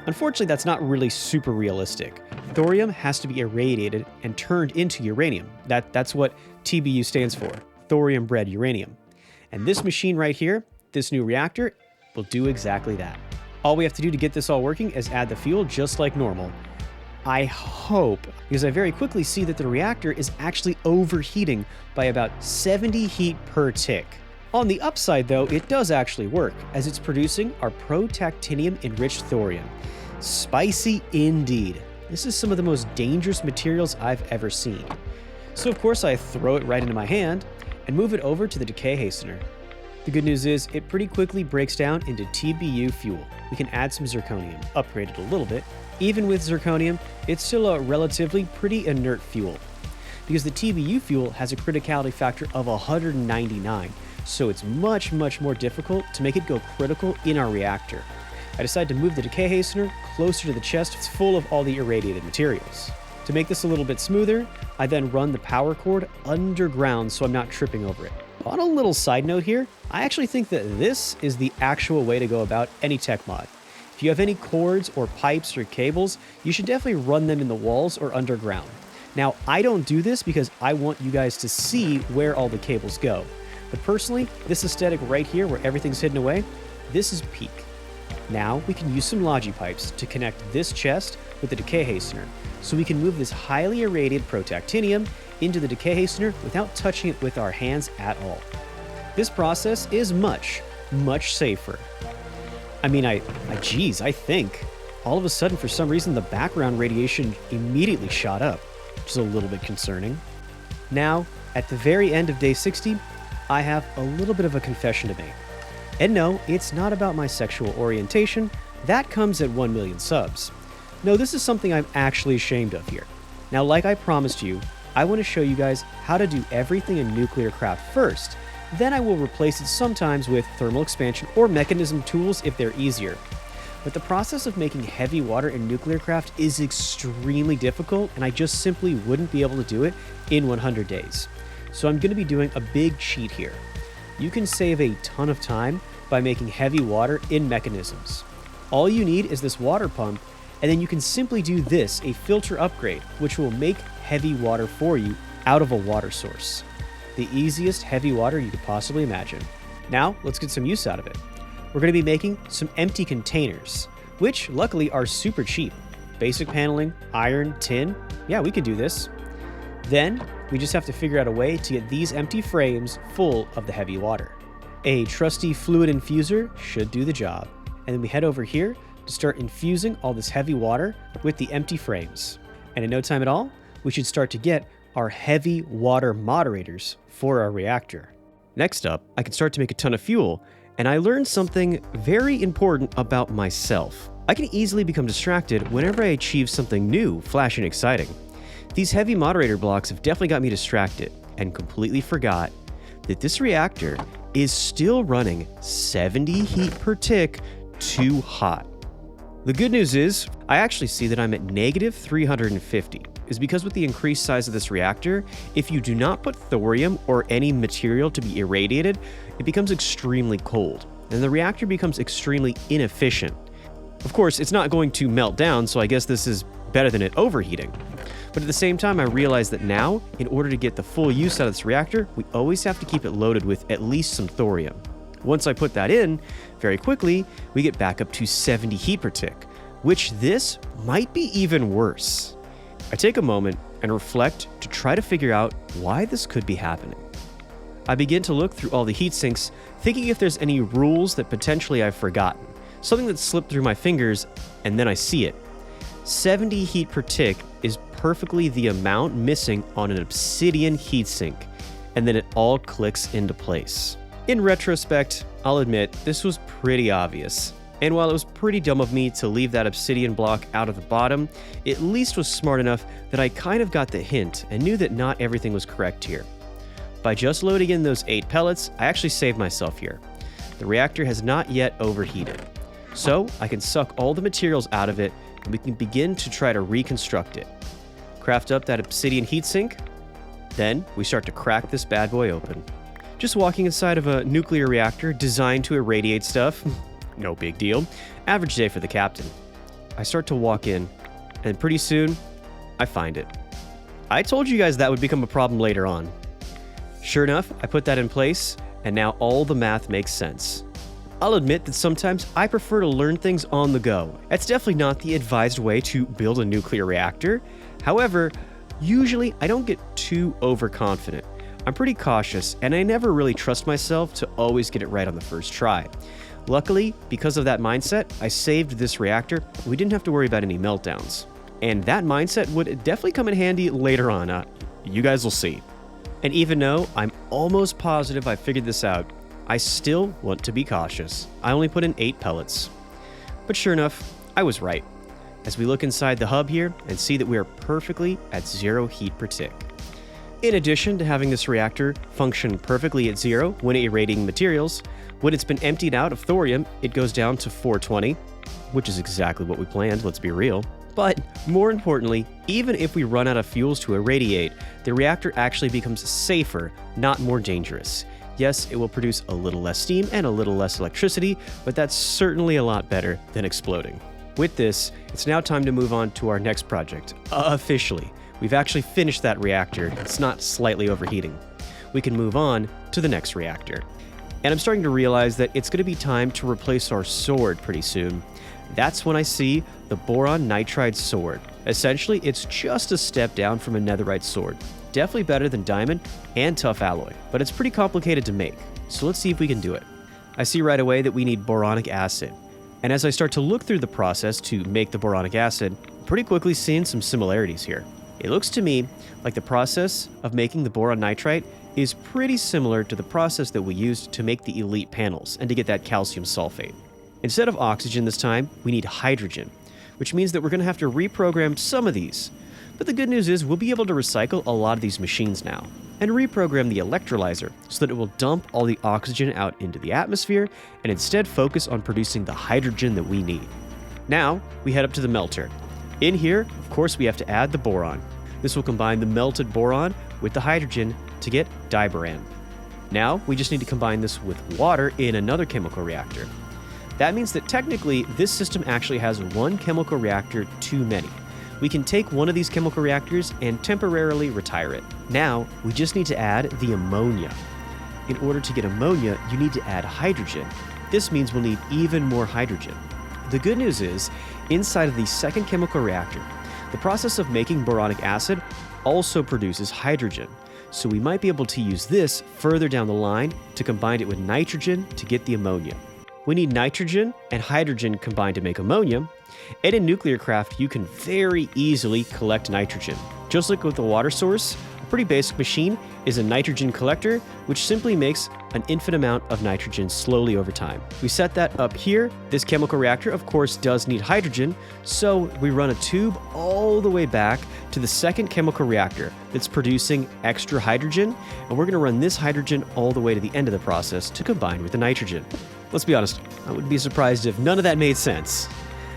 Unfortunately, that's not really super realistic. Thorium has to be irradiated and turned into uranium. That's what TBU stands for, thorium-bred uranium. And this machine right here, this new reactor, will do exactly that. All we have to do to get this all working is add the fuel just like normal. I hope, because I very quickly see that the reactor is actually overheating by about 70 heat per tick. On the upside though, it does actually work, as it's producing our protactinium enriched thorium. Spicy indeed. This is some of the most dangerous materials I've ever seen. So of course I throw it right into my hand and move it over to the decay hastener. The good news is it pretty quickly breaks down into TBU fuel. We can add some zirconium, upgrade it a little bit. Even with zirconium, it's still a relatively pretty inert fuel, because the TBU fuel has a criticality factor of 199, so it's much more difficult to make it go critical in our reactor. I decided to move the decay hastener closer to the chest full of all the irradiated materials. To make this a little bit smoother, I then run the power cord underground so I'm not tripping over it. On a little side note here, I actually think that this is the actual way to go about any tech mod. If you have any cords or pipes or cables, you should definitely run them in the walls or underground. Now, I don't do this because I want you guys to see where all the cables go. But personally, this aesthetic right here where everything's hidden away, this is peak. Now we can use some logi pipes to connect this chest with the decay hastener, so we can move this highly irradiated protactinium into the decay hastener without touching it with our hands at all. This process is much safer. I mean, I think. All of a sudden, for some reason, the background radiation immediately shot up, which is a little bit concerning. Now, at the very end of day 60, I have a little bit of a confession to make. And no, it's not about my sexual orientation. That comes at 1 million subs. No, this is something I'm actually ashamed of here. Now, like I promised you, I want to show you guys how to do everything in Nuclearcraft first. Then I will replace it sometimes with thermal expansion or mechanism tools if they're easier. But the process of making heavy water in Nuclearcraft is extremely difficult, and I just simply wouldn't be able to do it in 100 days. So I'm going to be doing a big cheat here. You can save a ton of time by making heavy water in mechanisms. All you need is this water pump, and then you can simply do this, a filter upgrade, which will make heavy water for you out of a water source. The easiest heavy water you could possibly imagine. Now, let's get some use out of it. We're going to be making some empty containers, which luckily are super cheap. Basic paneling, iron, tin, yeah, we can do this. Then, we just have to figure out a way to get these empty frames full of the heavy water. A trusty fluid infuser should do the job. And then we head over here to start infusing all this heavy water with the empty frames. And in no time at all, we should start to get our heavy water moderators for our reactor. Next up, I can start to make a ton of fuel, and I learned something very important about myself. I can easily become distracted whenever I achieve something new, flashy, and exciting. These heavy moderator blocks have definitely got me distracted, and completely forgot that this reactor is still running 70 heat per tick too hot. The good news is, I actually see that I'm at negative 350. Is because with the increased size of this reactor, if you do not put thorium or any material to be irradiated, it becomes extremely cold, and the reactor becomes extremely inefficient. Of course, it's not going to melt down, so I guess this is better than it overheating. But at the same time, I realize that now, in order to get the full use out of this reactor, we always have to keep it loaded with at least some thorium. Once I put that in, very quickly, we get back up to 70 heat per tick, which this might be even worse. I take a moment and reflect to try to figure out why this could be happening. I begin to look through all the heat sinks, thinking if there's any rules that potentially I've forgotten, something that slipped through my fingers, and then I see it. 70 heat per tick is perfectly the amount missing on an obsidian heatsink, and then it all clicks into place. In retrospect, I'll admit this was pretty obvious. And while it was pretty dumb of me to leave that obsidian block out of the bottom, it at least was smart enough that I kind of got the hint and knew that not everything was correct here. By just loading in those 8 pellets, I actually saved myself here. The reactor has not yet overheated. So I can suck all the materials out of it and we can begin to try to reconstruct it. Craft up that obsidian heatsink. Then we start to crack this bad boy open. Just walking inside of a nuclear reactor designed to irradiate stuff. No big deal. Average day for the captain. I start to walk in, and pretty soon, I find it. I told you guys that would become a problem later on. Sure enough, I put that in place, and now all the math makes sense. I'll admit that sometimes I prefer to learn things on the go. That's definitely not the advised way to build a nuclear reactor. However, usually I don't get too overconfident. I'm pretty cautious, and I never really trust myself to always get it right on the first try. Luckily, because of that mindset, I saved this reactor. We didn't have to worry about any meltdowns. And that mindset would definitely come in handy later on. You guys will see. And even though I'm almost positive I figured this out, I still want to be cautious. I only put in 8 pellets. But sure enough, I was right. As we look inside the hub here and see that we are perfectly at 0 heat per tick. In addition to having this reactor function perfectly at 0 when irradiating materials, when it's been emptied out of thorium, it goes down to 420, which is exactly what we planned, let's be real. But more importantly, even if we run out of fuels to irradiate, the reactor actually becomes safer, not more dangerous. Yes, it will produce a little less steam and a little less electricity, but that's certainly a lot better than exploding. With this, it's now time to move on to our next project. Officially, we've actually finished that reactor. It's not slightly overheating. We can move on to the next reactor. And I'm starting to realize that it's going to be time to replace our sword pretty soon. That's when I see the boron nitride sword. Essentially, it's just a step down from a netherite sword. Definitely better than diamond and tough alloy, but it's pretty complicated to make. So let's see if we can do it. I see right away that we need boronic acid. And as I start to look through the process to make the boronic acid, I'm pretty quickly seeing some similarities here. It looks to me like the process of making the boron nitride is pretty similar to the process that we used to make the elite panels and to get that calcium sulfate. Instead of oxygen this time, we need hydrogen, which means that we're going to have to reprogram some of these. But the good news is we'll be able to recycle a lot of these machines now and reprogram the electrolyzer so that it will dump all the oxygen out into the atmosphere and instead focus on producing the hydrogen that we need. Now, we head up to the melter. In here, of course, we have to add the boron. This will combine the melted boron with the hydrogen to get diboran. Now, we just need to combine this with water in another chemical reactor. That means that technically, this system actually has 1 chemical reactor too many. We can take one of these chemical reactors and temporarily retire it. Now, we just need to add the ammonia. In order to get ammonia, you need to add hydrogen. This means we'll need even more hydrogen. The good news is, inside of the second chemical reactor, the process of making boronic acid also produces hydrogen. So we might be able to use this further down the line to combine it with nitrogen to get the ammonia. We need nitrogen and hydrogen combined to make ammonia, and in Nuclearcraft, you can very easily collect nitrogen. Just like with the water source, a pretty basic machine is a nitrogen collector, which simply makes an infinite amount of nitrogen slowly over time. We set that up here. This chemical reactor, of course, does need hydrogen, so we run a tube all the way back to the second chemical reactor that's producing extra hydrogen, and we're going to run this hydrogen all the way to the end of the process to combine with the nitrogen. Let's be honest, I wouldn't be surprised if none of that made sense.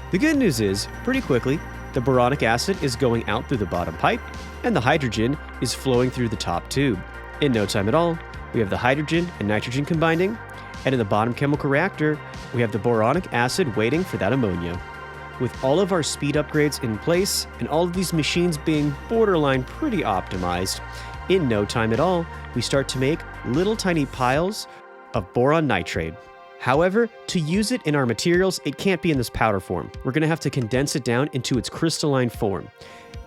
The good news is, pretty quickly, the boronic acid is going out through the bottom pipe, and the hydrogen is flowing through the top tube. In no time at all, we have the hydrogen and nitrogen combining, and in the bottom chemical reactor, we have the boronic acid waiting for that ammonia. With all of our speed upgrades in place, and all of these machines being borderline pretty optimized, in no time at all, we start to make little tiny piles of boron nitride. However, to use it in our materials, it can't be in this powder form. We're going to have to condense it down into its crystalline form.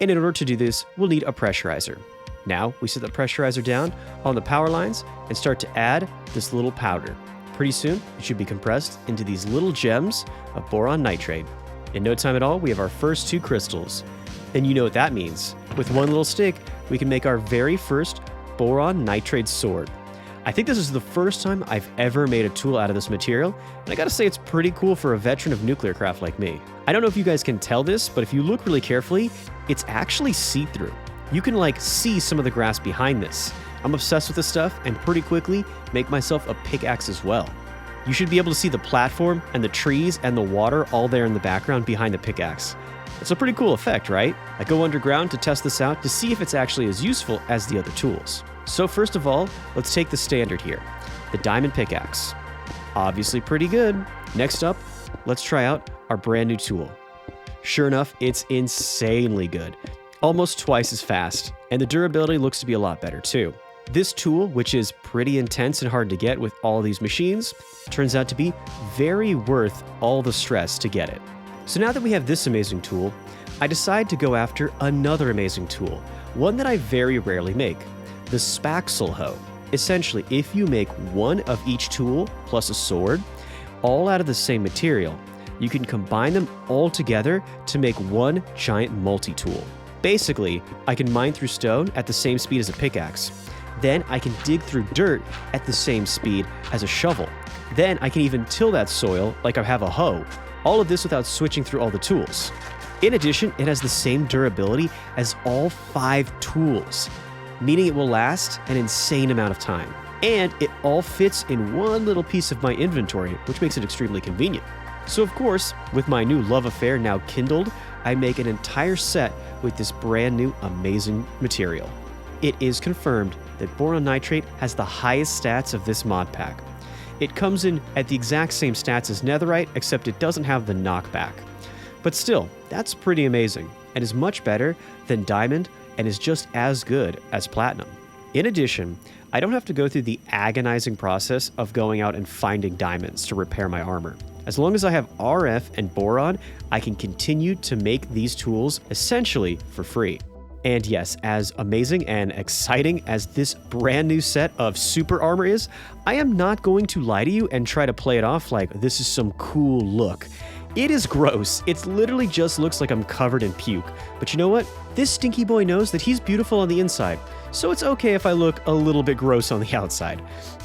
And in order to do this, we'll need a pressurizer. Now, we set the pressurizer down on the power lines and start to add this little powder. Pretty soon, it should be compressed into these little gems of boron nitride. In no time at all, we have our first 2 crystals. And you know what that means. With one little stick, we can make our very first boron nitride sword. I think this is the first time I've ever made a tool out of this material, and I gotta say it's pretty cool for a veteran of nuclear craft like me. I don't know if you guys can tell this, but if you look really carefully, it's actually see-through. You can like see some of the grass behind this. I'm obsessed with this stuff and pretty quickly make myself a pickaxe as well. You should be able to see the platform and the trees and the water all there in the background behind the pickaxe. It's a pretty cool effect, right? I go underground to test this out to see if it's actually as useful as the other tools. So first of all, let's take the standard here, the diamond pickaxe. Obviously pretty good. Next up, let's try out our brand new tool. Sure enough, it's insanely good. Almost twice as fast, and the durability looks to be a lot better too. This tool, which is pretty intense and hard to get with all these machines, turns out to be very worth all the stress to get it. So now that we have this amazing tool, I decide to go after another amazing tool, one that I very rarely make, the spaxel hoe. Essentially, if you make one of each tool plus a sword, all out of the same material, you can combine them all together to make one giant multi-tool. Basically, I can mine through stone at the same speed as a pickaxe. Then I can dig through dirt at the same speed as a shovel. Then I can even till that soil like I have a hoe. All of this without switching through all the tools. In addition, it has the same durability as all 5 tools, meaning it will last an insane amount of time. And it all fits in one little piece of my inventory, which makes it extremely convenient. So of course, with my new love affair now kindled, I make an entire set with this brand new amazing material. It is confirmed that boron nitrate has the highest stats of this mod pack. It comes in at the exact same stats as netherite, except it doesn't have the knockback. But still, that's pretty amazing, and is much better than diamond, and is just as good as platinum. In addition, I don't have to go through the agonizing process of going out and finding diamonds to repair my armor. As long as I have RF and boron, I can continue to make these tools essentially for free. And yes, as amazing and exciting as this brand new set of super armor is, I am not going to lie to you and try to play it off like this is some cool look. It is gross. It literally just looks like I'm covered in puke. But you know what? This stinky boy knows that he's beautiful on the inside, so it's okay if I look a little bit gross on the outside.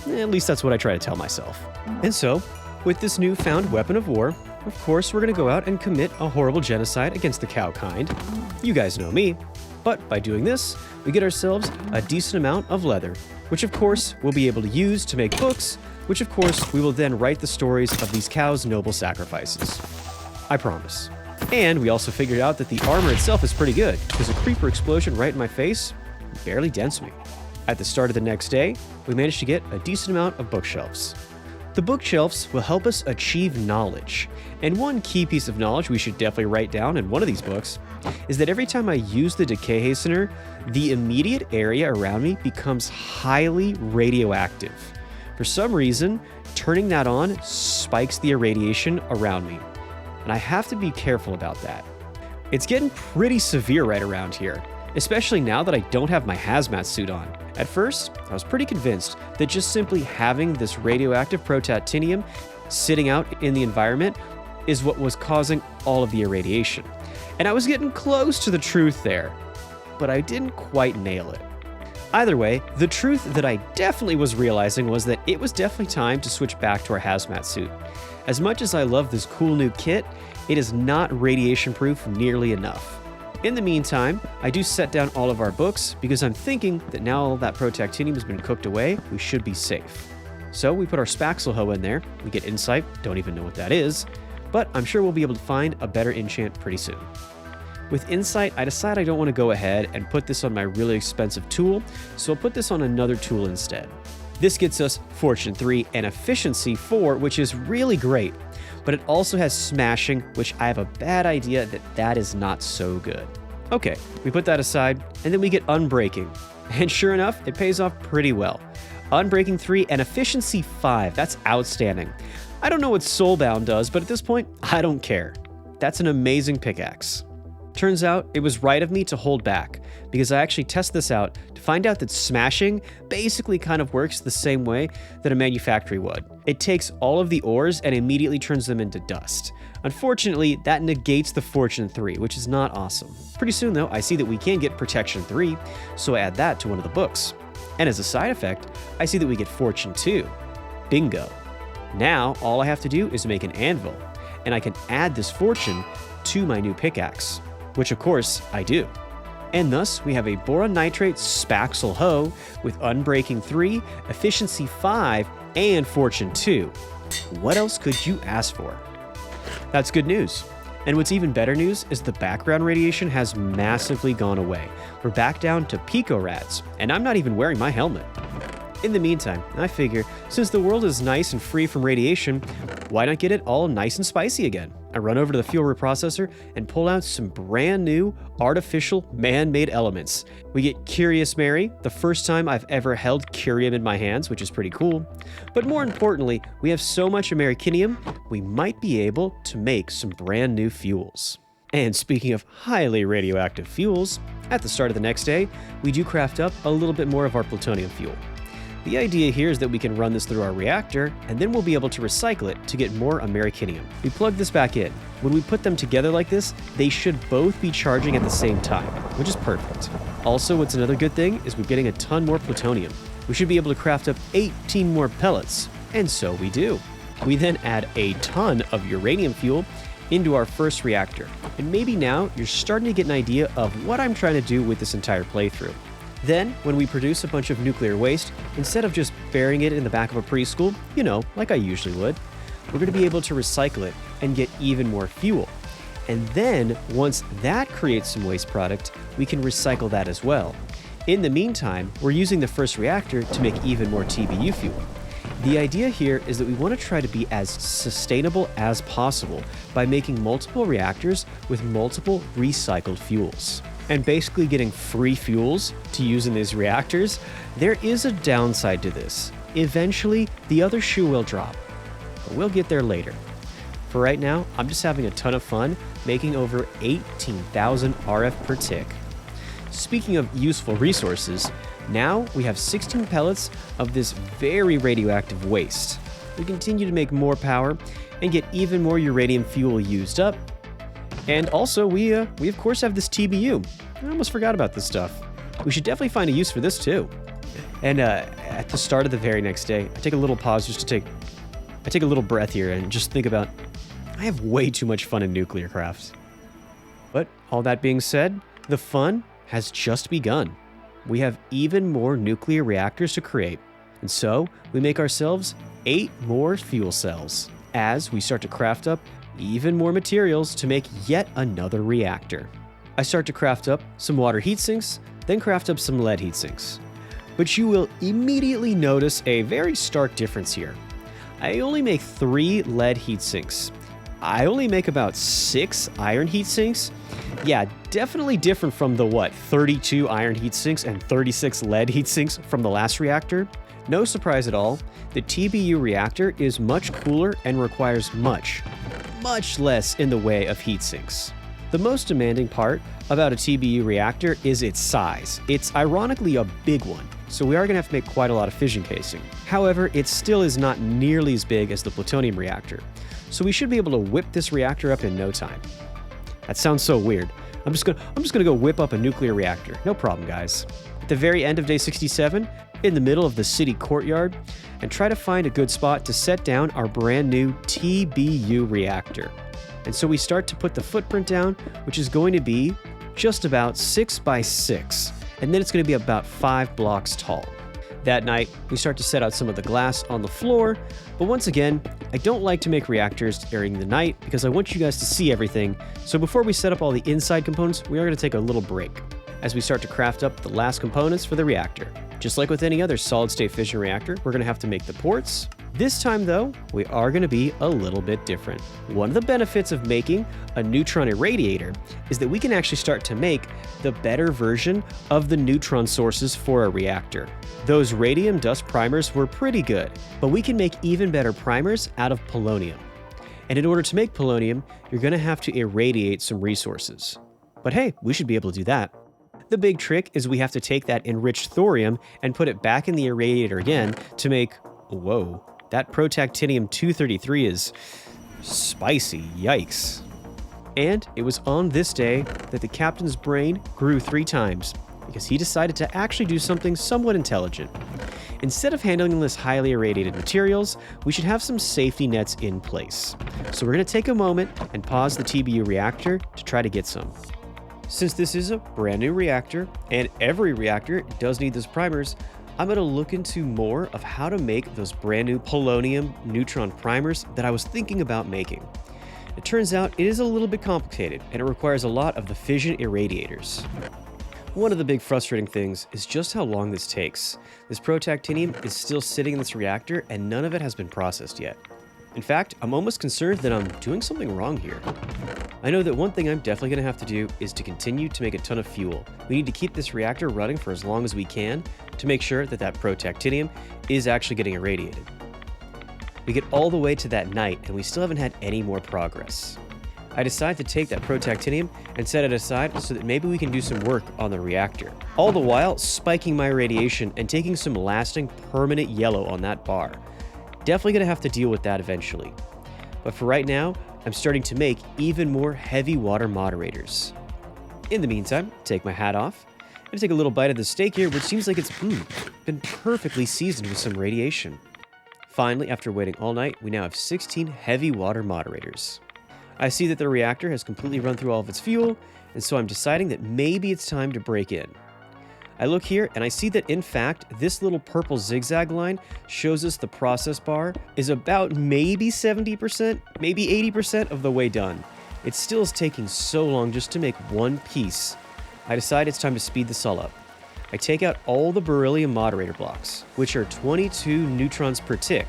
At least that's what I try to tell myself. And so, with this newfound weapon of war, of course we're gonna go out and commit a horrible genocide against the cow kind. You guys know me. But by doing this, we get ourselves a decent amount of leather, which of course we'll be able to use to make books, which of course we will then write the stories of these cows' noble sacrifices. I promise. And we also figured out that the armor itself is pretty good, because a creeper explosion right in my face barely dents me. At the start of the next day, we managed to get a decent amount of bookshelves. The bookshelves will help us achieve knowledge, and one key piece of knowledge we should definitely write down in one of these books is that every time I use the decay hastener, the immediate area around me becomes highly radioactive. For some reason, turning that on spikes the irradiation around me, and I have to be careful about that. It's getting pretty severe right around here, especially now that I don't have my hazmat suit on. At first, I was pretty convinced that just simply having this radioactive protatinium sitting out in the environment is what was causing all of the irradiation. And I was getting close to the truth there, but I didn't quite nail it. Either way, the truth that I definitely was realizing was that it was definitely time to switch back to our hazmat suit. As much as I love this cool new kit, it is not radiation proof nearly enough. In the meantime, I do set down all of our books because I'm thinking that now all that protactinium has been cooked away, we should be safe. So we put our spaxel hoe in there, we get insight, don't even know what that is, but I'm sure we'll be able to find a better enchant pretty soon. With insight, I decide I don't want to go ahead and put this on my really expensive tool, so I'll put this on another tool instead. This gets us Fortune 3 and Efficiency 4, which is really great, but it also has Smashing, which I have a bad idea that is not so good. Okay, we put that aside, and then we get Unbreaking, and sure enough, it pays off pretty well. Unbreaking 3 and Efficiency 5, that's outstanding. I don't know what Soulbound does, but at this point, I don't care. That's an amazing pickaxe. Turns out it was right of me to hold back, because I actually tested this out to find out that Smashing basically kind of works the same way that a manufactory would. It takes all of the ores and immediately turns them into dust. Unfortunately, that negates the Fortune 3, which is not awesome. Pretty soon though, I see that we can get Protection 3, so I add that to one of the books. And as a side effect, I see that we get fortune 2. Bingo. Now, all I have to do is make an anvil, and I can add this fortune to my new pickaxe, which of course I do. And thus, we have a boron nitrate spaxel hoe with unbreaking 3, efficiency 5, and fortune 2. What else could you ask for? That's good news. And what's even better news is the background radiation has massively gone away. We're back down to picorads, and I'm not even wearing my helmet. In the meantime, I figure, since the world is nice and free from radiation, why not get it all nice and spicy again? I run over to the fuel reprocessor and pull out some brand new, artificial, man-made elements. We get Curious Mary, the first time I've ever held curium in my hands, which is pretty cool. But more importantly, we have so much americinium, we might be able to make some brand new fuels. And speaking of highly radioactive fuels, at the start of the next day, we do craft up a little bit more of our plutonium fuel. The idea here is that we can run this through our reactor, and then we'll be able to recycle it to get more americinium. We plug this back in. When we put them together like this, they should both be charging at the same time, which is perfect. Also, what's another good thing is we're getting a ton more plutonium. We should be able to craft up 18 more pellets, and so we do. We then add a ton of uranium fuel into our first reactor, and maybe now you're starting to get an idea of what I'm trying to do with this entire playthrough. Then, when we produce a bunch of nuclear waste, instead of just burying it in the back of a preschool, like I usually would, we're going to be able to recycle it and get even more fuel. And then, once that creates some waste product, we can recycle that as well. In the meantime, we're using the first reactor to make even more TBU fuel. The idea here is that we want to try to be as sustainable as possible by making multiple reactors with multiple recycled fuels. And basically getting free fuels to use in these reactors, there is a downside to this. Eventually, the other shoe will drop, but we'll get there later. For right now, I'm just having a ton of fun making over 18,000 RF per tick. Speaking of useful resources, now we have 16 pellets of this very radioactive waste. We continue to make more power and get even more uranium fuel used up. And also, we of course have this TBU. I almost forgot about this stuff. We should definitely find a use for this too. And at the start of the very next day, I take a little pause just to take a little breath here and just think about, I have way too much fun in Nuclearcraft. But all that being said, the fun has just begun. We have even more nuclear reactors to create. And so we make ourselves 8 more fuel cells as we start to craft up even more materials to make yet another reactor. I start to craft up some water heat sinks, then craft up some lead heat sinks. But you will immediately notice a very stark difference here. I only make 3 lead heat sinks. I only make about 6 iron heat sinks. Yeah, definitely different from the 32 iron heat sinks and 36 lead heat sinks from the last reactor. No surprise at all, the TBU reactor is much cooler and requires much less in the way of heat sinks. The most demanding part about a TBU reactor is its size. It's ironically a big one, so we are going to have to make quite a lot of fission casing. However, it still is not nearly as big as the plutonium reactor, so we should be able to whip this reactor up in no time. That sounds so weird. I'm just gonna go whip up a nuclear reactor. No problem, guys. At the very end of day 67, in the middle of the city courtyard, and try to find a good spot to set down our brand new TBU reactor. And so we start to put the footprint down, which is going to be just about 6 by 6, and then it's going to be about 5 blocks tall. That night, we start to set out some of the glass on the floor, but once again, I don't like to make reactors during the night because I want you guys to see everything, so before we set up all the inside components, we are going to take a little break as we start to craft up the last components for the reactor. Just like with any other solid-state fission reactor, we're going to have to make the ports. This time, though, we are going to be a little bit different. One of the benefits of making a neutron irradiator is that we can actually start to make the better version of the neutron sources for a reactor. Those radium dust primers were pretty good, but we can make even better primers out of polonium. And in order to make polonium, you're going to have to irradiate some resources. But hey, we should be able to do that. The big trick is we have to take that enriched thorium and put it back in the irradiator again to make, whoa, that protactinium-233 is spicy, yikes. And it was on this day that the captain's brain grew 3 times. because he decided to actually do something somewhat intelligent. Instead of handling this highly irradiated materials, we should have some safety nets in place. So we're going to take a moment and pause the TBU reactor to try to get some. Since this is a brand new reactor, and every reactor does need those primers, I'm going to look into more of how to make those brand new polonium neutron primers that I was thinking about making. It turns out it is a little bit complicated, and it requires a lot of the fission irradiators. One of the big frustrating things is just how long this takes. This protactinium is still sitting in this reactor and none of it has been processed yet. In fact, I'm almost concerned that I'm doing something wrong here. I know that one thing I'm definitely going to have to do is to continue to make a ton of fuel. We need to keep this reactor running for as long as we can to make sure that that protactinium is actually getting irradiated. We get all the way to that night and we still haven't had any more progress. I decide to take that protactinium and set it aside so that maybe we can do some work on the reactor. All the while spiking my radiation and taking some lasting permanent yellow on that bar. Definitely gonna have to deal with that eventually. But for right now, I'm starting to make even more heavy water moderators. In the meantime, take my hat off and take a little bite of the steak here, which seems like it's been perfectly seasoned with some radiation. Finally, after waiting all night, we now have 16 heavy water moderators. I see that the reactor has completely run through all of its fuel, and so I'm deciding that maybe it's time to break in. I look here and I see that in fact, this little purple zigzag line shows us the process bar is about maybe 70%, maybe 80% of the way done. It still is taking so long just to make one piece. I decide it's time to speed this all up. I take out all the beryllium moderator blocks, which are 22 neutrons per tick,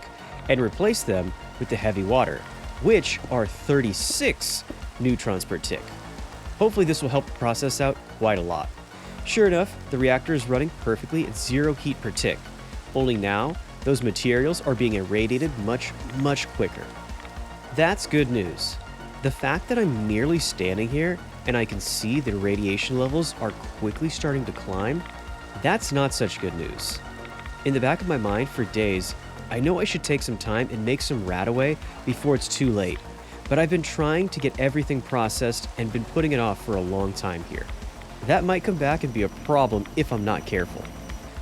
and replace them with the heavy water, which are 36 neutrons per tick. Hopefully this will help the process out quite a lot. Sure enough, the reactor is running perfectly at 0 heat per tick. Only now, those materials are being irradiated much quicker. That's good news. The fact that I'm merely standing here and I can see the radiation levels are quickly starting to climb, that's not such good news. In the back of my mind for days, I know I should take some time and make some radaway before it's too late, but I've been trying to get everything processed and been putting it off for a long time here. That might come back and be a problem if I'm not careful.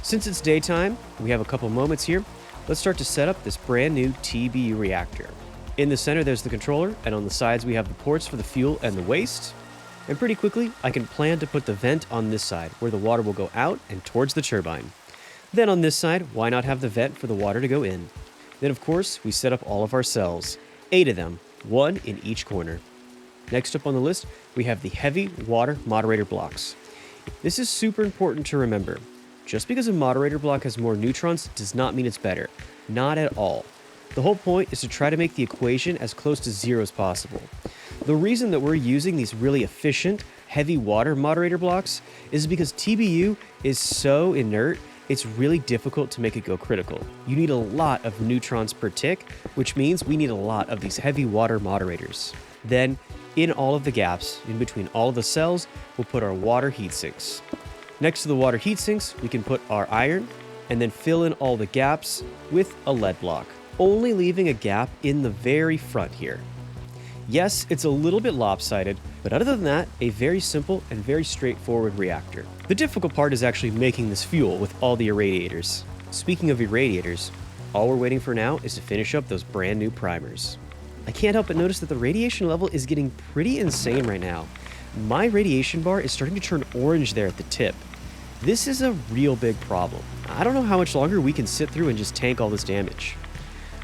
Since it's daytime, we have a couple moments here, let's start to set up this brand new TBU reactor. In the center there's the controller, and on the sides we have the ports for the fuel and the waste. And pretty quickly, I can plan to put the vent on this side, where the water will go out and towards the turbine. Then on this side, why not have the vent for the water to go in? Then of course, we set up all of our cells, 8 of them, 1 in each corner. Next up on the list, we have the heavy water moderator blocks. This is super important to remember. Just because a moderator block has more neutrons does not mean it's better. Not at all. The whole point is to try to make the equation as close to 0 as possible. The reason that we're using these really efficient, heavy water moderator blocks is because TBU is so inert, it's really difficult to make it go critical. You need a lot of neutrons per tick, which means we need a lot of these heavy water moderators. Then, in all of the gaps, in between all of the cells, we'll put our water heat sinks. Next to the water heat sinks, we can put our iron, and then fill in all the gaps with a lead block, only leaving a gap in the very front here. Yes, it's a little bit lopsided, but other than that, a very simple and very straightforward reactor. The difficult part is actually making this fuel with all the irradiators. Speaking of irradiators, all we're waiting for now is to finish up those brand new primers. I can't help but notice that the radiation level is getting pretty insane right now. My radiation bar is starting to turn orange there at the tip. This is a real big problem. I don't know how much longer we can sit through and just tank all this damage.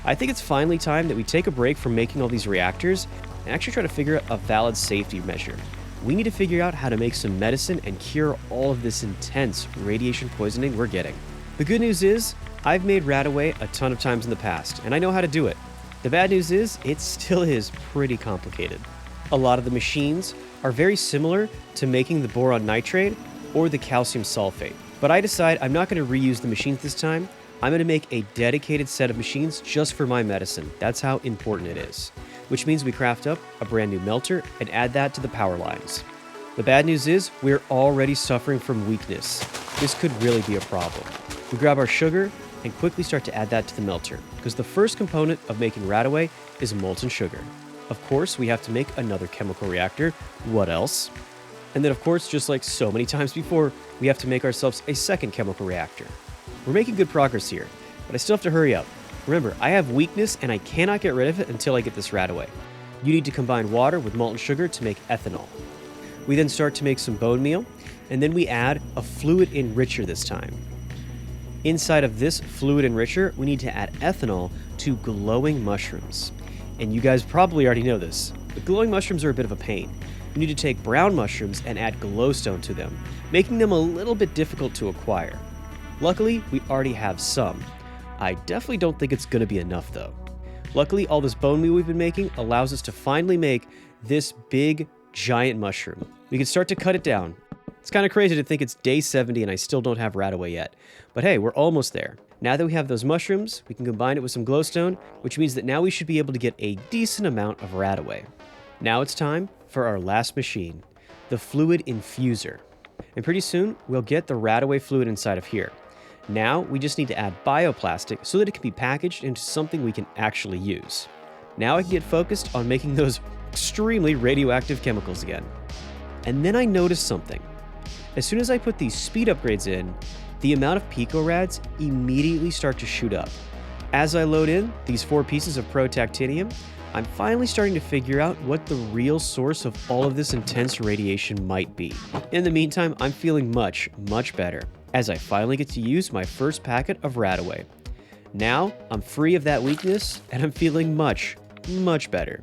I think it's finally time that we take a break from making all these reactors and actually try to figure out a valid safety measure. We need to figure out how to make some medicine and cure all of this intense radiation poisoning we're getting. The good news is, I've made radaway a ton of times in the past, and I know how to do it. The bad news is, it still is pretty complicated. A lot of the machines are very similar to making the boron nitrate or the calcium sulfate. But I decide I'm not going to reuse the machines this time. I'm going to make a dedicated set of machines just for my medicine. That's how important it is. Which means we craft up a brand new melter and add that to the power lines. The bad news is we're already suffering from weakness. This could really be a problem. We grab our sugar and quickly start to add that to the melter, because the first component of making radaway is molten sugar. Of course, we have to make another chemical reactor. What else? And then of course, just like so many times before, we have to make ourselves a second chemical reactor. We're making good progress here, but I still have to hurry up. Remember, I have weakness and I cannot get rid of it until I get this radaway. You need to combine water with molten sugar to make ethanol. We then start to make some bone meal, and then we add a fluid enricher this time. Inside of this fluid enricher, we need to add ethanol to glowing mushrooms. And you guys probably already know this, but glowing mushrooms are a bit of a pain. You need to take brown mushrooms and add glowstone to them, making them a little bit difficult to acquire. Luckily, we already have some. I definitely don't think it's going to be enough though. Luckily, all this bone meal we've been making allows us to finally make this big, giant mushroom. We can start to cut it down. It's kind of crazy to think it's day 70 and I still don't have radaway yet. But hey, we're almost there. Now that we have those mushrooms, we can combine it with some glowstone, which means that now we should be able to get a decent amount of radaway. Now it's time for our last machine, the fluid infuser. And pretty soon, we'll get the radaway fluid inside of here. Now, we just need to add bioplastic so that it can be packaged into something we can actually use. Now I can get focused on making those extremely radioactive chemicals again. And then I noticed something. As soon as I put these speed upgrades in, the amount of picorads immediately start to shoot up. As I load in these 4 pieces of protactinium, I'm finally starting to figure out what the real source of all of this intense radiation might be. In the meantime, I'm feeling much, much better, as I finally get to use my first packet of radaway. Now, I'm free of that weakness, and I'm feeling much, much better.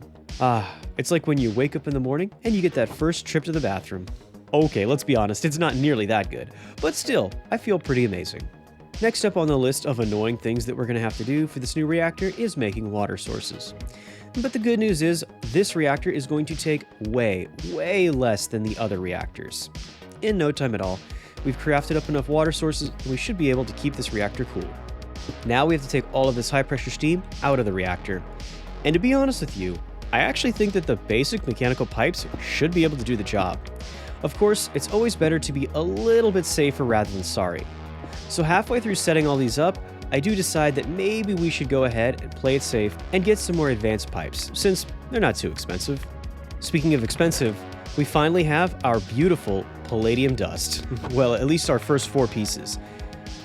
It's like when you wake up in the morning and you get that first trip to the bathroom. Okay, let's be honest, it's not nearly that good, but still, I feel pretty amazing. Next up on the list of annoying things that we're going to have to do for this new reactor is making water sources. But the good news is, this reactor is going to take way, way less than the other reactors. In no time at all, we've crafted up enough water sources and we should be able to keep this reactor cool. Now we have to take all of this high pressure steam out of the reactor. And to be honest with you, I actually think that the basic mechanical pipes should be able to do the job. Of course, it's always better to be a little bit safer rather than sorry. So halfway through setting all these up, I do decide that maybe we should go ahead and play it safe and get some more advanced pipes, since they're not too expensive. Speaking of expensive, we finally have our beautiful palladium dust. Well, at least our first 4 pieces.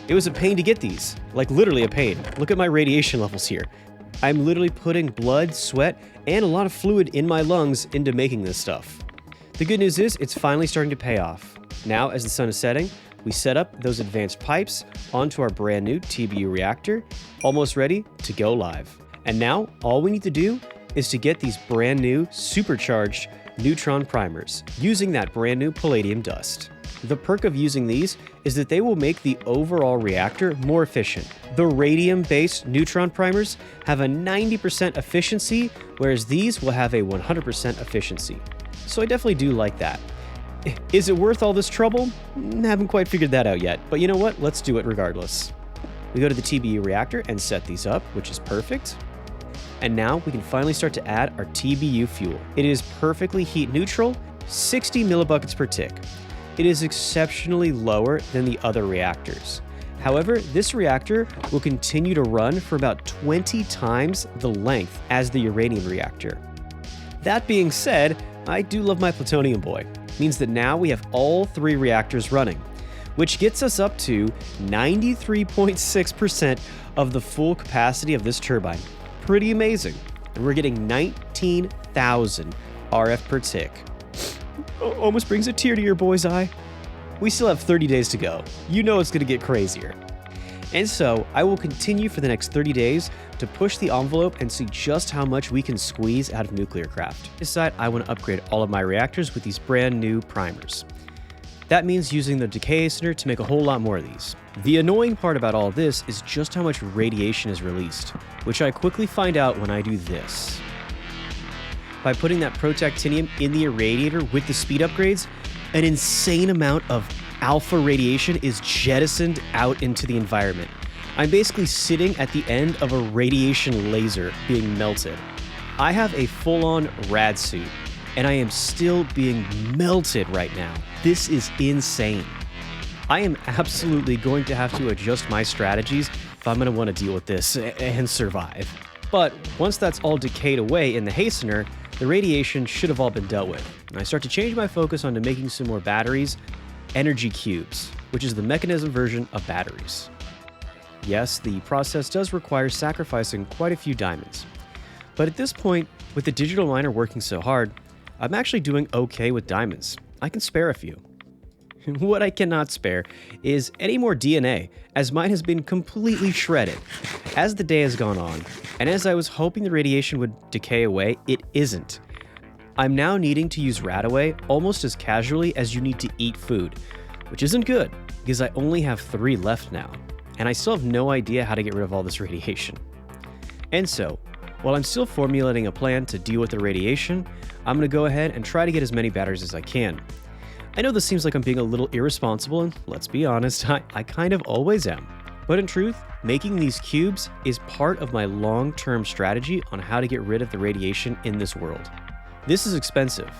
It was a pain to get these, like literally a pain. Look at my radiation levels here. I'm literally putting blood, sweat, and a lot of fluid in my lungs into making this stuff. The good news is it's finally starting to pay off. Now, as the sun is setting, we set up those advanced pipes onto our brand new TBU reactor, almost ready to go live. And now, all we need to do is to get these brand new supercharged neutron primers using that brand new palladium dust. The perk of using these is that they will make the overall reactor more efficient. The radium-based neutron primers have a 90% efficiency, whereas these will have a 100% efficiency. So I definitely do like that. Is it worth all this trouble? Haven't quite figured that out yet, but you know what? Let's do it regardless. We go to the TBU reactor and set these up, which is perfect. And now we can finally start to add our TBU fuel. It is perfectly heat neutral, 60 millibuckets per tick. It is exceptionally lower than the other reactors. However, this reactor will continue to run for about 20 times the length as the uranium reactor. That being said, I do love my plutonium boy. It means that now we have all 3 reactors running, which gets us up to 93.6% of the full capacity of this turbine. Pretty amazing. And we're getting 19,000 RF per tick. Almost brings a tear to your boy's eye. We still have 30 days to go. You know it's going to get crazier. And so, I will continue for the next 30 days to push the envelope and see just how much we can squeeze out of Nuclearcraft. Decide I want to upgrade all of my reactors with these brand new primers. That means using the decay hastener to make a whole lot more of these. The annoying part about all of this is just how much radiation is released, which I quickly find out when I do this. By putting that protactinium in the irradiator with the speed upgrades, an insane amount of alpha radiation is jettisoned out into the environment. I'm basically sitting at the end of a radiation laser being melted. I have a full-on rad suit, and I am still being melted right now. This is insane. I am absolutely going to have to adjust my strategies if I'm going to want to deal with this and survive. But once that's all decayed away in the hastener, the radiation should have all been dealt with. And I start to change my focus onto making some more batteries, energy cubes, which is the mechanism version of batteries. Yes, the process does require sacrificing quite a few diamonds. But at this point, with the digital miner working so hard, I'm actually doing okay with diamonds. I can spare a few. What I cannot spare is any more DNA, as mine has been completely shredded. As the day has gone on, and as I was hoping the radiation would decay away, it isn't. I'm now needing to use Radaway almost as casually as you need to eat food, which isn't good, because I only have 3 left now, and I still have no idea how to get rid of all this radiation. And so, while I'm still formulating a plan to deal with the radiation, I'm going to go ahead and try to get as many batteries as I can. I know this seems like I'm being a little irresponsible, and let's be honest, I kind of always am. But in truth, making these cubes is part of my long-term strategy on how to get rid of the radiation in this world. This is expensive.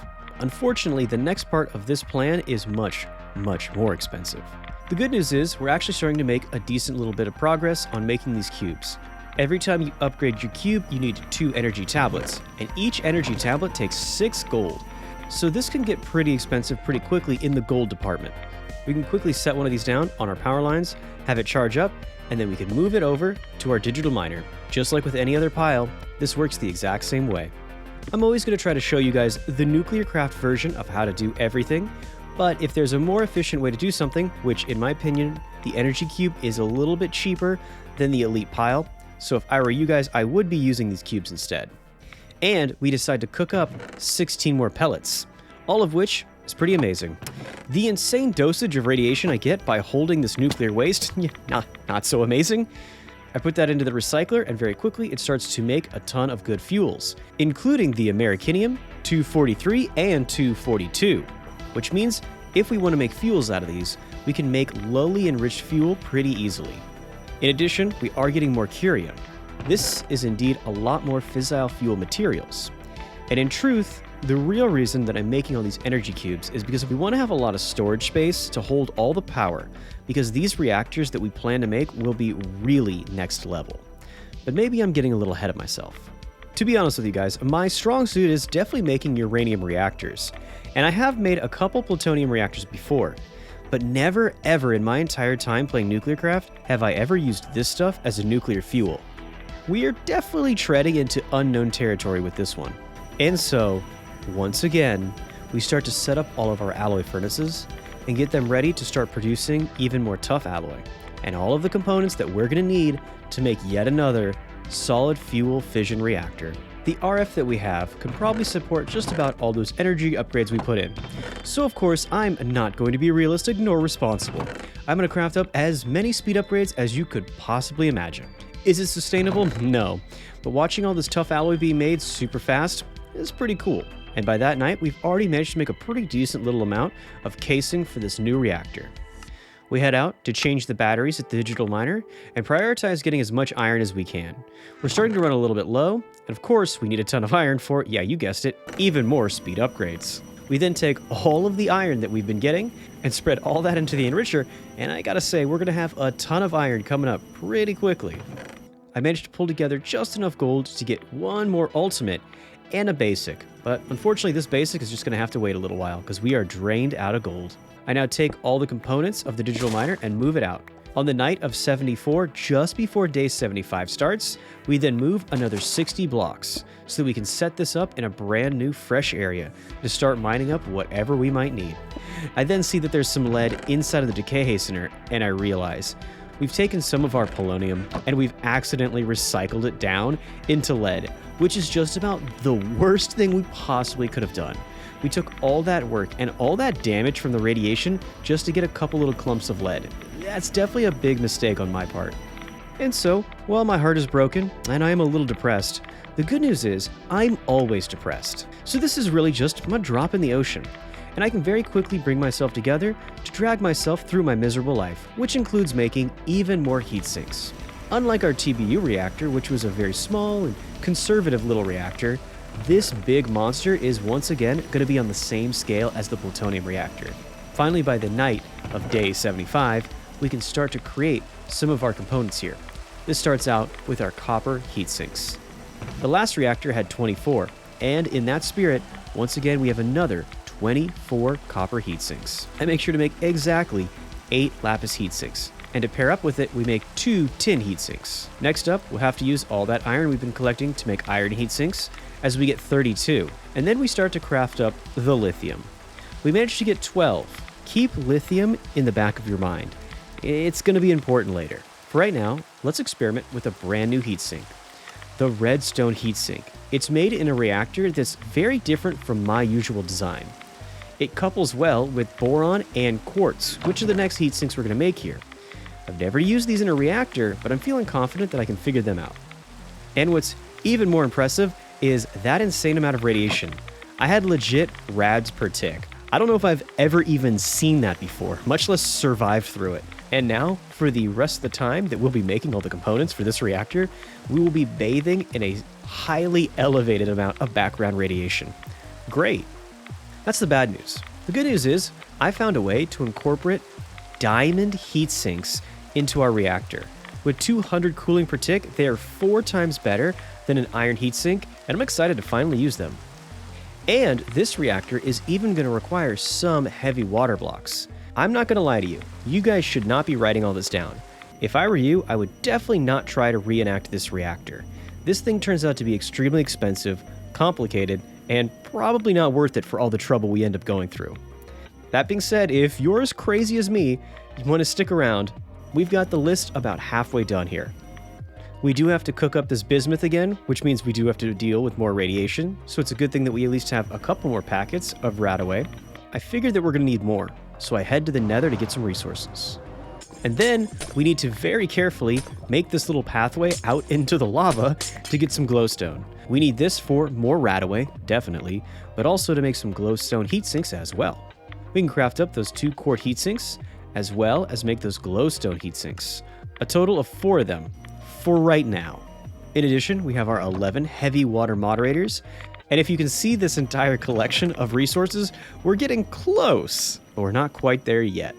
Unfortunately, the next part of this plan is much, much more expensive. The good news is, we're actually starting to make a decent little bit of progress on making these cubes. Every time you upgrade your cube, you need 2 energy tablets, and each energy tablet takes 6 gold. So this can get pretty expensive pretty quickly in the gold department. We can quickly set one of these down on our power lines, have it charge up, and then we can move it over to our digital miner. Just like with any other pile, this works the exact same way. I'm always going to try to show you guys the Nuclearcraft version of how to do everything, but if there's a more efficient way to do something, which in my opinion, the energy cube is a little bit cheaper than the elite pile, so if I were you guys, I would be using these cubes instead. And we decide to cook up 16 more pellets, all of which is pretty amazing. The insane dosage of radiation I get by holding this nuclear waste, not so amazing. I put that into the recycler, and very quickly it starts to make a ton of good fuels, including the Americanium, 243, and 242, which means if we want to make fuels out of these, we can make lowly enriched fuel pretty easily. In addition, we are getting more curium. This is indeed a lot more fissile fuel materials. And in truth, the real reason that I'm making all these energy cubes is because we want to have a lot of storage space to hold all the power, because these reactors that we plan to make will be really next level. But maybe I'm getting a little ahead of myself. To be honest with you guys, my strong suit is definitely making uranium reactors, and I have made a couple plutonium reactors before, but never ever in my entire time playing Nuclearcraft have I ever used this stuff as a nuclear fuel. We are definitely treading into unknown territory with this one. And so, once again, we start to set up all of our alloy furnaces and get them ready to start producing even more tough alloy, and all of the components that we're going to need to make yet another solid fuel fission reactor. The RF that we have can probably support just about all those energy upgrades we put in. So of course, I'm not going to be realistic nor responsible. I'm going to craft up as many speed upgrades as you could possibly imagine. Is it sustainable? No. But watching all this tough alloy being made super fast is pretty cool. And by that night, we've already managed to make a pretty decent little amount of casing for this new reactor. We head out to change the batteries at the digital miner and prioritize getting as much iron as we can. We're starting to run a little bit low, and of course we need a ton of iron for, yeah, you guessed it, even more speed upgrades. We then take all of the iron that we've been getting and spread all that into the enricher, and I gotta say, we're gonna have a ton of iron coming up pretty quickly. I managed to pull together just enough gold to get one more ultimate and a basic, but unfortunately this basic is just gonna have to wait a little while because we are drained out of gold. I now take all the components of the digital miner and move it out. On the night of 74, just before day 75 starts, we then move another 60 blocks so that we can set this up in a brand new fresh area to start mining up whatever we might need. I then see that there's some lead inside of the decay hastener, and I realize we've taken some of our polonium and we've accidentally recycled it down into lead, which is just about the worst thing we possibly could have done. We took all that work and all that damage from the radiation just to get a couple little clumps of lead. That's definitely a big mistake on my part. And so, while my heart is broken and I am a little depressed, the good news is I'm always depressed. So this is really just a drop in the ocean, and I can very quickly bring myself together to drag myself through my miserable life, which includes making even more heat sinks. Unlike our TBU reactor, which was a very small and conservative little reactor, this big monster is once again going to be on the same scale as the plutonium reactor. Finally, by the night of day 75, we can start to create some of our components here. This starts out with our copper heat sinks. The last reactor had 24, and in that spirit, once again we have another 24 copper heatsinks. I make sure to make exactly 8 lapis heatsinks, and to pair up with it, we make 2 tin heatsinks. Next up, we'll have to use all that iron we've been collecting to make iron heatsinks, as we get 32, and then we start to craft up the lithium. We managed to get 12. Keep lithium in the back of your mind. It's going to be important later. For right now, let's experiment with a brand new heatsink, the redstone heatsink. It's made in a reactor that's very different from my usual design. It couples well with boron and quartz, which are the next heatsinks we're going to make here. I've never used these in a reactor, but I'm feeling confident that I can figure them out. And what's even more impressive is that insane amount of radiation. I had legit rads per tick. I don't know if I've ever even seen that before, much less survived through it. And now, for the rest of the time that we'll be making all the components for this reactor, we will be bathing in a highly elevated amount of background radiation. Great. That's the bad news. The good news is, I found a way to incorporate diamond heat sinks into our reactor. With 200 cooling per tick, they are 4 times better than an iron heatsink, and I'm excited to finally use them. And this reactor is even going to require some heavy water blocks. I'm not going to lie to you, you guys should not be writing all this down. If I were you, I would definitely not try to reenact this reactor. This thing turns out to be extremely expensive, complicated, and probably not worth it for all the trouble we end up going through. That being said, if you're as crazy as me, you want to stick around, we've got the list about halfway done here. We do have to cook up this bismuth again, which means we do have to deal with more radiation, so it's a good thing that we at least have a couple more packets of radaway. I figured that we're going to need more, so I head to the nether to get some resources. And then we need to very carefully make this little pathway out into the lava to get some glowstone. We need this for more radaway, definitely, but also to make some glowstone heatsinks as well. We can craft up those 2 quart heatsinks, as well as make those glowstone heatsinks. A total of 4 of them, for right now. In addition, we have our 11 heavy water moderators, and if you can see this entire collection of resources, we're getting close, but we're not quite there yet.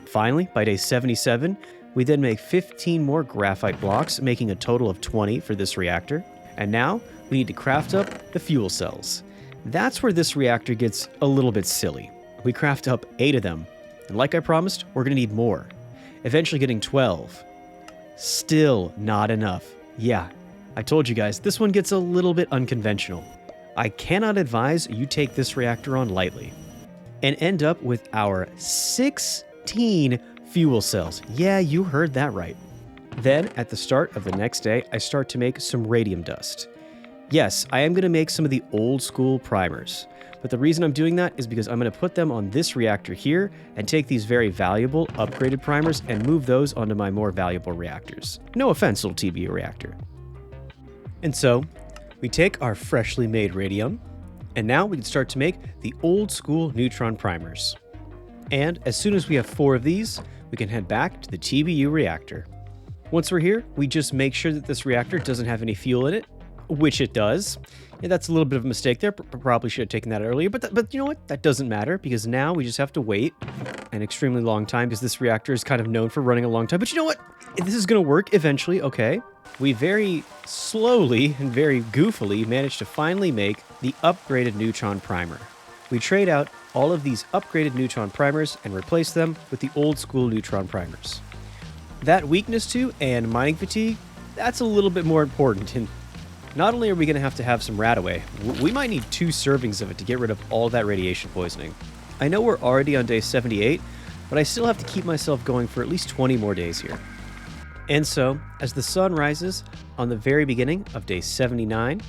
Finally, by day 77, we then make 15 more graphite blocks, making a total of 20 for this reactor. And now, we need to craft up the fuel cells. That's where this reactor gets a little bit silly. We craft up 8 of them, and like I promised, we're going to need more. Eventually getting 12. Still not enough. Yeah, I told you guys, this one gets a little bit unconventional. I cannot advise you take this reactor on lightly. And end up with our 16 fuel cells. Yeah, you heard that right. Then, at the start of the next day, I start to make some radium dust. Yes, I am going to make some of the old school primers. But the reason I'm doing that is because I'm going to put them on this reactor here and take these very valuable upgraded primers and move those onto my more valuable reactors. No offense, little TBU reactor. And so, we take our freshly made radium, and now we can start to make the old school neutron primers. And as soon as we have 4 of these, we can head back to the TBU reactor. Once we're here, we just make sure that this reactor doesn't have any fuel in it, which it does. Yeah, that's a little bit of a mistake there. Probably should have taken that earlier, but you know what? That doesn't matter because now we just have to wait an extremely long time because this reactor is kind of known for running a long time. But you know what? This is going to work eventually, okay? We very slowly and very goofily managed to finally make the upgraded neutron primer. We trade out all of these upgraded neutron primers and replace them with the old school neutron primers. That weakness to and mining fatigue, that's a little bit more important. And not only are we going to have some radaway, we might need 2 servings of it to get rid of all that radiation poisoning. I know we're already on day 78, but I still have to keep myself going for at least 20 more days here. And so, as the sun rises on the very beginning of day 79,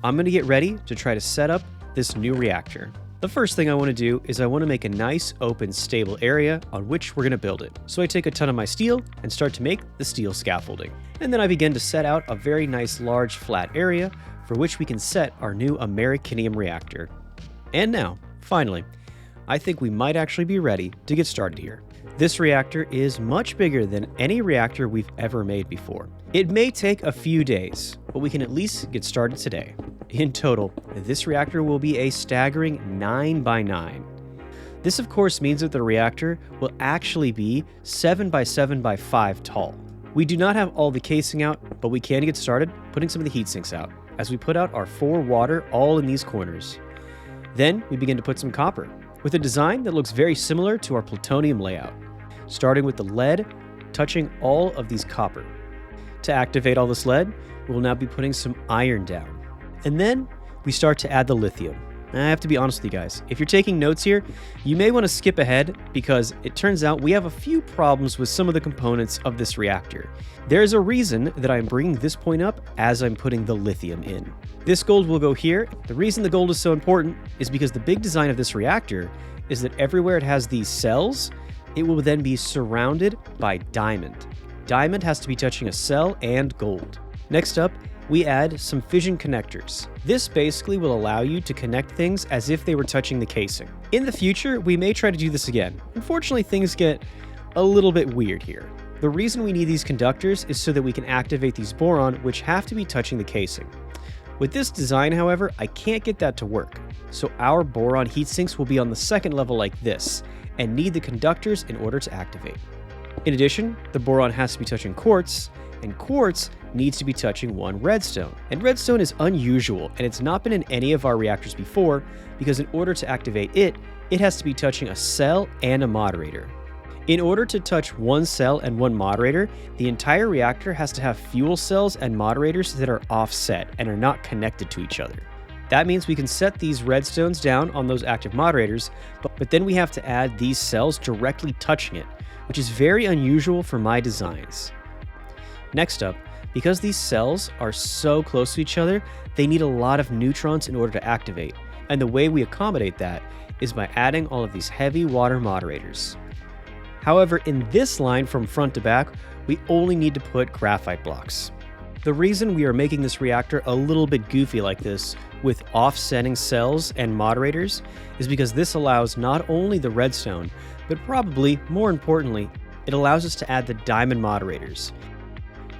I'm going to get ready to try to set up this new reactor. The first thing I want to do is I want to make a nice, open, stable area on which we're going to build it. So I take a ton of my steel and start to make the steel scaffolding. And then I begin to set out a very nice, large, flat area for which we can set our new Americanium reactor. And now, finally, I think we might actually be ready to get started here. This reactor is much bigger than any reactor we've ever made before. It may take a few days, but we can at least get started today. In total, this reactor will be a staggering 9x9. This of course means that the reactor will actually be 7x7x5 tall. We do not have all the casing out, but we can get started putting some of the heat sinks out, as we put out our 4 water all in these corners. Then we begin to put some copper, with a design that looks very similar to our plutonium layout, starting with the lead touching all of these copper. To activate all this lead, we'll now be putting some iron down. And then we start to add the lithium. I have to be honest with you guys, if you're taking notes here, you may want to skip ahead because it turns out we have a few problems with some of the components of this reactor. There's a reason that I'm bringing this point up as I'm putting the lithium in. This gold will go here. The reason the gold is so important is because the big design of this reactor is that everywhere it has these cells, it will then be surrounded by diamond. Diamond has to be touching a cell and gold. Next up, we add some fission connectors. This basically will allow you to connect things as if they were touching the casing. In the future, we may try to do this again. Unfortunately, things get a little bit weird here. The reason we need these conductors is so that we can activate these boron, which have to be touching the casing. With this design, however, I can't get that to work. So our boron heat sinks will be on the second level like this, and need the conductors in order to activate. In addition, the boron has to be touching quartz, and quartz needs to be touching one redstone. And redstone is unusual, and it's not been in any of our reactors before, because in order to activate it, it has to be touching a cell and a moderator. In order to touch one cell and one moderator, the entire reactor has to have fuel cells and moderators that are offset and are not connected to each other. That means we can set these redstones down on those active moderators, but then we have to add these cells directly touching it, which is very unusual for my designs. Next up, because these cells are so close to each other, they need a lot of neutrons in order to activate, and the way we accommodate that is by adding all of these heavy water moderators. However, in this line from front to back, we only need to put graphite blocks. The reason we are making this reactor a little bit goofy like this, with offsetting cells and moderators, is because this allows not only the redstone, but probably more importantly, it allows us to add the diamond moderators.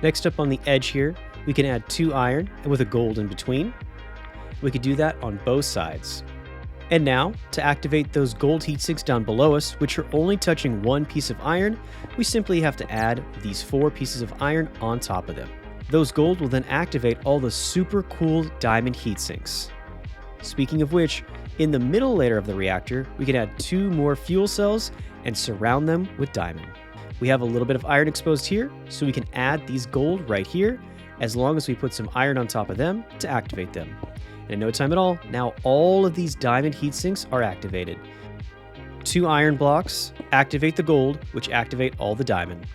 Next up on the edge here, we can add 2 iron with a gold in between. We could do that on both sides. And now, to activate those gold heat sinks down below us, which are only touching one piece of iron, we simply have to add these 4 pieces of iron on top of them. Those gold will then activate all the super cool diamond heat sinks. Speaking of which, in the middle layer of the reactor, we can add 2 more fuel cells and surround them with diamond. We have a little bit of iron exposed here, so we can add these gold right here, as long as we put some iron on top of them to activate them. And in no time at all, now all of these diamond heat sinks are activated. 2 iron blocks activate the gold, which activate all the diamond.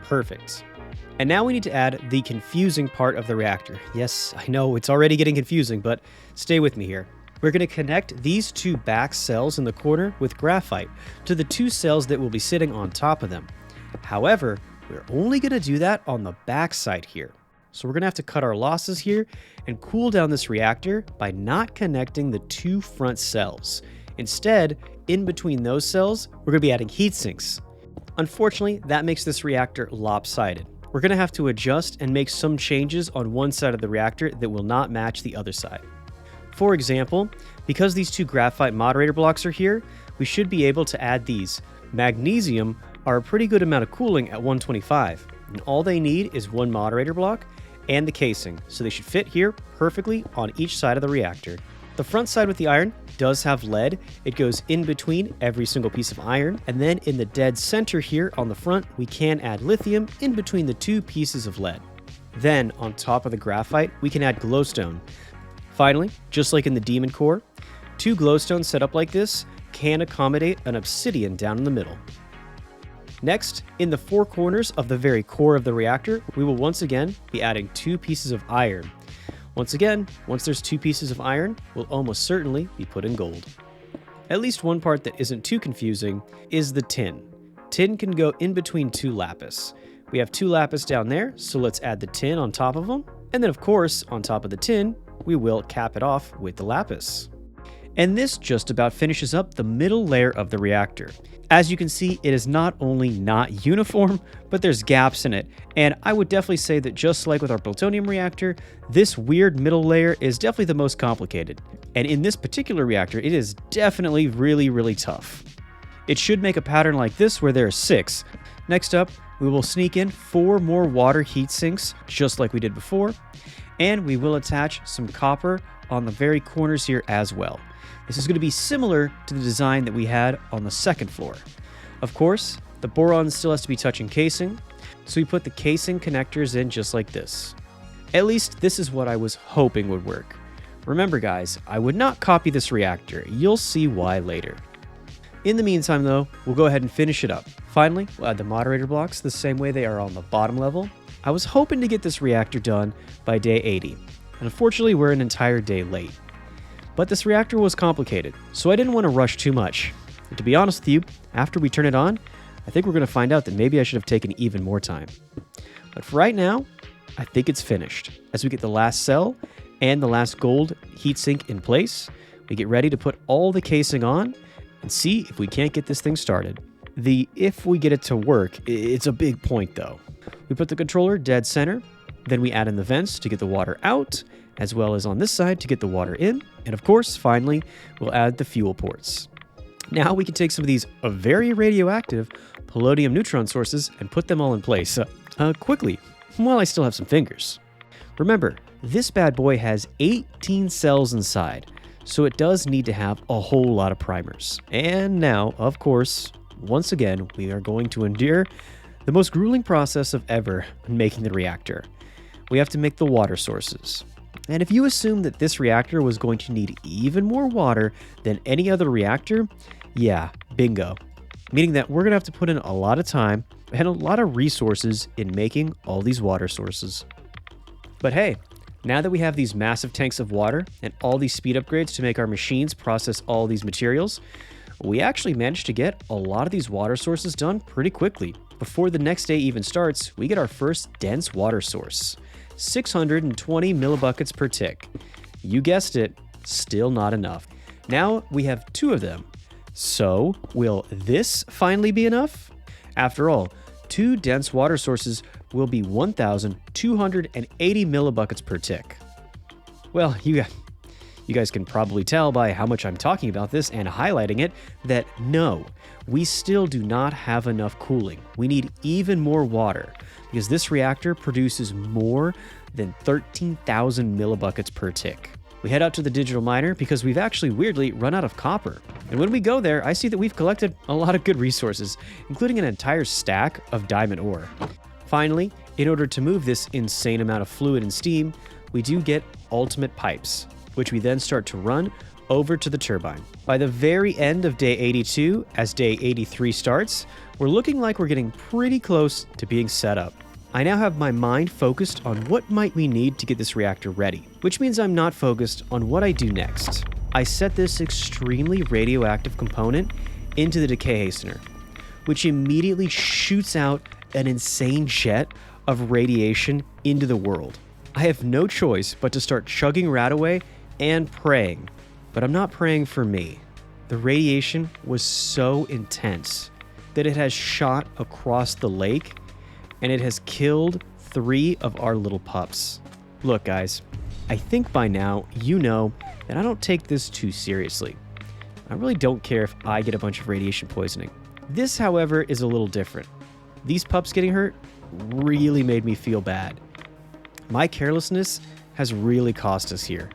Perfect. And now we need to add the confusing part of the reactor. Yes, I know it's already getting confusing, but stay with me here. We're going to connect these 2 back cells in the corner with graphite to the 2 cells that will be sitting on top of them. However, we're only going to do that on the back side here. So we're going to have to cut our losses here and cool down this reactor by not connecting the 2 front cells. Instead, in between those cells, we're going to be adding heat sinks. Unfortunately, that makes this reactor lopsided. We're going to have to adjust and make some changes on one side of the reactor that will not match the other side. For example, because these 2 graphite moderator blocks are here, we should be able to add these. Magnesium are a pretty good amount of cooling at 125, and all they need is 1 moderator block and the casing, so they should fit here perfectly on each side of the reactor. The front side with the iron does have lead. It goes in between every single piece of iron, and then in the dead center here on the front, we can add lithium in between the 2 pieces of lead. Then, on top of the graphite, we can add glowstone. Finally, just like in the demon core, 2 glowstones set up like this can accommodate an obsidian down in the middle. Next, in the 4 corners of the very core of the reactor, we will once again be adding 2 pieces of iron. Once again, once there's 2 pieces of iron, we'll almost certainly be putting gold. At least one part that isn't too confusing is the tin. Tin can go in between 2 lapis. We have 2 lapis down there, so let's add the tin on top of them. And then of course, on top of the tin, we will cap it off with the lapis. And this just about finishes up the middle layer of the reactor. As you can see, it is not only not uniform, but there's gaps in it. And I would definitely say that just like with our plutonium reactor, this weird middle layer is definitely the most complicated. And in this particular reactor, it is definitely really tough. It should make a pattern like this where there are 6. Next up, we will sneak in 4 more water heat sinks, just like we did before. And we will attach some copper on the very corners here as well. This is going to be similar to the design that we had on the second floor. Of course, the boron still has to be touching casing, so we put the casing connectors in just like this. At least this is what I was hoping would work. Remember guys, I would not copy this reactor. You'll see why later. In the meantime though, we'll go ahead and finish it up. Finally, we'll add the moderator blocks the same way they are on the bottom level. I was hoping to get this reactor done by day 80, and unfortunately we're an entire day late. But this reactor was complicated, so I didn't want to rush too much. And to be honest with you, after we turn it on, I think we're going to find out that maybe I should have taken even more time. But for right now, I think it's finished. As we get the last cell and the last gold heatsink in place, we get ready to put all the casing on and see if we can't get this thing started. If we get it to work, it's a big point though. We put the controller dead center, then we add in the vents to get the water out, as well as on this side to get the water in, and of course, finally, we'll add the fuel ports. Now we can take some of these very radioactive polonium neutron sources and put them all in place quickly, while I still have some fingers. Remember, this bad boy has 18 cells inside, so it does need to have a whole lot of primers. And now, of course, once again, we are going to endure the most grueling process of ever in making the reactor. We have to make the water sources. And if you assume that this reactor was going to need even more water than any other reactor, yeah, bingo. Meaning that we're going to have to put in a lot of time and a lot of resources in making all these water sources. But hey, now that we have these massive tanks of water and all these speed upgrades to make our machines process all these materials, we actually managed to get a lot of these water sources done pretty quickly. Before the next day even starts, we get our first dense water source. 620 millibuckets per tick. You guessed it, still not enough. Now we have 2 of them. So, will this finally be enough? After all, 2 dense water sources will be 1,280 millibuckets per tick. Well, you guys can probably tell by how much I'm talking about this and highlighting it that no, we still do not have enough cooling. We need even more water because this reactor produces more than 13,000 millibuckets per tick. We head out to the digital miner because we've actually weirdly run out of copper. And when we go there, I see that we've collected a lot of good resources, including an entire stack of diamond ore. Finally, in order to move this insane amount of fluid and steam, we do get ultimate pipes, which we then start to run over to the turbine. By the very end of day 82, as day 83 starts, we're looking like we're getting pretty close to being set up. I now have my mind focused on what might we need to get this reactor ready, which means I'm not focused on what I do next. I set this extremely radioactive component into the decay hastener, which immediately shoots out an insane jet of radiation into the world. I have no choice but to start chugging Radaway and praying, but I'm not praying for me. The radiation was so intense that it has shot across the lake and it has killed 3 of our little pups. Look guys, I think by now you know that I don't take this too seriously. I really don't care if I get a bunch of radiation poisoning. This, however, is a little different. These pups getting hurt really made me feel bad. My carelessness has really cost us here.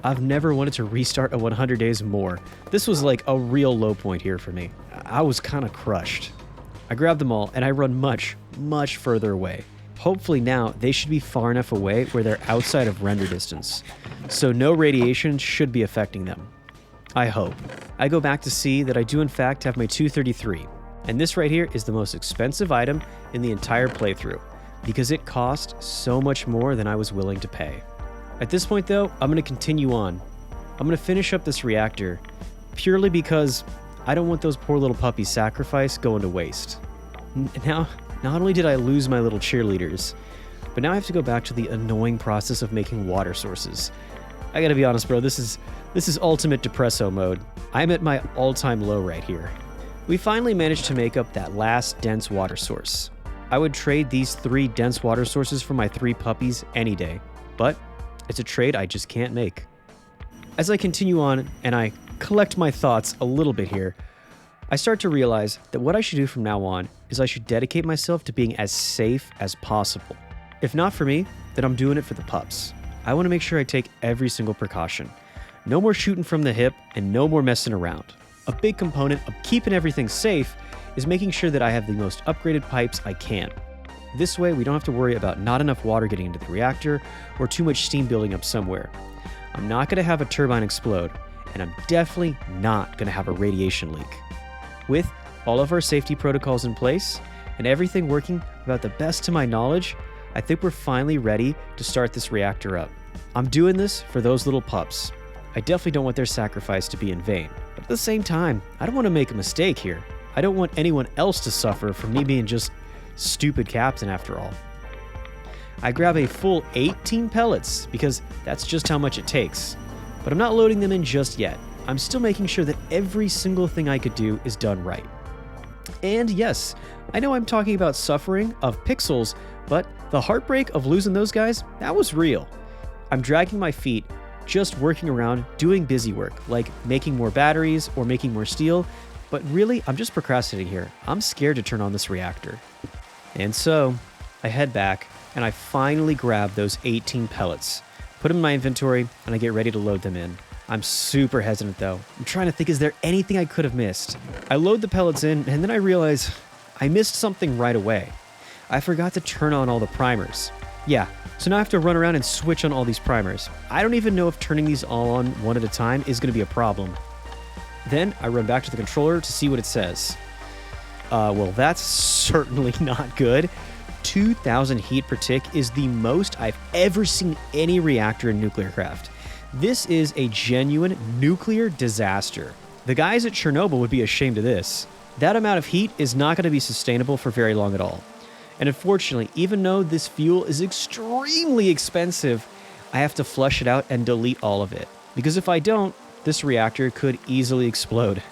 I've never wanted to restart a 100 days more. This was like a real low point here for me. I was kind of crushed. I grab them all and I run much, much further away. Hopefully now they should be far enough away where they're outside of render distance, so no radiation should be affecting them. I hope. I go back to see that I do in fact have my 233, and this right here is the most expensive item in the entire playthrough, because it cost so much more than I was willing to pay. At this point though, I'm going to continue on. I'm going to finish up this reactor, purely because I don't want those poor little puppies' sacrifice going to waste. Now, not only did I lose my little cheerleaders, but now I have to go back to the annoying process of making water sources. I gotta be honest, bro, this is ultimate depresso mode. I'm at my all-time low right here. We finally managed to make up that last dense water source. I would trade these 3 dense water sources for my 3 puppies any day, but it's a trade I just can't make. As I continue on and I collect my thoughts a little bit here, I start to realize that what I should do from now on is I should dedicate myself to being as safe as possible. If not for me, then I'm doing it for the pups. I want to make sure I take every single precaution. No more shooting from the hip and no more messing around. A big component of keeping everything safe is making sure that I have the most upgraded pipes I can. This way, we don't have to worry about not enough water getting into the reactor or too much steam building up somewhere. I'm not going to have a turbine explode, and I'm definitely not going to have a radiation leak. With all of our safety protocols in place and everything working about the best to my knowledge, I think we're finally ready to start this reactor up. I'm doing this for those little pups. I definitely don't want their sacrifice to be in vain. But at the same time, I don't want to make a mistake here. I don't want anyone else to suffer from me being just stupid captain after all. I grab a full 18 pellets because that's just how much it takes. But I'm not loading them in just yet. I'm still making sure that every single thing I could do is done right. And yes, I know I'm talking about suffering of pixels, but the heartbreak of losing those guys, that was real. I'm dragging my feet, just working around doing busy work, like making more batteries or making more steel, but really, I'm just procrastinating here. I'm scared to turn on this reactor. And so, I head back, and I finally grab those 18 pellets, put them in my inventory, and I get ready to load them in. I'm super hesitant though. I'm trying to think, is there anything I could have missed? I load the pellets in, and then I realize I missed something right away. I forgot to turn on all the primers. Yeah, so now I have to run around and switch on all these primers. I don't even know if turning these all on one at a time is going to be a problem. Then I run back to the controller to see what it says. Well, that's certainly not good. 2,000 heat per tick is the most I've ever seen any reactor in Nuclearcraft. This is a genuine nuclear disaster. The guys at Chernobyl would be ashamed of this. That amount of heat is not going to be sustainable for very long at all. And unfortunately, even though this fuel is extremely expensive, I have to flush it out and delete all of it. Because if I don't, this reactor could easily explode.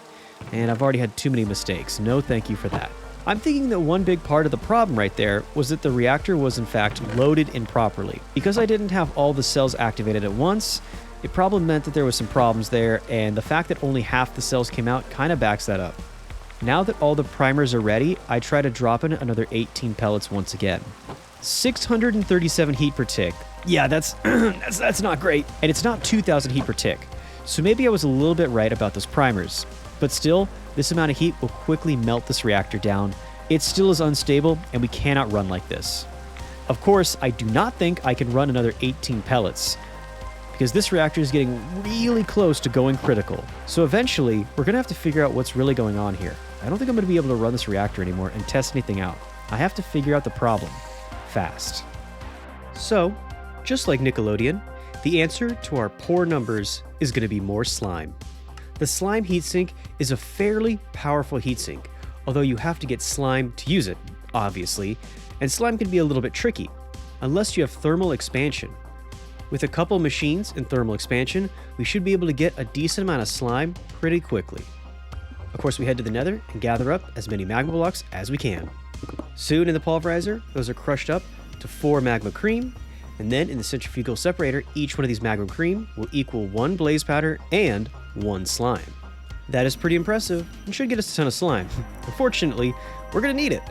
And I've already had too many mistakes. No thank you for that. I'm thinking that one big part of the problem right there was that the reactor was in fact loaded improperly. Because I didn't have all the cells activated at once, it probably meant that there was some problems there, and the fact that only half the cells came out kind of backs that up. Now that all the primers are ready, I try to drop in another 18 pellets once again. 637 heat per tick. Yeah, that's not great. And it's not 2,000 heat per tick. So maybe I was a little bit right about those primers. But still, this amount of heat will quickly melt this reactor down. It still is unstable, and we cannot run like this. Of course, I do not think I can run another 18 pellets, because this reactor is getting really close to going critical. So eventually, we're going to have to figure out what's really going on here. I don't think I'm going to be able to run this reactor anymore and test anything out. I have to figure out the problem fast. So, just like Nickelodeon, the answer to our poor numbers is going to be more slime. The slime heatsink is a fairly powerful heatsink, although you have to get slime to use it, obviously, and slime can be a little bit tricky, unless you have thermal expansion. With a couple machines in thermal expansion, we should be able to get a decent amount of slime pretty quickly. Of course, we head to the nether and gather up as many magma blocks as we can. Soon in the pulverizer, those are crushed up to 4 magma cream, and then in the centrifugal separator, each one of these magma cream will equal 1 blaze powder and 1 slime. That is pretty impressive and should get us a ton of slime. Unfortunately, we're going to need it,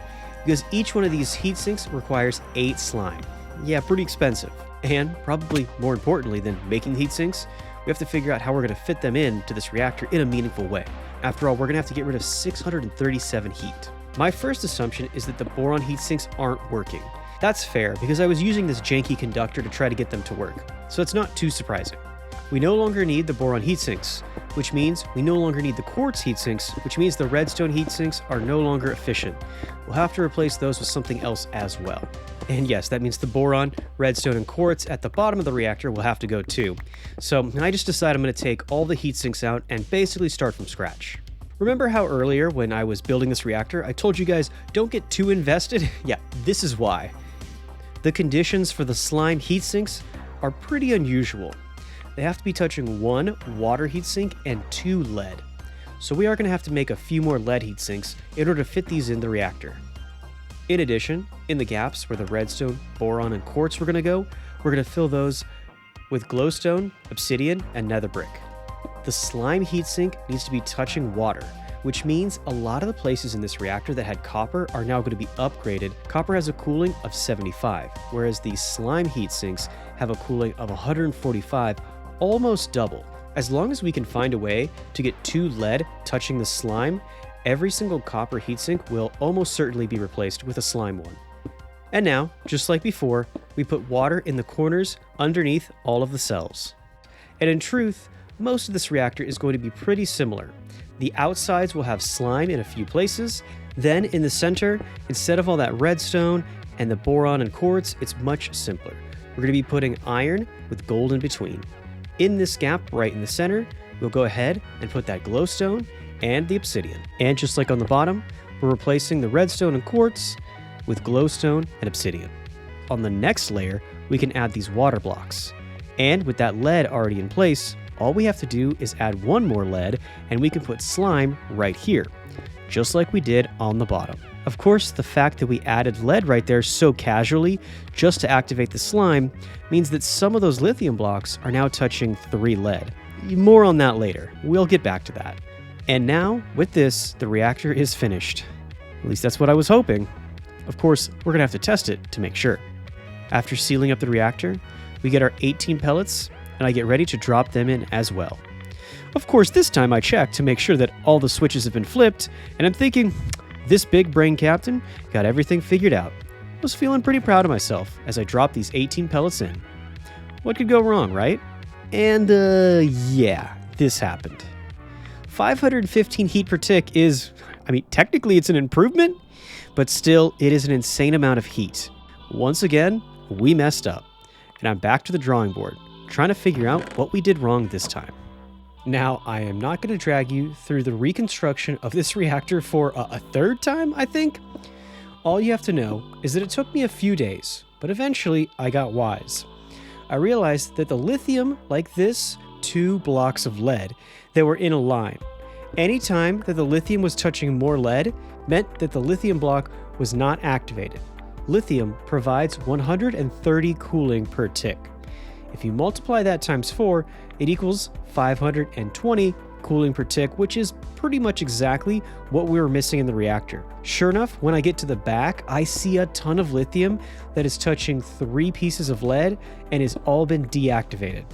because each one of these heat sinks requires 8 slime. Yeah, pretty expensive. And probably more importantly than making heat sinks, we have to figure out how we're going to fit them into this reactor in a meaningful way. After all, we're going to have to get rid of 637 heat. My first assumption is that the boron heat sinks aren't working. That's fair, because I was using this janky conductor to try to get them to work, so it's not too surprising. We no longer need the boron heat sinks, which means we no longer need the quartz heat sinks, which means the redstone heat sinks are no longer efficient. We'll have to replace those with something else as well. And yes, that means the boron, redstone, and quartz at the bottom of the reactor will have to go too. So I just decided I'm going to take all the heat sinks out and basically start from scratch. Remember how earlier when I was building this reactor, I told you guys don't get too invested? Yeah, this is why. The conditions for the slime heat sinks are pretty unusual. They have to be touching 1 water heatsink and 2 lead. So we are going to have to make a few more lead heat sinks in order to fit these in the reactor. In addition, in the gaps where the redstone, boron, and quartz were going to go, we're going to fill those with glowstone, obsidian, and nether brick. The slime heatsink needs to be touching water, which means a lot of the places in this reactor that had copper are now going to be upgraded. Copper has a cooling of 75, whereas these slime heat sinks have a cooling of 145, almost double. As long as we can find a way to get 2 lead touching the slime, every single copper heatsink will almost certainly be replaced with a slime one. And now, just like before, we put water in the corners underneath all of the cells. And in truth, most of this reactor is going to be pretty similar. The outsides will have slime in a few places, then in the center, instead of all that redstone and the boron and quartz, it's much simpler. We're going to be putting iron with gold in between. In this gap right in the center, we'll go ahead and put that glowstone and the obsidian. And just like on the bottom, we're replacing the redstone and quartz with glowstone and obsidian. On the next layer, we can add these water blocks. And with that lead already in place, all we have to do is add 1 more lead and we can put slime right here, just like we did on the bottom. Of course, the fact that we added lead right there so casually just to activate the slime means that some of those lithium blocks are now touching 3 lead. More on that later. We'll get back to that. And now, with this, the reactor is finished. At least that's what I was hoping. Of course, we're going to have to test it to make sure. After sealing up the reactor, we get our 18 pellets, and I get ready to drop them in as well. Of course, this time I check to make sure that all the switches have been flipped, and I'm thinking, this big brain captain got everything figured out. I was feeling pretty proud of myself as I dropped these 18 pellets in. What could go wrong, right? And yeah, this happened. 515 heat per tick is, technically it's an improvement, but still, it is an insane amount of heat. Once again, we messed up, and I'm back to the drawing board, trying to figure out what we did wrong this time. Now, I am not going to drag you through the reconstruction of this reactor for a 3rd time, I think. All you have to know is that it took me a few days, but eventually I got wise. I realized that the lithium, like this, 2 blocks of lead that were in a line. Anytime that the lithium was touching more lead meant that the lithium block was not activated. Lithium provides 130 cooling per tick. If you multiply that times 4, it equals 520 cooling per tick, which is pretty much exactly what we were missing in the reactor. Sure enough, when I get to the back, I see a ton of lithium that is touching 3 pieces of lead and has all been deactivated.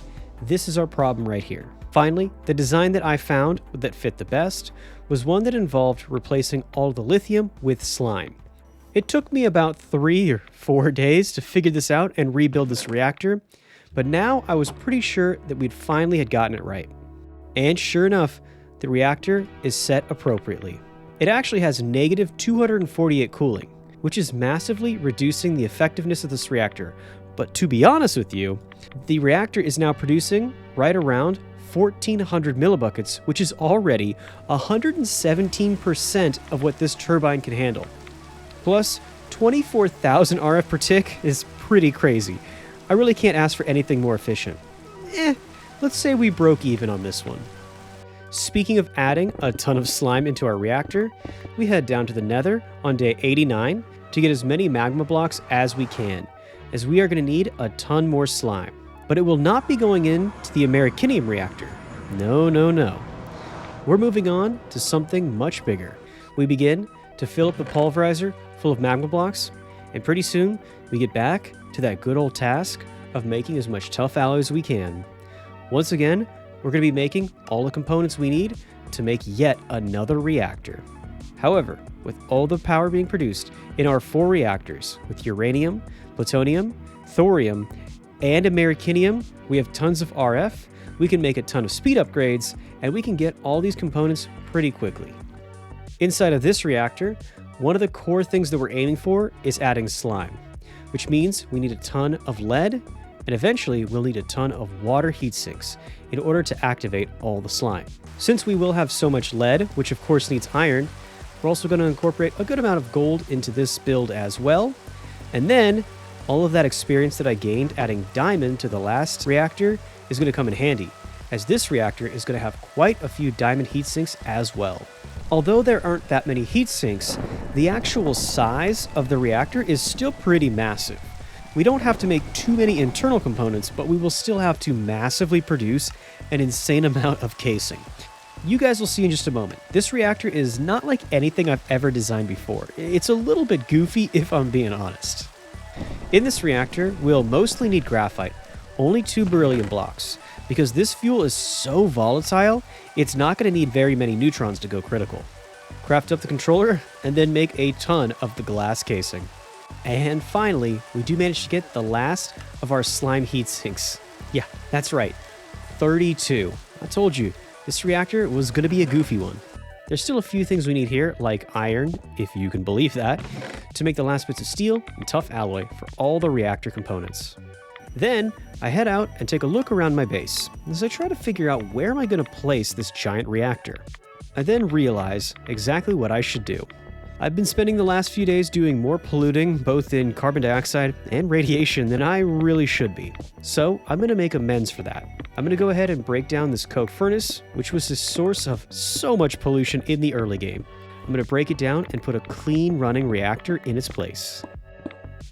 This is our problem right here. Finally, the design that I found that fit the best was one that involved replacing all the lithium with slime. It took me about 3 or 4 days to figure this out and rebuild this reactor, but now I was pretty sure that we'd finally had gotten it right. And sure enough, the reactor is set appropriately. It actually has negative 248 cooling, which is massively reducing the effectiveness of this reactor. But to be honest with you, the reactor is now producing right around 1,400 millibuckets, which is already 117% of what this turbine can handle. Plus, 24,000 RF per tick is pretty crazy. I really can't ask for anything more efficient. Let's say we broke even on this one. Speaking of adding a ton of slime into our reactor, we head down to the Nether on day 89 to get as many magma blocks as we can, as we are going to need a ton more slime. But it will not be going into the Americanium reactor. No. We're moving on to something much bigger. We begin to fill up the pulverizer full of magma blocks, and pretty soon we get back to that good old task of making as much tough alloy as we can. Once again, we're going to be making all the components we need to make yet another reactor. However, with all the power being produced in our 4 reactors with uranium, plutonium, thorium, and americanium, we have tons of RF, we can make a ton of speed upgrades, and we can get all these components pretty quickly. Inside of this reactor, one of the core things that we're aiming for is adding slime, which means we need a ton of lead, and eventually we'll need a ton of water heat sinks in order to activate all the slime. Since we will have so much lead, which of course needs iron, we're also going to incorporate a good amount of gold into this build as well, and then all of that experience that I gained adding diamond to the last reactor is going to come in handy, as this reactor is going to have quite a few diamond heat sinks as well. Although there aren't that many heat sinks, the actual size of the reactor is still pretty massive. We don't have to make too many internal components, but we will still have to massively produce an insane amount of casing. You guys will see in just a moment. This reactor is not like anything I've ever designed before. It's a little bit goofy if I'm being honest. In this reactor, we'll mostly need graphite, only 2 beryllium blocks. Because this fuel is so volatile, it's not going to need very many neutrons to go critical. Craft up the controller, and then make a ton of the glass casing. And finally, we do manage to get the last of our slime heat sinks. Yeah, that's right, 32. I told you, this reactor was going to be a goofy one. There's still a few things we need here, like iron, if you can believe that, to make the last bits of steel and tough alloy for all the reactor components. Then, I head out and take a look around my base, as I try to figure out where am I going to place this giant reactor. I then realize exactly what I should do. I've been spending the last few days doing more polluting, both in carbon dioxide and radiation, than I really should be. So, I'm going to make amends for that. I'm going to go ahead and break down this coke furnace, which was the source of so much pollution in the early game. I'm going to break it down and put a clean running reactor in its place.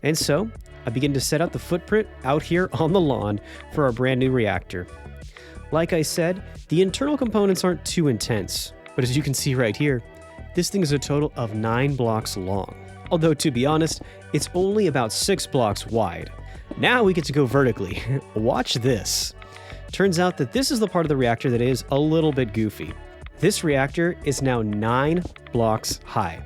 And so, I begin to set out the footprint out here on the lawn for our brand new reactor. Like I said, the internal components aren't too intense, but as you can see right here, this thing is a total of 9 blocks long. Although to be honest, it's only about 6 blocks wide. Now we get to go vertically. Watch this. Turns out that this is the part of the reactor that is a little bit goofy. This reactor is now 9 blocks high.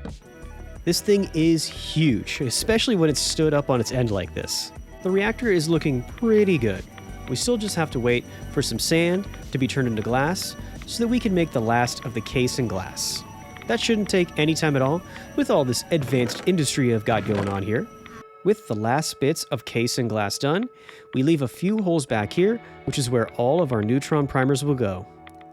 This thing is huge, especially when it's stood up on its end like this. The reactor is looking pretty good. We still just have to wait for some sand to be turned into glass so that we can make the last of the case and glass. That shouldn't take any time at all with all this advanced industry I've got going on here. With the last bits of case and glass done, we leave a few holes back here, which is where all of our neutron primers will go.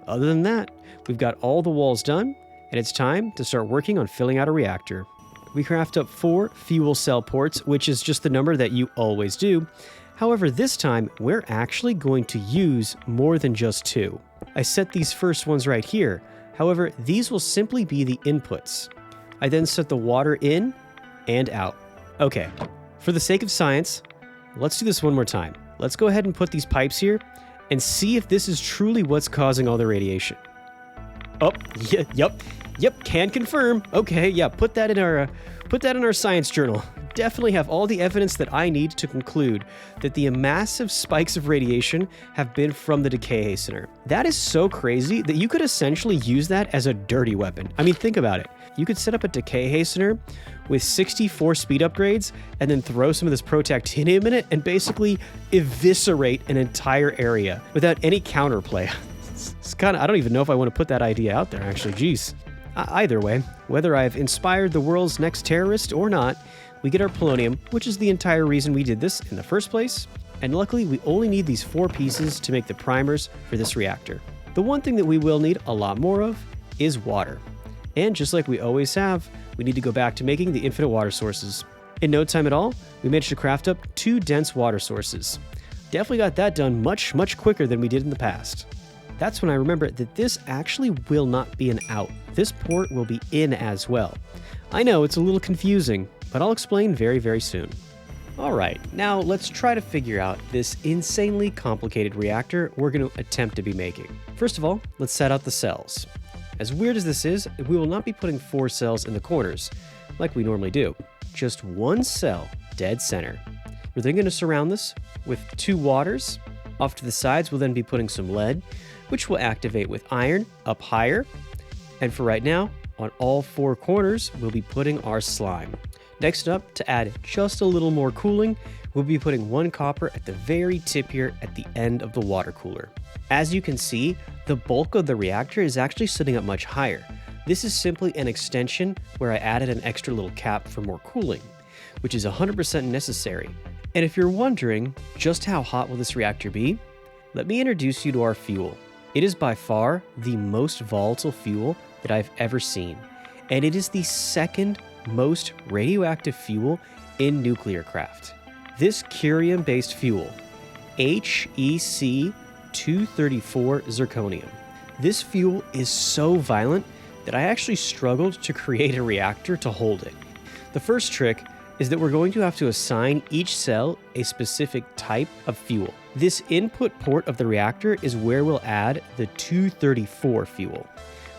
Other than that, we've got all the walls done, and it's time to start working on filling out a reactor. We craft up 4 fuel cell ports, which is just the number that you always do. However, this time, we're actually going to use more than just 2. I set these first ones right here. However, these will simply be the inputs. I then set the water in and out. Okay, for the sake of science, let's do this one more time. Let's go ahead and put these pipes here and see if this is truly what's causing all the radiation. Oh, yeah, yep, can confirm. Okay, yeah, put that in our science journal. Definitely have all the evidence that I need to conclude that the massive spikes of radiation have been from the decay hastener. That is so crazy that you could essentially use that as a dirty weapon. I mean, think about it. You could set up a decay hastener with 64 speed upgrades and then throw some of this protactinium in it and basically eviscerate an entire area without any counterplay. It's kind of, I don't even know if I want to put that idea out there, actually. Jeez. Either way, whether I've inspired the world's next terrorist or not, we get our polonium, which is the entire reason we did this in the first place, and luckily we only need these 4 pieces to make the primers for this reactor. The one thing that we will need a lot more of is water. And just like we always have, we need to go back to making the infinite water sources. In no time at all, we managed to craft up 2 dense water sources. Definitely got that done much quicker than we did in the past. That's when I remember that this actually will not be an out. This port will be in as well. I know it's a little confusing, but I'll explain very soon. Alright, now let's try to figure out this insanely complicated reactor we're going to attempt to be making. First of all, let's set out the cells. As weird as this is, we will not be putting 4 cells in the corners, like we normally do. Just 1 cell, dead center. We're then going to surround this with 2 waters. Off to the sides, we'll then be putting some lead, which will activate with iron up higher. And for right now, on all 4 corners, we'll be putting our slime. Next up, to add just a little more cooling, we'll be putting 1 copper at the very tip here at the end of the water cooler. As you can see, the bulk of the reactor is actually sitting up much higher. This is simply an extension where I added an extra little cap for more cooling, which is 100% necessary. And if you're wondering just how hot will this reactor be, let me introduce you to our fuel. It is by far the most volatile fuel that I've ever seen, and it is the 2nd most radioactive fuel in Nuclearcraft. This curium-based fuel, HEC 234 zirconium. This fuel is so violent that I actually struggled to create a reactor to hold it. The first trick is that we're going to have to assign each cell a specific type of fuel. This input port of the reactor is where we'll add the 234 fuel.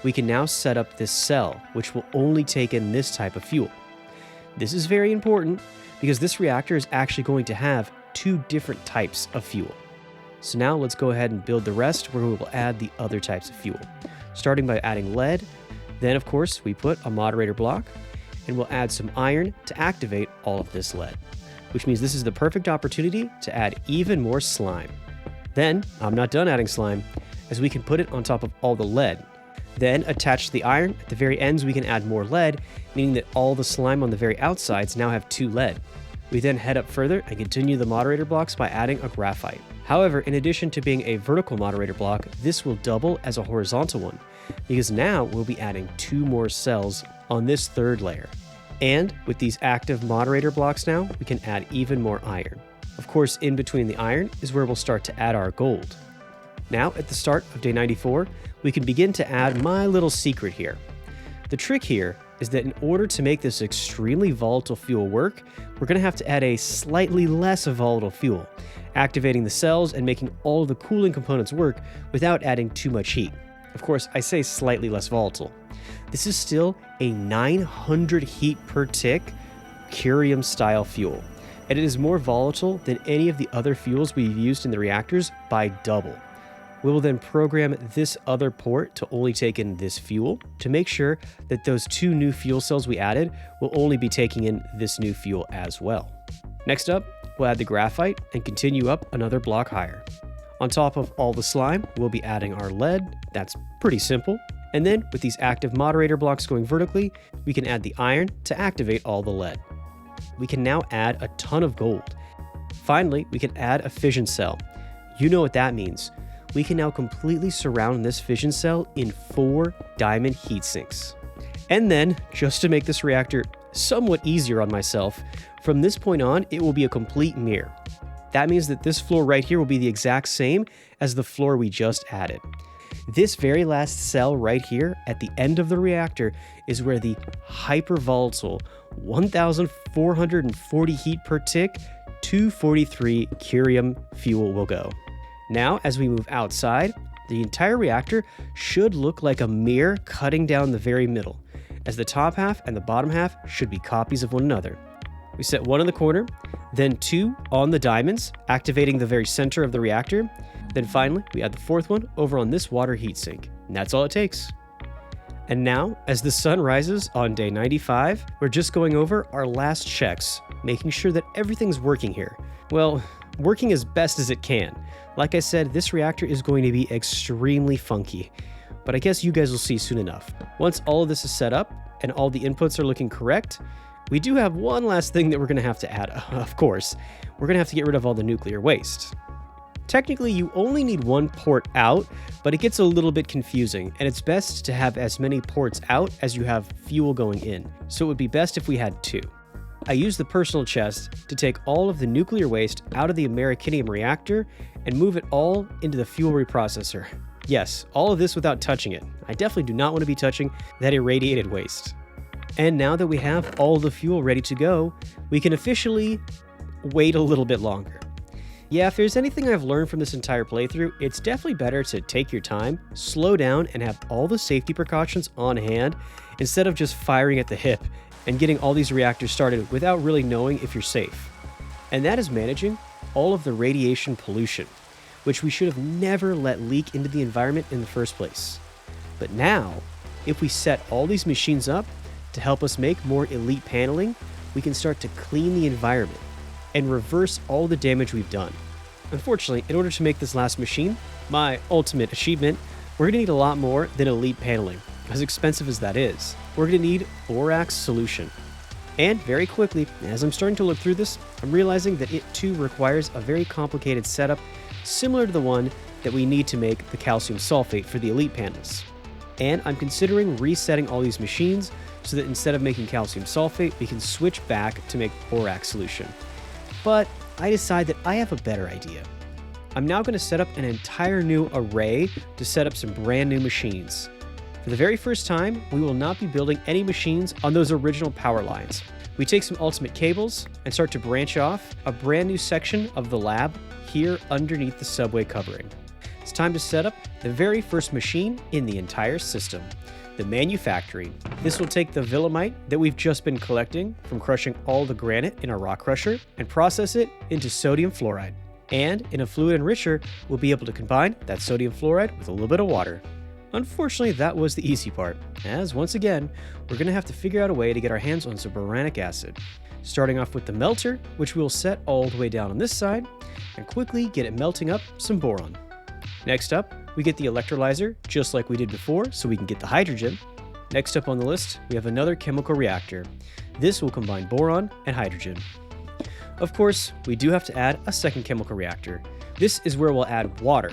We can now set up this cell, which will only take in this type of fuel. This is very important because this reactor is actually going to have 2 different types of fuel. So now let's go ahead and build the rest where we will add the other types of fuel. Starting by adding lead, then of course we put a moderator block, and we'll add some iron to activate all of this lead, which means this is the perfect opportunity to add even more slime. Then, I'm not done adding slime, as we can put it on top of all the lead. Then, attached to the iron, at the very ends we can add more lead, meaning that all the slime on the very outsides now have 2 lead. We then head up further and continue the moderator blocks by adding a graphite. However, in addition to being a vertical moderator block, this will double as a horizontal one, because now we'll be adding 2 more cells on this 3rd layer. And with these active moderator blocks now, we can add even more iron. Of course, in between the iron is where we'll start to add our gold. Now, at the start of day 94, we can begin to add my little secret here. The trick here is that in order to make this extremely volatile fuel work, we're going to have to add a slightly less volatile fuel, activating the cells and making all of the cooling components work without adding too much heat. Of course, I say slightly less volatile. This is still a 900 heat per tick curium style fuel, and it is more volatile than any of the other fuels we've used in the reactors by double. We will then program this other port to only take in this fuel to make sure that those 2 new fuel cells we added will only be taking in this new fuel as well. Next up, we'll add the graphite and continue up another block higher. On top of all the slime, we'll be adding our lead. That's pretty simple. And then with these active moderator blocks going vertically, we can add the iron to activate all the lead. We can now add a ton of gold. Finally, we can add a fission cell. You know what that means. We can now completely surround this fission cell in 4 diamond heat sinks. And then, just to make this reactor somewhat easier on myself, from this point on, it will be a complete mirror. That means that this floor right here will be the exact same as the floor we just added. This very last cell right here at the end of the reactor is where the hyper-volatile 1440 heat per tick 243 curium fuel will go. Now, as we move outside, the entire reactor should look like a mirror cutting down the very middle, as the top half and the bottom half should be copies of one another. We set 1 in the corner, then 2 on the diamonds, activating the very center of the reactor. Then finally, we add the 4th one over on this water heatsink, and that's all it takes. And now, as the sun rises on day 95, we're just going over our last checks, making sure that everything's working here. Well, working as best as it can. Like I said, this reactor is going to be extremely funky, but I guess you guys will see soon enough. Once all of this is set up and all the inputs are looking correct, we do have one last thing that we're going to have to add. Of course, we're going to have to get rid of all the nuclear waste. Technically, you only need 1 port out, but it gets a little bit confusing, and it's best to have as many ports out as you have fuel going in, so it would be best if we had 2. I used the personal chest to take all of the nuclear waste out of the Americanium reactor and move it all into the fuel reprocessor. Yes, all of this without touching it. I definitely do not want to be touching that irradiated waste. And now that we have all the fuel ready to go, we can officially wait a little bit longer. Yeah, if there's anything I've learned from this entire playthrough, it's definitely better to take your time, slow down, and have all the safety precautions on hand instead of just firing at the hip and getting all these reactors started without really knowing if you're safe. And that is managing all of the radiation pollution, which we should have never let leak into the environment in the first place. But now, if we set all these machines up to help us make more elite paneling, we can start to clean the environment and reverse all the damage we've done. Unfortunately, in order to make this last machine, my ultimate achievement, we're going to need a lot more than elite paneling, as expensive as that is. We're going to need borax solution. And very quickly, as I'm starting to look through this, I'm realizing that it too requires a very complicated setup similar to the one that we need to make the calcium sulfate for the elite panels. And I'm considering resetting all these machines so that instead of making calcium sulfate, we can switch back to make borax solution. But I decide that I have a better idea. I'm now going to set up an entire new array to set up some brand new machines. For the very first time, we will not be building any machines on those original power lines, We take some ultimate cables and start to branch off a brand new section of the lab here underneath the subway covering. It's time to set up the very first machine in the entire system, the manufactory. This will take the willemite that we've just been collecting from crushing all the granite in our rock crusher and process it into sodium fluoride. And in a fluid enricher, we'll be able to combine that sodium fluoride with a little bit of water. Unfortunately, that was the easy part, as once again, we're going to have to figure out a way to get our hands on some boranic acid. Starting off with the melter, which we'll set all the way down on this side, and quickly get it melting up some boron. Next up, we get the electrolyzer, just like we did before, so we can get the hydrogen. Next up on the list, we have another chemical reactor. This will combine boron and hydrogen. Of course, we do have to add a second chemical reactor. This is where we'll add water.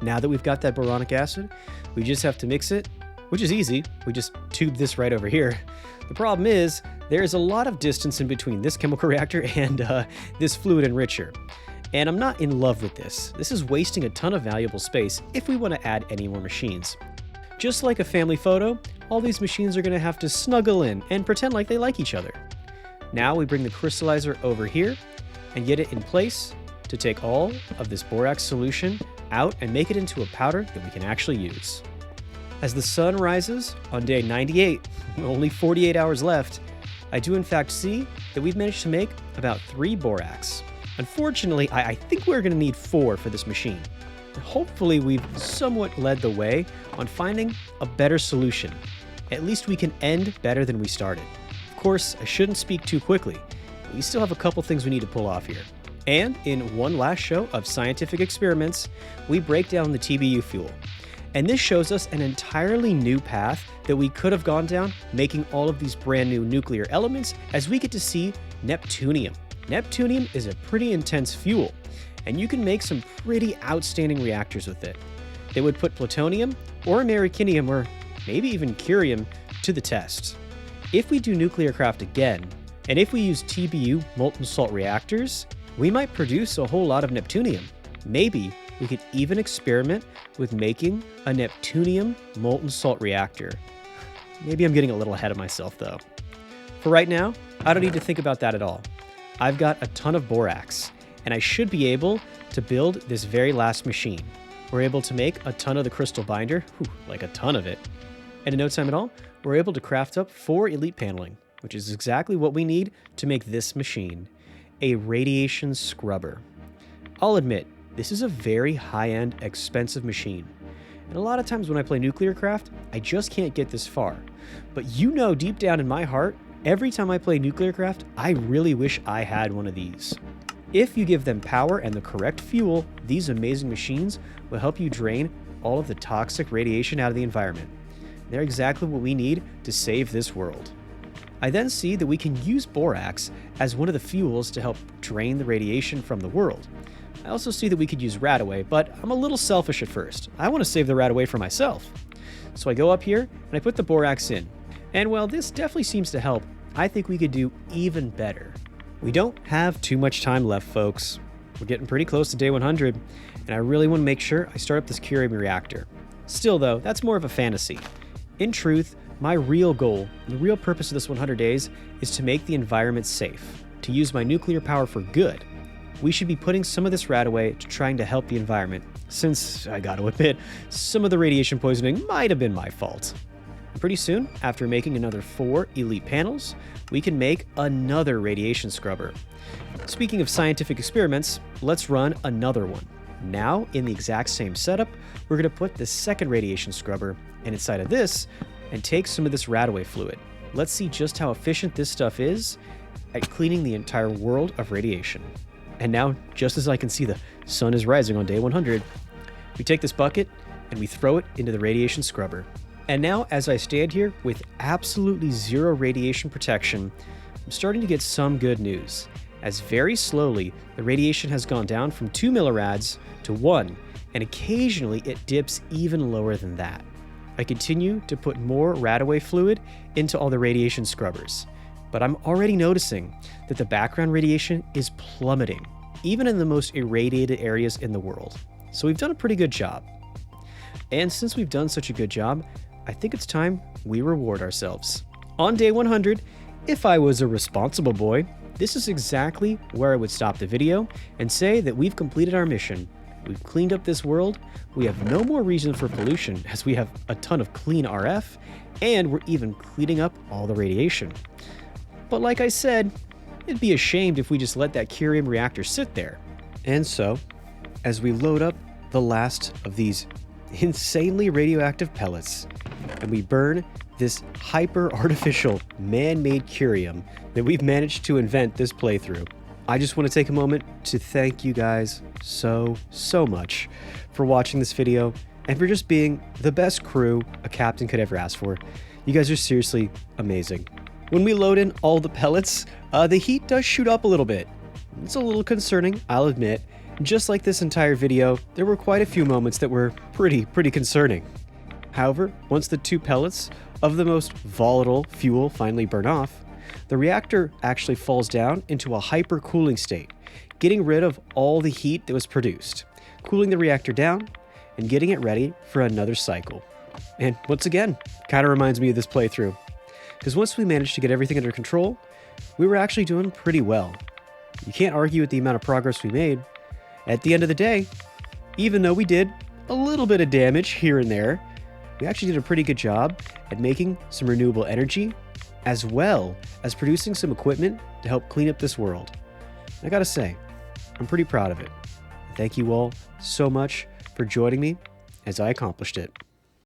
Now that we've got that boronic acid, we just have to mix it, which is easy. We just tube this right over here. The problem is, there's a lot of distance in between this chemical reactor and this fluid enricher. And I'm not in love with this. This is wasting a ton of valuable space if we want to add any more machines. Just like a family photo, all these machines are going to have to snuggle in and pretend like they like each other. Now we bring the crystallizer over here and get it in place to take all of this borax solution out and make it into a powder that we can actually use. As the sun rises on day 98, only 48 hours left, I do in fact see that we've managed to make about 3 borax. Unfortunately, I think we're going to need 4 for this machine. Hopefully we've somewhat led the way on finding a better solution. At least we can end better than we started. Of course, I shouldn't speak too quickly. We still have a couple things we need to pull off here. And in one last show of scientific experiments, we break down the TBU fuel. And this shows us an entirely new path that we could have gone down, making all of these brand new nuclear elements, as we get to see neptunium. Neptunium is a pretty intense fuel, and you can make some pretty outstanding reactors with it. They would put plutonium or americanium or maybe even curium to the test. If we do Nuclearcraft again, and if we use TBU molten salt reactors, we might produce a whole lot of neptunium. Maybe we could even experiment with making a neptunium molten salt reactor. Maybe I'm getting a little ahead of myself though. For right now, I don't need to think about that at all. I've got a ton of borax, and I should be able to build this very last machine. We're able to make a ton of the crystal binder, like a ton of it. And in no time at all, we're able to craft up 4 elite paneling, which is exactly what we need to make this machine, a radiation scrubber. I'll admit, this is a very high-end, expensive machine. And a lot of times when I play Nuclearcraft, I just can't get this far. But you know deep down in my heart, every time I play Nuclearcraft, I really wish I had one of these. If you give them power and the correct fuel, these amazing machines will help you drain all of the toxic radiation out of the environment. They're exactly what we need to save this world. I then see that we can use borax as one of the fuels to help drain the radiation from the world. I also see that we could use radaway, but I'm a little selfish at first. I want to save the radaway for myself. So I go up here and I put the borax in. And while this definitely seems to help, I think we could do even better. We don't have too much time left, folks. We're getting pretty close to day 100, and I really want to make sure I start up this curium reactor. Still though, that's more of a fantasy. In truth, my real goal, the real purpose of this 100 days, is to make the environment safe, to use my nuclear power for good. We should be putting some of this radaway to trying to help the environment, since, I gotta admit, some of the radiation poisoning might have been my fault. Pretty soon, after making another 4 elite panels, we can make another radiation scrubber. Speaking of scientific experiments, let's run another one. Now, in the exact same setup, we're going to put the second radiation scrubber, and inside of this, and take some of this radaway fluid. Let's see just how efficient this stuff is at cleaning the entire world of radiation. And now, just as I can see the sun is rising on day 100, we take this bucket and we throw it into the radiation scrubber. And now, as I stand here with absolutely zero radiation protection, I'm starting to get some good news, as very slowly the radiation has gone down from 2 millirads to 1, and occasionally it dips even lower than that. I continue to put more radaway fluid into all the radiation scrubbers, but I'm already noticing that the background radiation is plummeting, even in the most irradiated areas in the world. So we've done a pretty good job. And since we've done such a good job, I think it's time we reward ourselves. On day 100, If I was a responsible boy, this is exactly where I would stop the video and say that we've completed our mission. We've cleaned up this world, we have no more reason for pollution as we have a ton of clean RF, and we're even cleaning up all the radiation. But like I said, it'd be ashamed if we just let that curium reactor sit there. And so, as we load up the last of these insanely radioactive pellets, and we burn this hyper-artificial, man-made curium that we've managed to invent this playthrough, I just want to take a moment to thank you guys so much for watching this video and for just being the best crew a captain could ever ask for. You guys are seriously amazing. When we load in all the pellets, the heat does shoot up a little bit. It's a little concerning, I'll admit. Just like this entire video, there were quite a few moments that were pretty concerning. However, once the 2 pellets of the most volatile fuel finally burn off, the reactor actually falls down into a hyper-cooling state, getting rid of all the heat that was produced, cooling the reactor down, and getting it ready for another cycle. And once again, kind of reminds me of this playthrough, because once we managed to get everything under control, we were actually doing pretty well. You can't argue with the amount of progress we made. At the end of the day, even though we did a little bit of damage here and there, we actually did a pretty good job at making some renewable energy, as well as producing some equipment to help clean up this world. I gotta say, I'm pretty proud of it. Thank you all so much for joining me as I accomplished it.